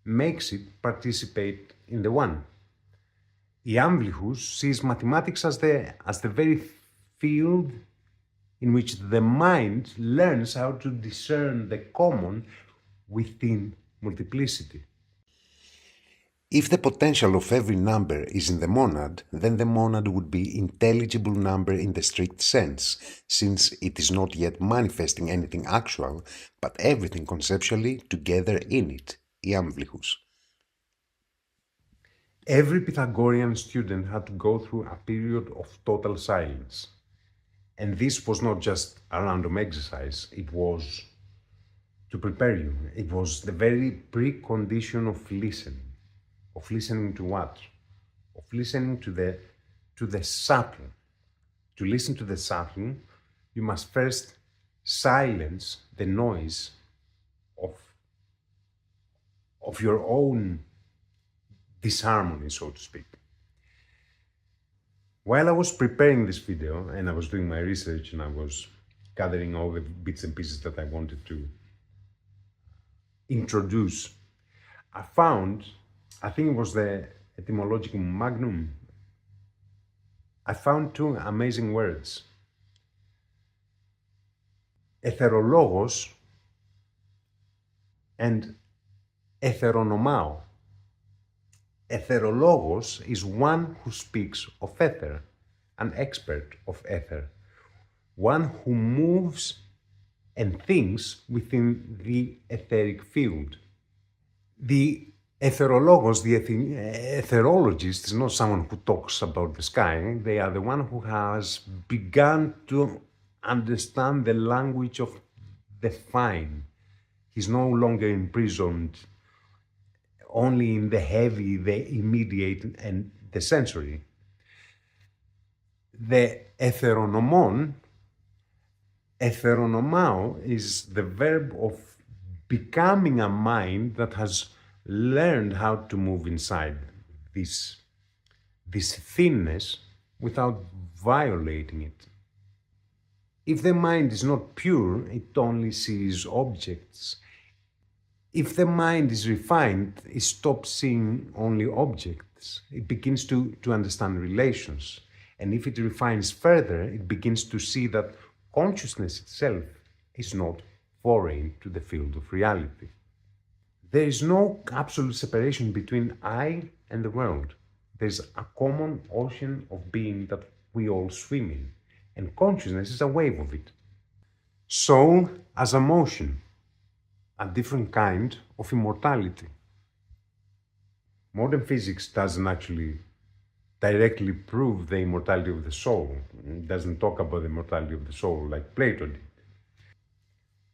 makes it participate in the one. Iamblichus sees mathematics as the very field in which the mind learns how to discern the common within multiplicity. If the potential of every number is in the monad, then the monad would be intelligible number in the strict sense, since it is not yet manifesting anything actual, but everything conceptually together in it. Iamblichus. Every Pythagorean student had to go through a period of total silence. And this was not just a random exercise, it was to prepare you. It was the very precondition of listening. Of listening to what? Of listening to the subtle. To listen to the subtle, you must first silence the noise of your own disharmony, so to speak. While I was preparing this video and I was doing my research and I was gathering all the bits and pieces that I wanted to introduce, I found, I think it was the Etymologicum Magnum, I found two amazing words. Εθερολόγος and εθεροnomao. Εθερολόγος is one who speaks of ether, an expert of ether, one who moves and thinks within the etheric field. The ethερολόγος, the etherologist, is not someone who talks about the sky. They are the one who has begun to understand the language of the fine. He's no longer imprisoned only in the heavy, the immediate, and the sensory. The εθεροnomon, εθεροnomao, is the verb of becoming a mind that has learned how to move inside this thinness without violating it. If the mind is not pure, it only sees objects. If the mind is refined, it stops seeing only objects. It begins to understand relations. And if it refines further, it begins to see that consciousness itself is not foreign to the field of reality. There is no absolute separation between I and the world. There's a common ocean of being that we all swim in, and consciousness is a wave of it. Soul as a motion, a different kind of immortality. Modern physics doesn't actually directly prove the immortality of the soul. It doesn't talk about the immortality of the soul like Plato did.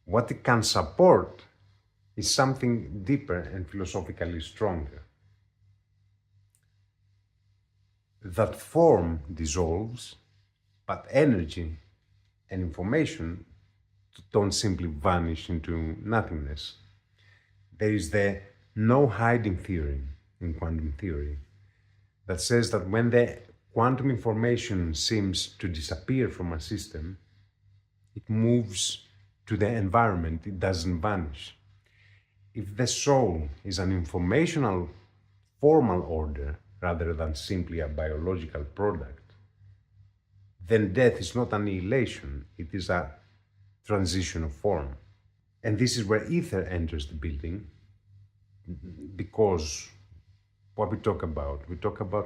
What it can support is something deeper and philosophically stronger. That form dissolves, but energy and information don't simply vanish into nothingness. There is the no hiding theory in quantum theory that says that when the quantum information seems to disappear from a system, it moves to the environment, it doesn't vanish. If the soul is an informational formal order rather than simply a biological product, then death is not annihilation, it is a transition of form. And this is where ether enters the building, because what we talk about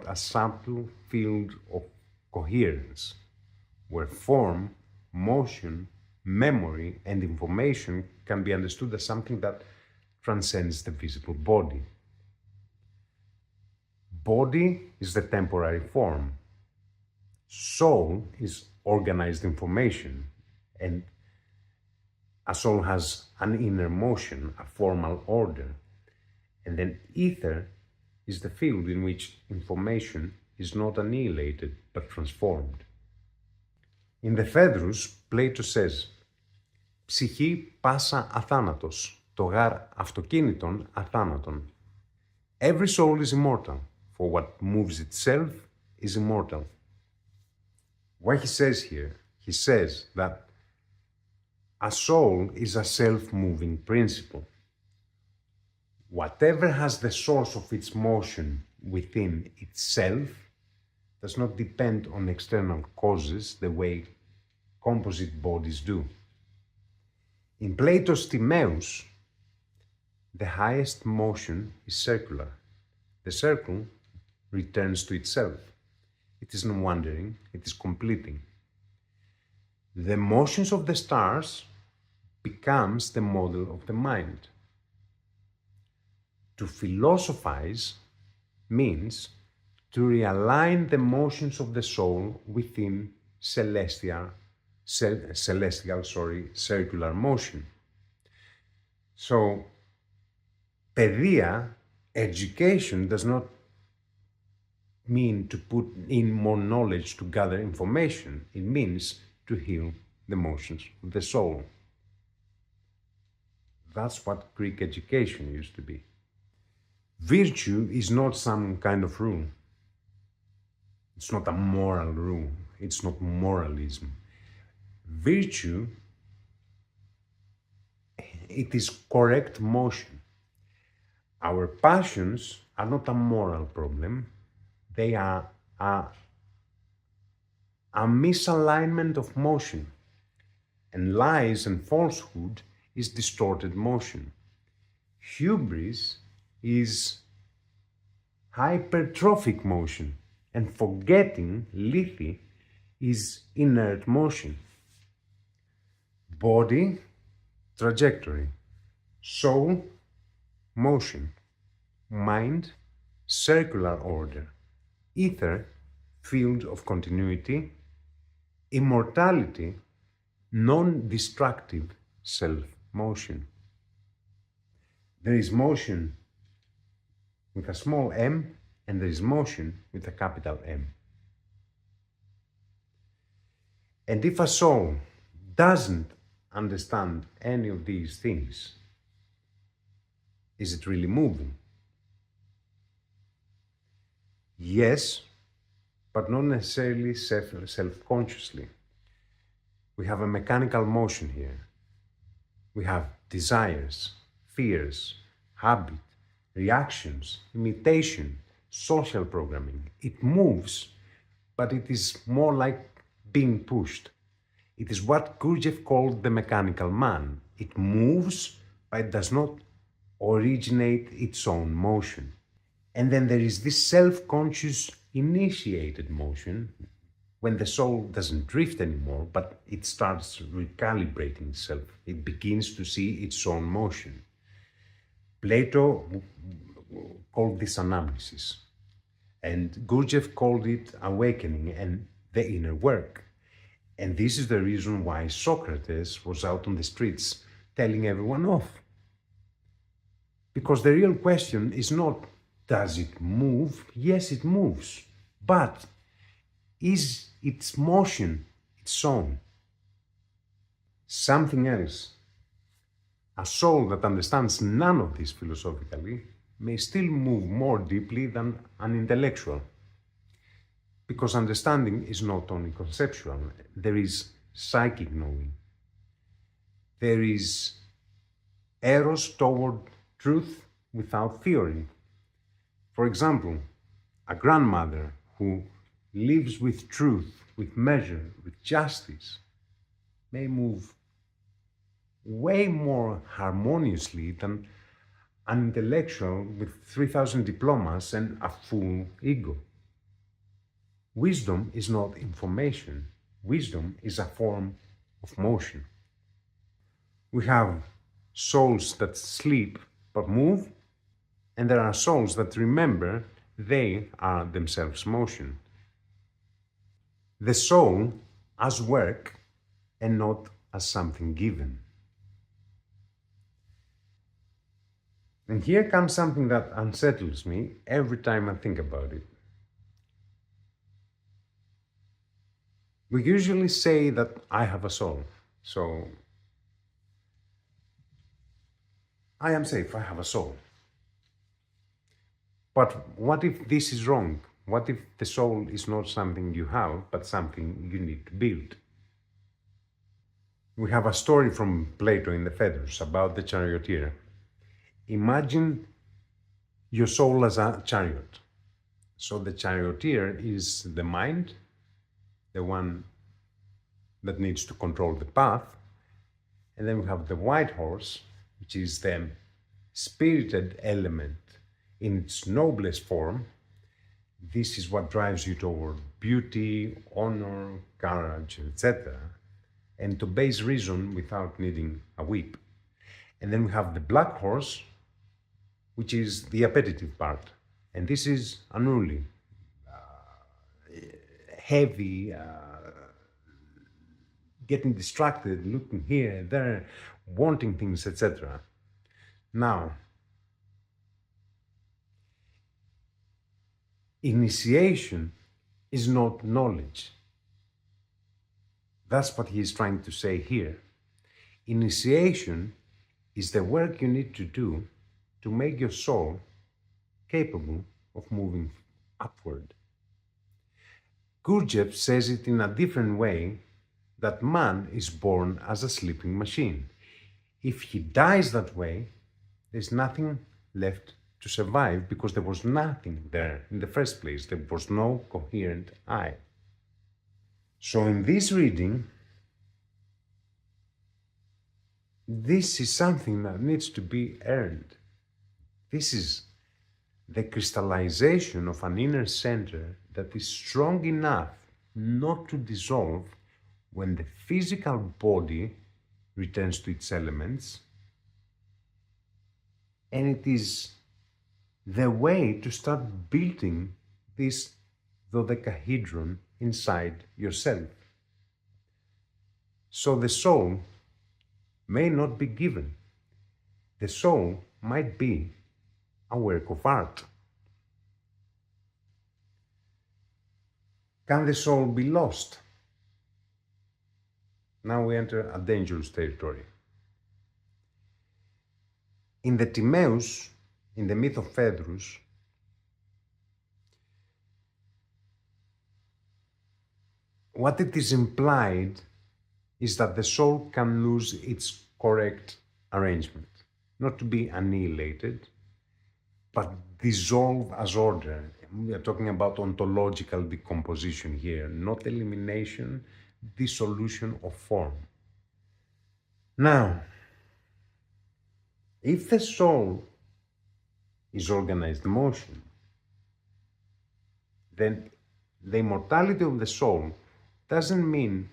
a subtle field of coherence, where form, motion, memory, and information can be understood as something that transcends the visible body. Body is the temporary form. Soul is organized information, and a soul has an inner motion, a formal order. And then ether is the field in which information is not annihilated but transformed. In the Phaedrus, Plato says, «Ψυχή πάσα αθάνατος, το γάρ αυτοκίνητον αθάνατον». Every soul is immortal, for what moves itself is immortal. What he says here, he says that a soul is a self-moving principle. Whatever has the source of its motion within itself does not depend on external causes the way composite bodies do. In Plato's Timaeus, the highest motion is circular. The circle returns to itself. It is not wandering, it is completing. The motions of the stars becomes the model of the mind. To philosophize means to realign the motions of the soul within celestial, circular motion. So, παιδεία, education, does not mean to put in more knowledge to gather information. It means to heal the motions of the soul. That's what Greek education used to be. Virtue is not some kind of rule. It's not a moral rule. It's not moralism. Virtue, it is correct motion. Our passions are not a moral problem. They are a misalignment of motion. And lies and falsehood is distorted motion. Hubris is hypertrophic motion, and forgetting, lethe, is inert motion. Body, trajectory. Soul, motion. Mind, circular order. Ether, field of continuity. Immortality, non-destructive self-motion. There is motion with a small m, and there is motion with a capital M. And if a soul doesn't understand any of these things, is it really moving? Yes, but not necessarily self-consciously. We have a mechanical motion here. We have desires, fears, habit, reactions, imitation, social programming. It moves, but it is more like being pushed. It is what Gurdjieff called the mechanical man. It moves, but it does not originate its own motion. And then there is this self-conscious initiated motion, when the soul doesn't drift anymore, but it starts recalibrating itself. It begins to see its own motion. Plato called this anamnesis, and Gurdjieff called it awakening and the inner work. And this is the reason why Socrates was out on the streets telling everyone off. Because the real question is not, does it move? Yes, it moves. But is its motion its own? Something else, a soul that understands none of this philosophically, may still move more deeply than an intellectual. Because understanding is not only conceptual, there is psychic knowing. There is Eros toward truth without theory. For example, a grandmother who lives with truth, with measure, with justice, may move way more harmoniously than an intellectual with 3,000 diplomas and a full ego. Wisdom is not information. Wisdom is a form of motion. We have souls that sleep but move, and there are souls that remember they are themselves motion. The soul as work and not as something given. And here comes something that unsettles me every time I think about it. We usually say that I have a soul, so I am safe, I have a soul. But what if this is wrong? What if the soul is not something you have, but something you need to build? We have a story from Plato in the Phaedrus about the charioteer. Imagine your soul as a chariot. So the charioteer is the mind, the one that needs to control the path. And then we have the white horse, which is the spirited element in its noblest form. This is what drives you toward beauty, honor, courage, etc., and to base reason without needing a whip. And then we have the black horse, which is the appetitive part. And this is unruly, heavy, getting distracted, looking here and there, wanting things, etc. Now, initiation is not knowledge. That's what he is trying to say here. Initiation is the work you need to do to make your soul capable of moving upward. Gurdjieff says it in a different way, that man is born as a sleeping machine. If he dies that way, there's nothing left to survive because there was nothing there in the first place. There was no coherent I. So in this reading, this is something that needs to be earned. This is the crystallization of an inner center that is strong enough not to dissolve when the physical body returns to its elements, and it is the way to start building this dodecahedron inside yourself. So the soul may not be given. The soul might be a work of art. Can the soul be lost? Now we enter a dangerous territory. In the Timaeus, in the myth of Phaedrus, what it is implied is that the soul can lose its correct arrangement, not to be annihilated, but dissolve as order. We are talking about ontological decomposition here, not elimination, dissolution of form. Now, if the soul is organized motion, then the immortality of the soul doesn't mean,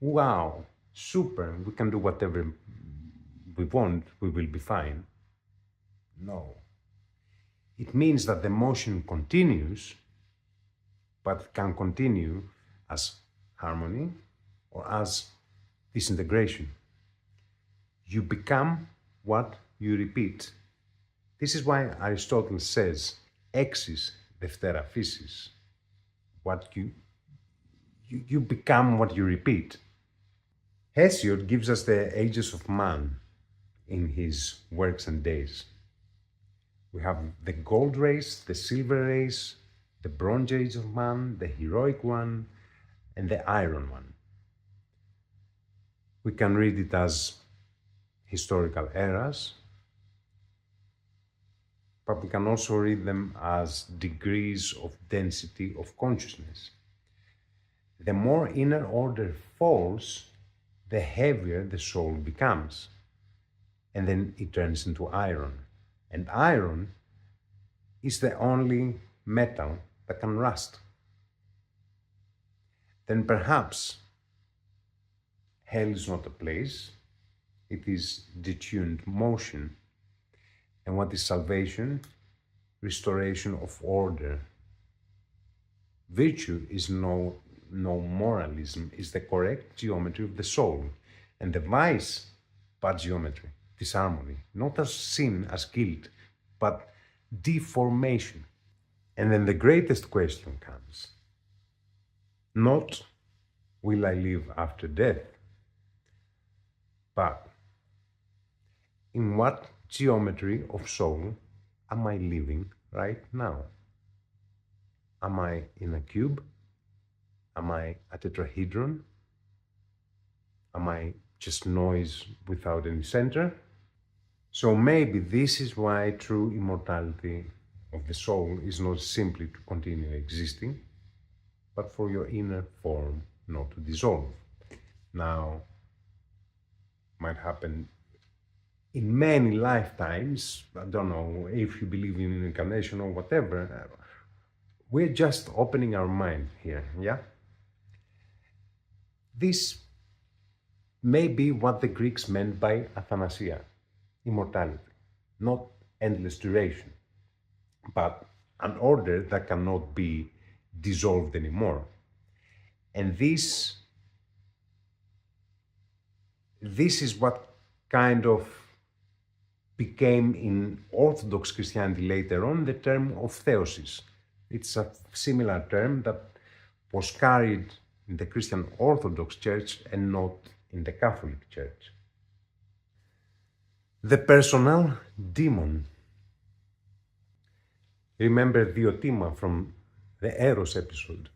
wow, super, we can do whatever we want, we will be fine. No. It means that the motion continues, but can continue as harmony or as disintegration. You become what you repeat. This is why Aristotle says, exis deftera physis. What you become what you repeat. Hesiod gives us the ages of man in his works and days. We have the gold race, the silver race, the bronze age of man, the heroic one, and the iron one. We can read it as historical eras, but we can also read them as degrees of density of consciousness. The more inner order falls, the heavier the soul becomes, and then it turns into iron. And iron is the only metal that can rust. Then perhaps hell is not a place, it is detuned motion. And what is salvation? Restoration of order. Virtue is no moralism, is the correct geometry of the soul. And the vice, bad geometry, disharmony, not as sin, as guilt, but deformation. And then the greatest question comes. Not, will I live after death? But, in what geometry of soul am I living right now? Am I in a cube? Am I a tetrahedron? Am I just noise without any center? So maybe this is why true immortality of the soul is not simply to continue existing, but for your inner form not to dissolve. Now, might happen in many lifetimes. I don't know if you believe in incarnation or whatever. We're just opening our mind here, yeah? This may be what the Greeks meant by athanasia, immortality, not endless duration, but an order that cannot be dissolved anymore. And this is what kind of became in Orthodox Christianity later on the term of theosis. It's a similar term that was carried in the Christian Orthodox Church and not in the Catholic Church. The personal demon. Remember Diotima from the Eros episode.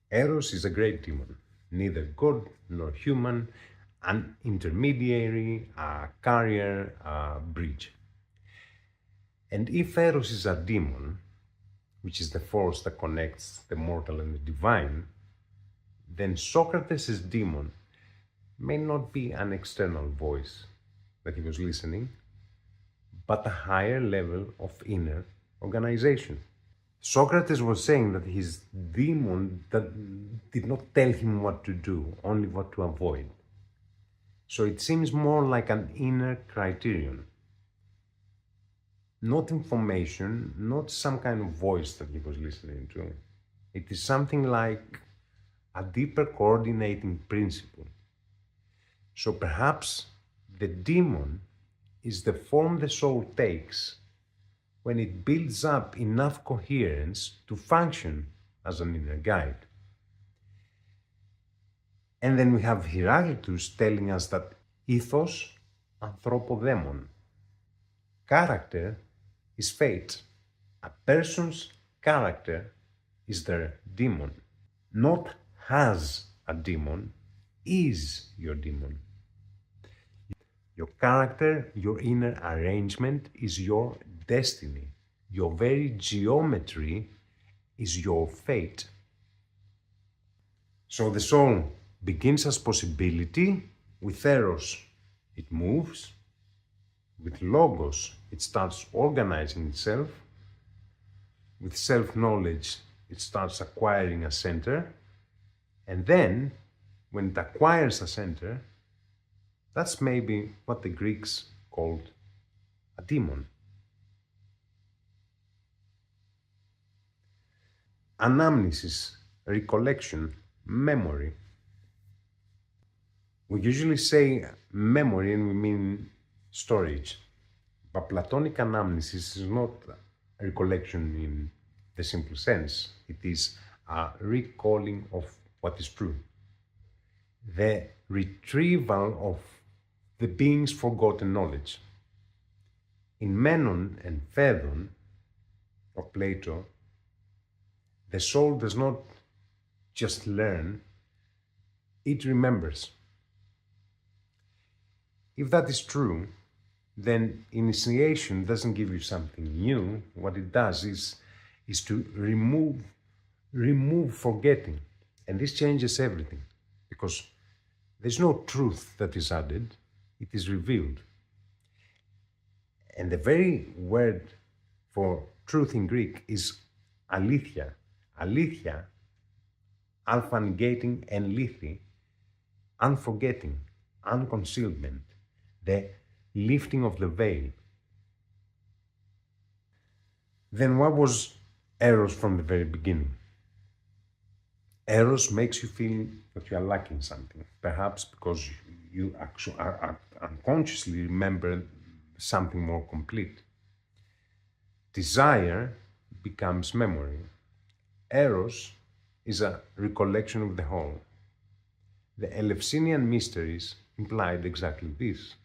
Eros is a great demon, neither god nor human, an intermediary, a carrier, a bridge. And if Eros is a demon, which is the force that connects the mortal and the divine, then Socrates' demon may not be an external voice that he was listening, but a higher level of inner organization. Socrates was saying that his demon that did not tell him what to do, only what to avoid. So it seems more like an inner criterion. Not information, not some kind of voice that he was listening to. It is something like a deeper coordinating principle. So perhaps the demon is the form the soul takes when it builds up enough coherence to function as an inner guide. And then we have Heraclitus telling us that ethos anthropodemon. Character is fate. A person's character is their demon. Not has a demon, is your demon. Your character, your inner arrangement is your destiny. Your very geometry is your fate. So the soul begins as possibility. With Eros, it moves. With Logos, it starts organizing itself. With self-knowledge, it starts acquiring a center. And then, when it acquires a center, that's maybe what the Greeks called a demon. Anamnesis, recollection, memory. We usually say memory and we mean storage, but Platonic anamnesis is not a recollection in the simple sense. It is a recalling of what is true. the retrieval of the being's forgotten knowledge. In Menon and Phaedon of Plato, the soul does not just learn, it remembers. If that is true, then initiation doesn't give you something new. What it does is to remove forgetting. And this changes everything, because there's no truth that is added, it is revealed. And the very word for truth in Greek is alethia. Alethia, alpha negating, and lethi, unforgetting, unconcealment, the lifting of the veil. Then what was Eros from the very beginning? Eros makes you feel that you are lacking something, perhaps because you actually are unconsciously remember something more complete. Desire becomes memory. Eros is a recollection of the whole. The Eleusinian mysteries implied exactly this,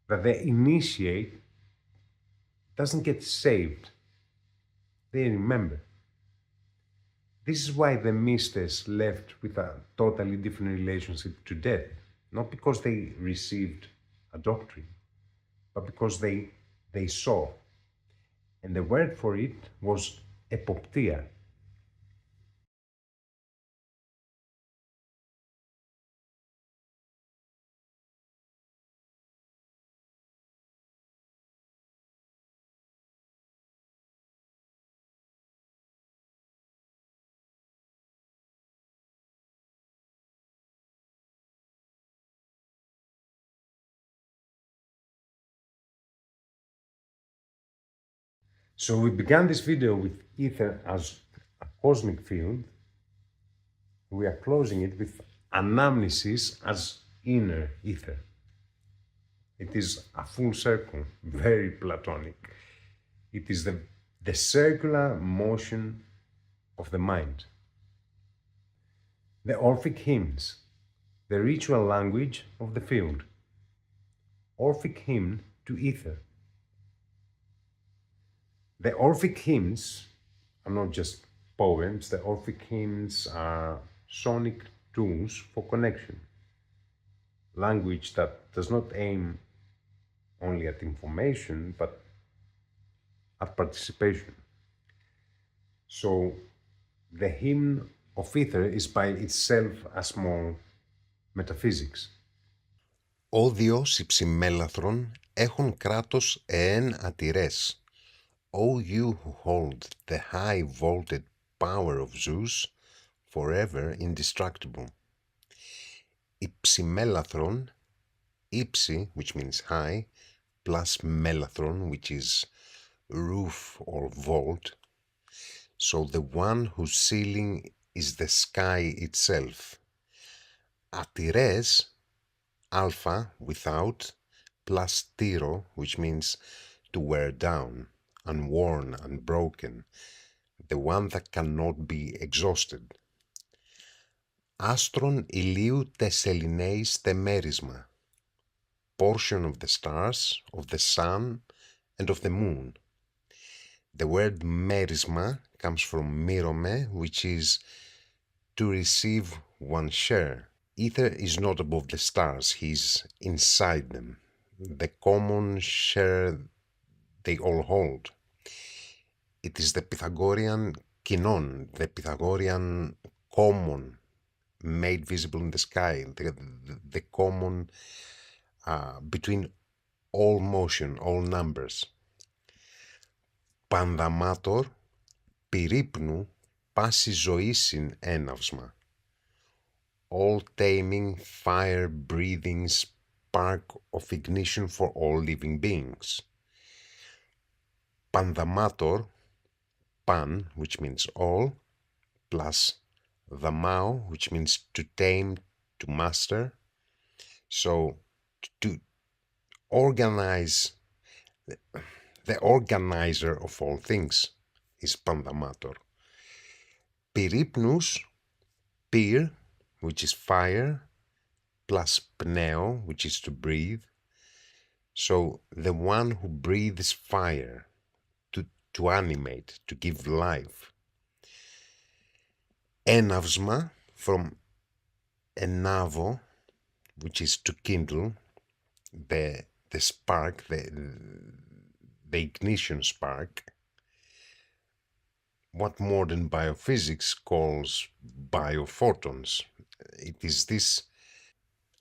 that the initiate doesn't get saved, they remember. This is why the mystics left with a totally different relationship to death, not because they received a doctrine, but because they saw. And the word for it was epoptia. So we began this video with ether as a cosmic field. We are closing it with anamnesis as inner ether. It is a full circle, very Platonic. It is the circular motion of the mind. The Orphic hymns, the ritual language of the field. Orphic hymn to ether. The Orphic hymns are not just poems, the Orphic hymns are sonic tools for connection. Language that does not aim only at information, but at participation. So the hymn of ether is by itself a small metaphysics. Όδιος υψημέλαθρον έχων κράτος εέν ατηρές. O you who hold the high vaulted power of Zeus, forever indestructible. Υψημέλαθρον, ύψη, which means high, plus melathron, which is roof or vault. So the one whose ceiling is the sky itself. Atires, alpha, without, plus tiro, which means to wear down, unworn, unbroken, the one that cannot be exhausted. Astron ηλίου τεσσελινέis τεμέρισμα, portion of the stars, of the sun, and of the moon. The word merisma comes from mirome, which is to receive one's share. Ether is not above the stars, he's inside them. The common share they all hold. It is the Pythagorean kinon, the Pythagorean common made visible in the sky, the common between all motion, all numbers. Πανδαμάτορ, πυρύπνου, πάση ζωήσιν έναυσμα. All taming, fire-breathing spark of ignition for all living beings. Πανδαμάτορ, pan, which means all, plus dhamao, which means to tame, to master. So, to organize, the organizer of all things is Πανδαμάτορ. Πυρύπνους, πυρ, which is fire, plus pneo, which is to breathe. So the one who breathes fire to animate, to give life. Έναυσμα, from enavo, which is to kindle, the spark, the ignition spark, what modern biophysics calls biophotons. It is this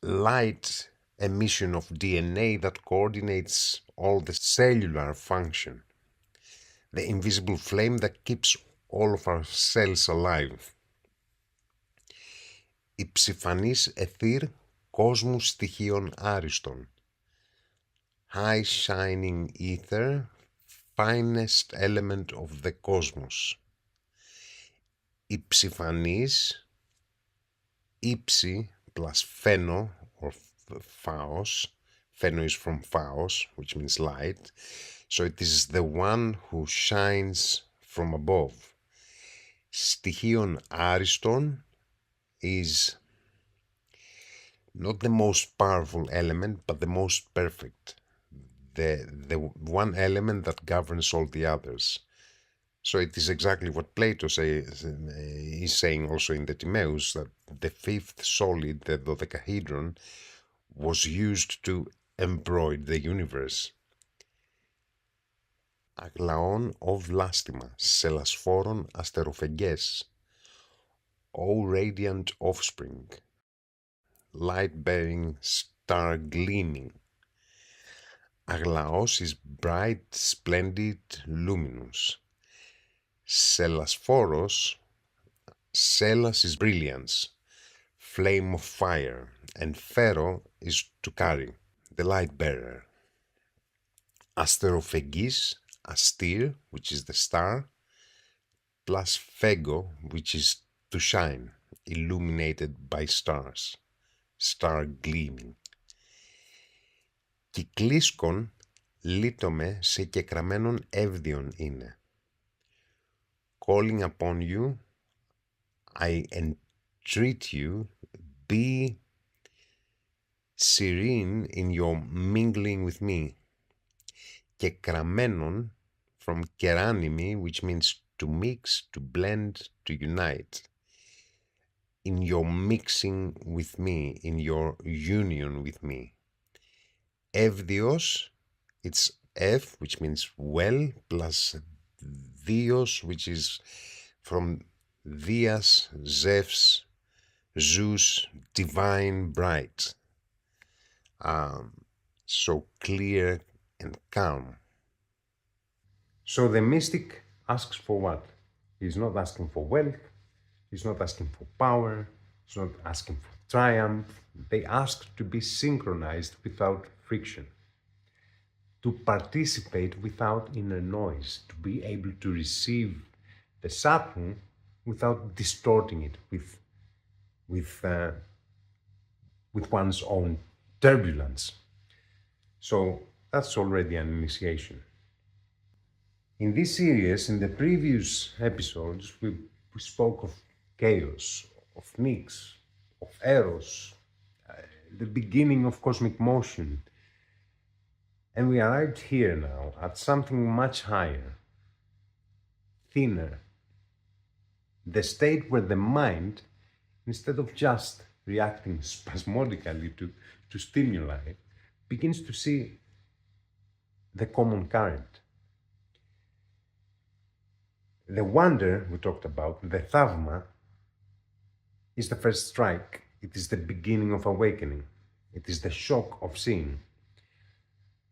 light emission of DNA that coordinates all the cellular function, the invisible flame that keeps all of our cells alive. Υψηφανής αιθήρ κόσμου στοιχείων άριστον. High shining ether, finest element of the cosmos. Υψηφανής, ύψη plus pheno or phaos. Pheno is from phaos, which means light. So it is the one who shines from above. Στοιχείων άριστον is not the most powerful element, but the most perfect. The one element that governs all the others. So it is exactly what Plato is saying also in the Timaeus, that the fifth solid, the dodecahedron, was used to embroider the universe. Αγλαών ω βλάστημα, σελασφόρων αστεροφεγγές, O radiant offspring, light-bearing star gleaming. Αγλαός is bright, splendid, luminous. Selasforos, selas is brilliance, flame of fire, and phero is to carry, the light bearer. Asterophegis, astir, which is the star, plus phego, which is to shine, illuminated by stars, star gleaming. Κυκλίσκον λύττομαι σε κεκραμένον εύδιον είναι. Calling upon you, I entreat you, be serene in your mingling with me. Κεκραμένον, from keranimi, which means to mix, to blend, to unite. In your mixing with me, in your union with me. Evdios, it's F, which means well, plus Theos, which is from Dias, Zeus, Zeus, divine, bright. So clear and calm. So the mystic asks for what? He's not asking for wealth, he's not asking for power, he's not asking for triumph. They ask to be synchronized without friction, to participate without inner noise, to be able to receive the subtle without distorting it with one's own turbulence. So that's already an initiation. In this series, in the previous episodes, we spoke of chaos, of Nous, of Eros, the beginning of cosmic motion. And we arrived here now at something much higher, thinner. The state where the mind, instead of just reacting spasmodically to stimuli, begins to see the common current. The wonder we talked about, the thavma, is the first strike. It is the beginning of awakening. It is the shock of seeing.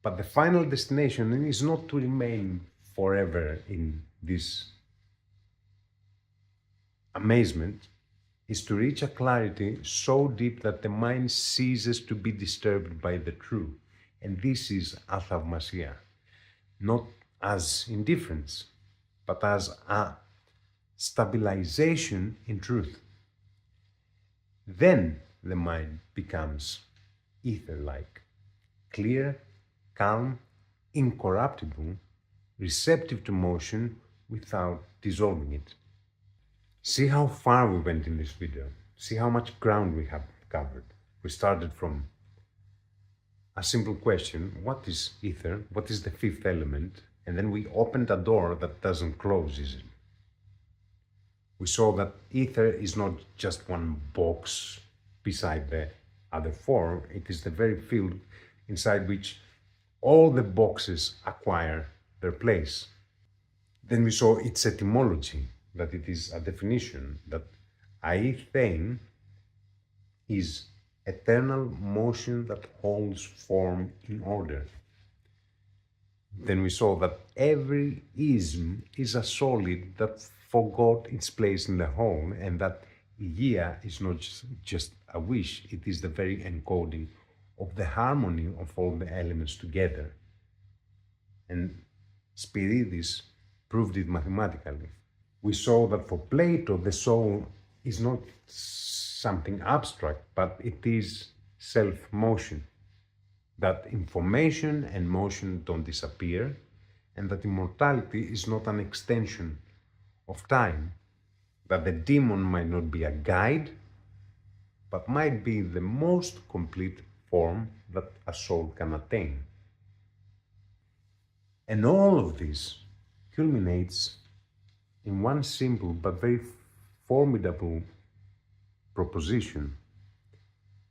But the final destination is not to remain forever in this amazement, is to reach a clarity so deep that the mind ceases to be disturbed by the true. And this is athavmasia, not as indifference, but as a stabilization in truth. Then the mind becomes ether-like, clear, calm, incorruptible, receptive to motion without dissolving it. See how far we went in this video. See how much ground we have covered. We started from a simple question, what is ether? What is the fifth element? And then we opened a door that doesn't close easily. We saw that ether is not just one box beside the other four, it is the very field inside which all the boxes acquire their place. Then we saw its etymology, that it is a definition, that aethein is eternal motion that holds form in order. Then we saw that every ism is a solid that forgot its place in the whole, and that Gaia is not just a wish, it is the very encoding of the harmony of all the elements together. And Spiridis proved it mathematically. We saw that for Plato, the soul is not something abstract, but it is self-motion. That information and motion don't disappear, and that immortality is not an extension of time, that the demon might not be a guide, but might be the most complete form that a soul can attain. And all of this culminates in one simple but very formidable proposition.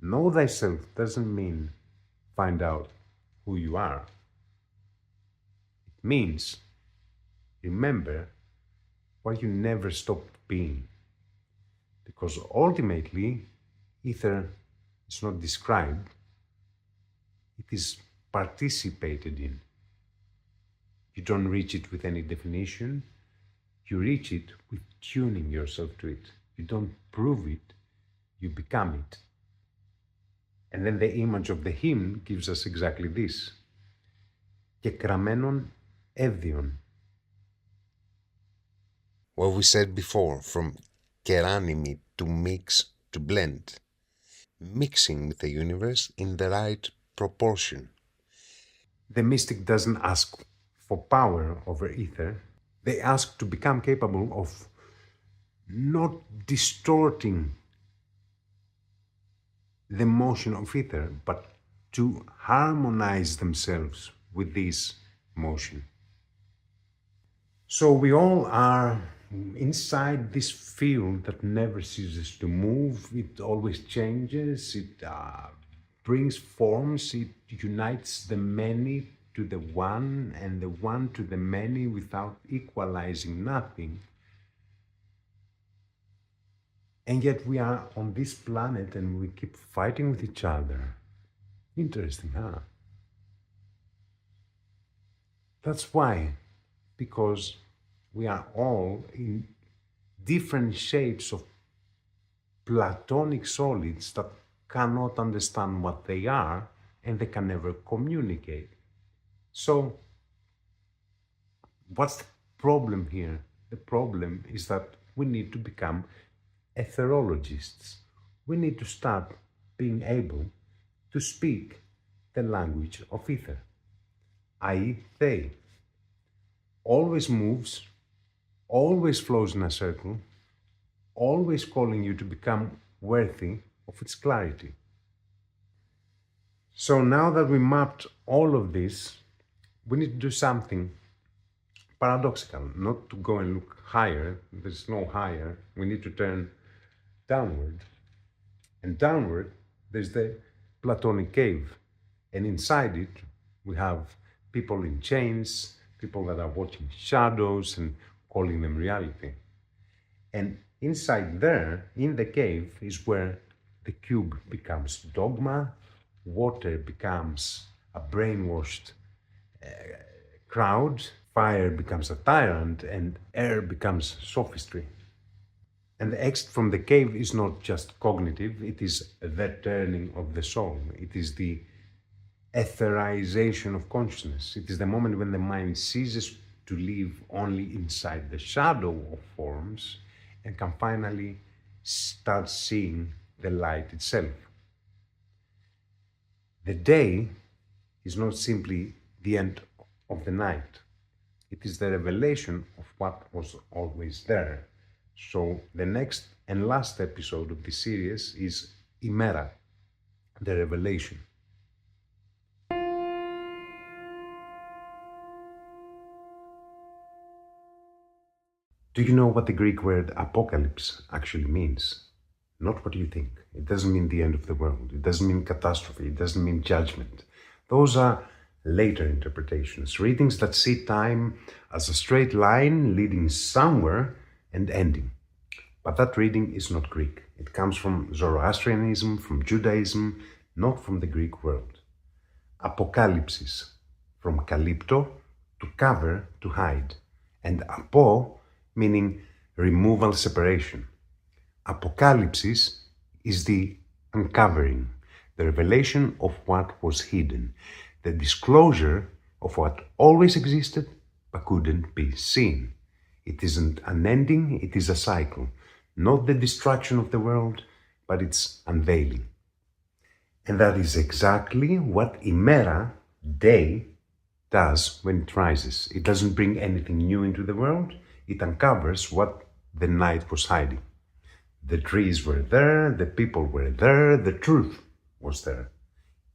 Know thyself doesn't mean find out who you are. It means remember what you never stopped being. Because ultimately, ether is not described, it is participated in. You don't reach it with any definition, you reach it with tuning yourself to it. You don't prove it, you become it. And then the image of the hymn gives us exactly this. Κεκραμένον έβδιον. What we said before, from keranimi, to mix, to blend. Mixing with the universe in the right proportion. The mystic doesn't ask for power over ether. They ask to become capable of not distorting the motion of ether, but to harmonize themselves with this motion. So we all are inside this field that never ceases to move. It always changes, it brings forms, it unites the many to the one and the one to the many without equalizing nothing. And yet we are on this planet and we keep fighting with each other. Interesting, huh? That's why. Because we are all in different shapes of Platonic solids that cannot understand what they are and they can never communicate. So, what's the problem here? The problem is that we need to become etherologists. We need to start being able to speak the language of ether, i.e. they. Always moves, always flows in a circle, always calling you to become worthy of its clarity. So now that we mapped all of this, we need to do something paradoxical, not to go and look higher. There's no higher. We need to turn downward. And downward, there's the Platonic cave. And inside it, we have people in chains, people that are watching shadows and calling them reality. And inside there, in the cave, is where the cube becomes dogma, water becomes a brainwashed crowd, fire becomes a tyrant, and air becomes sophistry. And the exit from the cave is not just cognitive, it is the turning of the soul. It is the etherization of consciousness. It is the moment when the mind ceases to live only inside the shadow of forms and can finally start seeing the light itself. The day is not simply the end of the night. It is the revelation of what was always there. So the next and last episode of this series is Hemera, the revelation. Do you know what the Greek word apocalypse actually means? Not what you think. It doesn't mean the end of the world. It doesn't mean catastrophe. It doesn't mean judgment. Those are later interpretations, readings that see time as a straight line leading somewhere and ending. But that reading is not Greek. It comes from Zoroastrianism, from Judaism, not from the Greek world. Apocalypsis, from kalypto, to cover, to hide, and apo, meaning removal, separation. Apocalypsis is the uncovering, the revelation of what was hidden, the disclosure of what always existed but couldn't be seen. It isn't an ending, it is a cycle, not the destruction of the world, but its unveiling. And that is exactly what Hemera, day, does when it rises. It doesn't bring anything new into the world, it uncovers what the night was hiding. The trees were there, the people were there, the truth was there.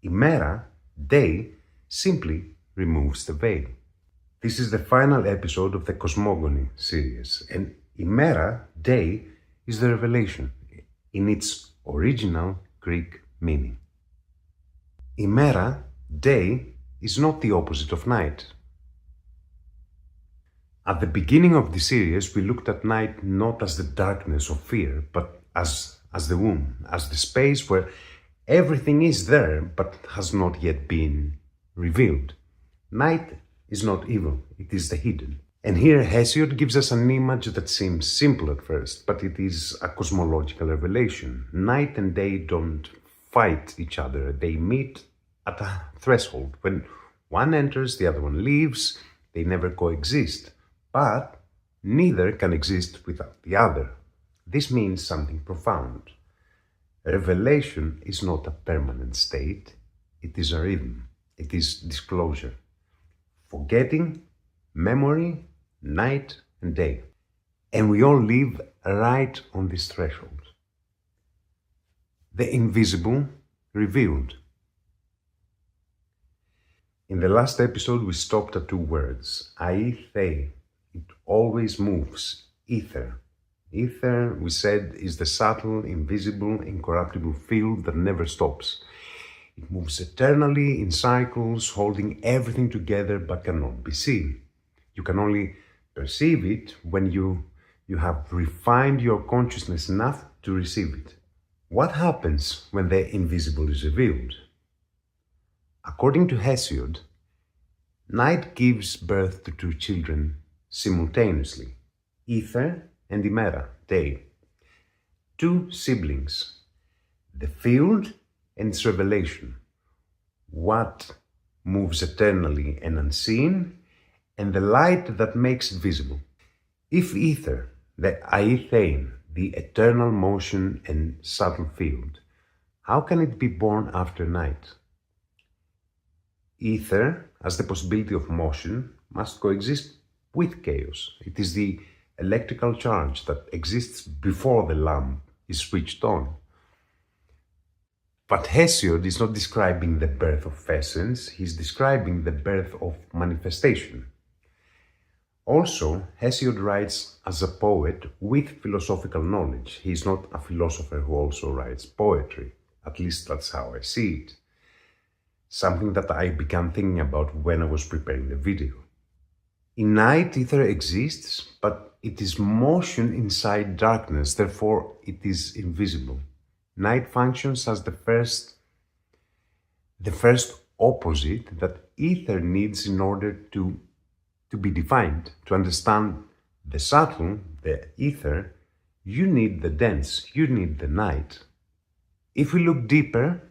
Hemera, day, simply removes the veil. This is the final episode of the Cosmogony series, and Hemera, day, is the revelation in its original Greek meaning. Hemera, day, is not the opposite of night. At the beginning of the series, we looked at night not as the darkness of fear, but as the womb, as the space where everything is there but has not yet been revealed. Night is not evil, it is the hidden. And here Hesiod gives us an image that seems simple at first, but it is a cosmological revelation. Night and day don't fight each other, they meet at a threshold. When one enters, the other one leaves, they never coexist. But neither can exist without the other. This means something profound. Revelation is not a permanent state, it is a rhythm, it is disclosure. Forgetting, memory, night and day. And we all live right on this threshold. The invisible revealed. In the last episode we stopped at two words, aether. It always moves, ether. Ether, we said, is the subtle, invisible, incorruptible field that never stops. It moves eternally in cycles, holding everything together but cannot be seen. You can only perceive it when you have refined your consciousness enough to receive it. What happens when the invisible is revealed? According to Hesiod, night gives birth to two children simultaneously, Ether and Hemera, day. Two siblings, the field and its revelation, what moves eternally and unseen, and the light that makes it visible. If Ether, the aethane, the eternal motion and subtle field, how can it be born after night? Ether, as the possibility of motion, must coexist with chaos. It is the electrical charge that exists before the lamp is switched on. But Hesiod is not describing the birth of essence, he is describing the birth of manifestation. Also, Hesiod writes as a poet with philosophical knowledge. He is not a philosopher who also writes poetry. At least that's how I see it. Something that I began thinking about when I was preparing the video. In night, ether exists, but it is motion inside darkness, therefore it is invisible. Night functions as the first opposite that ether needs in order to be defined. To understand the subtle, the ether, you need the dense, you need the night. If we look deeper,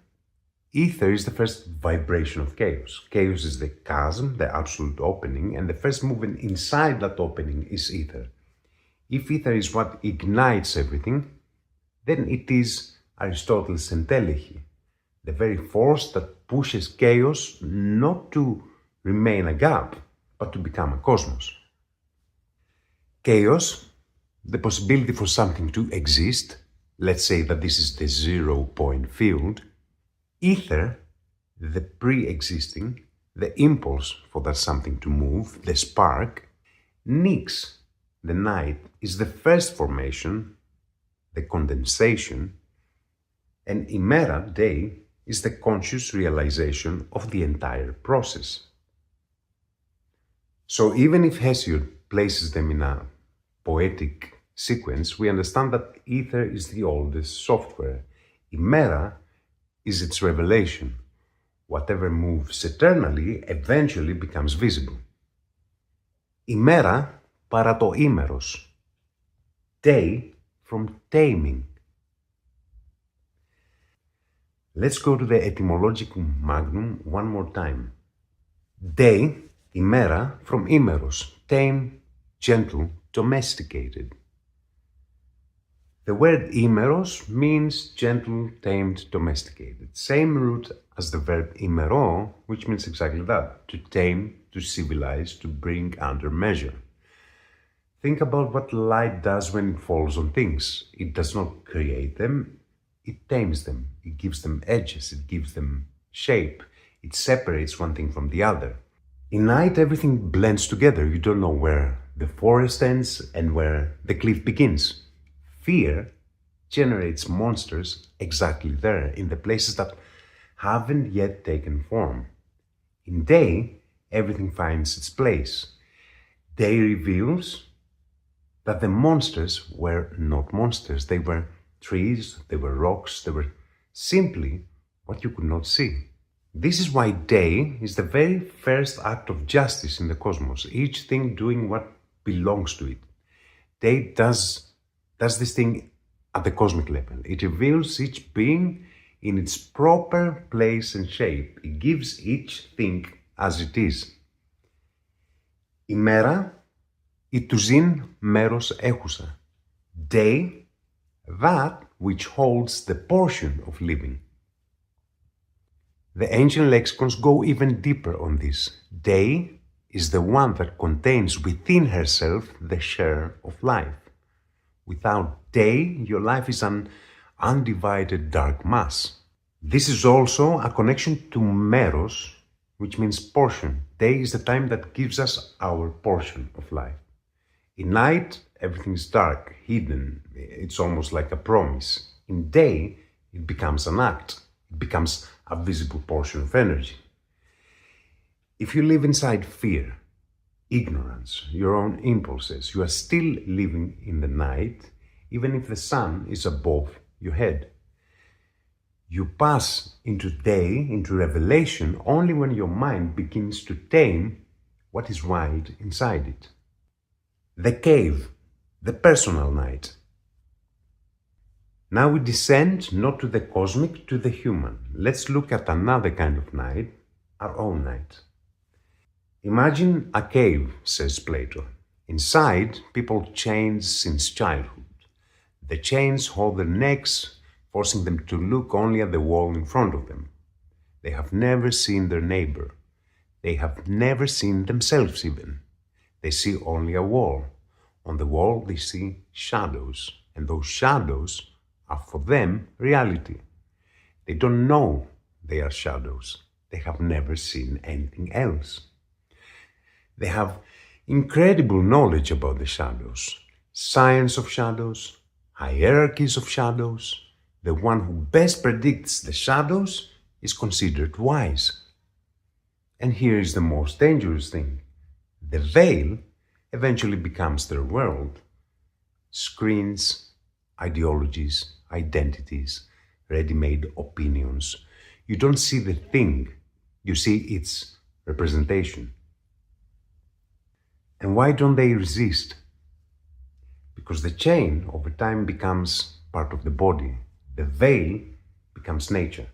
ether is the first vibration of chaos. Chaos is the chasm, the absolute opening, and the first movement inside that opening is ether. If ether is what ignites everything, then it is Aristotle's entelechy, the very force that pushes chaos not to remain a gap, but to become a cosmos. Chaos the possibility for something to exist, let's say that this is the 0-point field, ether, the pre-existing, the impulse for that something to move, the spark, Nix, the night, is the first formation, the condensation, and Hemera, day, is the conscious realization of the entire process. So even if Hesiod places them in a poetic sequence, we understand that ether is the oldest software. Hemera is its revelation. Whatever moves eternally eventually becomes visible. Hemera para το Eros. Day from taming. Let's go to the etymologicum magnum one more time. Day, Hemera, from Eros, tame, gentle, domesticated. The word Eros means gentle, tamed, domesticated. Same root as the verb imero, which means exactly that, to tame, to civilize, to bring under measure. Think about what light does when it falls on things. It does not create them, it tames them. It gives them edges, it gives them shape. It separates one thing from the other. In night, everything blends together. You don't know where the forest ends and where the cliff begins. Fear generates monsters exactly there, in the places that haven't yet taken form. In day, everything finds its place. Day reveals that the monsters were not monsters. They were trees, they were rocks, they were simply what you could not see. This is why day is the very first act of justice in the cosmos, each thing doing what belongs to it. Day does this thing at the cosmic level. It reveals each being in its proper place and shape. It gives each thing as it is. Ημέρα, η τουζίν μέρος έχουσα. Day, that which holds the portion of living. The ancient lexicons go even deeper on this. Day is the one that contains within herself the share of life. Without day, your life is an undivided dark mass. This is also a connection to meros, which means portion. Day is the time that gives us our portion of life. In night, everything is dark, hidden. It's almost like a promise. In day, it becomes an act. It becomes a visible portion of energy. If you live inside fear, ignorance, your own impulses, you are still living in the night, even if the sun is above your head. You pass into day, into revelation, only when your mind begins to tame what is wild inside it. The cave, the personal night. Now we descend not to the cosmic, to the human. Let's look at another kind of night, our own night. Imagine a cave, says Plato. Inside, people chained since childhood. The chains hold their necks, forcing them to look only at the wall in front of them. They have never seen their neighbor. They have never seen themselves even. They see only a wall. On the wall, they see shadows, and those shadows are for them reality. They don't know they are shadows. They have never seen anything else. They have incredible knowledge about the shadows, science of shadows, hierarchies of shadows. The one who best predicts the shadows is considered wise. And here is the most dangerous thing. The veil eventually becomes their world. Screens, ideologies, identities, ready-made opinions. You don't see the thing, you see its representation. And why don't they resist? Because the chain over time becomes part of the body. The veil becomes nature.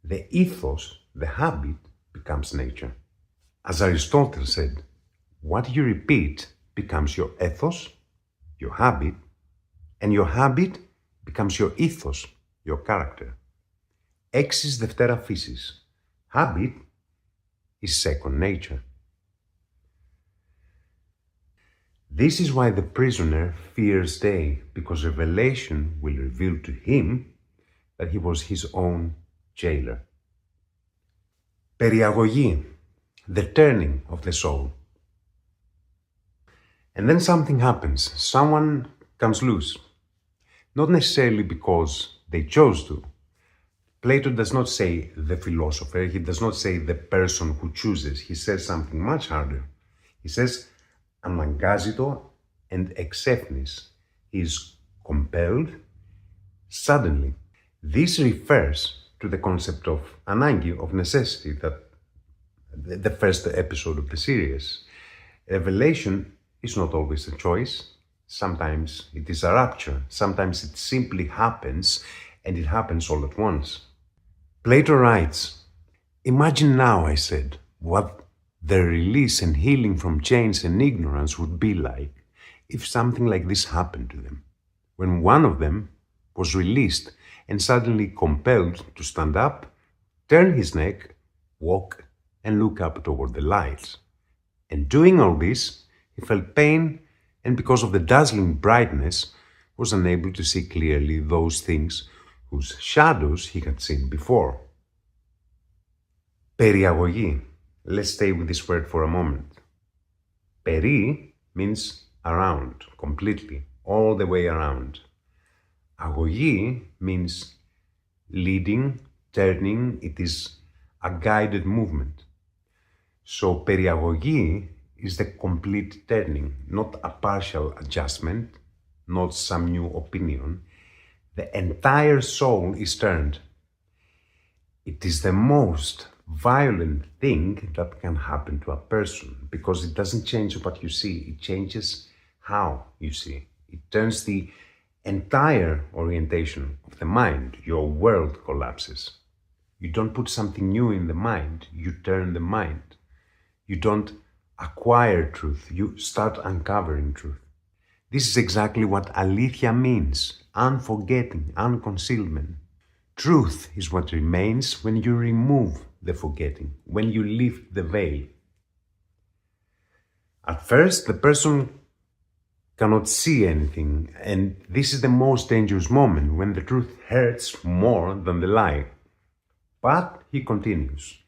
The ethos, the habit, becomes nature. As Aristotle said, what you repeat becomes your ethos, your habit, and your habit becomes your ethos, your character. Exis δεύτερα φύσης. Habit is second nature. This is why the prisoner fears day, because revelation will reveal to him that he was his own jailer. Περιαγωγή, the turning of the soul. And then something happens. Someone comes loose. Not necessarily because they chose to. Plato does not say the philosopher, he does not say the person who chooses. He says something much harder. He says, anαγκάζητο and εξέφνης. He is compelled suddenly. This refers to the concept of ananke, of necessity, that the first episode of the series. Revelation is not always a choice. Sometimes it is a rapture. Sometimes it simply happens, and it happens all at once. Plato writes, imagine now, I said, what the release and healing from chains and ignorance would be like if something like this happened to them, when one of them was released and suddenly compelled to stand up, turn his neck, walk, and look up toward the light. And doing all this, he felt pain, and because of the dazzling brightness, was unable to see clearly those things whose shadows he had seen before. Περιαγωγή. Let's stay with this word for a moment. Peri means around, completely, all the way around. Αγωγή means leading, turning. It is a guided movement. So περιαγωγή is the complete turning, not a partial adjustment, not some new opinion. The entire soul is turned. It is the most violent thing that can happen to a person, because it doesn't change what you see, it changes how you see. It turns the entire orientation of the mind. Your world collapses. You don't put something new in the mind, you turn the mind. You don't acquire truth, you start uncovering truth. This is exactly what aleithia means, unforgetting, unconcealment. Truth is what remains when you remove the forgetting, when you lift the veil. At first, the person cannot see anything, and this is the most dangerous moment, when the truth hurts more than the lie. But he continues.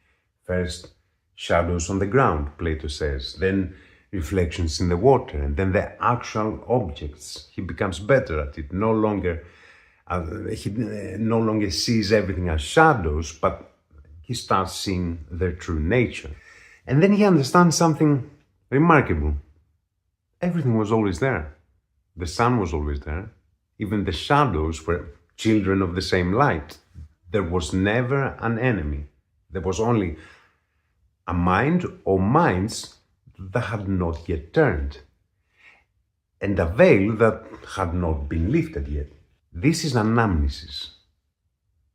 First, shadows on the ground, Plato says, then reflections in the water, and then the actual objects. He becomes better at it. He no longer sees everything as shadows, but he starts seeing their true nature. And then he understands something remarkable. Everything was always there. The sun was always there. Even the shadows were children of the same light. There was never an enemy. There was only a mind or minds that had not yet turned, and a veil that had not been lifted yet. This is anamnesis.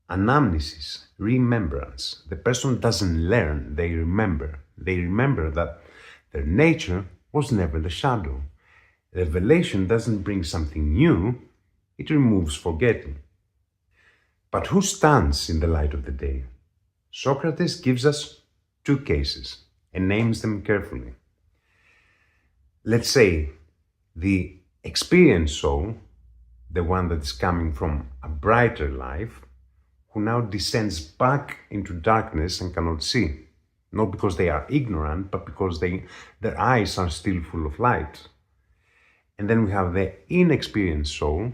Anamnesis, remembrance. The person doesn't learn, they remember. They remember that their nature was never the shadow. Revelation doesn't bring something new, it removes forgetting. But who stands in the light of the day? Socrates gives us two cases and names them carefully. Let's say the experienced soul, the one that is coming from a brighter life, who now descends back into darkness and cannot see, not because they are ignorant, but because their eyes are still full of light. And then we have the inexperienced soul.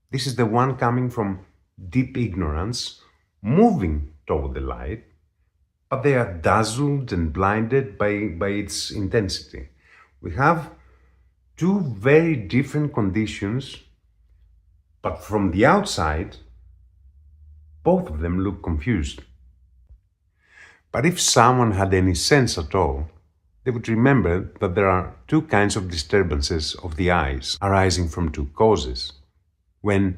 This is the one coming from deep ignorance, moving toward the light, but they are dazzled and blinded by its intensity. We have two very different conditions, but from the outside, both of them look confused. But if someone had any sense at all, they would remember that there are two kinds of disturbances of the eyes arising from two causes, when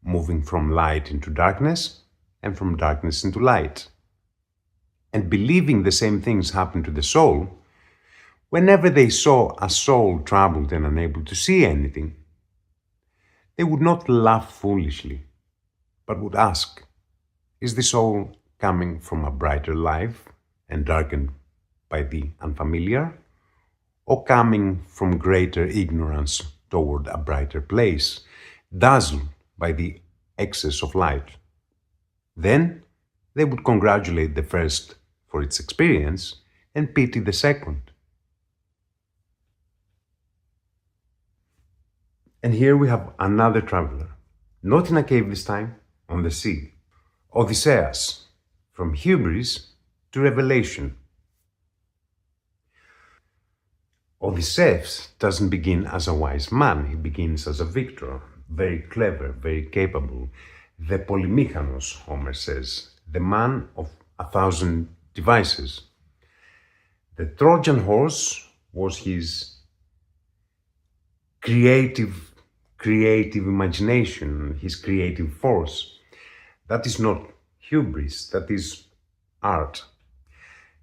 moving from light into darkness and from darkness into light. And believing the same things happen to the soul, whenever they saw a soul troubled and unable to see anything, they would not laugh foolishly, but would ask, is the soul coming from a brighter life and darkened by the unfamiliar? or coming from greater ignorance toward a brighter place, dazzled by the excess of light. Then they would congratulate the first for its experience and pity the second. And here we have another traveler, not in a cave this time, on the sea. Odysseus, from hubris to revelation. Odysseus doesn't begin as a wise man, he begins as a victor, very clever, very capable. The Polymechanos, Homer says, the man of 1,000 devices. The Trojan horse was his creative imagination, his creative force. That is not hubris, that is art.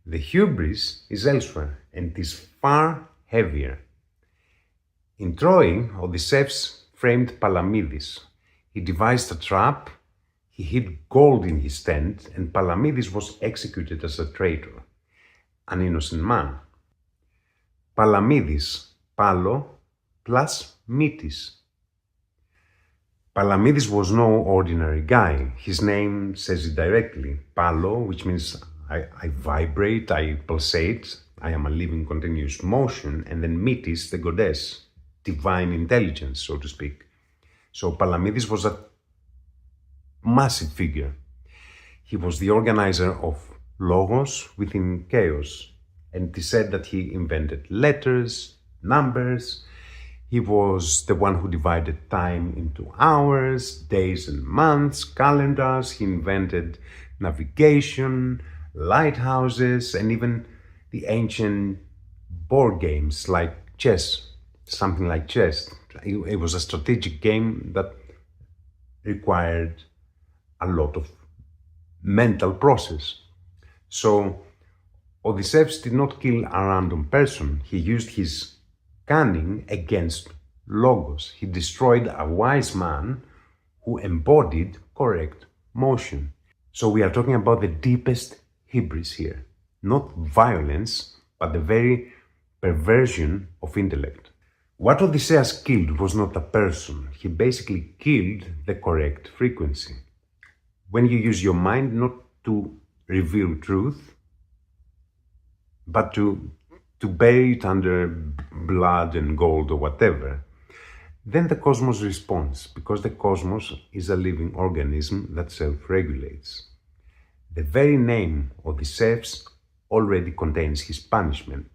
The hubris is elsewhere and it is far heavier. In Troy, Odysseus framed Palamedes. He devised a trap, he hid gold in his tent, and Palamedes was executed as a traitor, an innocent man. Palamedes, Palo plus Metis. Palamedes was no ordinary guy. His name says it directly. Palo, which means I vibrate, I pulsate, I am a living continuous motion, and then Metis, the goddess, divine intelligence, so to speak. So Palamedes was a massive figure. He was the organizer of logos within chaos, and it is said that he invented letters, numbers. He was the one who divided time into hours, days and months, calendars. He invented navigation, lighthouses, and even the ancient board games like chess, something like chess. It was a strategic game that required a lot of mental process. So Odysseus did not kill a random person. He used his cunning against logos. He destroyed a wise man who embodied correct motion. So we are talking about the deepest hubris here. Not violence, but the very perversion of intellect. What Odysseus killed was not a person. He basically killed the correct frequency. When you use your mind not to reveal truth, but to bury it under blood and gold or whatever, then the cosmos responds, because the cosmos is a living organism that self-regulates. The very name Odysseus already contains his punishment.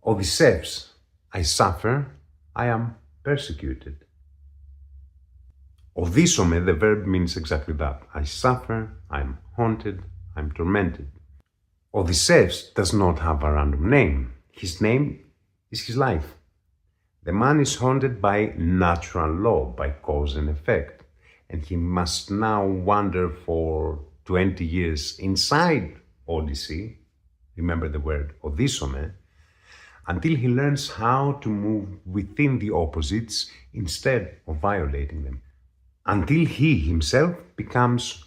Odysseus, I suffer, I am persecuted. Odysome, the verb means exactly that. I suffer, I am haunted, I am tormented. Odysseus does not have a random name. His name is his life. The man is haunted by natural law, by cause and effect, and he must now wander for 20 years inside Odyssey, remember the word Odysome, until he learns how to move within the opposites instead of violating them, until he himself becomes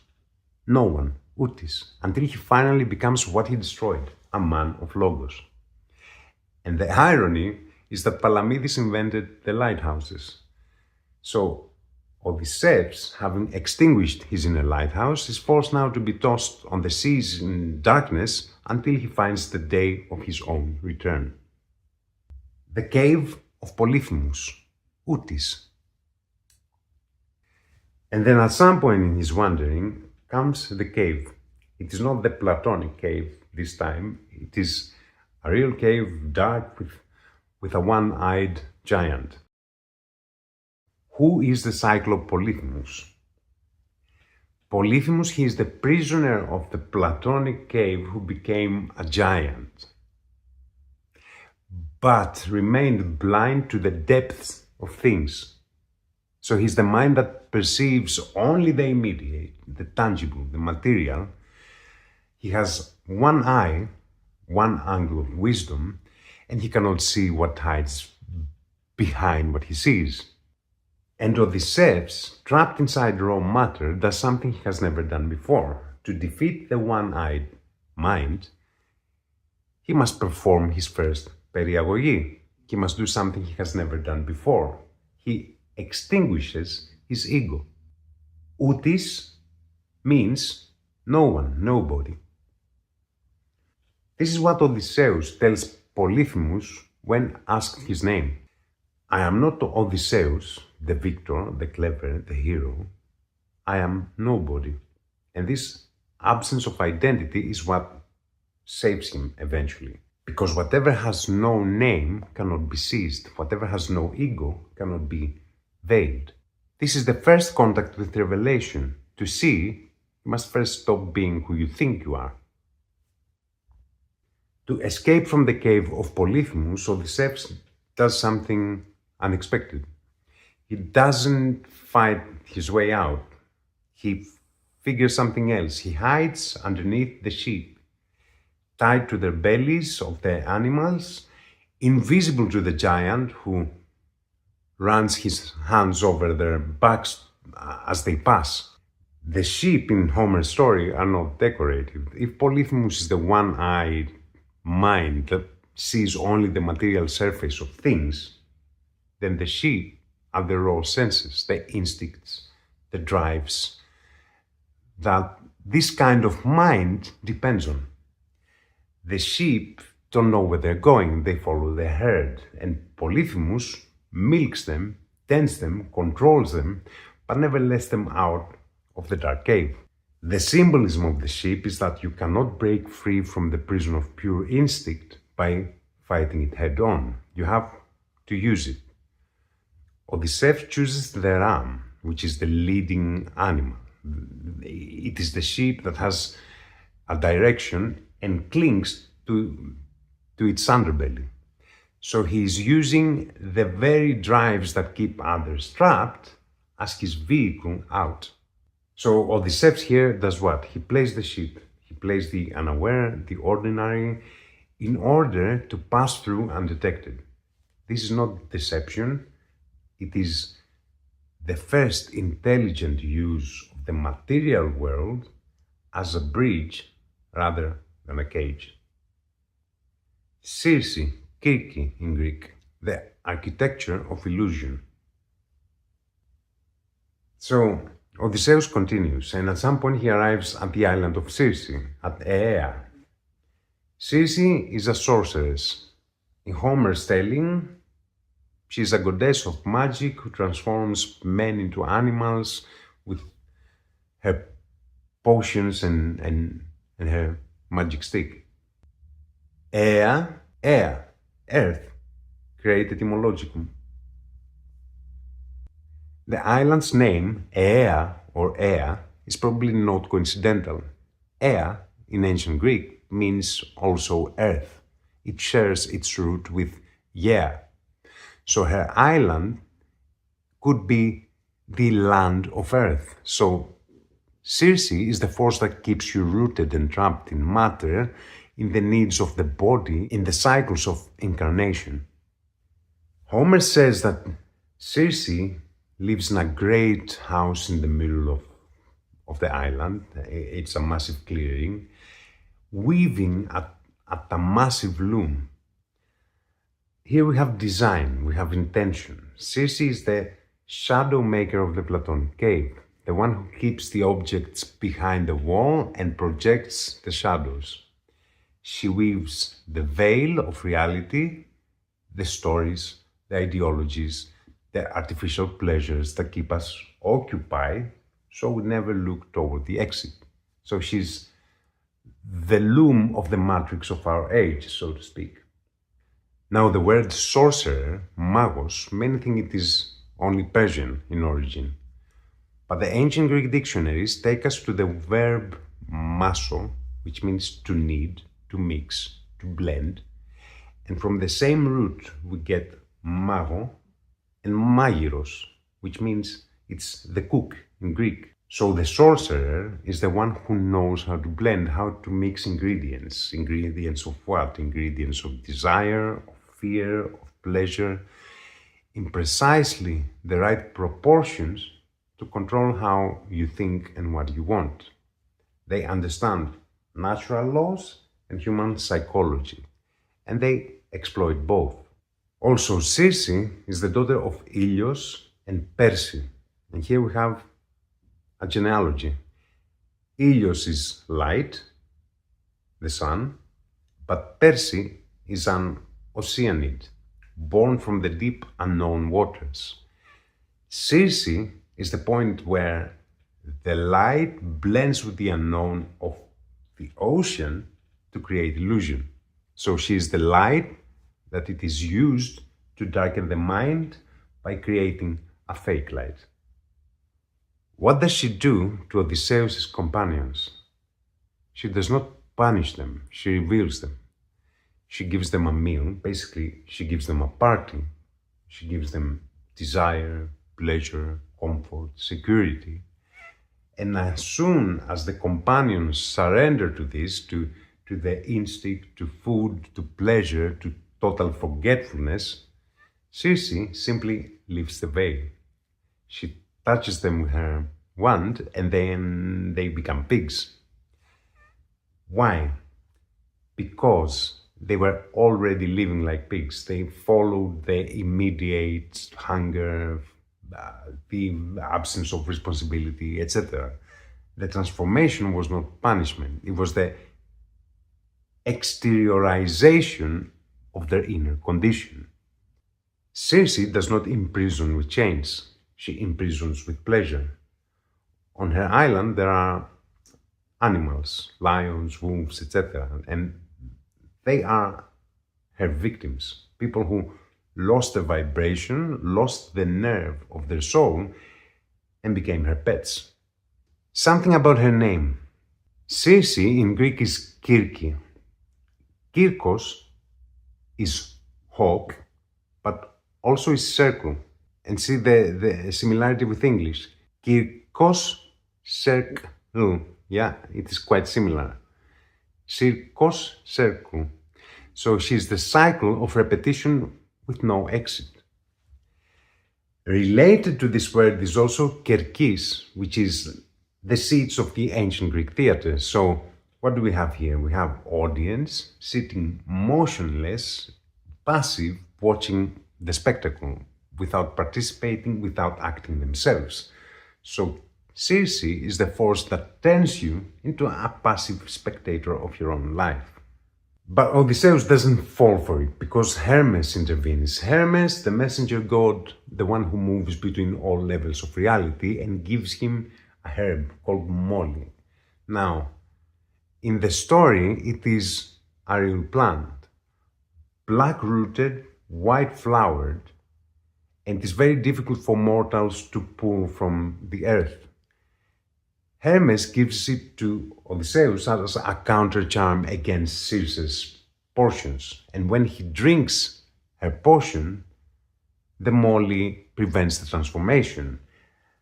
no one, Utis, until he finally becomes what he destroyed, a man of logos. And the irony is that Palamedes invented the lighthouses. So Odysseus, having extinguished his inner lighthouse, is forced now to be tossed on the seas in darkness until he finds the day of his own return. The cave of Polyphemus, Utis. And then at some point in his wandering comes the cave. It is not the Platonic cave this time. It is a real cave, dark, with a one-eyed giant. Who is the Cyclope Polyphemus? Polyphemus, he is the prisoner of the Platonic cave who became a giant, but remained blind to the depths of things. So he's the mind that perceives only the immediate, the tangible, the material. He has one eye, one angle of wisdom, and he cannot see what hides behind what he sees. And Odysseus, trapped inside raw matter, does something he has never done before. To defeat the one-eyed mind, he must perform his first περιαγωγή. He must do something he has never done before. He extinguishes his ego. Outis means no one, nobody. This is what Odysseus tells Polyphemus when asked his name. I am not Odysseus, the victor, the clever, the hero. I am nobody. And this absence of identity is what saves him eventually. Because whatever has no name cannot be seized. Whatever has no ego cannot be veiled. This is the first contact with revelation. To see, you must first stop being who you think you are. To escape from the cave of Polyphemus, Odysseus does something unexpected. He doesn't fight his way out. He figures something else. He hides underneath the sheep, tied to the bellies of the animals, invisible to the giant who runs his hands over their backs as they pass. The sheep in Homer's story are not decorative. If Polyphemus is the one-eyed mind that sees only the material surface of things, then the sheep are the raw senses, the instincts, the drives that this kind of mind depends on. The sheep don't know where they're going, they follow the herd, and Polyphemus milks them, tends them, controls them, but never lets them out of the dark cave. The symbolism of the sheep is that you cannot break free from the prison of pure instinct by fighting it head on. You have to use it. Odysseus chooses the ram, which is the leading animal. It is the sheep that has a direction and clings to its underbelly. So he is using the very drives that keep others trapped as his vehicle out. So Odysseus here does what? He plays the sheep. He plays the unaware, the ordinary, in order to pass through undetected. This is not deception. It is the first intelligent use of the material world as a bridge rather than a cage. Circe, Kirki in Greek, the architecture of illusion. So Odysseus continues, and at some point he arrives at the island of Circe, at Aea. Circe is a sorceress. In Homer's telling, she is a goddess of magic who transforms men into animals with her potions and her magic stick. Ea, earth, great etymologicum. The island's name, Ea or Ea, is probably not coincidental. Ea, in ancient Greek, means also earth. It shares its root with Ea. So her island could be the land of earth. So Circe is the force that keeps you rooted and trapped in matter, in the needs of the body, in the cycles of incarnation. Homer says that Circe lives in a great house in the middle of the island. It's a massive clearing, weaving at a massive loom. Here we have design, we have intention. Circe is the shadow maker of the Platonic cave, the one who keeps the objects behind the wall and projects the shadows. She weaves the veil of reality, the stories, the ideologies, the artificial pleasures that keep us occupied, so we never look toward the exit. So she's the loom of the matrix of our age, so to speak. Now the word sorcerer, magos, many think it is only Persian in origin. But the ancient Greek dictionaries take us to the verb maso, which means to knead, to mix, to blend. And from the same root we get mago and magiros, which means it's the cook in Greek. So the sorcerer is the one who knows how to blend, how to mix ingredients. Ingredients of what? Ingredients of desire, of fear, of pleasure, in precisely the right proportions to control how you think and what you want. They understand natural laws and human psychology, and they exploit both. Also, Circe is the daughter of Ilios and Perse, and here we have a genealogy. Ilios is light, the sun, but Perse is an Oceanid, born from the deep unknown waters. Circe is the point where the light blends with the unknown of the ocean to create illusion. So she is the light that it is used to darken the mind by creating a fake light. What does she do to Odysseus' companions? She does not punish them, she reveals them. She gives them a meal, basically she gives them a party. She gives them desire, pleasure, comfort, security. And as soon as the companions surrender to this, to the instinct, to food, to pleasure, to total forgetfulness, Circe simply lifts the veil. She touches them with her wand and then they become pigs. Why? Because they were already living like pigs. They followed the immediate hunger, the absence of responsibility, etc. The transformation was not punishment. It was the exteriorization of their inner condition. Circe does not imprison with chains. She imprisons with pleasure. On her island there are animals, lions, wolves, etc. And they are her victims, people who lost the vibration, lost the nerve of their soul, and became her pets. Something about her name. Circe in Greek is Kirki. Kirkos is hawk, but also is circle. And see the similarity with English. Kirkos, circle. Yeah, it is quite similar. Cirkos, circle. So she's the cycle of repetition with no exit. Related to this word is also kerkis, which is the seats of the ancient Greek theater. So what do we have here? We have audience sitting motionless, passive, watching the spectacle, without participating, without acting themselves. So Circe is the force that turns you into a passive spectator of your own life. But Odysseus doesn't fall for it because Hermes intervenes. Hermes, the messenger god, the one who moves between all levels of reality, and gives him a herb called moly. Now, in the story, it is a real plant, black-rooted, white-flowered, and it is very difficult for mortals to pull from the earth. Hermes gives it to Odysseus as a counter-charm against Circe's potions, and when he drinks her potion, the moly prevents the transformation.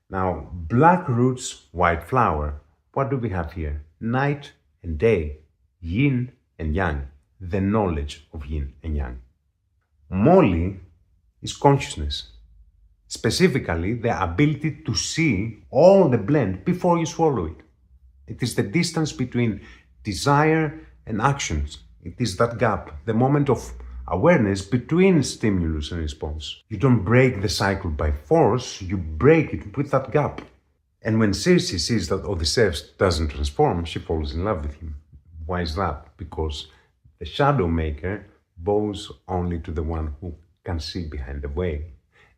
Now, black roots, white flower. What do we have here? Night and day, yin and yang, the knowledge of yin and yang. Moly is consciousness. Specifically, the ability to see all the blend before you swallow it. It is the distance between desire and actions. It is that gap, the moment of awareness between stimulus and response. You don't break the cycle by force, you break it with that gap. And when Circe sees that Odysseus doesn't transform, she falls in love with him. Why is that? Because the shadow maker bows only to the one who can see behind the veil.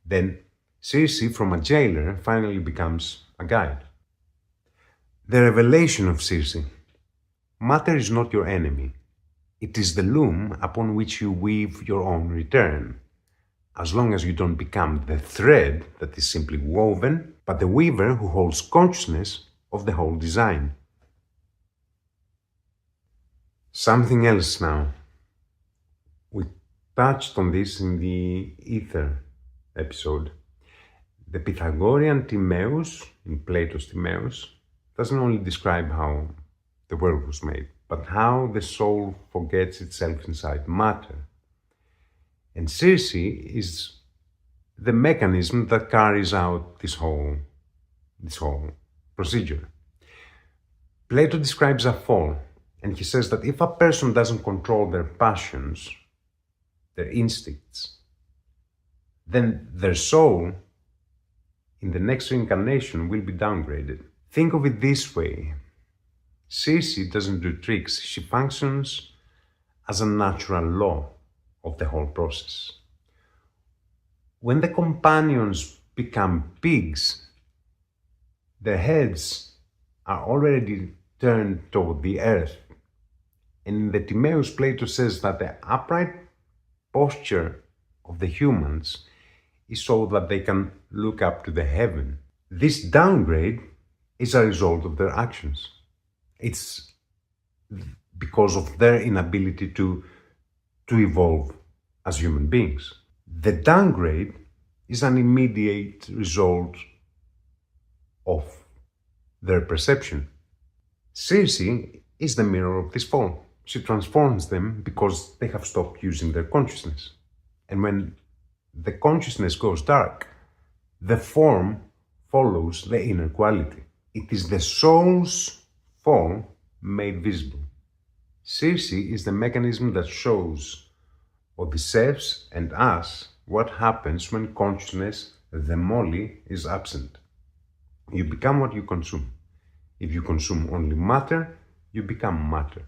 Then Circe, from a jailer, finally becomes a guide. The revelation of Circe. Matter is not your enemy. It is the loom upon which you weave your own return. As long as you don't become the thread that is simply woven, but the weaver who holds consciousness of the whole design. Something else now. We touched on this in the Aether episode. The Pythagorean Timaeus, in Plato's Timaeus, doesn't only describe how the world was made, but how the soul forgets itself inside matter. And Circe is the mechanism that carries out this whole procedure. Plato describes a fall, and he says that if a person doesn't control their passions, their instincts. Then their soul, in the next reincarnation, will be downgraded. Think of it this way. Circe doesn't do tricks. She functions as a natural law of the whole process. When the companions become pigs, their heads are already turned toward the earth. And in the Timaeus, Plato says that the upright posture of the humans is so that they can look up to the heaven. This downgrade is a result of their actions. It's because of their inability to evolve as human beings. The downgrade is an immediate result of their perception. Circe is the mirror of this fall. She transforms them because they have stopped using their consciousness. And when the consciousness goes dark, the form follows the inner quality. It is the soul's fall made visible. Circe is the mechanism that shows Odysseus and us what happens when consciousness, the molly, is absent. You become what you consume. If you consume only matter, you become matter.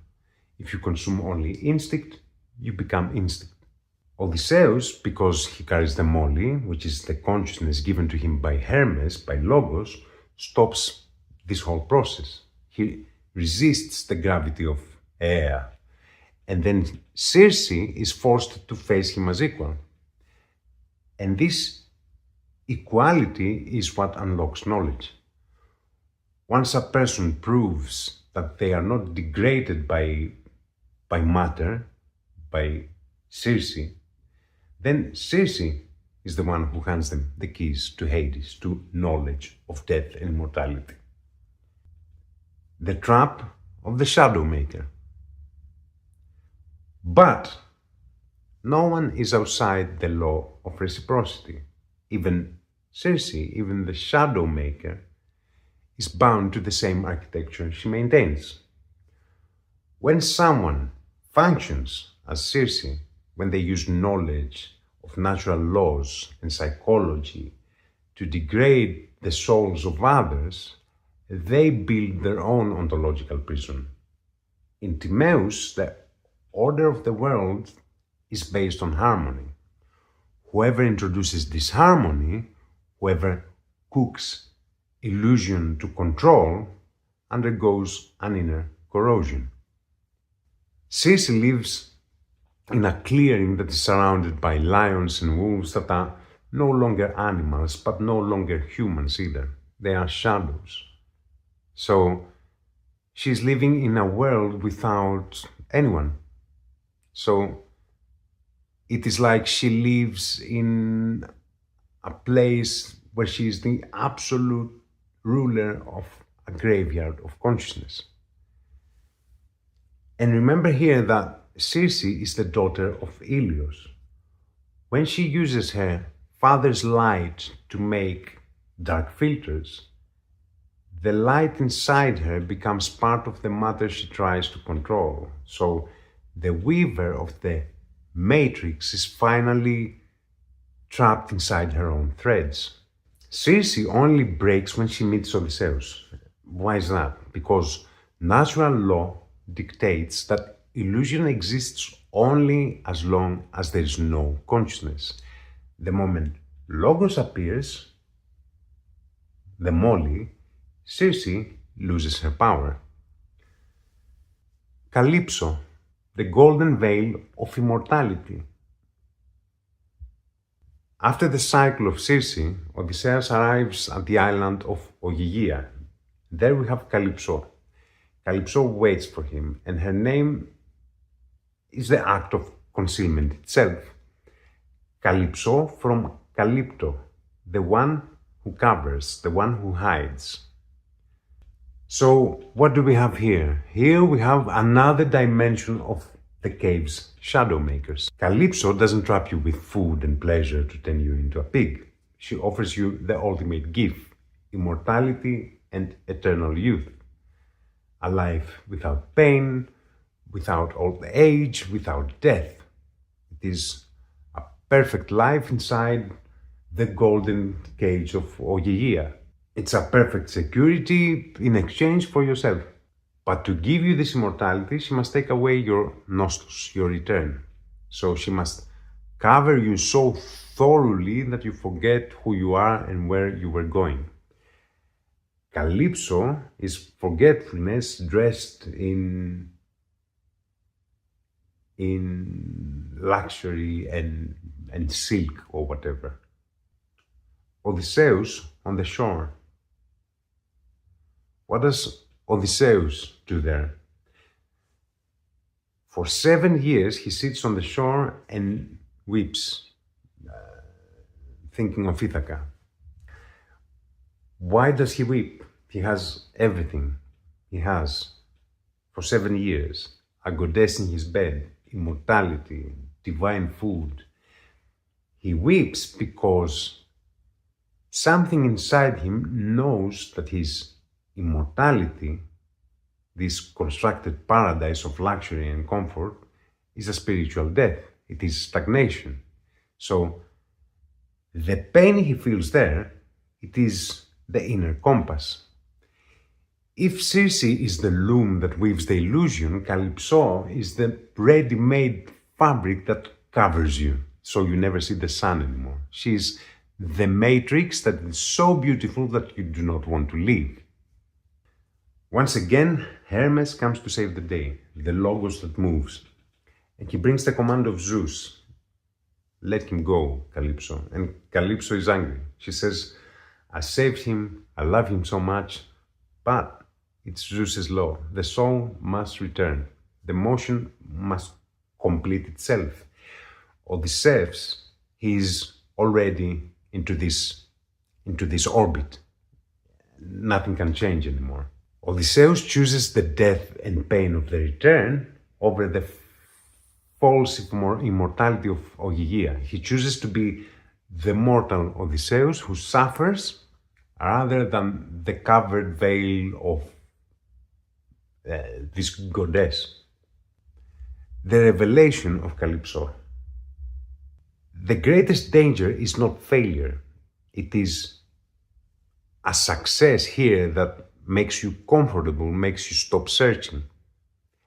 If you consume only instinct, you become instinct. Odysseus, because he carries the molly, which is the consciousness given to him by Hermes, by Logos, stops this whole process. He resists the gravity of air. And then Circe is forced to face him as equal. And this equality is what unlocks knowledge. Once a person proves that they are not degraded by matter, by Circe, then Circe is the one who hands them the keys to Hades, to knowledge of death and mortality. The trap of the shadow maker. But no one is outside the law of reciprocity. Even Circe, even the shadow maker, is bound to the same architecture she maintains. When someone functions as Circe, when they use knowledge of natural laws and psychology to degrade the souls of others, they build their own ontological prison. In Timaeus, the order of the world is based on harmony. Whoever introduces disharmony, whoever cooks illusion to control, undergoes an inner corrosion. Circe lives in a clearing that is surrounded by lions and wolves that are no longer animals, but no longer humans either. They are shadows. So she's living in a world without anyone. So it is like she lives in a place where she is the absolute ruler of a graveyard of consciousness. And remember here that Circe is the daughter of Helios. When she uses her father's light to make dark filters, the light inside her becomes part of the matter she tries to control. So the weaver of the matrix is finally trapped inside her own threads. Circe only breaks when she meets Odysseus. Why is that? Because natural law dictates that illusion exists only as long as there is no consciousness. The moment Logos appears, the molly, Circe loses her power. Calypso, the golden veil of immortality. After the cycle of Circe, Odysseus arrives at the island of Ogygia. There we have Calypso. Calypso waits for him, and her name is the act of concealment itself. Calypso from Calypto, the one who covers, the one who hides. So what do we have here? Here we have another dimension of the cave's shadow makers. Calypso doesn't trap you with food and pleasure to turn you into a pig. She offers you the ultimate gift, immortality and eternal youth. A life without pain, without old age, without death. It is perfect life inside the golden cage of Ogygia. It's a perfect security in exchange for yourself. But to give you this immortality, she must take away your Nous, your return. So she must cover you so thoroughly that you forget who you are and where you were going. Calypso is forgetfulness dressed in luxury and silk or whatever. Odysseus on the shore. What does Odysseus do there? For 7 years he sits on the shore and weeps, thinking of Ithaca. Why does he weep? He has everything. He has, for 7 years, a goddess in his bed, immortality, divine food. He weeps because something inside him knows that his immortality, this constructed paradise of luxury and comfort, is a spiritual death. It is stagnation. So the pain he feels there, it is the inner compass. If Circe is the loom that weaves the illusion, Calypso is the ready-made fabric that covers you, so you never see the sun anymore. She is the matrix that is so beautiful that you do not want to leave. Once again, Hermes comes to save the day, the logos that moves. And he brings the command of Zeus. Let him go, Calypso. And Calypso is angry. She says, I saved him, I love him so much, but it's Zeus's law. The soul must return. The motion must complete itself. Odysseus, he is already into this orbit. Nothing can change anymore. Odysseus chooses the death and pain of the return over the false immortality of Ogygia. He chooses to be the mortal Odysseus who suffers rather than the covered veil of this goddess. The revelation of Calypso. The greatest danger is not failure. It is a success here that makes you comfortable, makes you stop searching.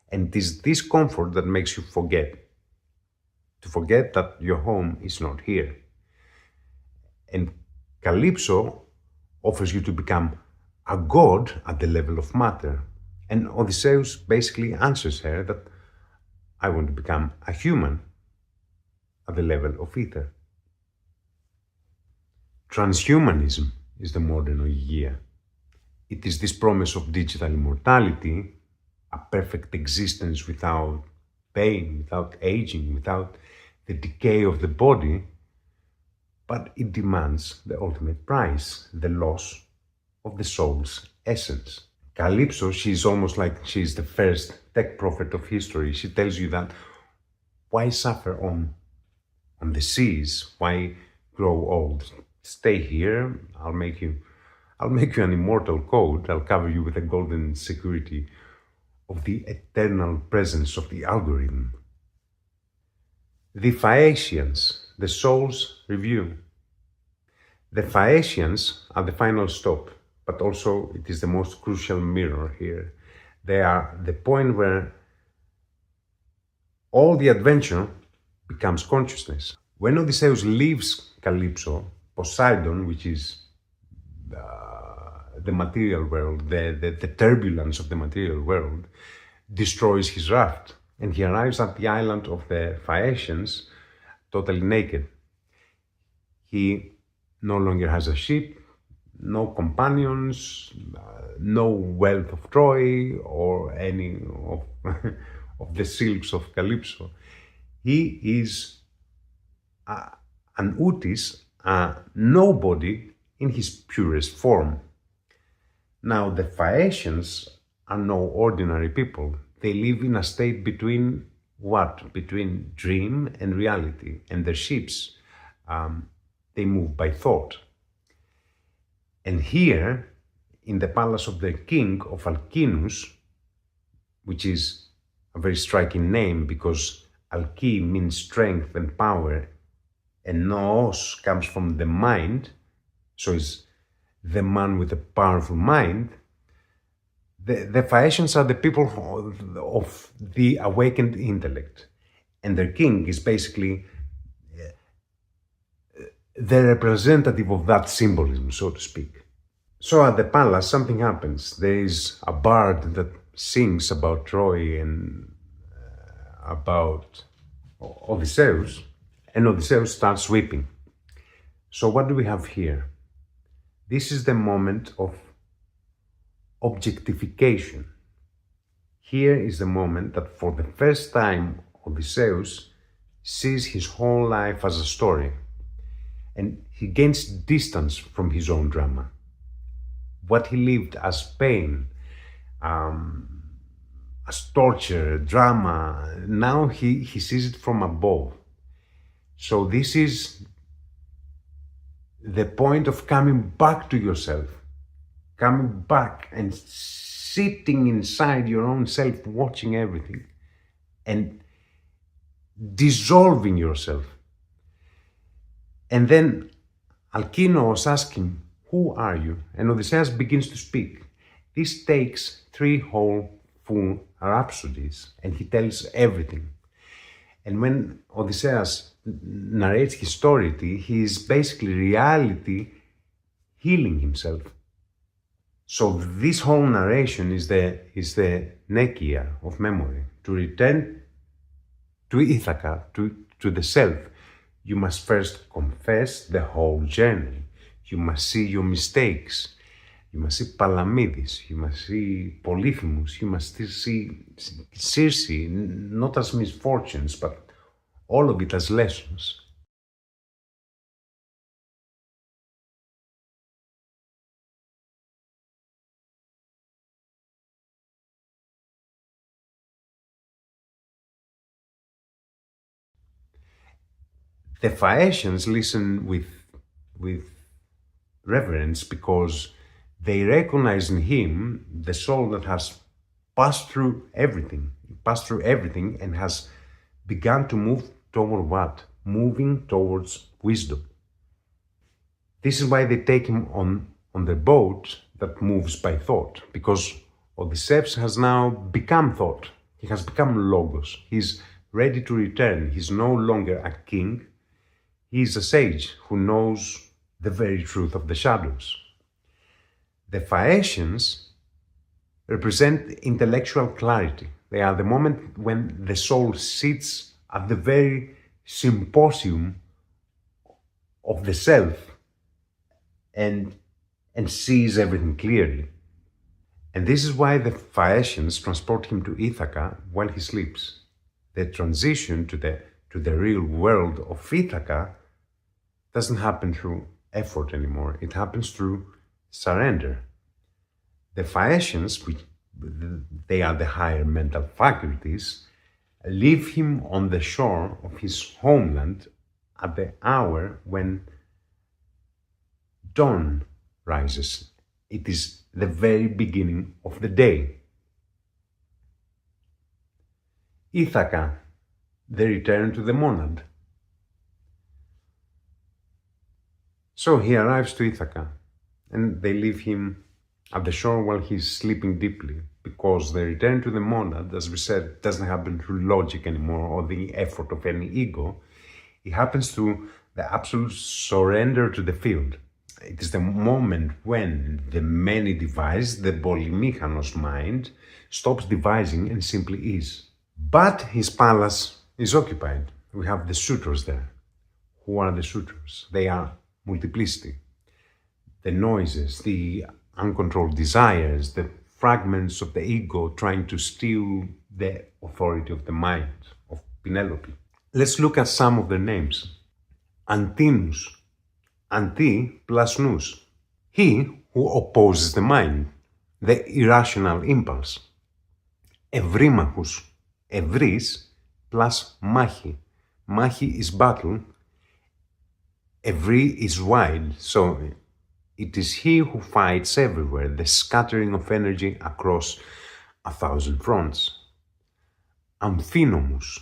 And it is this comfort that makes you forget. To forget that your home is not here. And Calypso offers you to become a god at the level of matter. And Odysseus basically answers her that I want to become a human at the level of ether. Transhumanism is the modern Ogygia. It is this promise of digital immortality, a perfect existence without pain, without aging, without the decay of the body, but it demands the ultimate price, the loss of the soul's essence. Calypso, she's almost like she's the first tech prophet of history. She tells you that why suffer on the seas? Why grow old? Stay here, I'll make you an immortal code. I'll cover you with the golden security of the eternal presence of the algorithm. The Phaeacians, the soul's review. The Phaeacians are the final stop, but also it is the most crucial mirror here. They are the point where all the adventure becomes consciousness. When Odysseus leaves Calypso, Poseidon, which is the material world, the turbulence of the material world, destroys his raft. And he arrives at the island of the Phaeacians totally naked. He no longer has a ship, no companions, no wealth of Troy or any of, of the silks of Calypso. He is an Utis, a nobody in his purest form. Now, the Phaeacians are no ordinary people. They live in a state between what? Between dream and reality. And their ships, they move by thought. And here, in the palace of the king of Alcinous, which is a very striking name because Alki means strength and power and Nous comes from the mind, so is the man with a powerful mind. The Phaeacians are the people of the awakened intellect, and their king is basically the representative of that symbolism, so to speak. So at the palace, something happens. There is a bard that sings about Troy and about Odysseus, and Odysseus starts weeping. So what do we have here? This is the moment of objectification. Here is the moment that for the first time Odysseus sees his whole life as a story, and he gains distance from his own drama. What he lived as pain, as torture, drama, now he sees it from above. So this is the point of coming back to yourself, coming back and sitting inside your own self, watching everything and dissolving yourself. And then Alkinoos asks him, "Who are you?" And Odysseus begins to speak. This takes 3 whole full rhapsodies, and he tells everything. And when Odysseus narrates his story, he is basically reality healing himself. So this whole narration is the nekia of memory. To return to Ithaca, to the self, you must first confess the whole journey. You must see your mistakes. You must see Palamidis. You must see Polyphemus. You must see Circe, not as misfortunes, but all of it as lessons. The Phaeacians listen with reverence because they recognize in him the soul that has passed through everything, and has begun to move toward what? Moving towards wisdom. This is why they take him on the boat that moves by thought, because Odysseus has now become thought. He has become logos. He's ready to return. He's no longer a king. He is a sage who knows the very truth of the shadows. The Phaeacians represent intellectual clarity. They are the moment when the soul sits at the very symposium of the self and sees everything clearly. And this is why the Phaeacians transport him to Ithaca while he sleeps. The transition to the real world of Ithaca doesn't happen through effort anymore. It happens through surrender. The Phaeacians, they are the higher mental faculties, leave him on the shore of his homeland at the hour when dawn rises. It is the very beginning of the day. Ithaca, the return to the monad. So he arrives to Ithaca, and they leave him at the shore while he's sleeping deeply, because the return to the monad, as we said, doesn't happen through logic anymore or the effort of any ego. It happens through the absolute surrender to the field. It is the moment when the many devise, the polymechanos mind, stops devising and simply is. But his palace is occupied. We have the suitors there. Who are the suitors? They are multiplicity. The noises, the uncontrolled desires, the fragments of the ego trying to steal the authority of the mind of Penelope. Let's look at some of their names. Antinous, anti plus nous. He who opposes the mind, the irrational impulse. Ευρύμαχος, ευρύς plus μάχη. Μάχη is battle. Ευρύ is wide, so it is he who fights everywhere, the scattering of energy across 1,000 fronts. Amphinomos,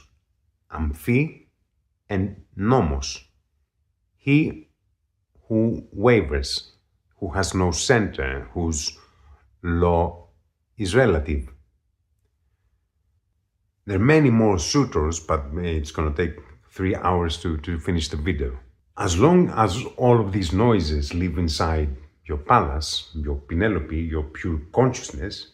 amphi and nomos. He who wavers, who has no center, whose law is relative. There are many more suitors, but it's going to take 3 hours to finish the video. As long as all of these noises live inside your palace, your Penelope, your pure consciousness,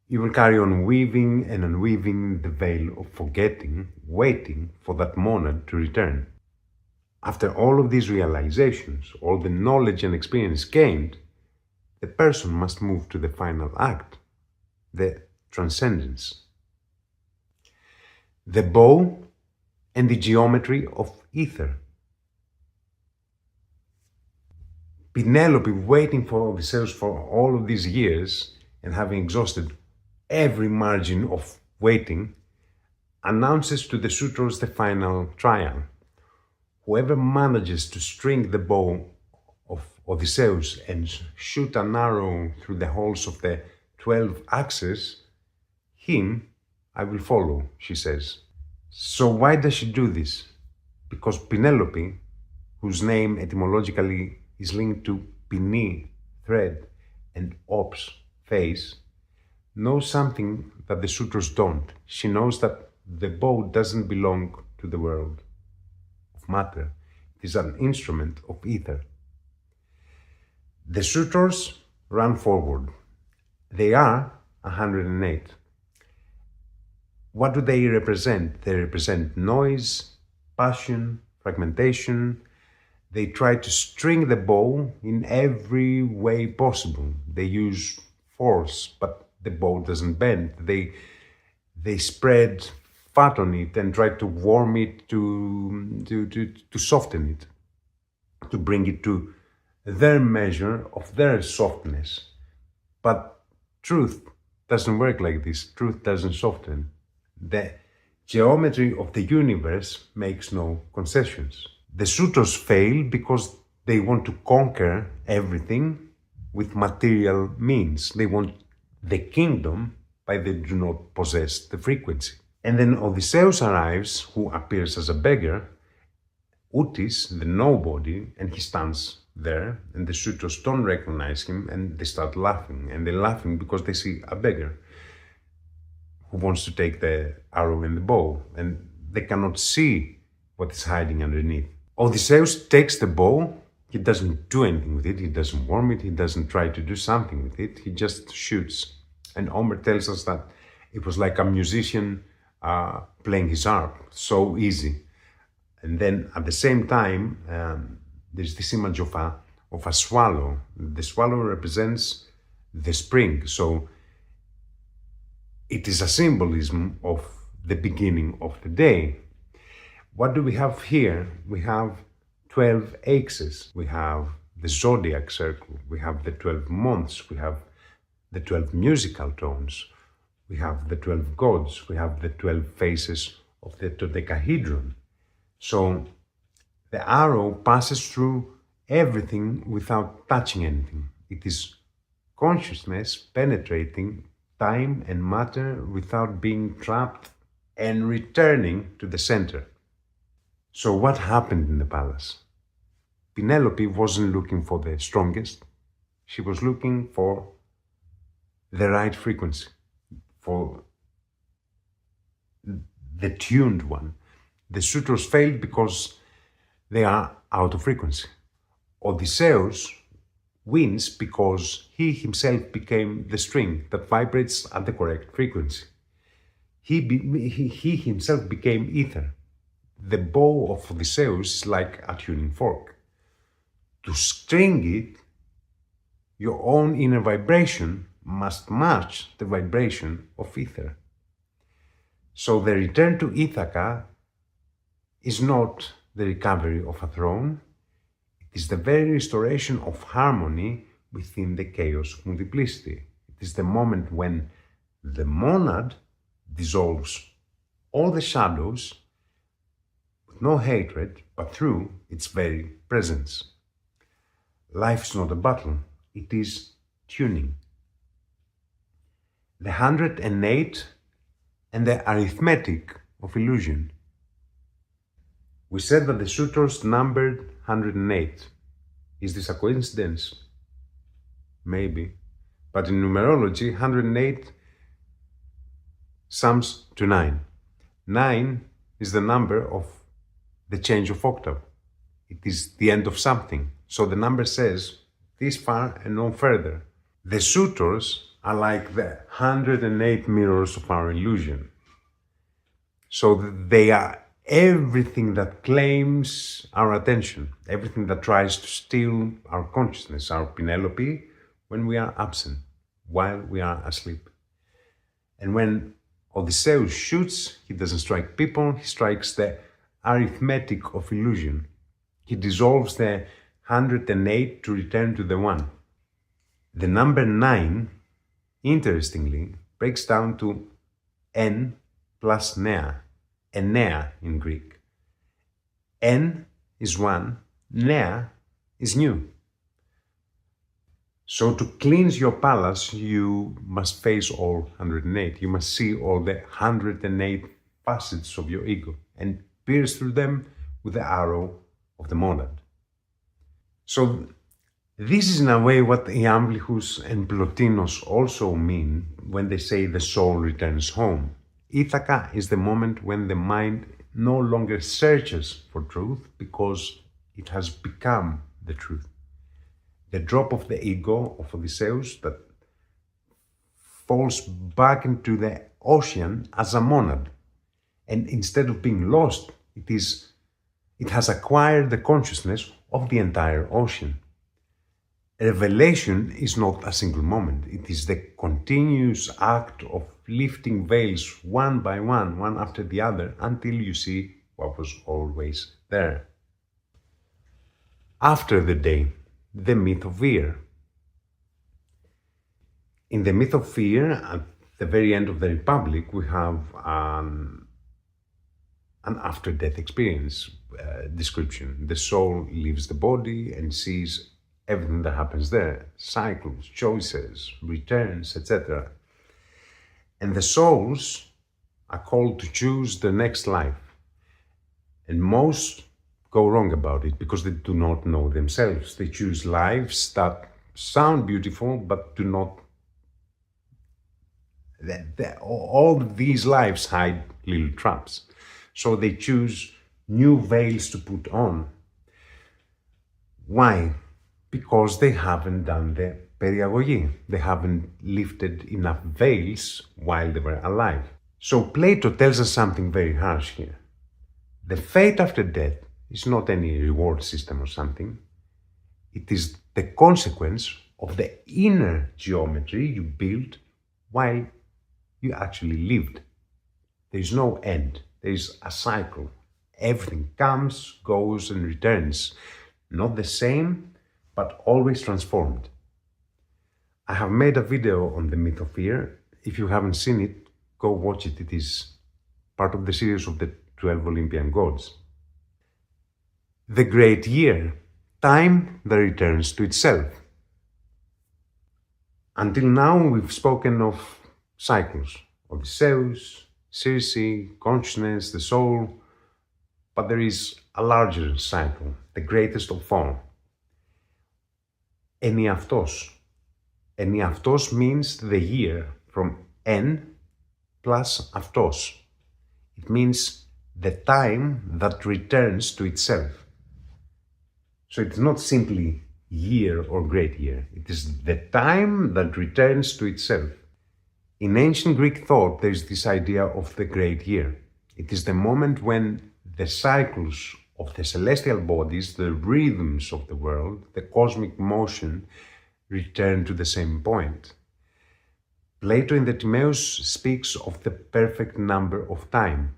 you will carry on weaving and unweaving the veil of forgetting, waiting for that monad to return. After all of these realizations, all the knowledge and experience gained, the person must move to the final act, the transcendence. The bow and the geometry of ether. Penelope, waiting for Odysseus for all of these years and having exhausted every margin of waiting, announces to the suitors the final trial. Whoever manages to string the bow of Odysseus and shoot an arrow through the holes of the 12 axes, him I will follow, she says. So why does she do this? Because Penelope, whose name etymologically is linked to Pini, thread, and Ops, face, knows something that the suitors don't. She knows that the bow doesn't belong to the world of matter. It is an instrument of ether. The suitors run forward. They are 108. What do they represent? They represent noise, passion, fragmentation. They try to string the bow in every way possible. They use force, but the bow doesn't bend. They spread fat on it and try to warm it to soften it, to bring it to their measure of their softness. But truth doesn't work like this. Truth doesn't soften. The geometry of the universe makes no concessions. The suitors fail because they want to conquer everything with material means. They want the kingdom, but they do not possess the frequency. And then Odysseus arrives, who appears as a beggar, Utis, the nobody, and he stands there, and the suitors don't recognize him, and they start laughing. And they're laughing because they see a beggar who wants to take the arrow and the bow, and they cannot see what is hiding underneath. Odysseus takes the bow. He doesn't do anything with it. He doesn't warm it. He doesn't try to do something with it. He just shoots. And Homer tells us that it was like a musician playing his harp, so easy. And then at the same time, there's this image of a swallow. The swallow represents the spring. So it is a symbolism of the beginning of the day. What do we have here? We have 12 axes. We have the zodiac circle. We have the 12 months. We have the 12 musical tones. We have the 12 gods. We have the 12 faces of the dodecahedron. So the arrow passes through everything without touching anything. It is consciousness penetrating time and matter without being trapped and returning to the center. So what happened in the palace? Penelope wasn't looking for the strongest. She was looking for the right frequency, for the tuned one. The suitors failed because they are out of frequency. Odysseus wins because he himself became the string that vibrates at the correct frequency. He himself became ether. The bow of Odysseus is like a tuning fork. To string it, your own inner vibration must match the vibration of ether. So the return to Ithaca is not the recovery of a throne. It is the very restoration of harmony within the chaos of multiplicity. It is the moment when the monad dissolves all the shadows with no hatred, but through its very presence. Life is not a battle, it is tuning. The 108 and the arithmetic of illusion. We said that the suitors numbered 108. Is this a coincidence? Maybe. But in numerology, 108 sums to 9. 9 is the number of the change of octave. It is the end of something. So the number says this far and no further. The suitors are like the 108 mirrors of our illusion. So they are everything that claims our attention, everything that tries to steal our consciousness, our Penelope, when we are absent, while we are asleep. And when Odysseus shoots, he doesn't strike people, he strikes the arithmetic of illusion. He dissolves the 108 to return to the 1. The number 9, interestingly, breaks down to n plus nea, enea in Greek. N is 1, nea is new. So to cleanse your palace, you must face all 108. You must see all the 108 facets of your ego and pierce through them with the arrow of the monad. So this is in a way what Iamblichus and Plotinos also mean when they say the soul returns home. Ithaca is the moment when the mind no longer searches for truth because it has become the truth. The drop of the ego of Odysseus that falls back into the ocean as a monad. And instead of being lost, it has acquired the consciousness of the entire ocean. Revelation is not a single moment. It is the continuous act of lifting veils one by one after the other, until you see what was always there. After the day, the myth of fear. In the myth of fear, at the very end of the Republic, we have an after-death experience description. The soul leaves the body and sees everything that happens there, cycles, choices, returns, etc. And the souls are called to choose the next life. And most go wrong about it because they do not know themselves. They choose lives that sound beautiful but do not. All these lives hide little traps. So they choose new veils to put on. Why? Because they haven't done the periagogy. They haven't lifted enough veils while they were alive. So Plato tells us something very harsh here. The fate after death is not any reward system or something. It is the consequence of the inner geometry you built while you actually lived. There is no end. There is a cycle. Everything comes, goes, and returns. Not the same, but always transformed. I have made a video on the myth of fear. If you haven't seen it, go watch it. It is part of the series of the 12 Olympian gods. The great year, time that returns to itself. Until now, we've spoken of cycles, Odysseus, Circe, consciousness, the soul, but there is a larger cycle, the greatest of all. Enniαυτός. Enniαυτός means the year, from en plus αυτός. It means the time that returns to itself. So it's not simply year or great year. It is the time that returns to itself. In ancient Greek thought, there is this idea of the great year. It is the moment when the cycles of the celestial bodies, the rhythms of the world, the cosmic motion, return to the same point. Plato in the Timaeus speaks of the perfect number of time.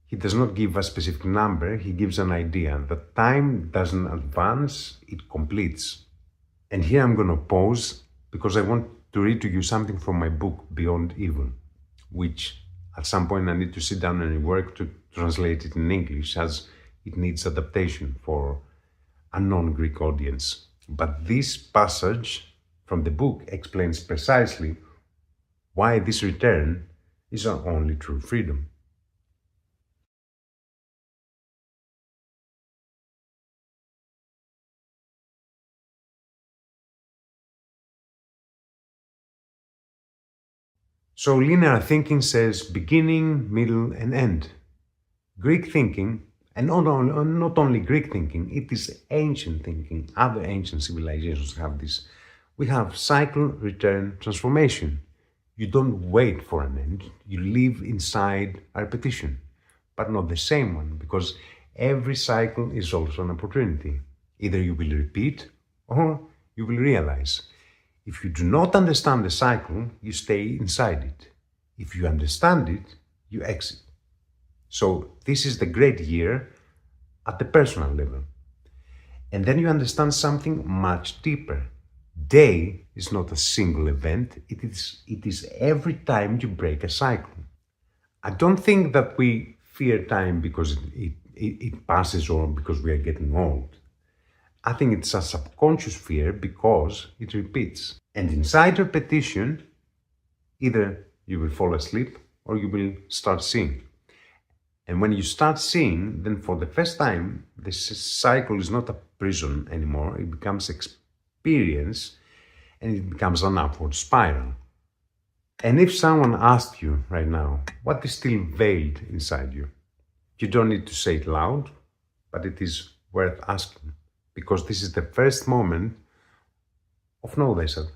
He does not give a specific number, he gives an idea that time doesn't advance, it completes. And here I'm going to pause because I want to read to you something from my book, Beyond Evil, which at some point I need to sit down and work to translate it in English as it needs adaptation for a non-Greek audience. But this passage from the book explains precisely why this return is our only true freedom. So linear thinking says beginning, middle, and end. Greek thinking, and not only Greek thinking, it is ancient thinking. Other ancient civilizations have this. We have cycle, return, transformation. You don't wait for an end, you live inside a repetition, but not the same one, because every cycle is also an opportunity. Either you will repeat or you will realize. If you do not understand the cycle, you stay inside it. If you understand it, you exit. So this is the great year at the personal level. And then you understand something much deeper. Day is not a single event, it is every time you break a cycle. I don't think that we fear time because it passes or because we are getting old. I think it's a subconscious fear because it repeats. And inside repetition, either you will fall asleep or you will start seeing. And when you start seeing, then for the first time, this cycle is not a prison anymore. It becomes experience and it becomes an upward spiral. And if someone asked you right now, what is still veiled inside you? You don't need to say it loud, but it is worth asking. Because this is the first moment of know thyself.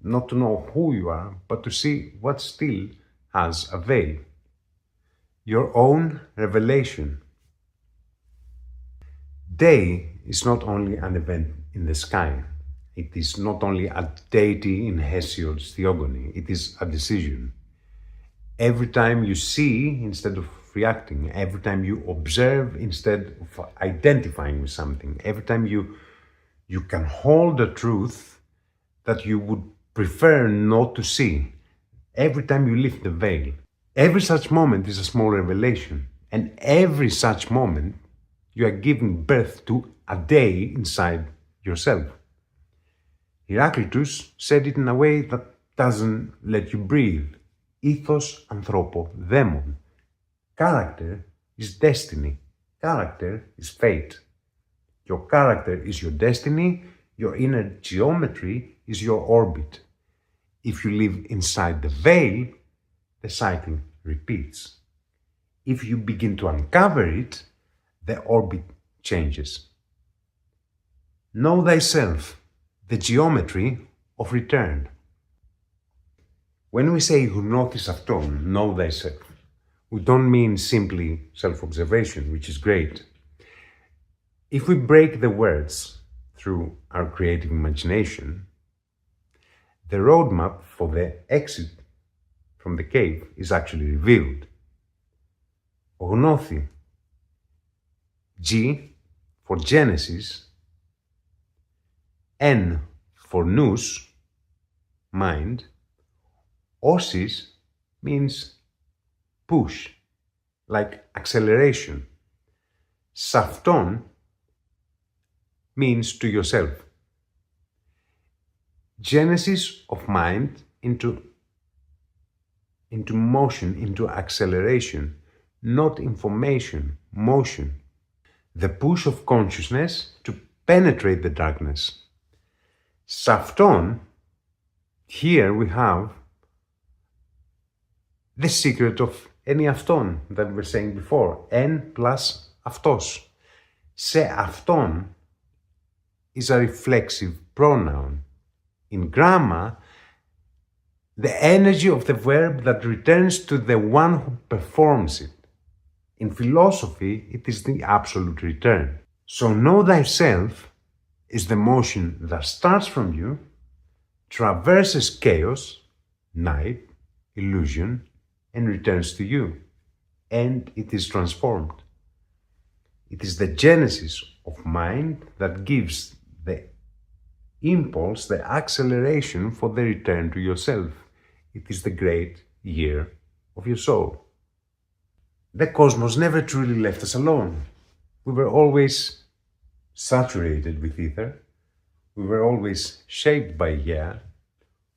Not to know who you are, but to see what still has a veil. Your own revelation. Day is not only an event in the sky. It is not only a deity in Hesiod's Theogony. It is a decision. Every time you see instead of reacting, every time you observe instead of identifying with something, every time you can hold a truth that you would prefer not to see, every time you lift the veil, every such moment is a small revelation, and every such moment you are giving birth to a day inside yourself. Heraclitus said it in a way that doesn't let you breathe. Ethos anthropo demon. Character is destiny. Character is fate. Your character is your destiny. Your inner geometry is your orbit. If you live inside the veil, the cycle repeats. If you begin to uncover it, the orbit changes. Know thyself, the geometry of return. When we say Gnosis αυτόν, know thyself, we don't mean simply self-observation, which is great. If we break the words through our creative imagination, the roadmap for the exit from the cave is actually revealed. Γνώθη, G for Genesis, N for Nous, mind, Osis means push, like acceleration. Σαυτόν means to yourself. Genesis of mind into motion, into acceleration, not information, motion. The push of consciousness to penetrate the darkness. Σαυτόν, here we have the secret of any αυτόν that we were saying before, N plus αυτός. Σε αυτόν is a reflexive pronoun. In grammar, the energy of the verb that returns to the one who performs it. In philosophy, it is the absolute return. So know thyself is the motion that starts from you, traverses chaos, night, illusion, and returns to you. And it is transformed. It is the genesis of mind that gives the impulse, the acceleration for the return to yourself. It is the great year of your soul. The cosmos never truly left us alone. We were always saturated with ether. We were always shaped by Gaia.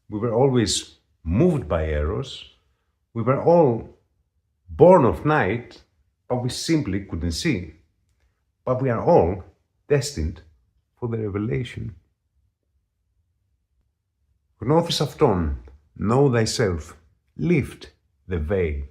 We were always moved by Eros. We were all born of night, but we simply couldn't see. But we are all destined for the revelation. Γνώθεις αυτόν, know thyself. lift the veil.